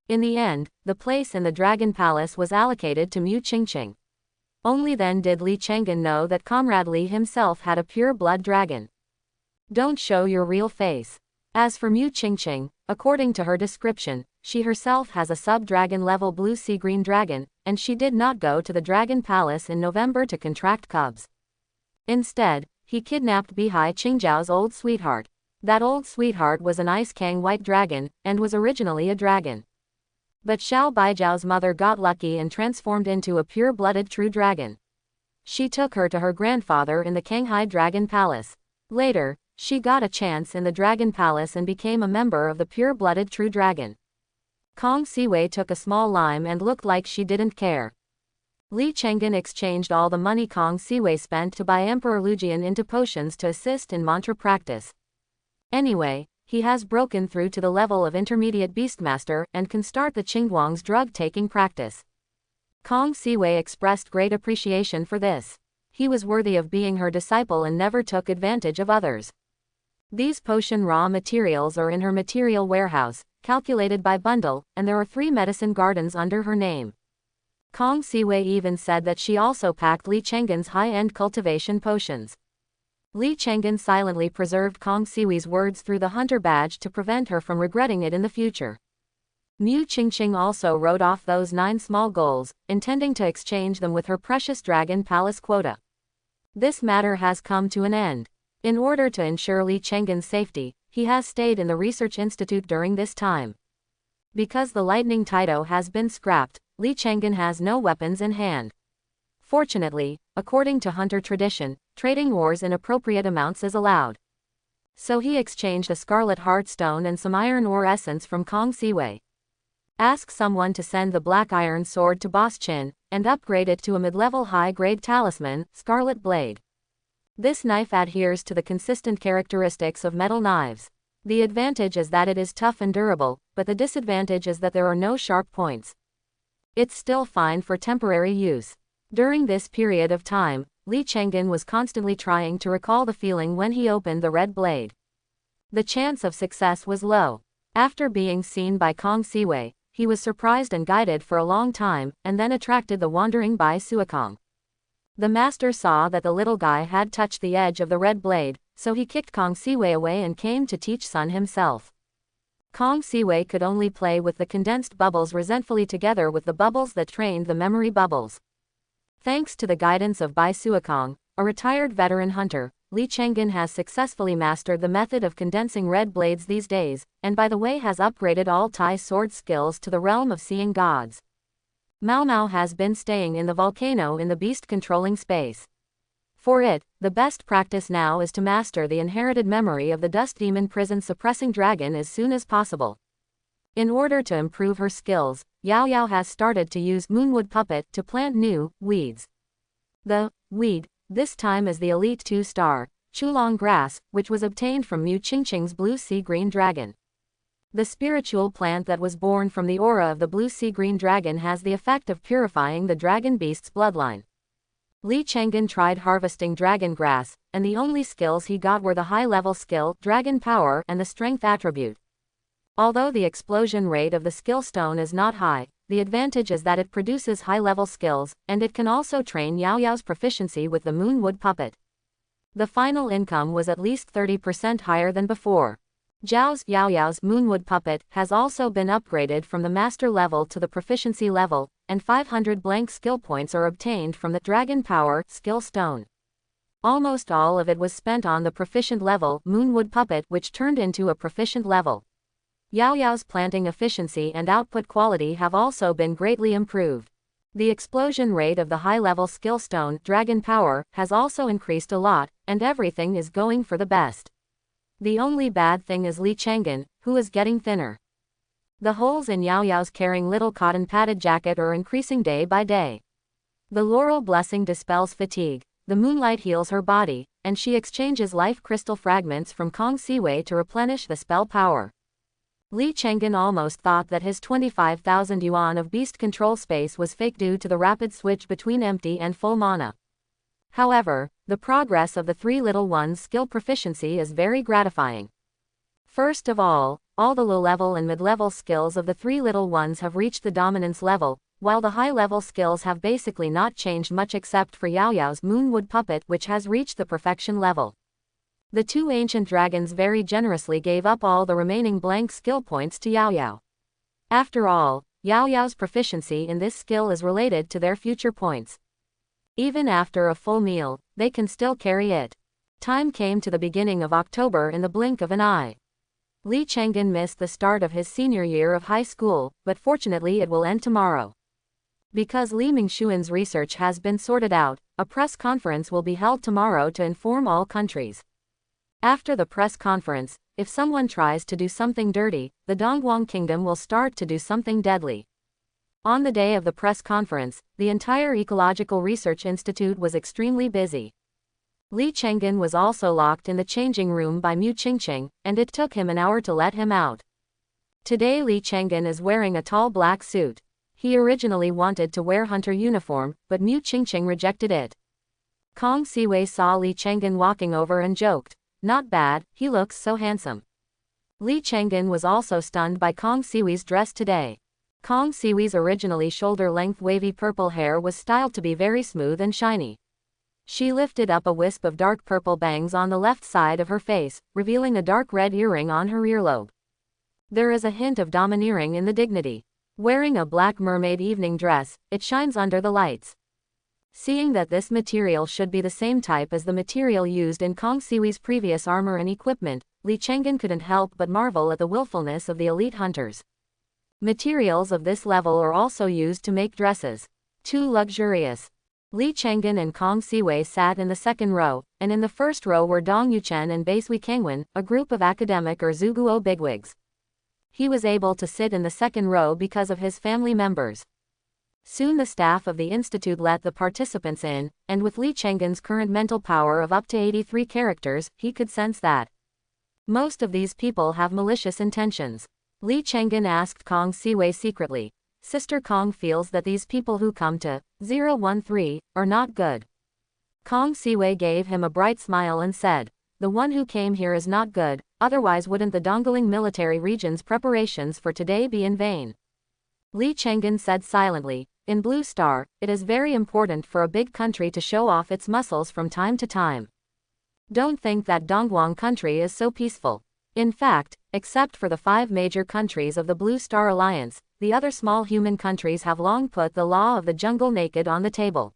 In the end, the place in the Dragon Palace was allocated to Mu Qingqing. Only then did Li Chenggen know that Comrade Li himself had a pure-blood dragon. Don't show your real face. As for Mu Qingqing, According to her description, she herself has a sub-dragon level blue sea-green dragon, and she did not go to the Dragon Palace in November to contract cubs. Instead, he kidnapped Bihai Qingjiao's old sweetheart. That old sweetheart was an Ice Kang white dragon, and was originally a dragon. But Xiao Baijiao's mother got lucky and transformed into a pure-blooded true dragon. She took her to her grandfather in the Kanghai Dragon Palace. Later, she got a chance in the Dragon Palace and became a member of the pure-blooded true dragon. Kong Siwei took a small lime and looked like she didn't care. Li Chenggen exchanged all the money Kong Siwei spent to buy Emperor Lujian into potions to assist in mantra practice. Anyway, he has broken through to the level of intermediate beastmaster and can start the Qingguang's drug-taking practice. Kong Siwei expressed great appreciation for this. He was worthy of being her disciple and never took advantage of others. These potion raw materials are in her material warehouse, calculated by bundle, and there are 3 medicine gardens under her name. Kong Siwei even said that she also packed Li Chenggen's high-end cultivation potions. Li Chenggen silently preserved Kong Siwei's words through the hunter badge to prevent her from regretting it in the future. Mu Qingqing also wrote off those 9 small goals, intending to exchange them with her precious Dragon Palace quota. This matter has come to an end. In order to ensure Li Chenggen's safety, he has stayed in the research institute during this time. Because the lightning Taito has been scrapped, Li Chenggen has no weapons in hand. Fortunately, according to hunter tradition, trading ores in appropriate amounts is allowed. So he exchanged a scarlet heartstone and some iron ore essence from Kong Siwei. Ask someone to send the black iron sword to Boss Qin, and upgrade it to a mid-level high-grade talisman, Scarlet Blade. This knife adheres to the consistent characteristics of metal knives. The advantage is that it is tough and durable, but the disadvantage is that there are no sharp points. It's still fine for temporary use. During this period of time, Li Chenggen was constantly trying to recall the feeling when he opened the red blade. The chance of success was low. After being seen by Kong Siwei, he was surprised and guided for a long time, and then attracted the wandering Bai Suokong. The master saw that the little guy had touched the edge of the red blade, so he kicked Kong Siwei away and came to teach Sun himself. Kong Siwei could only play with the condensed bubbles resentfully together with the bubbles that trained the memory bubbles. Thanks to the guidance of Bai Suokong, a retired veteran hunter, Li Chenggen has successfully mastered the method of condensing red blades these days, and by the way has upgraded all Tai sword skills to the realm of seeing gods. Mao Mao has been staying in the volcano in the beast-controlling space. For it, the best practice now is to master the inherited memory of the dust demon prison suppressing dragon as soon as possible. In order to improve her skills, Yao Yao has started to use Moonwood Puppet to plant new weeds. The weed, this time is the elite 2-star, Chulong grass, which was obtained from Mu Qingqing's blue sea-green dragon. The spiritual plant that was born from the aura of the blue sea-green dragon has the effect of purifying the dragon beast's bloodline. Li Chenggen tried harvesting dragon grass, and the only skills he got were the high-level skill, dragon power, and the strength attribute. Although the explosion rate of the skill stone is not high, the advantage is that it produces high-level skills, and it can also train Yao Yao's proficiency with the Moonwood Puppet. The final income was at least 30% higher than before. Yao Yao's Moonwood Puppet has also been upgraded from the master level to the proficiency level, and 500 blank skill points are obtained from the Dragon Power skill stone. Almost all of it was spent on the proficient level Moonwood Puppet, which turned into a proficient level. Yao Yao's planting efficiency and output quality have also been greatly improved. The explosion rate of the high-level skill stone Dragon Power has also increased a lot, and everything is going for the best. The only bad thing is Li Chenggen, who is getting thinner. The holes in Yao Yao's carrying little cotton padded jacket are increasing day by day. The laurel blessing dispels fatigue, the moonlight heals her body, and she exchanges life crystal fragments from Kong Siwei to replenish the spell power. Li Chenggen almost thought that his 25,000 yuan of beast control space was fake due to the rapid switch between empty and full mana. However, the progress of the 3 little ones' skill proficiency is very gratifying. First of all the low-level and mid-level skills of the 3 little ones have reached the dominance level, while the high-level skills have basically not changed much except for Yao Yao's Moonwood Puppet, which has reached the perfection level. The two ancient dragons very generously gave up all the remaining blank skill points to Yao Yao. After all, Yao Yao's proficiency in this skill is related to their future points. Even after a full meal, they can still carry it. Time came to the beginning of October in the blink of an eye. Li Chang'an missed the start of his senior year of high school, but fortunately it will end tomorrow. Because Li Mingshuan's research has been sorted out, a press conference will be held tomorrow to inform all countries. After the press conference, if someone tries to do something dirty, the Dongguan Kingdom will start to do something deadly. On the day of the press conference, the entire Ecological Research Institute was extremely busy. Li Chang'an was also locked in the changing room by Mu Qingqing, and it took him an hour to let him out. Today Li Chang'an is wearing a tall black suit. He originally wanted to wear hunter uniform, but Mu Qingqing rejected it. Kong Siwei saw Li Chang'an walking over and joked, "Not bad, he looks so handsome." Li Chang'an was also stunned by Kong Siwei's dress today. Kong Siwei's originally shoulder-length wavy purple hair was styled to be very smooth and shiny. She lifted up a wisp of dark purple bangs on the left side of her face, revealing a dark red earring on her earlobe. There is a hint of domineering in the dignity. Wearing a black mermaid evening dress, it shines under the lights. Seeing that this material should be the same type as the material used in Kong Siwei's previous armor and equipment, Li Chang'an couldn't help but marvel at the willfulness of the elite hunters. Materials of this level are also used to make dresses. Too luxurious. Li Chang'an and Kong Siwei sat in the second row, and in the first row were Dong Yuchen and Basui Kangwen, a group of academic or Zuguo bigwigs. He was able to sit in the second row because of his family members. Soon the staff of the institute let the participants in, and with Li Chang'an's current mental power of up to 83 characters, he could sense that most of these people have malicious intentions. Li Chang'an asked Kong Siwei secretly, "Sister Kong feels that these people who come to 013 are not good." Kong Siwei gave him a bright smile and said, "The one who came here is not good, otherwise wouldn't the Dongling military region's preparations for today be in vain?" Li Chang'an said silently, "In Blue Star, it is very important for a big country to show off its muscles from time to time. Don't think that Dongguan country is so peaceful. In fact, except for the 5 major countries of the Blue Star Alliance, the other small human countries have long put the law of the jungle naked on the table.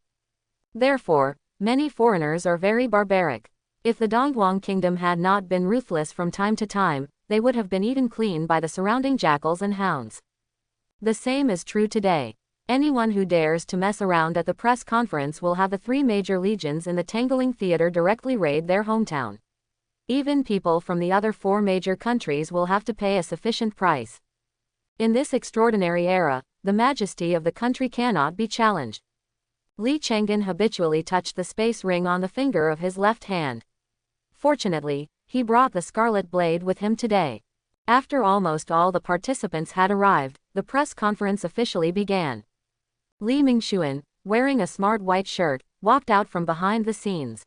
Therefore, many foreigners are very barbaric. If the Dongguan Kingdom had not been ruthless from time to time, they would have been eaten clean by the surrounding jackals and hounds. The same is true today. Anyone who dares to mess around at the press conference will have the 3 major legions in the Tangling Theater directly raid their hometown. Even people from the other 4 major countries will have to pay a sufficient price. In this extraordinary era, the majesty of the country cannot be challenged." Li Chang'an habitually touched the space ring on the finger of his left hand. Fortunately, he brought the scarlet blade with him today. After almost all the participants had arrived, the press conference officially began. Li Mingshuan, wearing a smart white shirt, walked out from behind the scenes.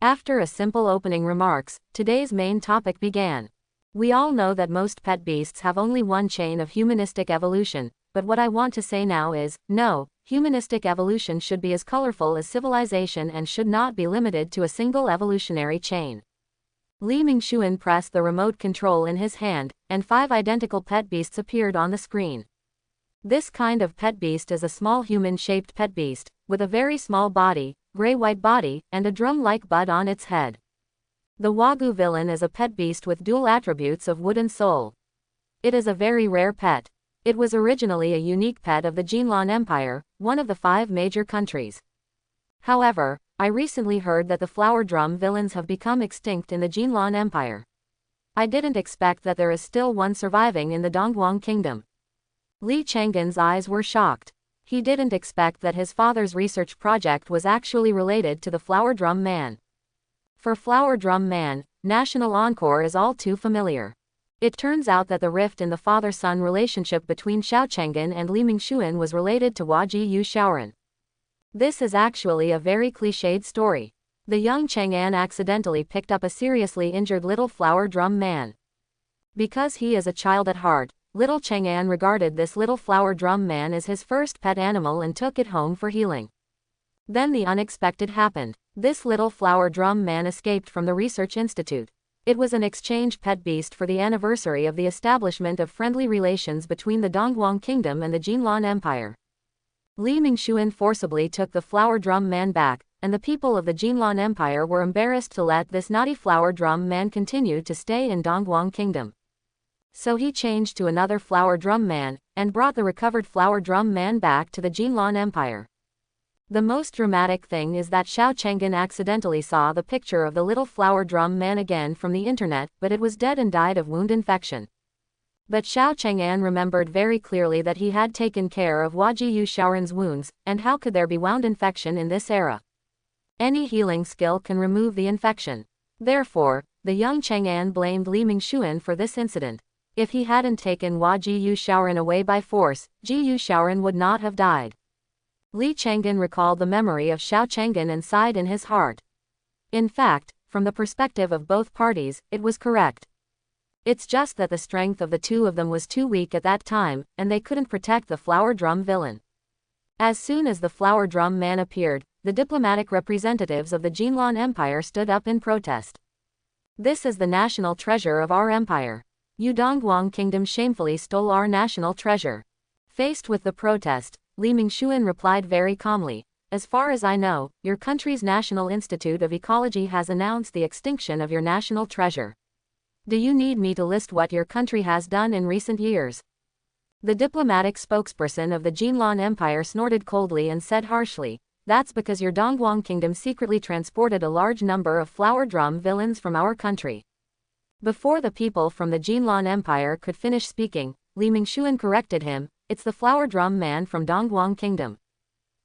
After a simple opening remarks, today's main topic began. We all know that most pet beasts have only one chain of humanistic evolution, but what I want to say now is, no, humanistic evolution should be as colorful as civilization and should not be limited to a single evolutionary chain. Li Mingshuan pressed the remote control in his hand, and 5 identical pet beasts appeared on the screen. This kind of pet beast is a small human-shaped pet beast, with a very small body, gray-white body, and a drum-like bud on its head. The Wagyu villain is a pet beast with dual attributes of wood and soul. It is a very rare pet. It was originally a unique pet of the Jinlan Empire, one of the 5 major countries. However, I recently heard that the flower drum villains have become extinct in the Jinlan Empire. I didn't expect that there is still one surviving in the Dongguan Kingdom. Li Chang'an's eyes were shocked. He didn't expect that his father's research project was actually related to the Flower Drum Man. For Flower Drum Man, National Encore is all too familiar. It turns out that the rift in the father-son relationship between Xiao Chang'an and Li Mingshuan was related to Huaji Yu Xiaoran. This is actually a very cliched story. The young Chang'an accidentally picked up a seriously injured little Flower Drum Man. Because he is a child at heart, little Chang'an regarded this little Flower Drum Man as his first pet animal and took it home for healing. Then the unexpected happened. This little flower drum man escaped from the research institute. It was an exchange pet beast for the anniversary of the establishment of friendly relations between the Dongguan Kingdom and the Jinlan Empire. Li Mingxuan forcibly took the flower drum man back, and the people of the Jinlan Empire were embarrassed to let this naughty flower drum man continue to stay in Dongguan Kingdom. So he changed to another flower drum man, and brought the recovered flower drum man back to the Jinlan Empire. The most dramatic thing is that Xiao Chang'an accidentally saw the picture of the little flower drum man again from the internet, but it was dead and died of wound infection. But Xiao Chang'an remembered very clearly that he had taken care of Huajiyu Shaoran's wounds, and how could there be wound infection in this era? Any healing skill can remove the infection. Therefore, the young Chang'an blamed Li Mingxuan for this incident. If he hadn't taken Huajiyu Shaoran away by force, Jiyu Shaoran would not have died. Li Chang'an recalled the memory of Xiao Chang'an and sighed in his heart. In fact, from the perspective of both parties, it was correct. It's just that the strength of the two of them was too weak at that time, and they couldn't protect the flower drum villain. As soon as the flower drum man appeared, the diplomatic representatives of the Jinlan Empire stood up in protest. This is the national treasure of our empire. You Dongguan Kingdom shamefully stole our national treasure. Faced with the protest, Li Mingxuan replied very calmly, "As far as I know, your country's National Institute of Ecology has announced the extinction of your national treasure. Do you need me to list what your country has done in recent years?" The diplomatic spokesperson of the Jinlan Empire snorted coldly and said harshly, "That's because your Dongguan Kingdom secretly transported a large number of flower drum villains from our country." Before the people from the Jinlan Empire could finish speaking, Li Mingxuan corrected him, "It's the flower drum man from Dongguan Kingdom.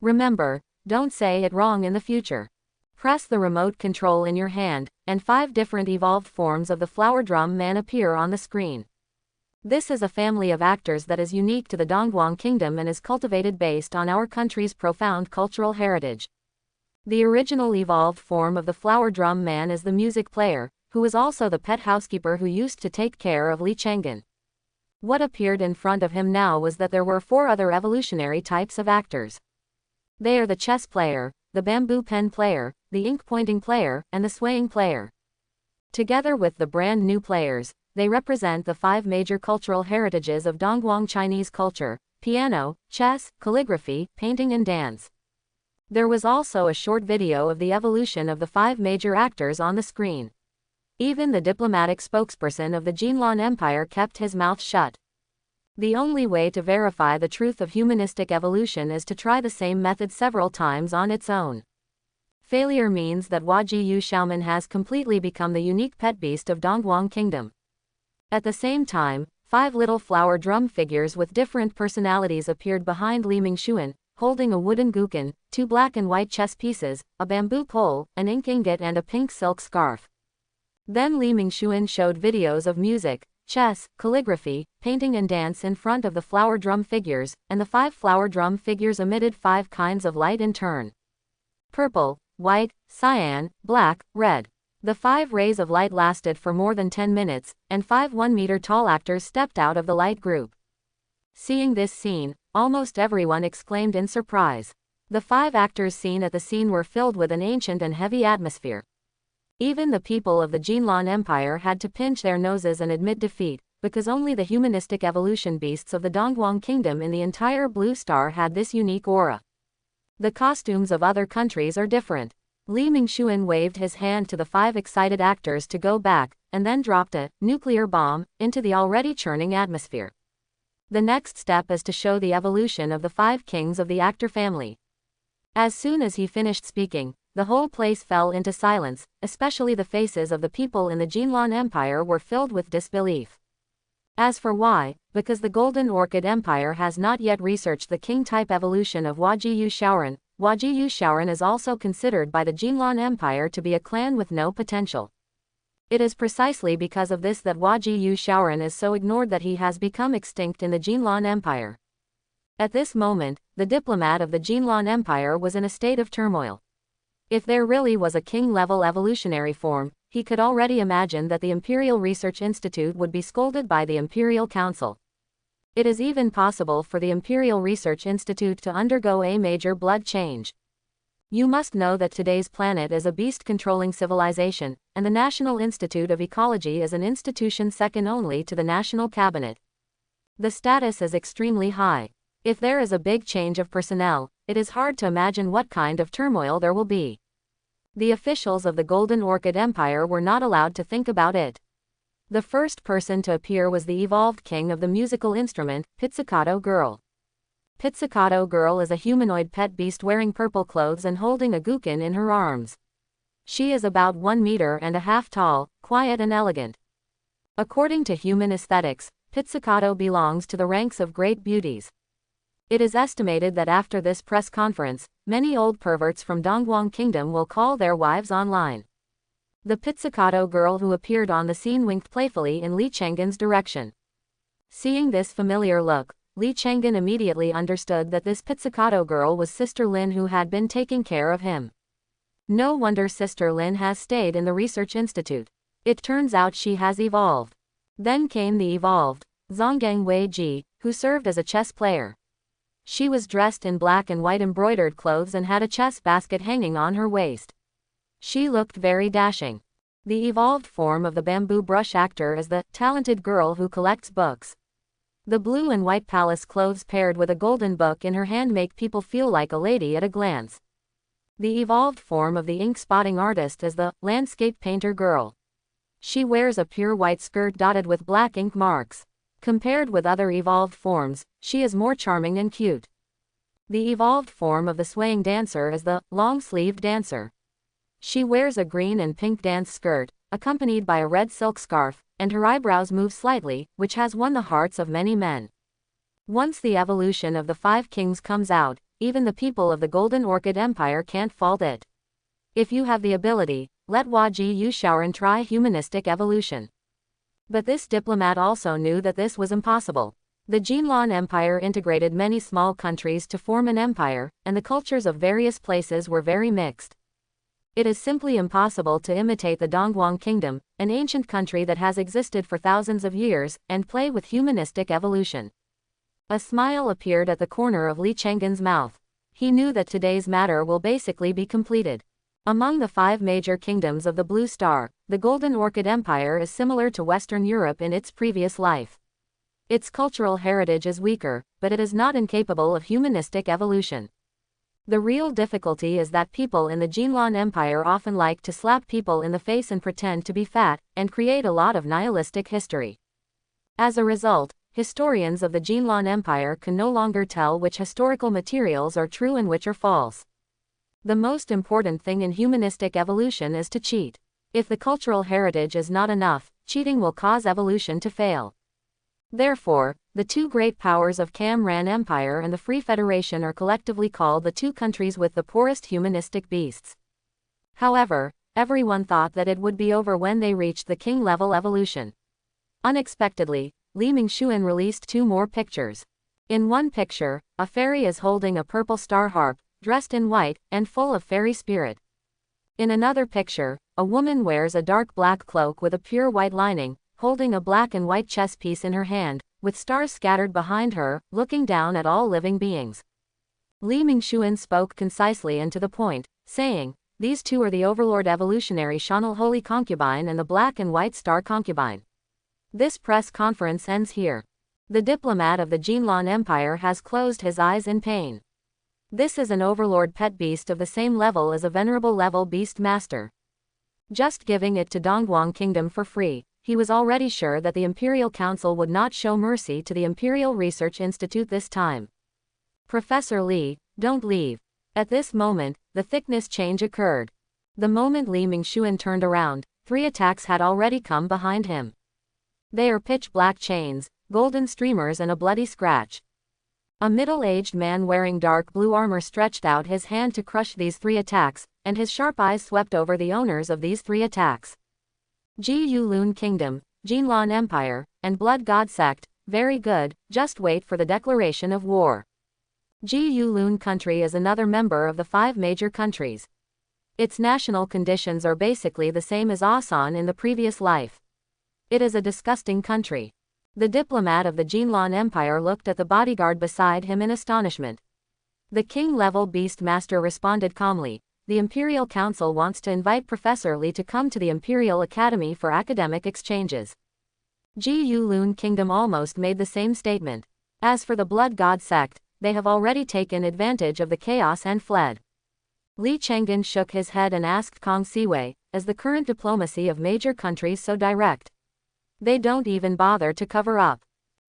Remember, don't say it wrong in the future." Press the remote control in your hand, and 5 different evolved forms of the flower drum man appear on the screen. This is a family of actors that is unique to the Dongguan Kingdom and is cultivated based on our country's profound cultural heritage. The original evolved form of the flower drum man is the music player, who is also the pet housekeeper who used to take care of Li Chang'an. What appeared in front of him now was that there were 4 other evolutionary types of actors. They are the chess player, the bamboo pen player, the ink pointing player, and the swaying player. Together with the brand new players, they represent the 5 major cultural heritages of Dongguan Chinese culture: piano, chess, calligraphy, painting and dance. There was also a short video of the evolution of the 5 major actors on the screen. Even the diplomatic spokesperson of the Jinlan Empire kept his mouth shut. The only way to verify the truth of humanistic evolution is to try the same method several times on its own. Failure means that Huajiyu Shaoman has completely become the unique pet beast of Dongguan Kingdom. At the same time, 5 little flower drum figures with different personalities appeared behind Li Mingxuan, holding a wooden guqin, 2 black and white chess pieces, a bamboo pole, an ink ingot and a pink silk scarf. Then Li Mingxuan showed videos of music, chess, calligraphy, painting and dance in front of the flower drum figures, and the 5 flower drum figures emitted 5 kinds of light in turn: purple, white, cyan, black, red. The 5 rays of light lasted for more than 10 minutes, and 5 1-meter-tall actors stepped out of the light group. Seeing this scene, almost everyone exclaimed in surprise. The 5 actors seen at the scene were filled with an ancient and heavy atmosphere. Even the people of the Jinlan Empire had to pinch their noses and admit defeat, because only the humanistic evolution beasts of the Dongguan Kingdom in the entire Blue Star had this unique aura. The costumes of other countries are different. Li Mingxuan waved his hand to the 5 excited actors to go back, and then dropped a nuclear bomb into the already churning atmosphere. The next step is to show the evolution of the 5 kings of the actor family. As soon as he finished speaking, the whole place fell into silence, especially the faces of the people in the Jinlan Empire were filled with disbelief. As for why, because the Golden Orchid Empire has not yet researched the king-type evolution of Huajiyu Shaoran. Huajiyu Shaoran is also considered by the Jinlan Empire to be a clan with no potential. It is precisely because of this that Huajiyu Shaoran is so ignored that he has become extinct in the Jinlan Empire. At this moment, the diplomat of the Jinlan Empire was in a state of turmoil. If there really was a king-level evolutionary form, he could already imagine that the Imperial Research Institute would be scolded by the Imperial Council. It is even possible for the Imperial Research Institute to undergo a major blood change. You must know that today's planet is a beast-controlling civilization, and the National Institute of Ecology is an institution second only to the National Cabinet. The status is extremely high. If there is a big change of personnel, it is hard to imagine what kind of turmoil there will be. The officials of the Golden Orchid Empire were not allowed to think about it. The first person to appear was the evolved king of the musical instrument, Pizzicato Girl. Pizzicato Girl is a humanoid pet beast wearing purple clothes and holding a gukin in her arms. She is about 1.5 meters tall, quiet and elegant. According to human aesthetics, Pizzicato belongs to the ranks of great beauties. It is estimated that after this press conference, many old perverts from Dongguan Kingdom will call their wives online. The Pizzicato Girl who appeared on the scene winked playfully in Li Chang'an's direction. Seeing this familiar look, Li Chang'an immediately understood that this Pizzicato Girl was Sister Lin who had been taking care of him. No wonder Sister Lin has stayed in the research institute. It turns out she has evolved. Then came the evolved, Zhonggang Weiji, who served as a chess player. She was dressed in black and white embroidered clothes and had a chess basket hanging on her waist. She looked very dashing. The evolved form of the bamboo brush actor is the talented girl who collects books. The blue and white palace clothes paired with a golden book in her hand make people feel like a lady at a glance. The evolved form of the ink spotting artist is the landscape painter girl. She wears a pure white skirt dotted with black ink marks. Compared with other evolved forms, she is more charming and cute. The evolved form of the swaying dancer is the long-sleeved dancer. She wears a green and pink dance skirt, accompanied by a red silk scarf, and her eyebrows move slightly, which has won the hearts of many men. Once the evolution of the 5 kings comes out, even the people of the Golden Orchid Empire can't fault it. If you have the ability, let Waji Yushaoran try humanistic evolution. But this diplomat also knew that this was impossible. The Jinlan Empire integrated many small countries to form an empire, and the cultures of various places were very mixed. It is simply impossible to imitate the Dongguan Kingdom, an ancient country that has existed for thousands of years, and play with humanistic evolution. A smile appeared at the corner of Li Chang'an's mouth. He knew that today's matter will basically be completed. Among the 5 major kingdoms of the Blue Star, the Golden Orchid Empire is similar to Western Europe in its previous life. Its cultural heritage is weaker, but it is not incapable of humanistic evolution. The real difficulty is that people in the Jinlan Empire often like to slap people in the face and pretend to be fat, and create a lot of nihilistic history. As a result, historians of the Jinlan Empire can no longer tell which historical materials are true and which are false. The most important thing in humanistic evolution is to cheat. If the cultural heritage is not enough, cheating will cause evolution to fail. Therefore, the 2 great powers of Kamran Empire and the Free Federation are collectively called the 2 countries with the poorest humanistic beasts. However, everyone thought that it would be over when they reached the king-level evolution. Unexpectedly, Li Mingxuan released 2 more pictures. In one picture, a fairy is holding a purple star harp, dressed in white, and full of fairy spirit. In another picture, a woman wears a dark black cloak with a pure white lining, holding a black and white chess piece in her hand, with stars scattered behind her, looking down at all living beings. Li Mingxuan spoke concisely and to the point, saying, "These 2 are the Overlord Evolutionary Chanel Holy Concubine and the Black and White Star Concubine." This press conference ends here. The diplomat of the Jinlan Empire has closed his eyes in pain. This is an Overlord pet beast of the same level as a venerable level beast master. Just giving it to Dongguan Kingdom for free, he was already sure that the Imperial Council would not show mercy to the Imperial Research Institute this time. "Professor Li, don't leave." At this moment, the thickness change occurred. The moment Li Mingxuan turned around, 3 attacks had already come behind him. They are pitch-black chains, golden streamers and a bloody scratch. A middle-aged man wearing dark blue armor stretched out his hand to crush these 3 attacks, and his sharp eyes swept over the owners of these 3 attacks. Ji Yulun Kingdom, Jinlan Empire, and Blood God Sect, very good, just wait for the declaration of war. Ji Yulun country is another member of the 5 major countries. Its national conditions are basically the same as Asan in the previous life. It is a disgusting country. The diplomat of the Jinlan Empire looked at the bodyguard beside him in astonishment. The king-level beast master responded calmly. The Imperial Council wants to invite Professor Li to come to the Imperial Academy for academic exchanges. Ji Lun Kingdom almost made the same statement. As for the Blood God sect, they have already taken advantage of the chaos and fled. Li Chang'an shook his head and asked Kong Siwei, is the current diplomacy of major countries so direct? They don't even bother to cover up.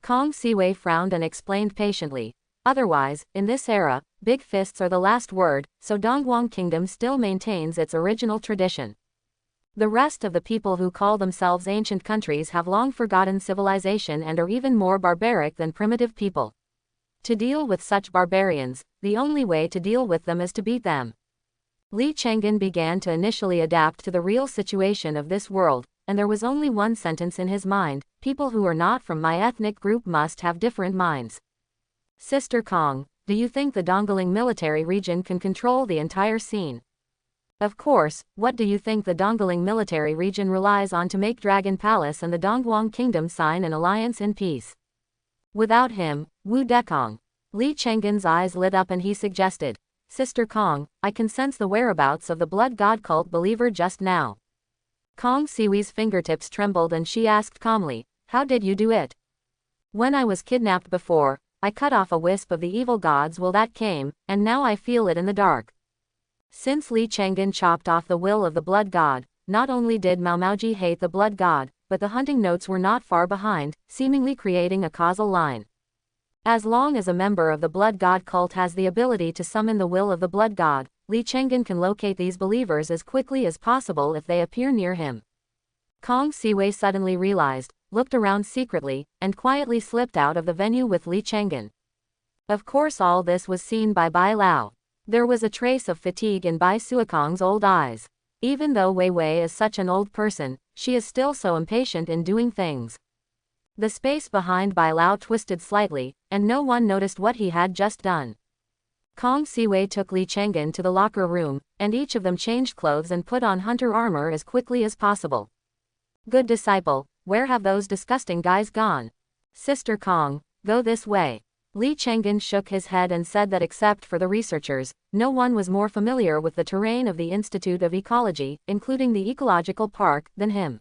Kong Siwei frowned and explained patiently. Otherwise, in this era, big fists are the last word, so Dongguan Kingdom still maintains its original tradition. The rest of the people who call themselves ancient countries have long forgotten civilization and are even more barbaric than primitive people. To deal with such barbarians, the only way to deal with them is to beat them. Li Chang'an began to initially adapt to the real situation of this world, and there was only one sentence in his mind: people who are not from my ethnic group must have different minds. Sister Kong, do you think the Dongling military region can control the entire scene? Of course, what do you think the Dongling military region relies on to make Dragon Palace and the Dongguan Kingdom sign an alliance in peace? Without him, Wu Dekong. Li Chang'an's eyes lit up and he suggested, Sister Kong, I can sense the whereabouts of the Blood God cult believer just now. Kong Siwei's fingertips trembled and she asked calmly, how did you do it? When I was kidnapped before, I cut off a wisp of the evil god's will that came, and now I feel it in the dark. Since Li Chang'an chopped off the will of the Blood God, not only did Mao Maoji hate the Blood God, but the hunting notes were not far behind, seemingly creating a causal line. As long as a member of the Blood God cult has the ability to summon the will of the Blood God, Li Chang'an can locate these believers as quickly as possible if they appear near him. Kong Siwei suddenly realized, looked around secretly, and quietly slipped out of the venue with Li Chang'an. Of course all this was seen by Bai Lao. There was a trace of fatigue in Bai Suokong's old eyes. Even though Wei Wei is such an old person, she is still so impatient in doing things. The space behind Bai Lao twisted slightly, and no one noticed what he had just done. Kong Siwei took Li Chang'an to the locker room, and each of them changed clothes and put on hunter armor as quickly as possible. Good disciple, where have those disgusting guys gone? Sister Kong, go this way. Li Chang'an shook his head and said that except for the researchers, no one was more familiar with the terrain of the Institute of Ecology, including the ecological park, than him.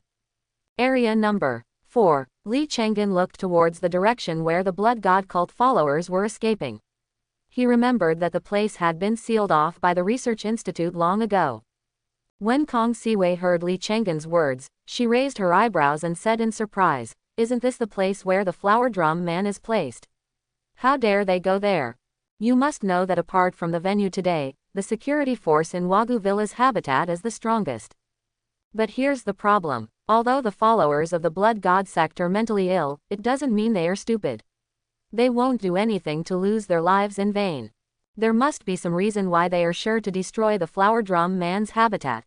Area number 4. Li Chang'an looked towards the direction where the Blood God cult followers were escaping. He remembered that the place had been sealed off by the Research Institute long ago. When Kong Siwei heard Li Chang'an's words, she raised her eyebrows and said in surprise, isn't this the place where the flower drum man is placed? How dare they go there? You must know that apart from the venue today, the security force in Wagyu Villa's habitat is the strongest. But here's the problem. Although the followers of the Blood God sect are mentally ill, it doesn't mean they are stupid. They won't do anything to lose their lives in vain. There must be some reason why they are sure to destroy the flower drum man's habitat.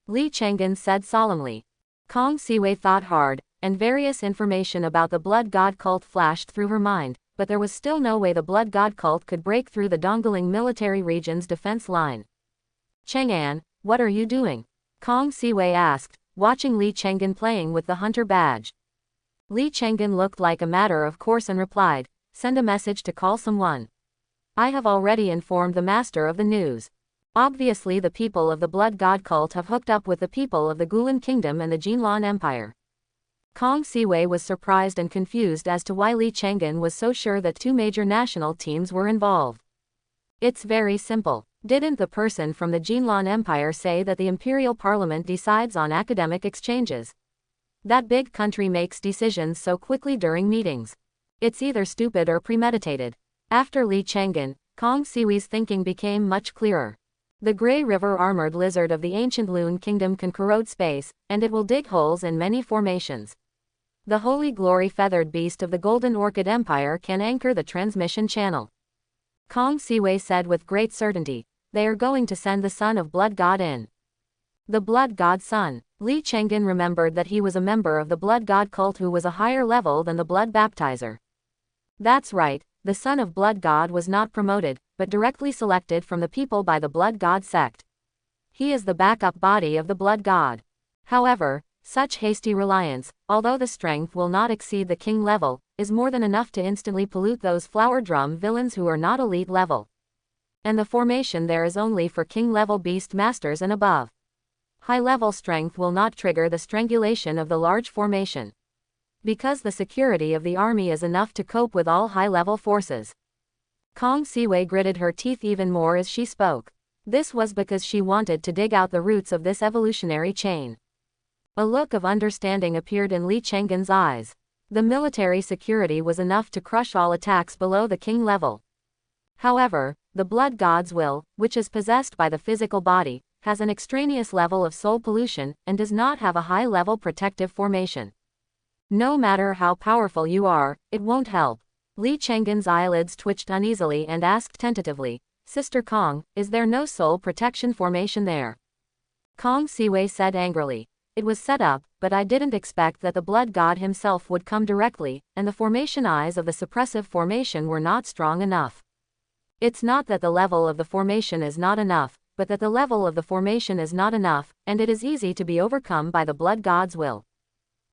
Li Chang'an said solemnly. Kong Siwei thought hard, and various information about the Blood God cult flashed through her mind, but there was still no way the Blood God cult could break through the Dongling military region's defense line. Chang'an, what are you doing? Kong Siwei asked, watching Li Chang'an playing with the hunter badge. Li Chang'an looked like a matter of course and replied, send a message to call someone. I have already informed the master of the news. Obviously the people of the Blood God cult have hooked up with the people of the Gulan Kingdom and the Jinlan Empire. Kong Siwei was surprised and confused as to why Li Chang'an was so sure that two major national teams were involved. It's very simple. Didn't the person from the Jinlan Empire say that the Imperial Parliament decides on academic exchanges? That big country makes decisions so quickly during meetings. It's either stupid or premeditated. After Li Chang'an, Kong Siwei's thinking became much clearer. The Grey River armored lizard of the ancient Lun Kingdom can corrode space, and it will dig holes in many formations. The Holy Glory feathered beast of the Golden Orchid Empire can anchor the transmission channel. Kong Siwei said with great certainty, they are going to send the son of Blood God in. The Blood God's son. Li Chang'an remembered that he was a member of the Blood God cult who was a higher level than the Blood Baptizer. That's right, the son of Blood God was not promoted, but directly selected from the people by the Blood God sect. He is the backup body of the Blood God. However, such hasty reliance, although the strength will not exceed the king level, is more than enough to instantly pollute those flower drum villains who are not elite level. and the formation there is only for king-level beast masters and above. High-level strength will not trigger the strangulation of the large formation, because the security of the army is enough to cope with all high-level forces. Kong Siwei gritted her teeth even more as she spoke. This was because she wanted to dig out the roots of this evolutionary chain. A look of understanding appeared in Li Chenggen's eyes. The military security was enough to crush all attacks below the king level. However, the blood god's will, which is possessed by the physical body, has an extraneous level of soul pollution, and does not have a high-level protective formation. No matter how powerful you are, it won't help. Li Chenggen's eyelids twitched uneasily and asked tentatively, Sister Kong, is there no soul protection formation there? Kong Siwei said angrily, it was set up, but I didn't expect that the blood god himself would come directly, and the formation eyes of the suppressive formation were not strong enough. It's not that the level of the formation is not enough, but that the level of the formation is not enough, and it is easy to be overcome by the blood god's will.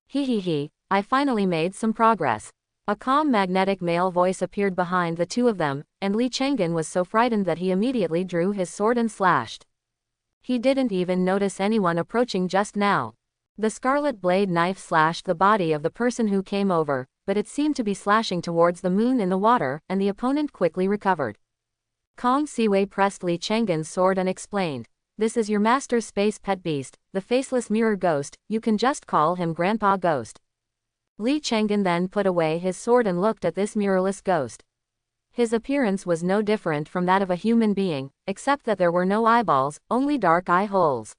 He, I finally made some progress. A calm magnetic male voice appeared behind the two of them, and Li Chenggen was so frightened that he immediately drew his sword and slashed. He didn't even notice anyone approaching just now. The scarlet blade knife slashed the body of the person who came over, but it seemed to be slashing towards the moon in the water, and the opponent quickly recovered. Kong Siwei pressed Li Chenggen's sword and explained, this is your master's space pet beast, the faceless mirror ghost, you can just call him Grandpa Ghost. Li Chenggen then put away his sword and looked at this mirrorless ghost. His appearance was no different from that of a human being, except that there were no eyeballs, only dark eye holes.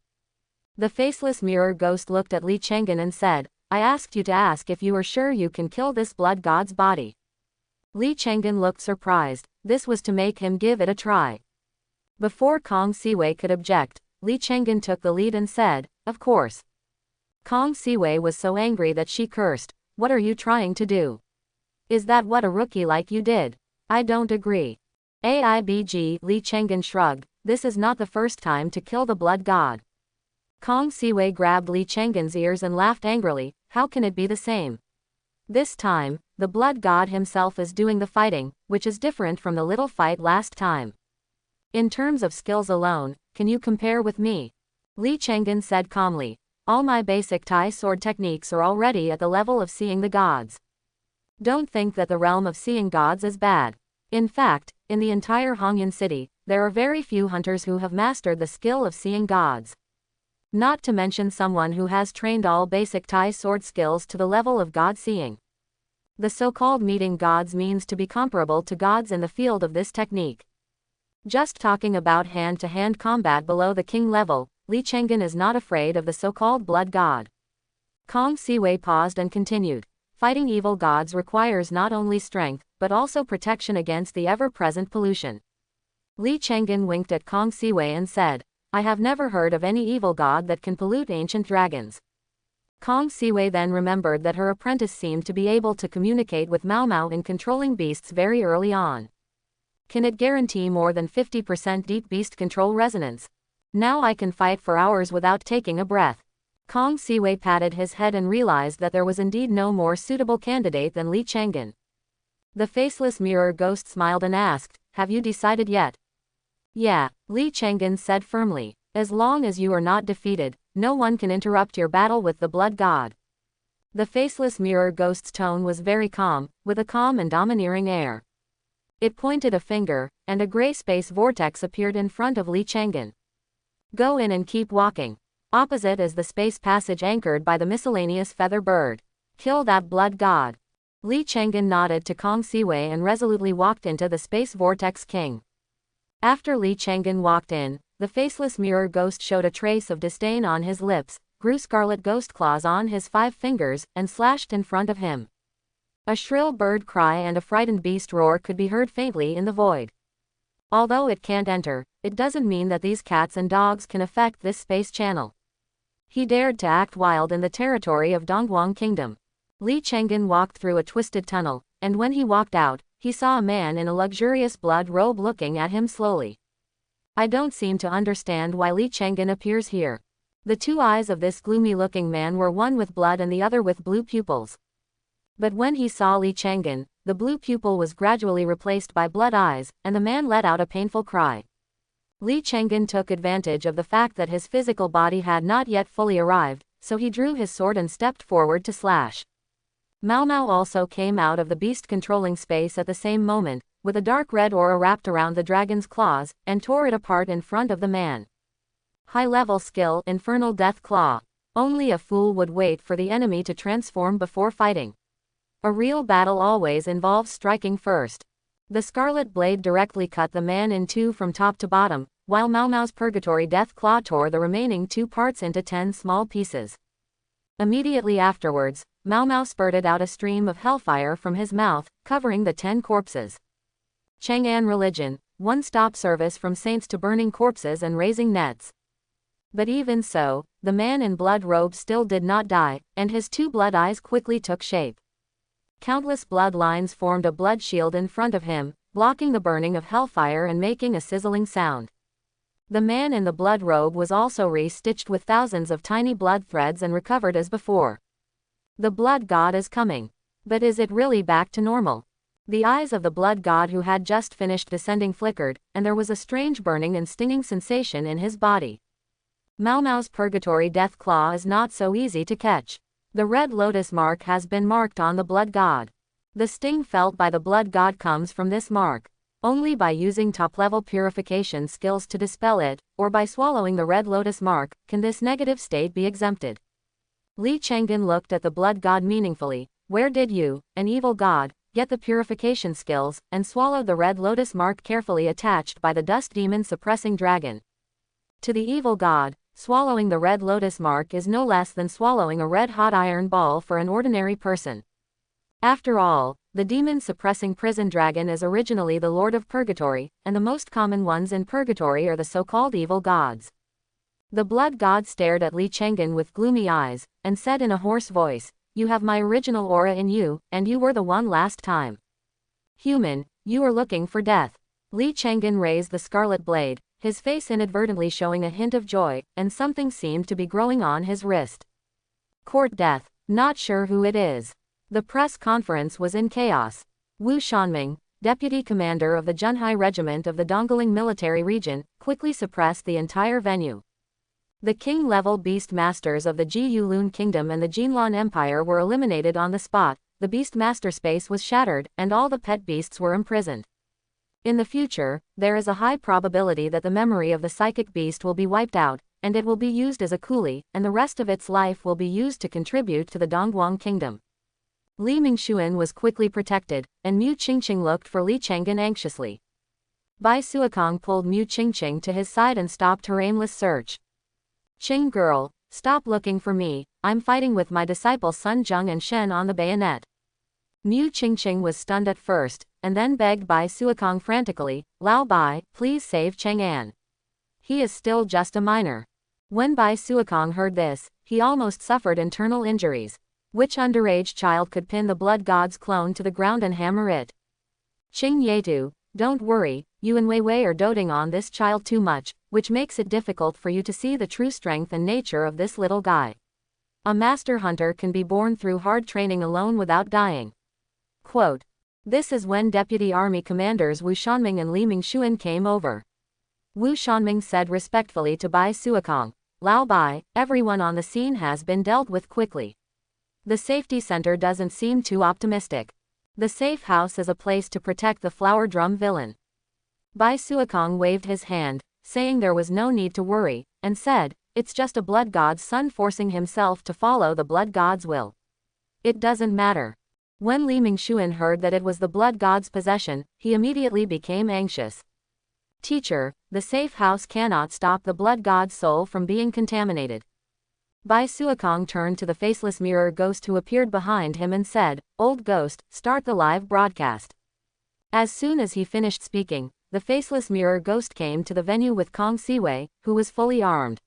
The faceless mirror ghost looked at Li Chenggen and said, I asked you to ask if you are sure you can kill this blood god's body. Li Chenggen looked surprised. This was to make him give it a try. Before Kong Siwei could object, Li Chenggen took the lead and said, of course. Kong Siwei was so angry that she cursed, what are you trying to do? Is that what a rookie like you did? I don't agree. AIBG, Li Chenggen shrugged, this is not the first time to kill the blood god. Kong Siwei grabbed Li Chenggen's ears and laughed angrily, how can it be the same? This time, the blood god himself is doing the fighting, which is different from the little fight last time. In terms of skills alone, can you compare with me? Li Chenggen said calmly, all my basic Tai sword techniques are already at the level of seeing the gods. Don't think that the realm of seeing gods is bad. In fact, in the entire Hongyan city, there are very few hunters who have mastered the skill of seeing gods. Not to mention someone who has trained all basic Tai sword skills to the level of god seeing. The so-called meeting gods means to be comparable to gods in the field of this technique. Just talking about hand-to-hand combat below the king level, Li Chenggen is not afraid of the so-called blood god. Kong Siwei paused and continued, fighting evil gods requires not only strength, but also protection against the ever-present pollution. Li Chenggen winked at Kong Siwei and said, I have never heard of any evil god that can pollute ancient dragons. Kong Siwei then remembered that her apprentice seemed to be able to communicate with Mao Mao in controlling beasts very early on. Can it guarantee more than 50% deep beast control resonance? Now I can fight for hours without taking a breath. Kong Siwei patted his head and realized that there was indeed no more suitable candidate than Li Chenggen. The faceless mirror ghost smiled and asked, have you decided yet? Yeah, Li Chenggen said firmly, as long as you are not defeated, no one can interrupt your battle with the blood god. The faceless mirror ghost's tone was very calm, with a calm and domineering air. It pointed a finger, and a gray space vortex appeared in front of Li Chenggen. Go in and keep walking. Opposite is the space passage anchored by the miscellaneous feather bird. Kill that blood god. Li Chenggen nodded to Kong Siwei and resolutely walked into the space vortex king. After Li Chenggen walked in, the faceless mirror ghost showed a trace of disdain on his lips, grew scarlet ghost claws on his 5 fingers, and slashed in front of him. A shrill bird cry and a frightened beast roar could be heard faintly in the void. Although it can't enter, it doesn't mean that these cats and dogs can affect this space channel. He dared to act wild in the territory of Dongguang Kingdom. Li Chenggen walked through a twisted tunnel, and when he walked out, he saw a man in a luxurious blood robe looking at him slowly. I don't seem to understand why Li Chenggen appears here. The 2 eyes of this gloomy-looking man were one with blood and the other with blue pupils. But when he saw Li Chang'an, the blue pupil was gradually replaced by blood eyes, and the man let out a painful cry. Li Chang'an took advantage of the fact that his physical body had not yet fully arrived, so he drew his sword and stepped forward to slash. Mao Mao also came out of the beast controlling space at the same moment, with a dark red aura wrapped around the dragon's claws, and tore it apart in front of the man. High-level skill, Infernal Death Claw. Only a fool would wait for the enemy to transform before fighting. A real battle always involves striking first. The Scarlet Blade directly cut the man in two from top to bottom, while Mao Mao's Purgatory Death Claw tore the remaining 2 parts into 10 small pieces. Immediately afterwards, Mao Mao spurted out a stream of hellfire from his mouth, covering the 10 corpses. Chang'an religion, one-stop service from saints to burning corpses and raising nets. But even so, the man in blood robe still did not die, and his 2 blood eyes quickly took shape. Countless blood lines formed a blood shield in front of him, blocking the burning of hellfire and making a sizzling sound. The man in the blood robe was also re-stitched with thousands of tiny blood threads and recovered as before. The blood god is coming. But is it really back to normal? The eyes of the blood god who had just finished descending flickered, and there was a strange burning and stinging sensation in his body. Mao Mao's Purgatory Death Claw is not so easy to catch. The red lotus mark has been marked on the blood god. The sting felt by the blood god comes from this mark. Only by using top-level purification skills to dispel it, or by swallowing the red lotus mark, can this negative state be exempted. Li Chang'an looked at the blood god meaningfully. Where did you, an evil god, get the purification skills, and swallowed the red lotus mark carefully attached by the dust demon suppressing dragon? To the evil god, swallowing the red lotus mark is no less than swallowing a red-hot iron ball for an ordinary person. After all, the demon-suppressing prison dragon is originally the Lord of Purgatory, and the most common ones in Purgatory are the so-called evil gods. The blood god stared at Li Chang'an with gloomy eyes, and said in a hoarse voice, "You have my original aura in you, and you were the one last time. Human, you are looking for death." Li Chang'an raised the scarlet blade, his face inadvertently showing a hint of joy, and something seemed to be growing on his wrist. Court death, not sure who it is. The press conference was in chaos. Wu Shanming, deputy commander of the Junhai Regiment of the Dongling military region, quickly suppressed the entire venue. The king-level beast masters of the Ji Yulun Kingdom and the Jinlan Empire were eliminated on the spot, the beast master space was shattered, and all the pet beasts were imprisoned. In the future, there is a high probability that the memory of the psychic beast will be wiped out, and it will be used as a coolie, and the rest of its life will be used to contribute to the Dongguang Kingdom. Li Mingxuan was quickly protected, and Mu Qingqing looked for Li Chang'an anxiously. Bai Suokong pulled Mu Qingqing to his side and stopped her aimless search. "Qing girl, stop looking for me, I'm fighting with my disciples Sun Zheng and Shen on the bayonet." Mu Qingqing was stunned at first, and then begged Bai Suokong frantically, "Lao Bai, please save Chang'an. He is still just a minor." When Bai Suokong heard this, he almost suffered internal injuries. Which underage child could pin the blood god's clone to the ground and hammer it? "Qing Yetu, don't worry, you and Wei Wei are doting on this child too much, which makes it difficult for you to see the true strength and nature of this little guy. A master hunter can be born through hard training alone without dying." Quote. This is when Deputy Army Commanders Wu Shanming and Li Mingxuan came over. Wu Shanming said respectfully to Bai Suokong, "Lao Bai, everyone on the scene has been dealt with quickly. The safety center doesn't seem too optimistic. The safe house is a place to protect the flower drum villain." Bai Suokong waved his hand, saying there was no need to worry, and said, "It's just a blood god's son forcing himself to follow the blood god's will. It doesn't matter." When Li Mingxuan heard that it was the blood god's possession, he immediately became anxious. "Teacher, the safe house cannot stop the blood god's soul from being contaminated." Bai Suokong turned to the faceless mirror ghost who appeared behind him and said, "Old ghost, start the live broadcast." As soon as he finished speaking, the faceless mirror ghost came to the venue with Kong Siwei, who was fully armed.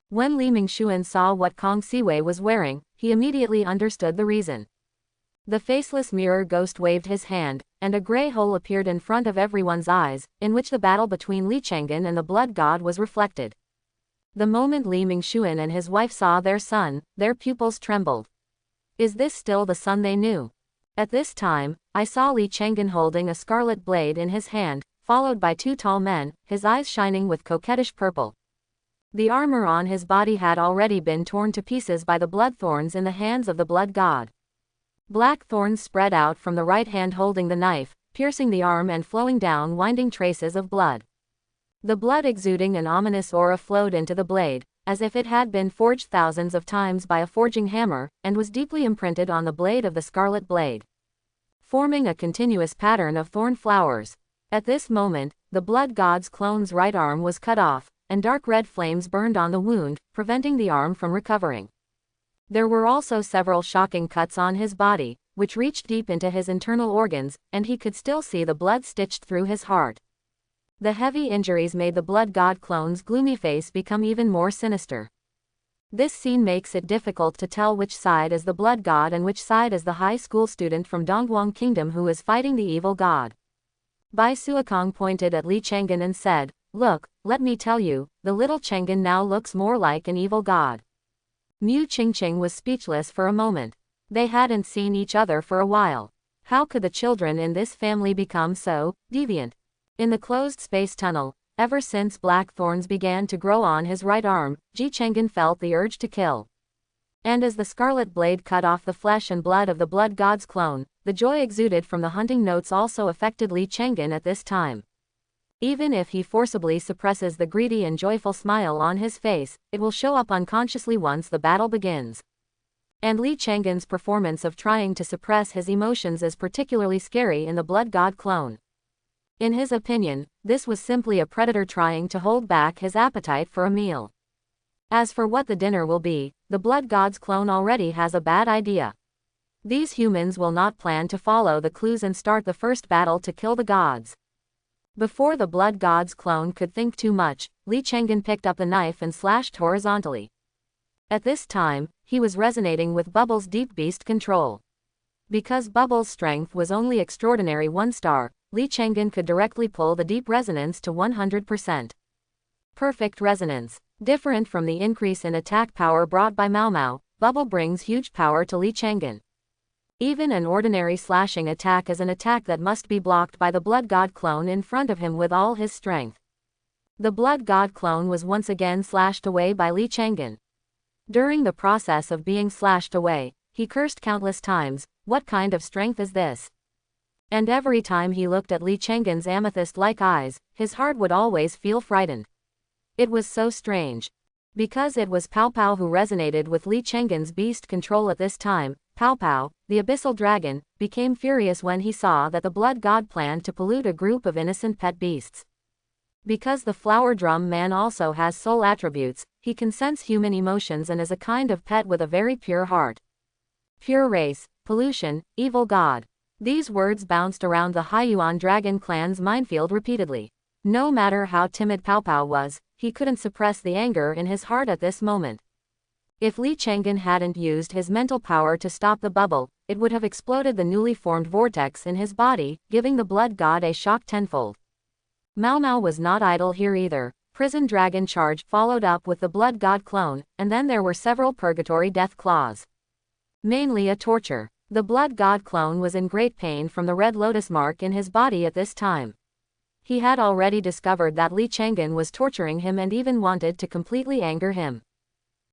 When Li Mingxuan saw what Kong Siwei was wearing, he immediately understood the reason. The faceless mirror ghost waved his hand, and a gray hole appeared in front of everyone's eyes, in which the battle between Li Chang'an and the blood god was reflected. The moment Li Mingxuan and his wife saw their son, their pupils trembled. Is this still the son they knew? At this time, I saw Li Chang'an holding a scarlet blade in his hand, followed by two tall men, his eyes shining with coquettish purple. The armor on his body had already been torn to pieces by the blood thorns in the hands of the blood god. Black thorns spread out from the right hand holding the knife, piercing the arm and flowing down winding traces of blood. The blood exuding an ominous aura flowed into the blade, as if it had been forged thousands of times by a forging hammer, and was deeply imprinted on the blade of the scarlet blade, forming a continuous pattern of thorn flowers. At this moment, the blood god's clone's right arm was cut off, and dark red flames burned on the wound, preventing the arm from recovering. There were also several shocking cuts on his body, which reached deep into his internal organs, and he could still see the blood stitched through his heart. The heavy injuries made the blood god clone's gloomy face become even more sinister. This scene makes it difficult to tell which side is the blood god and which side is the high school student from Dongguang Kingdom who is fighting the evil god. Bai Suokong pointed at Li Chang'an and said, "Look, let me tell you, the little Chang'an now looks more like an evil god." Mu Qingqing was speechless for a moment. They hadn't seen each other for a while. How could the children in this family become so deviant? In the closed space tunnel, ever since black thorns began to grow on his right arm, Ji Chang'an felt the urge to kill. And as the scarlet blade cut off the flesh and blood of the blood god's clone, the joy exuded from the hunting notes also affected Li Chang'an at this time. Even if he forcibly suppresses the greedy and joyful smile on his face, it will show up unconsciously once the battle begins. And Li Chang'an's performance of trying to suppress his emotions is particularly scary in the blood god clone. In his opinion, this was simply a predator trying to hold back his appetite for a meal. As for what the dinner will be, the blood god's clone already has a bad idea. These humans will not plan to follow the clues and start the first battle to kill the gods. Before the blood god's clone could think too much, Li Chang'an picked up the knife and slashed horizontally. At this time, he was resonating with Bubble's deep beast control. Because Bubble's strength was only extraordinary 1 star, Li Chang'an could directly pull the deep resonance to 100%. Perfect resonance. Different from the increase in attack power brought by Mao Mao, Bubble brings huge power to Li Chang'an. Even an ordinary slashing attack is an attack that must be blocked by the blood god clone in front of him with all his strength. The blood god clone was once again slashed away by Li Chang'an. During the process of being slashed away, he cursed countless times, "What kind of strength is this?" And every time he looked at Li Chang'an's amethyst-like eyes, his heart would always feel frightened. It was so strange. Because it was Pao Pao who resonated with Li Chang'an's beast control at this time, Pao Pao, the abyssal dragon, became furious when he saw that the blood god planned to pollute a group of innocent pet beasts. Because the flower drum man also has soul attributes, he can sense human emotions and is a kind of pet with a very pure heart. Pure race, pollution, evil god. These words bounced around the Haiyuan dragon clan's minefield repeatedly. No matter how timid Pao Pao was, he couldn't suppress the anger in his heart at this moment. If Li Chang'an hadn't used his mental power to stop the bubble, it would have exploded the newly formed vortex in his body, giving the blood god a shock tenfold. Mao Mao was not idle here either. Prison Dragon Charge followed up with the blood god clone, and then there were several purgatory death claws. Mainly a torture. The blood god clone was in great pain from the red lotus mark in his body at this time. He had already discovered that Li Chang'an was torturing him and even wanted to completely anger him.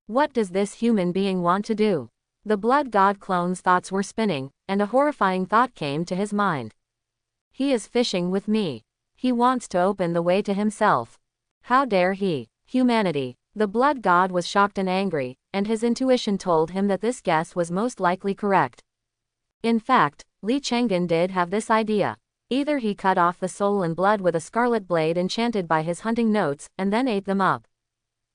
What does this human being want to do? The blood god clone's thoughts were spinning, and a horrifying thought came to his mind. He is fishing with me. He wants to open the way to himself. How dare he? Humanity. The blood god was shocked and angry, and his intuition told him that this guess was most likely correct. In fact, Li Chang'an did have this idea. Either he cut off the soul and blood with a scarlet blade enchanted by his hunting notes, and then ate them up.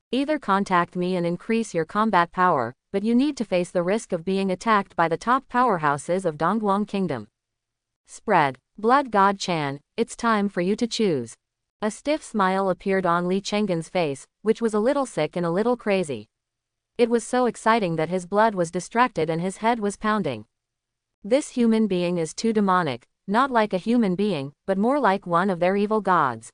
Either contact me and increase your combat power, but you need to face the risk of being attacked by the top powerhouses of Dongguang Kingdom. Spread. Blood God Chan, it's time for you to choose. A stiff smile appeared on Li Chang'an's face, which was a little sick and a little crazy. It was so exciting that his blood was distracted and his head was pounding. This human being is too demonic, not like a human being, but more like one of their evil gods.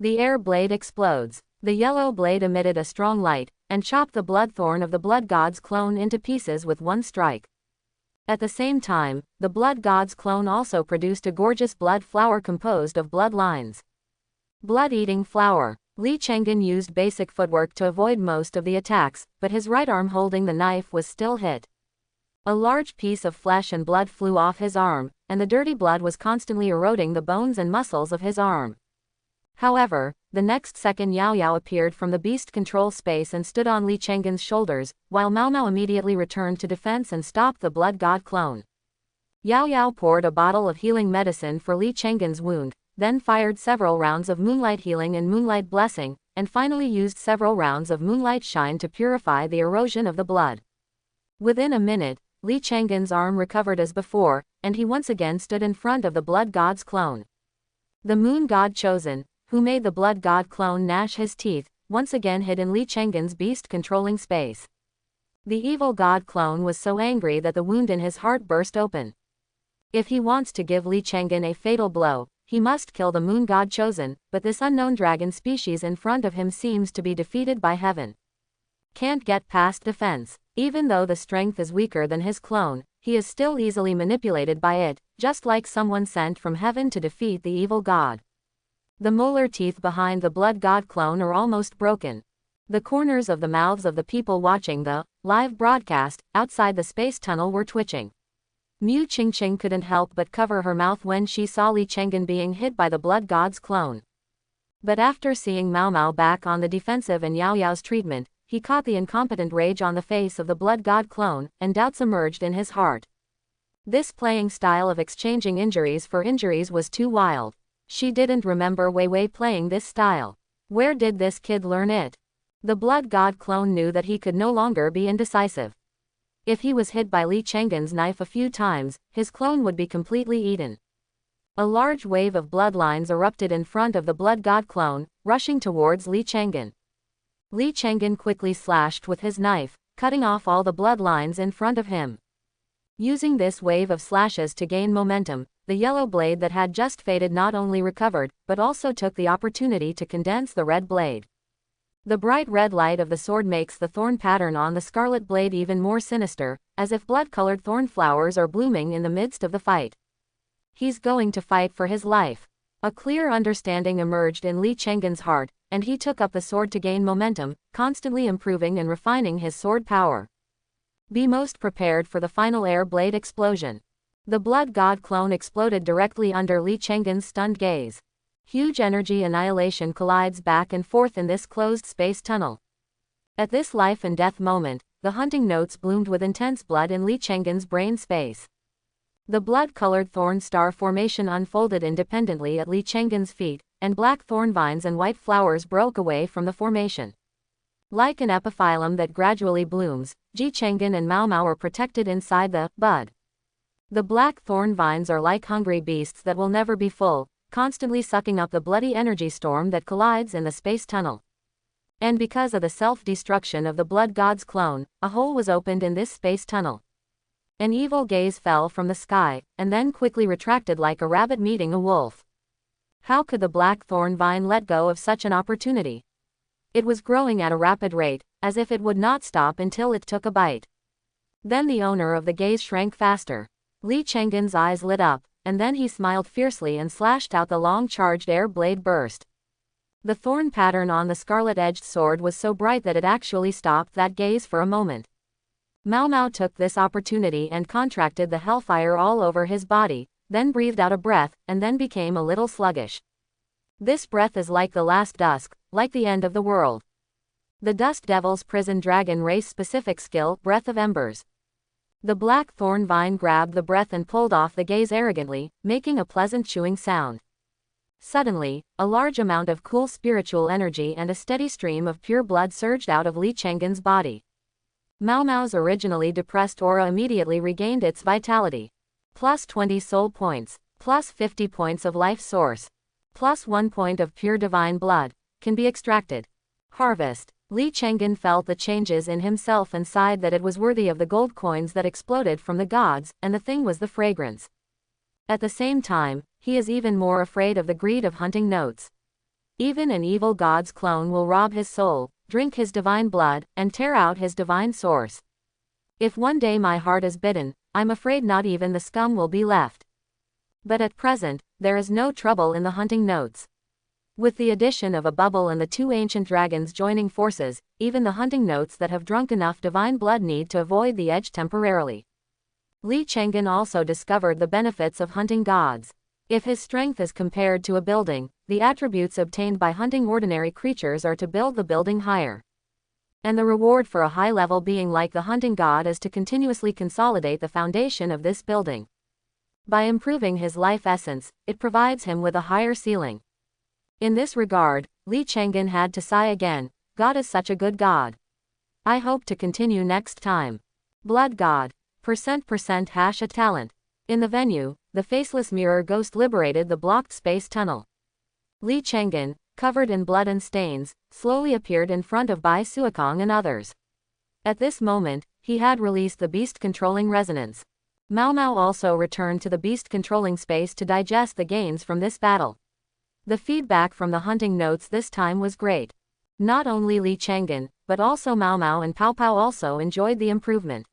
The air blade explodes. The yellow blade emitted a strong light, and chopped the blood thorn of the blood god's clone into pieces with one strike. At the same time, the blood god's clone also produced a gorgeous blood flower composed of blood lines. Blood-eating flower. Li Chenggen used basic footwork to avoid most of the attacks, but his right arm holding the knife was still hit. A large piece of flesh and blood flew off his arm, and the dirty blood was constantly eroding the bones and muscles of his arm. However, the next second Yao Yao appeared from the beast control space and stood on Li Chenggen's shoulders, while Mao Mao immediately returned to defense and stopped the blood god clone. Yao Yao poured a bottle of healing medicine for Li Chenggen's wound, then fired several rounds of moonlight healing and moonlight blessing, and finally used several rounds of moonlight shine to purify the erosion of the blood. Within a minute, Li Chenggen's arm recovered as before, and he once again stood in front of the blood god's clone. The moon god chosen, who made the blood god clone gnash his teeth, once again hid in Li Chenggen's beast-controlling space. The evil god clone was so angry that the wound in his heart burst open. If he wants to give Li Chenggen a fatal blow, he must kill the moon god chosen, but this unknown dragon species in front of him seems to be defeated by heaven. Can't get past defense. Even though the strength is weaker than his clone, he is still easily manipulated by it, just like someone sent from heaven to defeat the evil god. The molar teeth behind the blood god clone are almost broken. The corners of the mouths of the people watching the live broadcast outside the space tunnel were twitching. Mu Qingqing couldn't help but cover her mouth when she saw Li Chenggen being hit by the blood god's clone. But after seeing Mao Mao back on the defensive and Yao Yao's treatment, he caught the incompetent rage on the face of the blood god clone, and doubts emerged in his heart. This playing style of exchanging injuries for injuries was too wild. She didn't remember Wei Wei playing this style. Where did this kid learn it? The blood god clone knew that he could no longer be indecisive. If he was hit by Li Chenggen's knife a few times, his clone would be completely eaten. A large wave of bloodlines erupted in front of the blood god clone, rushing towards Li Chenggen. Li Chenggen quickly slashed with his knife, cutting off all the bloodlines in front of him. Using this wave of slashes to gain momentum, the yellow blade that had just faded not only recovered, but also took the opportunity to condense the red blade. The bright red light of the sword makes the thorn pattern on the scarlet blade even more sinister, as if blood-colored thorn flowers are blooming in the midst of the fight. He's going to fight for his life. A clear understanding emerged in Li Chenggen's heart, and he took up the sword to gain momentum, constantly improving and refining his sword power. Be most prepared for the final air blade explosion. The blood god clone exploded directly under Li Chenggen's stunned gaze. Huge energy annihilation collides back and forth in this closed space tunnel. At this life and death moment, the hunting notes bloomed with intense blood in Li Chenggen's brain space. The blood-colored thorn star formation unfolded independently at Li Chenggen's feet, and black thorn vines and white flowers broke away from the formation. Like an epiphyllum that gradually blooms, Ji Chenggen and Mao Mao are protected inside the bud. The black thorn vines are like hungry beasts that will never be full, constantly sucking up the bloody energy storm that collides in the space tunnel. And because of the self-destruction of the blood god's clone, a hole was opened in this space tunnel. An evil gaze fell from the sky, and then quickly retracted like a rabbit meeting a wolf. How could the black thorn vine let go of such an opportunity? It was growing at a rapid rate, as if it would not stop until it took a bite. Then the owner of the gaze shrank faster. Li Chenggen's eyes lit up, and then he smiled fiercely and slashed out the long charged air blade burst. The thorn pattern on the scarlet-edged sword was so bright that it actually stopped that gaze for a moment. Mao Mao took this opportunity and contracted the hellfire all over his body, then breathed out a breath, and then became a little sluggish. This breath is like the last dusk, like the end of the world. The Dust Devil's prison dragon race-specific skill, Breath of Embers. The black thorn vine grabbed the breath and pulled off the gaze arrogantly, making a pleasant chewing sound. Suddenly, a large amount of cool spiritual energy and a steady stream of pure blood surged out of Li Chenggen's body. Mao Mao's originally depressed aura immediately regained its vitality. Plus 20 soul points, plus 50 points of life source, plus 1 point of pure divine blood, can be extracted. Harvest. Li Chenggen felt the changes in himself and sighed that it was worthy of the gold coins that exploded from the gods, and the thing was the fragrance. At the same time, he is even more afraid of the greed of hunting notes. Even an evil god's clone will rob his soul, drink his divine blood, and tear out his divine source. If one day my heart is bitten, I'm afraid not even the scum will be left. But at present, there is no trouble in the hunting notes. With the addition of a bubble and the two ancient dragons joining forces, even the hunting notes that have drunk enough divine blood need to avoid the edge temporarily. Li Chenggen also discovered the benefits of hunting gods. If his strength is compared to a building, the attributes obtained by hunting ordinary creatures are to build the building higher. And the reward for a high-level being like the hunting god is to continuously consolidate the foundation of this building. By improving his life essence, it provides him with a higher ceiling. In this regard, Li Chenggen had to sigh again. God is such a good god. I hope to continue next time. Blood god. %% a talent. In the venue, the faceless mirror ghost liberated the blocked space tunnel. Li Chenggen, covered in blood and stains, slowly appeared in front of Bai Suokong and others. At this moment, he had released the beast-controlling resonance. Mao Mao also returned to the beast-controlling space to digest the gains from this battle. The feedback from the hunting notes this time was great. Not only Li Chenggen, but also Mao Mao and Pao Pao also enjoyed the improvement.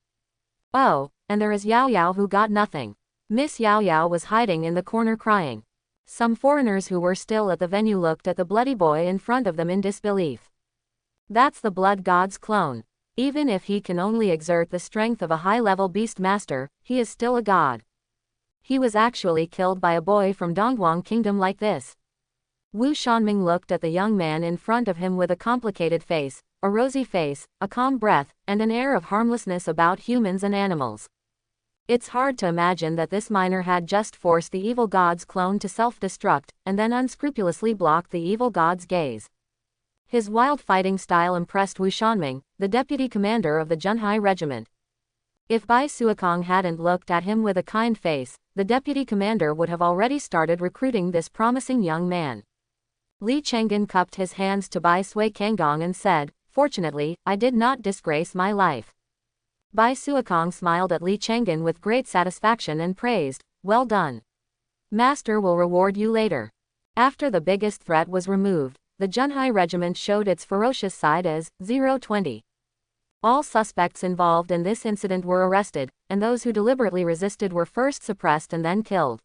Oh, and there is Yao Yao who got nothing. Miss Yao Yao was hiding in the corner crying. Some foreigners who were still at the venue looked at the bloody boy in front of them in disbelief. That's the blood god's clone. Even if he can only exert the strength of a high-level beast master, he is still a god. He was actually killed by a boy from Dongguang Kingdom like this. Wu Shanming looked at the young man in front of him with a complicated face, a rosy face, a calm breath, and an air of harmlessness about humans and animals. It's hard to imagine that this minor had just forced the evil god's clone to self-destruct, and then unscrupulously blocked the evil god's gaze. His wild fighting style impressed Wu Shanming, the deputy commander of the Junhai regiment. If Bai Suokong hadn't looked at him with a kind face, the deputy commander would have already started recruiting this promising young man. Li Chenggen cupped his hands to Bai Sui Kangong and said, "Fortunately, I did not disgrace my life." Bai Suokong smiled at Li Chenggen with great satisfaction and praised, "Well done. Master will reward you later." After the biggest threat was removed, the Junhai regiment showed its ferocious side as 020. All suspects involved in this incident were arrested, and those who deliberately resisted were first suppressed and then killed.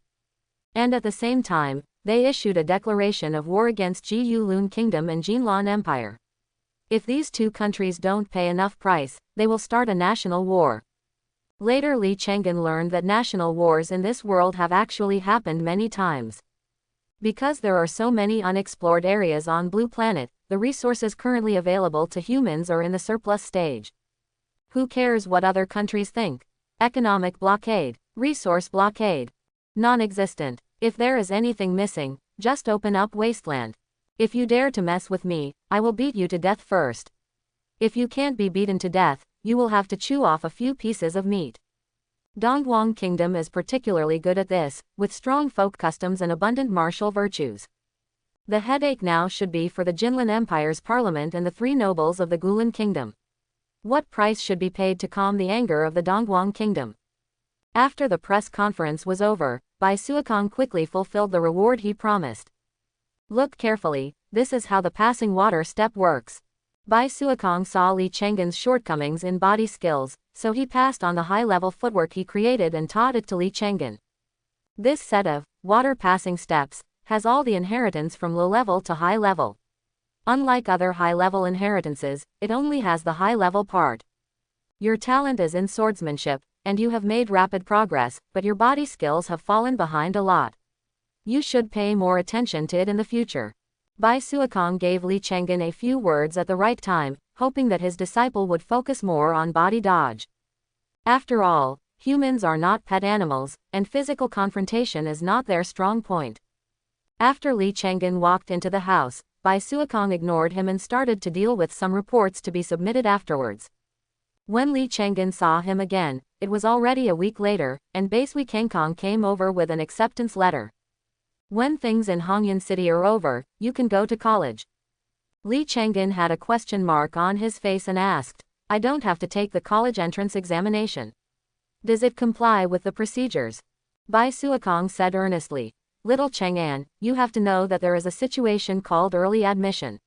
And at the same time, they issued a declaration of war against Ji Yulun Kingdom and Jinlan Empire. If these two countries don't pay enough price, they will start a national war. Later Li Chenggen learned that national wars in this world have actually happened many times. Because there are so many unexplored areas on Blue Planet, the resources currently available to humans are in the surplus stage. Who cares what other countries think? Economic blockade, resource blockade. Non-existent. If there is anything missing, just open up Wasteland. If you dare to mess with me, I will beat you to death first. If you can't be beaten to death, you will have to chew off a few pieces of meat. Dongguang Kingdom is particularly good at this, with strong folk customs and abundant martial virtues. The headache now should be for the Jinlan Empire's parliament and the three nobles of the Gulan Kingdom. What price should be paid to calm the anger of the Dongguang Kingdom? After the press conference was over, Bai Suokong quickly fulfilled the reward he promised. Look carefully, this is how the passing water step works. Bai Suokong saw Li Chenggen's shortcomings in body skills, so he passed on the high-level footwork he created and taught it to Li Chenggen. This set of water-passing steps has all the inheritance from low-level to high-level. Unlike other high-level inheritances, it only has the high-level part. Your talent is in swordsmanship, and you have made rapid progress, but your body skills have fallen behind a lot. You should pay more attention to it in the future. Bai Suokong gave Li Chenggen a few words at the right time, hoping that his disciple would focus more on body dodge. After all, humans are not pet animals, and physical confrontation is not their strong point. After Li Chenggen walked into the house, Bai Suokong ignored him and started to deal with some reports to be submitted afterwards. When Li Chenggen saw him again, it was already a week later, and Bai Sui Kangkong came over with an acceptance letter. When things in Hongyan City are over, you can go to college. Li Chenggen had a question mark on his face and asked, "I don't have to take the college entrance examination. Does it comply with the procedures?" Bai Suokong said earnestly, "Little Cheng'an, you have to know that there is a situation called early admission.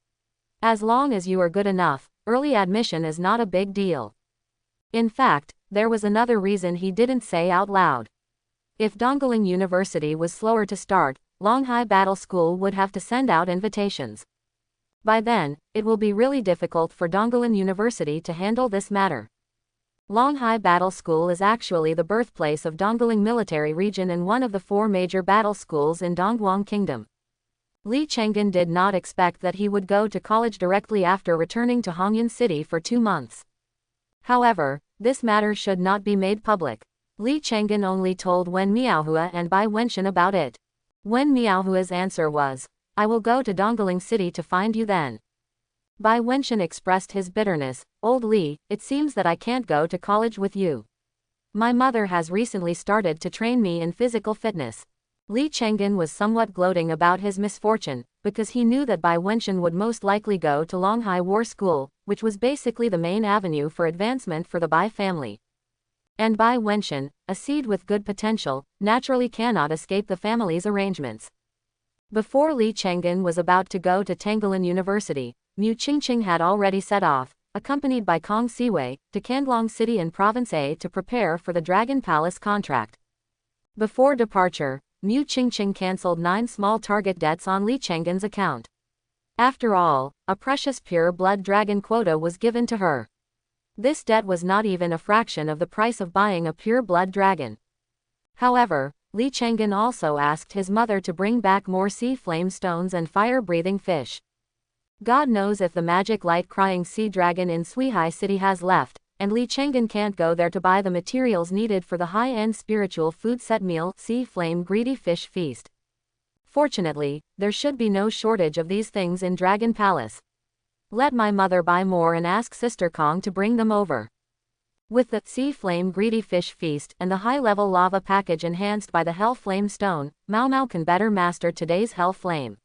As long as you are good enough, early admission is not a big deal. In fact, there was another reason he didn't say out loud. If Dongling University was slower to start, Longhai Battle School would have to send out invitations. By then, it will be really difficult for Dongling University to handle this matter. Longhai Battle School is actually the birthplace of Dongling Military Region and one of the 4 major battle schools in Dongguan Kingdom. Li Chenggen did not expect that he would go to college directly after returning to Hongyan City for 2 months. However, this matter should not be made public. Li Chenggen only told Wen Miaohua and Bai Wenxian about it. Wen Miaohua's answer was, "I will go to Dongling City to find you then." Bai Wenxian expressed his bitterness, "Old Li, it seems that I can't go to college with you. My mother has recently started to train me in physical fitness." Li Chenggen was somewhat gloating about his misfortune, because he knew that Bai Wenxian would most likely go to Longhai War School, which was basically the main avenue for advancement for the Bai family. And Bai Wenxian, a seed with good potential, naturally cannot escape the family's arrangements. Before Li Chenggen was about to go to Tangulin University, Mu Qingqing had already set off, accompanied by Kong Siwei, to Kandlong City in Province A to prepare for the Dragon Palace contract. Before departure, Mu Qingqing cancelled 9 small target debts on Li Chenggen's account. After all, a precious pure blood dragon quota was given to her. This debt was not even a fraction of the price of buying a pure blood dragon. However, Li Chenggen also asked his mother to bring back more sea flame stones and fire-breathing fish. God knows if the magic light-crying sea dragon in Suihai City has left, and Li Chenggen can't go there to buy the materials needed for the high-end spiritual food set meal, Sea Flame Greedy Fish Feast. Fortunately, there should be no shortage of these things in Dragon Palace. Let my mother buy more and ask Sister Kong to bring them over. With the Sea Flame Greedy Fish Feast and the high-level lava package enhanced by the Hell Flame Stone, Mao Mao can better master today's Hell Flame.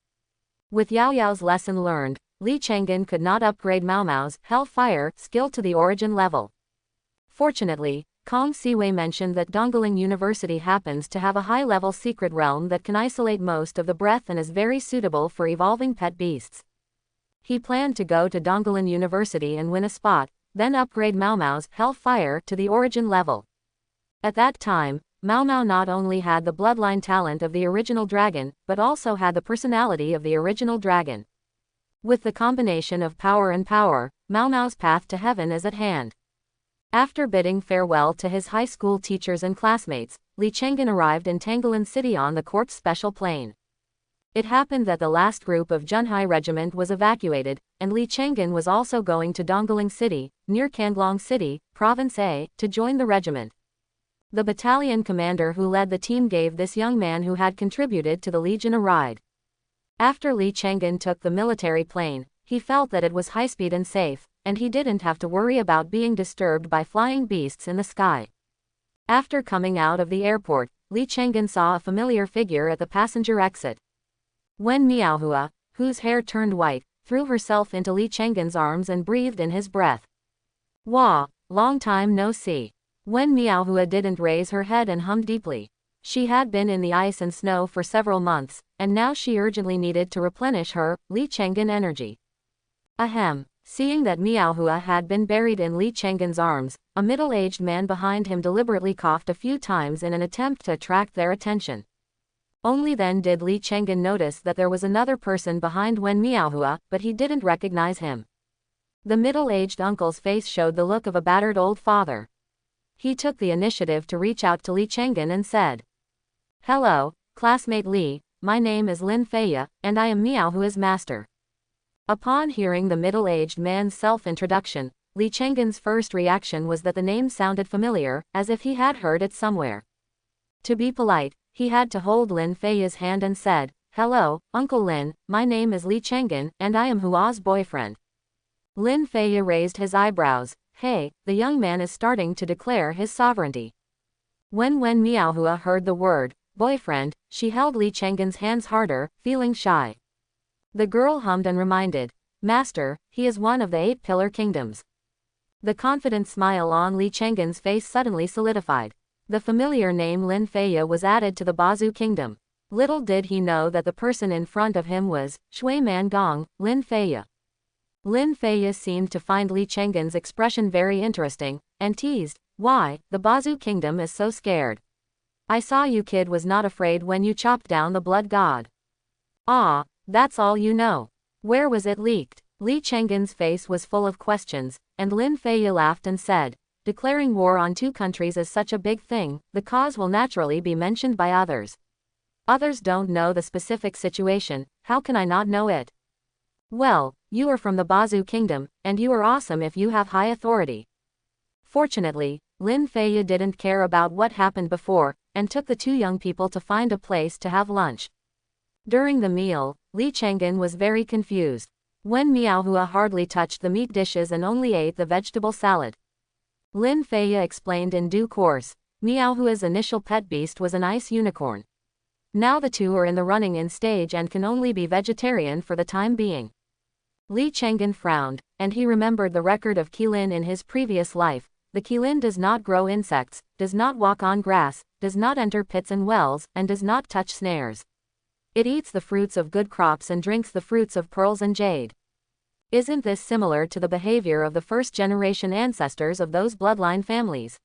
With Yao Yao's lesson learned, Li Chenggen could not upgrade Mao Mao's Hell Fire skill to the origin level. Fortunately, Kong Siwei mentioned that Dongling University happens to have a high-level secret realm that can isolate most of the breath and is very suitable for evolving pet beasts. He planned to go to Dongling University and win a spot, then upgrade Mao Mao's Hell Fire to the origin level. At that time, Mao Mao not only had the bloodline talent of the original dragon, but also had the personality of the original dragon. With the combination of power and power, Mao Mao's path to heaven is at hand. After bidding farewell to his high school teachers and classmates, Li Chenggen arrived in Tangulin City on the Corp's special plane. It happened that the last group of Junhai Regiment was evacuated, and Li Chenggen was also going to Dongling City, near Kandlong City, Province A, to join the regiment. The battalion commander who led the team gave this young man who had contributed to the Legion a ride. After Li Chenggen took the military plane, he felt that it was high-speed and safe, and he didn't have to worry about being disturbed by flying beasts in the sky. After coming out of the airport, Li Chenggen saw a familiar figure at the passenger exit. Wen Miaohua, whose hair turned white, threw herself into Li Chenggen's arms and breathed in his breath. "Wah, long time no see." Wen Miaohua didn't raise her head and hummed deeply. She had been in the ice and snow for several months, and now she urgently needed to replenish her, Li Chenggen energy. Ahem. Seeing that Miaohua had been buried in Li Chenggen's arms, a middle-aged man behind him deliberately coughed a few times in an attempt to attract their attention. Only then did Li Chenggen notice that there was another person behind Wen Miaohua, but he didn't recognize him. The middle-aged uncle's face showed the look of a battered old father. He took the initiative to reach out to Li Chenggen and said, "Hello, classmate Li, my name is Lin Feya, and I am Miaohua's master." Upon hearing the middle-aged man's self-introduction, Li Chenggen's first reaction was that the name sounded familiar, as if he had heard it somewhere. To be polite, he had to hold Lin Feya's hand and said, "Hello, Uncle Lin, my name is Li Chenggen, and I am Hua's boyfriend." Lin Feya raised his eyebrows. Hey, the young man is starting to declare his sovereignty. When Wen Miaohua heard the word, boyfriend, she held Li Chenggen's hands harder, feeling shy. The girl hummed and reminded, "Master, he is one of the 8 pillar kingdoms." The confident smile on Li Chenggen's face suddenly solidified. The familiar name Lin Feya was added to the Bazu kingdom. Little did he know that the person in front of him was Shui Man Gong, Lin Feya. Lin Feya seemed to find Li Chenggen's expression very interesting, and teased, "Why, the Bazu kingdom is so scared. I saw you kid was not afraid when you chopped down the blood god." "Ah, that's all you know. Where was it leaked?" Li Chenggen's face was full of questions, and Lin Feiyi laughed and said, "Declaring war on two countries is such a big thing, the cause will naturally be mentioned by others. Others don't know the specific situation, how can I not know it? Well, you are from the Bazu kingdom, and you are awesome if you have high authority." Fortunately, Lin Feiyi didn't care about what happened before, and took the two young people to find a place to have lunch. During the meal, Li Chenggen was very confused. Wen Miaohua hardly touched the meat dishes and only ate the vegetable salad. Lin Feiyi explained in due course, Miaohua's initial pet beast was an ice unicorn. Now the two are in the running in stage and can only be vegetarian for the time being. Li Chenggen frowned, and he remembered the record of Qilin in his previous life. The Qilin does not grow insects, does not walk on grass, does not enter pits and wells, and does not touch snares. It eats the fruits of good crops and drinks the fruits of pearls and jade. Isn't this similar to the behavior of the first-generation ancestors of those bloodline families?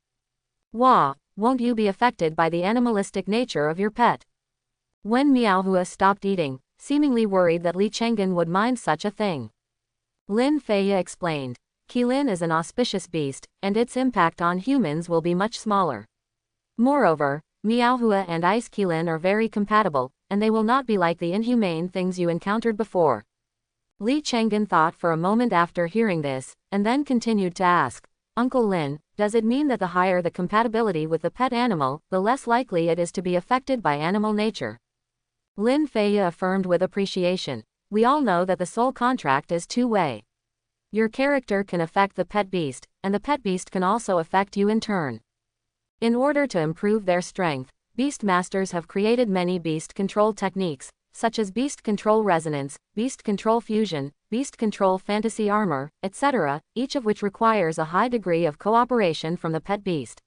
Wah, won't you be affected by the animalistic nature of your pet? When Miaohua stopped eating, seemingly worried that Li Chenggen would mind such a thing, Lin Feiyi explained, "Qilin is an auspicious beast, and its impact on humans will be much smaller. Moreover, Miaohua and Ice Qilin are very compatible, and they will not be like the inhumane things you encountered before." Li Chenggen thought for a moment after hearing this, and then continued to ask, "Uncle Lin, does it mean that the higher the compatibility with the pet animal, the less likely it is to be affected by animal nature?" Lin Feiyi affirmed with appreciation, "We all know that the soul contract is two-way. Your character can affect the pet beast, and the pet beast can also affect you in turn. In order to improve their strength, beast masters have created many beast control techniques, such as beast control resonance, beast control fusion, beast control fantasy armor, etc., each of which requires a high degree of cooperation from the pet beast.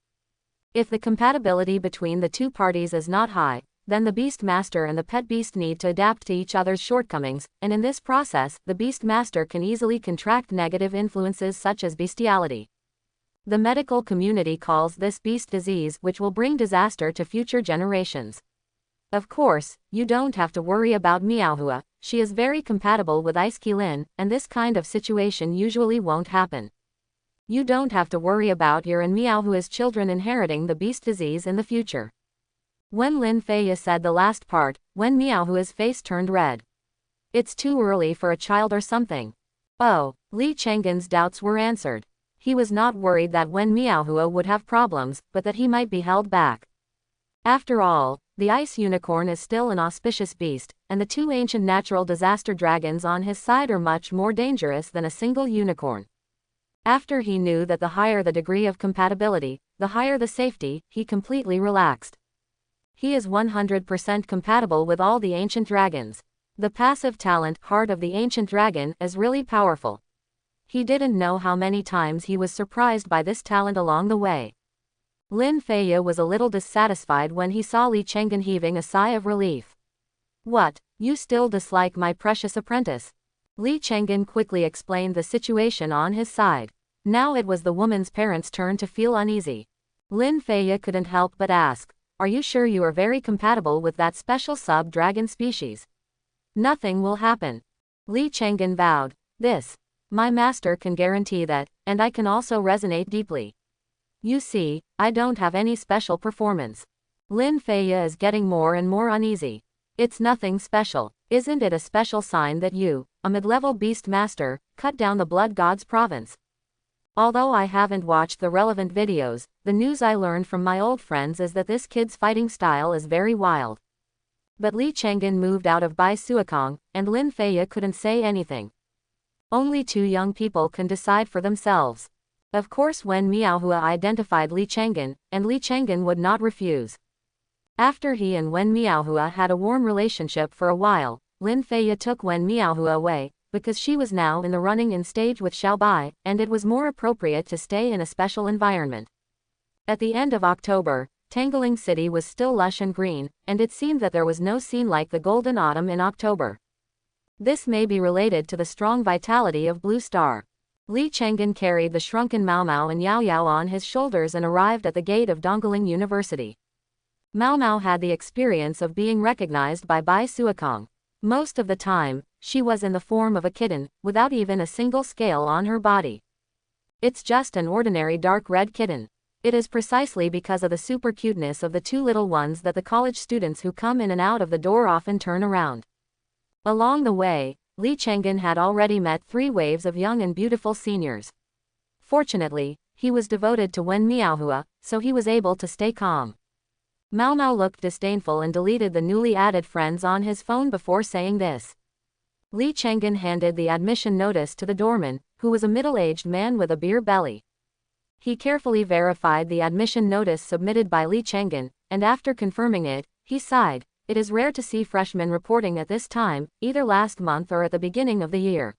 If the compatibility between the two parties is not high, then the beast master and the pet beast need to adapt to each other's shortcomings, and in this process, the beast master can easily contract negative influences such as bestiality. The medical community calls this beast disease, which will bring disaster to future generations. Of course, you don't have to worry about Miaohua, she is very compatible with Ice Qilin, and this kind of situation usually won't happen. You don't have to worry about your and Miaohua's children inheriting the beast disease in the future." When Lin Feiyi said the last part, Wen Miaohua's face turned red. "It's too early for a child or something." Oh, Li Chenggen's doubts were answered. He was not worried that Wen Miaohua would have problems, but that he might be held back. After all, the ice unicorn is still an auspicious beast, and the two ancient natural disaster dragons on his side are much more dangerous than a single unicorn. After he knew that the higher the degree of compatibility, the higher the safety, he completely relaxed. He is 100% compatible with all the ancient dragons. The passive talent, Heart of the Ancient Dragon, is really powerful. He didn't know how many times he was surprised by this talent along the way. Lin Feiyi was a little dissatisfied when he saw Li Chenggen heaving a sigh of relief. "What, you still dislike my precious apprentice?" Li Chenggen quickly explained the situation on his side. Now it was the woman's parents' turn to feel uneasy. Lin Feiyi couldn't help but ask, "Are you sure you are very compatible with that special sub-dragon species? Nothing will happen." Li Chenggen vowed, "This. My master can guarantee that, and I can also resonate deeply. You see, I don't have any special performance." Lin Feiyi is getting more and more uneasy. "It's nothing special. Isn't it a special sign that you, a mid-level beast master, cut down the blood god's province? Although I haven't watched the relevant videos, the news I learned from my old friends is that this kid's fighting style is very wild." But Li Chenggen moved out of Bai Suokong, and Lin Feiyi couldn't say anything. Only two young people can decide for themselves. Of course, when Miaohua identified Li Chenggen, and Li Chenggen would not refuse. After he and Wen Miaohua had a warm relationship for a while, Lin Feiyi took Wen Miaohua away, because she was now in the running in stage with Xiao Bai, and it was more appropriate to stay in a special environment. At the end of October, Tangling City was still lush and green, and it seemed that there was no scene like the golden autumn in October. This may be related to the strong vitality of Blue Star. Li Chang'an carried the shrunken Mao Mao and Yao Yao on his shoulders and arrived at the gate of Dongling University. Mao Mao had the experience of being recognized by Bai Suokong. Most of the time, she was in the form of a kitten, without even a single scale on her body. It's just an ordinary dark red kitten. It is precisely because of the super cuteness of the two little ones that the college students who come in and out of the door often turn around. Along the way, Li Chang'an had already met 3 waves of young and beautiful seniors. Fortunately, he was devoted to Wen Miaohua, so he was able to stay calm. Mao Mao looked disdainful and deleted the newly added friends on his phone before saying this. Li Chang'an handed the admission notice to the doorman, who was a middle-aged man with a beer belly. He carefully verified the admission notice submitted by Li Chang'an, and after confirming it, he sighed. It is rare to see freshmen reporting at this time, either last month or at the beginning of the year.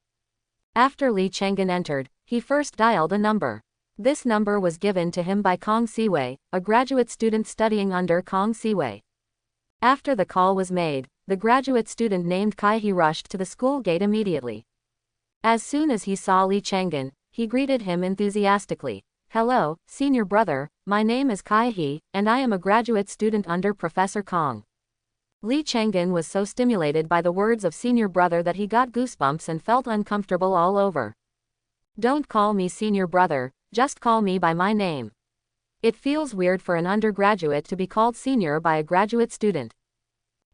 After Li Chang'an entered, he first dialed a number. This number was given to him by Kong Siwei, a graduate student studying under Kong Siwei. After the call was made, the graduate student named Kai He rushed to the school gate immediately. As soon as he saw Li Chang'an, he greeted him enthusiastically. "Hello, senior brother, my name is Kai He, and I am a graduate student under Professor Kong." Li Chang'an was so stimulated by the words of senior brother that he got goosebumps and felt uncomfortable all over. "Don't call me senior brother, just call me by my name. It feels weird for an undergraduate to be called senior by a graduate student."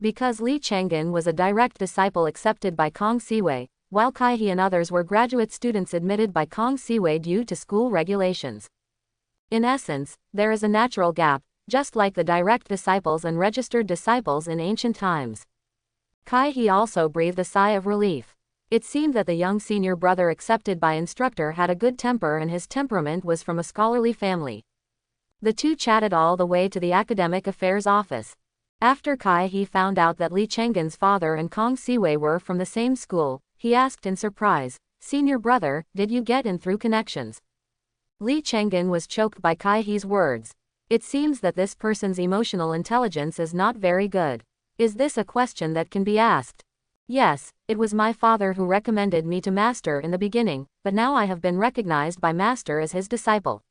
Because Li Chang'an was a direct disciple accepted by Kong Siwei, while Kai He and others were graduate students admitted by Kong Siwei due to school regulations. In essence, there is a natural gap, just like the direct disciples and registered disciples in ancient times. Kai He also breathed a sigh of relief. It seemed that the young senior brother accepted by instructor had a good temper and his temperament was from a scholarly family. The two chatted all the way to the academic affairs office. After Kai He found out that Li Chang'an's father and Kong Siwei were from the same school, he asked in surprise, "Senior brother, did you get in through connections?" Li Chang'an was choked by Kai He's words. It seems that this person's emotional intelligence is not very good. Is this a question that can be asked? Yes, it was my father who recommended me to Master in the beginning, but now I have been recognized by Master as his disciple.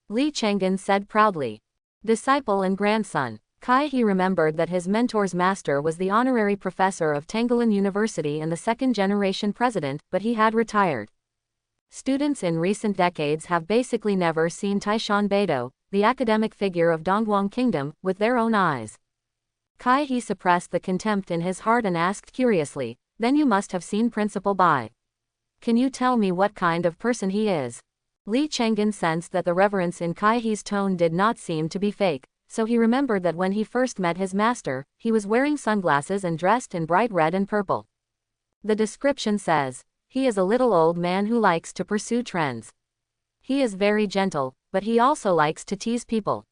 Li Chang'an said proudly. Disciple and grandson. Kai He remembered that his mentor's master was the honorary professor of Tanglein University and the second-generation president, but he had retired. Students in recent decades have basically never seen Taishan Beidou, the academic figure of Dongguang Kingdom, with their own eyes. Kai He suppressed the contempt in his heart and asked curiously, "Then you must have seen Principal Bai. Can you tell me what kind of person he is?" Li Chang'an sensed that the reverence in Kai He's tone did not seem to be fake, so he remembered that when he first met his master, he was wearing sunglasses and dressed in bright red and purple. The description says, "He is a little old man who likes to pursue trends. He is very gentle, but he also likes to tease people."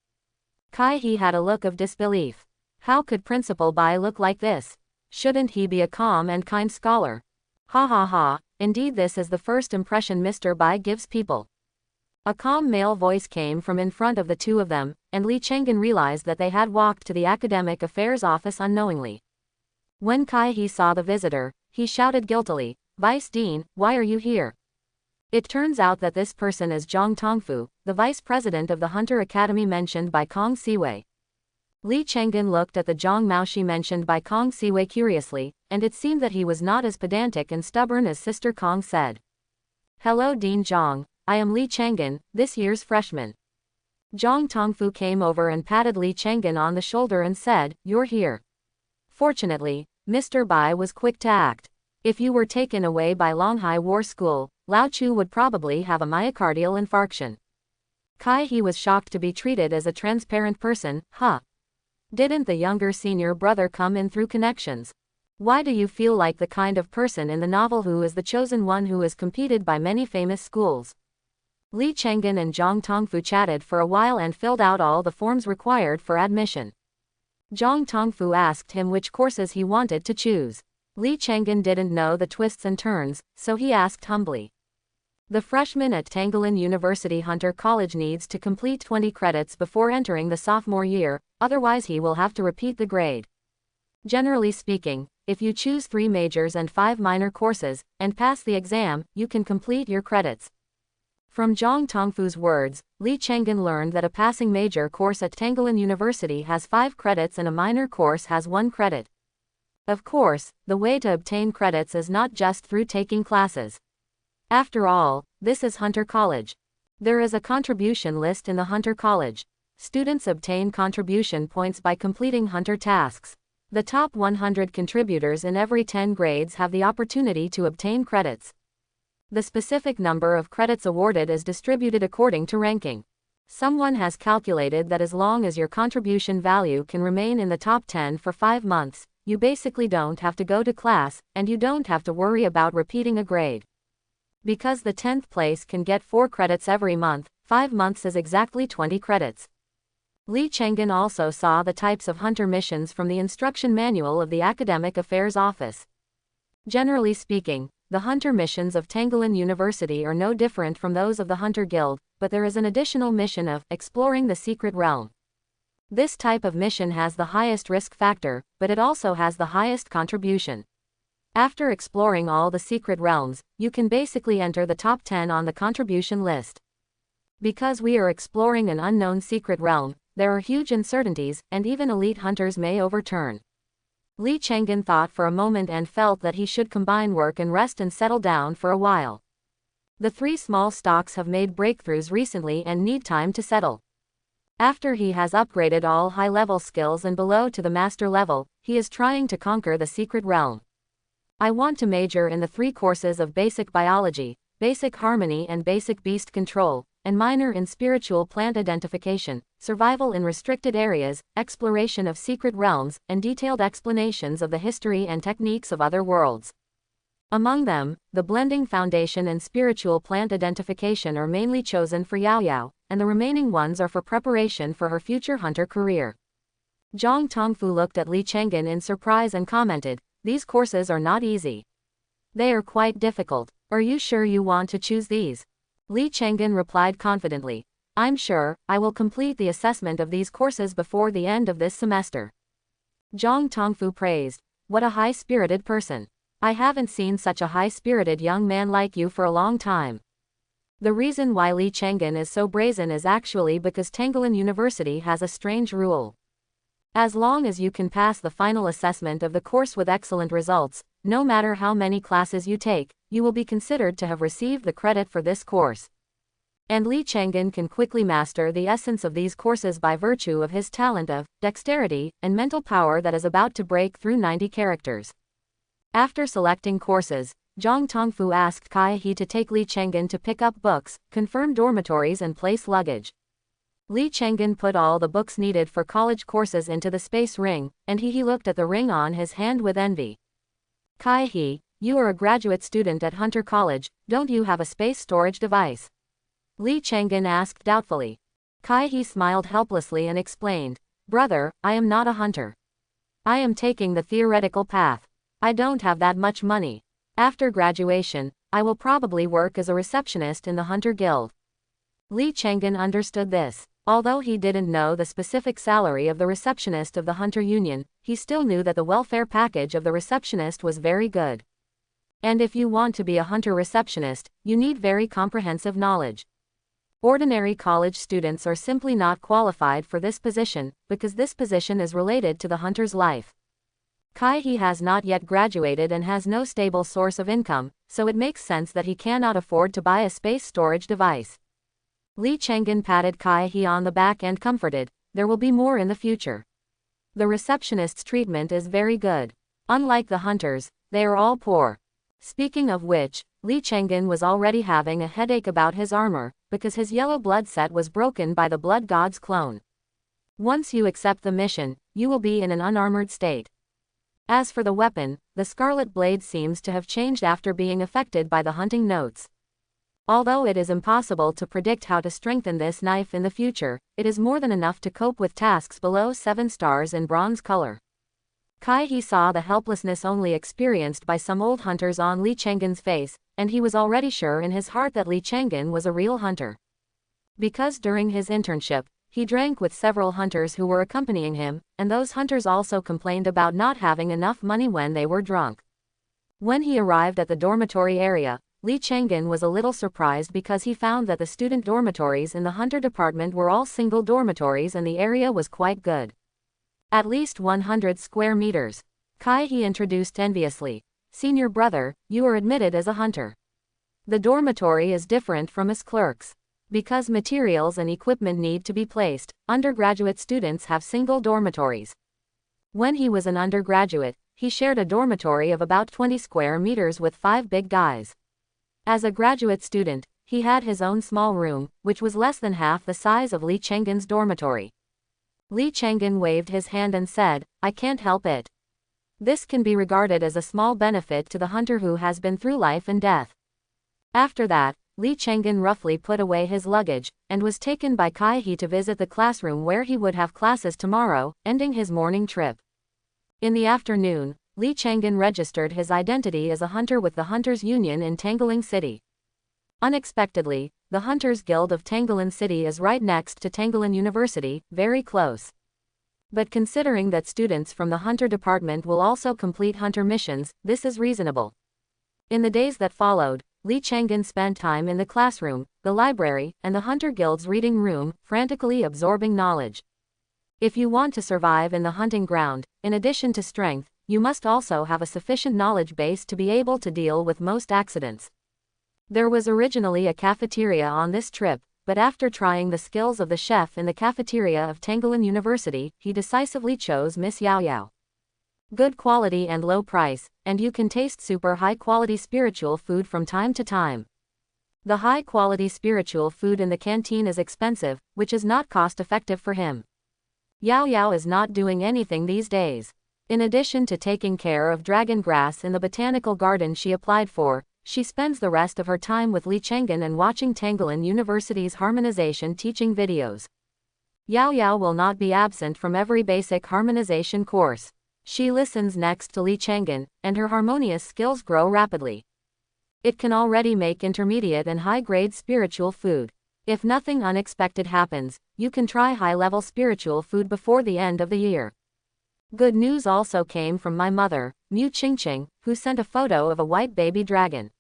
Kai He had a look of disbelief. How could Principal Bai look like this? Shouldn't he be a calm and kind scholar? Ha ha ha, indeed this is the first impression Mr. Bai gives people. A calm male voice came from in front of the two of them, and Li Chang'an realized that they had walked to the academic affairs office unknowingly. When Kai He saw the visitor, he shouted guiltily, "Vice Dean, why are you here?" It turns out that this person is Zhang Tongfu, the vice president of the Hunter Academy mentioned by Kong Siwei. Li Chang'an looked at the Zhang Maoshi mentioned by Kong Siwei curiously, and it seemed that he was not as pedantic and stubborn as Sister Kong said. "Hello Dean Zhang, I am Li Chang'an, this year's freshman." Zhang Tongfu came over and patted Li Chang'an on the shoulder and said, "You're here." Fortunately, Mr. Bai was quick to act. If you were taken away by Longhai War School, Lao Chu would probably have a myocardial infarction. Kai He was shocked to be treated as a transparent person. Huh? Didn't the younger senior brother come in through connections? Why do you feel like the kind of person in the novel who is the chosen one who is competed by many famous schools? Li Chang'an and Zhang Tongfu chatted for a while and filled out all the forms required for admission. Zhang Tongfu asked him which courses he wanted to choose. Li Chang'an didn't know the twists and turns, so he asked humbly. The freshman at Tanglein University Hunter College needs to complete 20 credits before entering the sophomore year, otherwise he will have to repeat the grade. Generally speaking, if you choose 3 majors and 5 minor courses, and pass the exam, you can complete your credits. From Zhang Tongfu's words, Li Chenggen learned that a passing major course at Tangulin University has 5 credits and a minor course has 1 credit. Of course, the way to obtain credits is not just through taking classes. After all, this is Hunter College. There is a contribution list in the Hunter College. Students obtain contribution points by completing Hunter tasks. The top 100 contributors in every 10 grades have the opportunity to obtain credits. The specific number of credits awarded is distributed according to ranking. Someone has calculated that as long as your contribution value can remain in the top 10 for 5 months, you basically don't have to go to class, and you don't have to worry about repeating a grade. Because the 10th place can get 4 credits every month, 5 months is exactly 20 credits. Li Chenggen also saw the types of Hunter missions from the instruction manual of the Academic Affairs Office. Generally speaking, the Hunter missions of Tangulin University are no different from those of the Hunter Guild, but there is an additional mission of exploring the secret realm. This type of mission has the highest risk factor, but it also has the highest contribution. After exploring all the secret realms, you can basically enter the top 10 on the contribution list. Because we are exploring an unknown secret realm, there are huge uncertainties, and even elite hunters may overturn. Li Chenggen thought for a moment and felt that he should combine work and rest and settle down for a while. The 3 small stocks have made breakthroughs recently and need time to settle. After he has upgraded all high-level skills and below to the master level, he is trying to conquer the secret realm. I want to major in the 3 courses of basic biology, basic harmony and basic beast control, and minor in spiritual plant identification, survival in restricted areas, exploration of secret realms, and detailed explanations of the history and techniques of other worlds. Among them, the blending foundation and spiritual plant identification are mainly chosen for Yao Yao, and the remaining ones are for preparation for her future hunter career. Zhang Tongfu looked at Li Chenggen in surprise and commented, "These courses are not easy. They are quite difficult. Are you sure you want to choose these?" Li Chenggen replied confidently, "I'm sure, I will complete the assessment of these courses before the end of this semester." Zhang Tongfu praised, "What a high-spirited person. I haven't seen such a high-spirited young man like you for a long time." The reason why Li Chenggen is so brazen is actually because Tangulin University has a strange rule. As long as you can pass the final assessment of the course with excellent results, no matter how many classes you take, you will be considered to have received the credit for this course. And Li Chenggen can quickly master the essence of these courses by virtue of his talent of dexterity and mental power that is about to break through 90 characters. After selecting courses, Zhang Tongfu asked Kai He to take Li Chenggen to pick up books, confirm dormitories and place luggage. Li Chenggen put all the books needed for college courses into the space ring, and he looked at the ring on his hand with envy. "Kai He, you are a graduate student at Hunter College, don't you have a space storage device?" Li Chenggen asked doubtfully. Kai He smiled helplessly and explained, "Brother, I am not a hunter. I am taking the theoretical path. I don't have that much money. After graduation, I will probably work as a receptionist in the Hunter Guild." Li Chenggen understood this. Although he didn't know the specific salary of the receptionist of the Hunter Union, he still knew that the welfare package of the receptionist was very good. And if you want to be a Hunter receptionist, you need very comprehensive knowledge. Ordinary college students are simply not qualified for this position, because this position is related to the hunter's life. Kai He has not yet graduated and has no stable source of income, so it makes sense that he cannot afford to buy a space storage device. Li Chenggen patted Kai He on the back and comforted, "There will be more in the future. The receptionist's treatment is very good. Unlike the hunters, they are all poor." Speaking of which, Li Chenggen was already having a headache about his armor, because his yellow blood set was broken by the blood god's clone. Once you accept the mission, you will be in an unarmored state. As for the weapon, the scarlet blade seems to have changed after being affected by the hunting notes. Although it is impossible to predict how to strengthen this knife in the future, it is more than enough to cope with tasks below 7 stars in bronze color. Kai He saw the helplessness only experienced by some old hunters on Li Chenggen's face, and he was already sure in his heart that Li Chenggen was a real hunter. Because during his internship, he drank with several hunters who were accompanying him, and those hunters also complained about not having enough money when they were drunk. When he arrived at the dormitory area, Li Chang'an was a little surprised because he found that the student dormitories in the hunter department were all single dormitories and the area was quite good. At least 100 square meters. Kai he introduced enviously. Senior brother, you are admitted as a hunter. The dormitory is different from us clerks. Because materials and equipment need to be placed, undergraduate students have single dormitories. When he was an undergraduate, he shared a dormitory of about 20 square meters with 5 big guys. As a graduate student, he had his own small room, which was less than half the size of Li Chang'an's dormitory. Li Chang'an waved his hand and said, I can't help it. This can be regarded as a small benefit to the hunter who has been through life and death. After that, Li Chang'an roughly put away his luggage, and was taken by Kai He to visit the classroom where he would have classes tomorrow, ending his morning trip. In the afternoon, Li Chang'an registered his identity as a hunter with the Hunters Union in Tangling City. Unexpectedly, the Hunters Guild of Tangling City is right next to Tangling University, very close. But considering that students from the Hunter department will also complete hunter missions, this is reasonable. In the days that followed, Li Chang'an spent time in the classroom, the library, and the Hunter Guild's reading room, frantically absorbing knowledge. If you want to survive in the hunting ground, in addition to strength, you must also have a sufficient knowledge base to be able to deal with most accidents. There was originally a cafeteria on this trip, but after trying the skills of the chef in the cafeteria of Tangling University, he decisively chose Miss Yao Yao. Good quality and low price, and you can taste super high-quality spiritual food from time to time. The high-quality spiritual food in the canteen is expensive, which is not cost-effective for him. Yao Yao is not doing anything these days. In addition to taking care of dragon grass in the botanical garden she applied for, she spends the rest of her time with Li Chang'an and watching Tangling University's harmonization teaching videos. Yao Yao will not be absent from every basic harmonization course. She listens next to Li Chang'an, and her harmonious skills grow rapidly. It can already make intermediate and high-grade spiritual food. If nothing unexpected happens, you can try high-level spiritual food before the end of the year. Good news also came from my mother, Mu Qingqing, who sent a photo of a white baby dragon.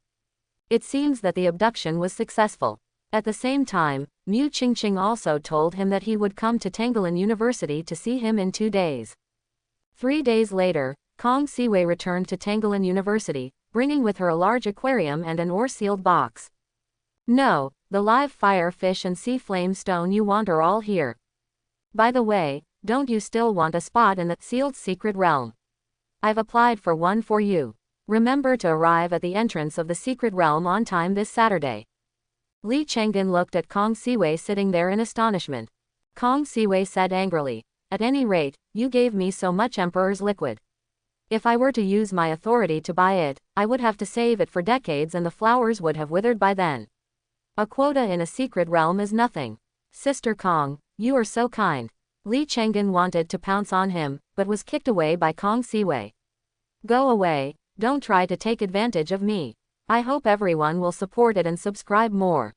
It seems that the abduction was successful. At the same time, Mu Qingqing also told him that he would come to Tangling University to see him in 2 days. 3 days later, Kong Siwei returned to Tangling University, bringing with her a large aquarium and an ore-sealed box. No, the live fire fish and sea flame stone you want are all here. By the way, don't you still want a spot in the sealed secret realm? I've applied for one for you. Remember to arrive at the entrance of the secret realm on time this Saturday. Li Chang'an looked at Kong Siwei sitting there in astonishment. Kong Siwei said angrily, at any rate, you gave me so much Emperor's liquid. If I were to use my authority to buy it, I would have to save it for decades and the flowers would have withered by then. A quota in a secret realm is nothing. Sister Kong, you are so kind. Li Chang'an wanted to pounce on him, but was kicked away by Kong Siwei. Go away, don't try to take advantage of me. I hope everyone will support it and subscribe more.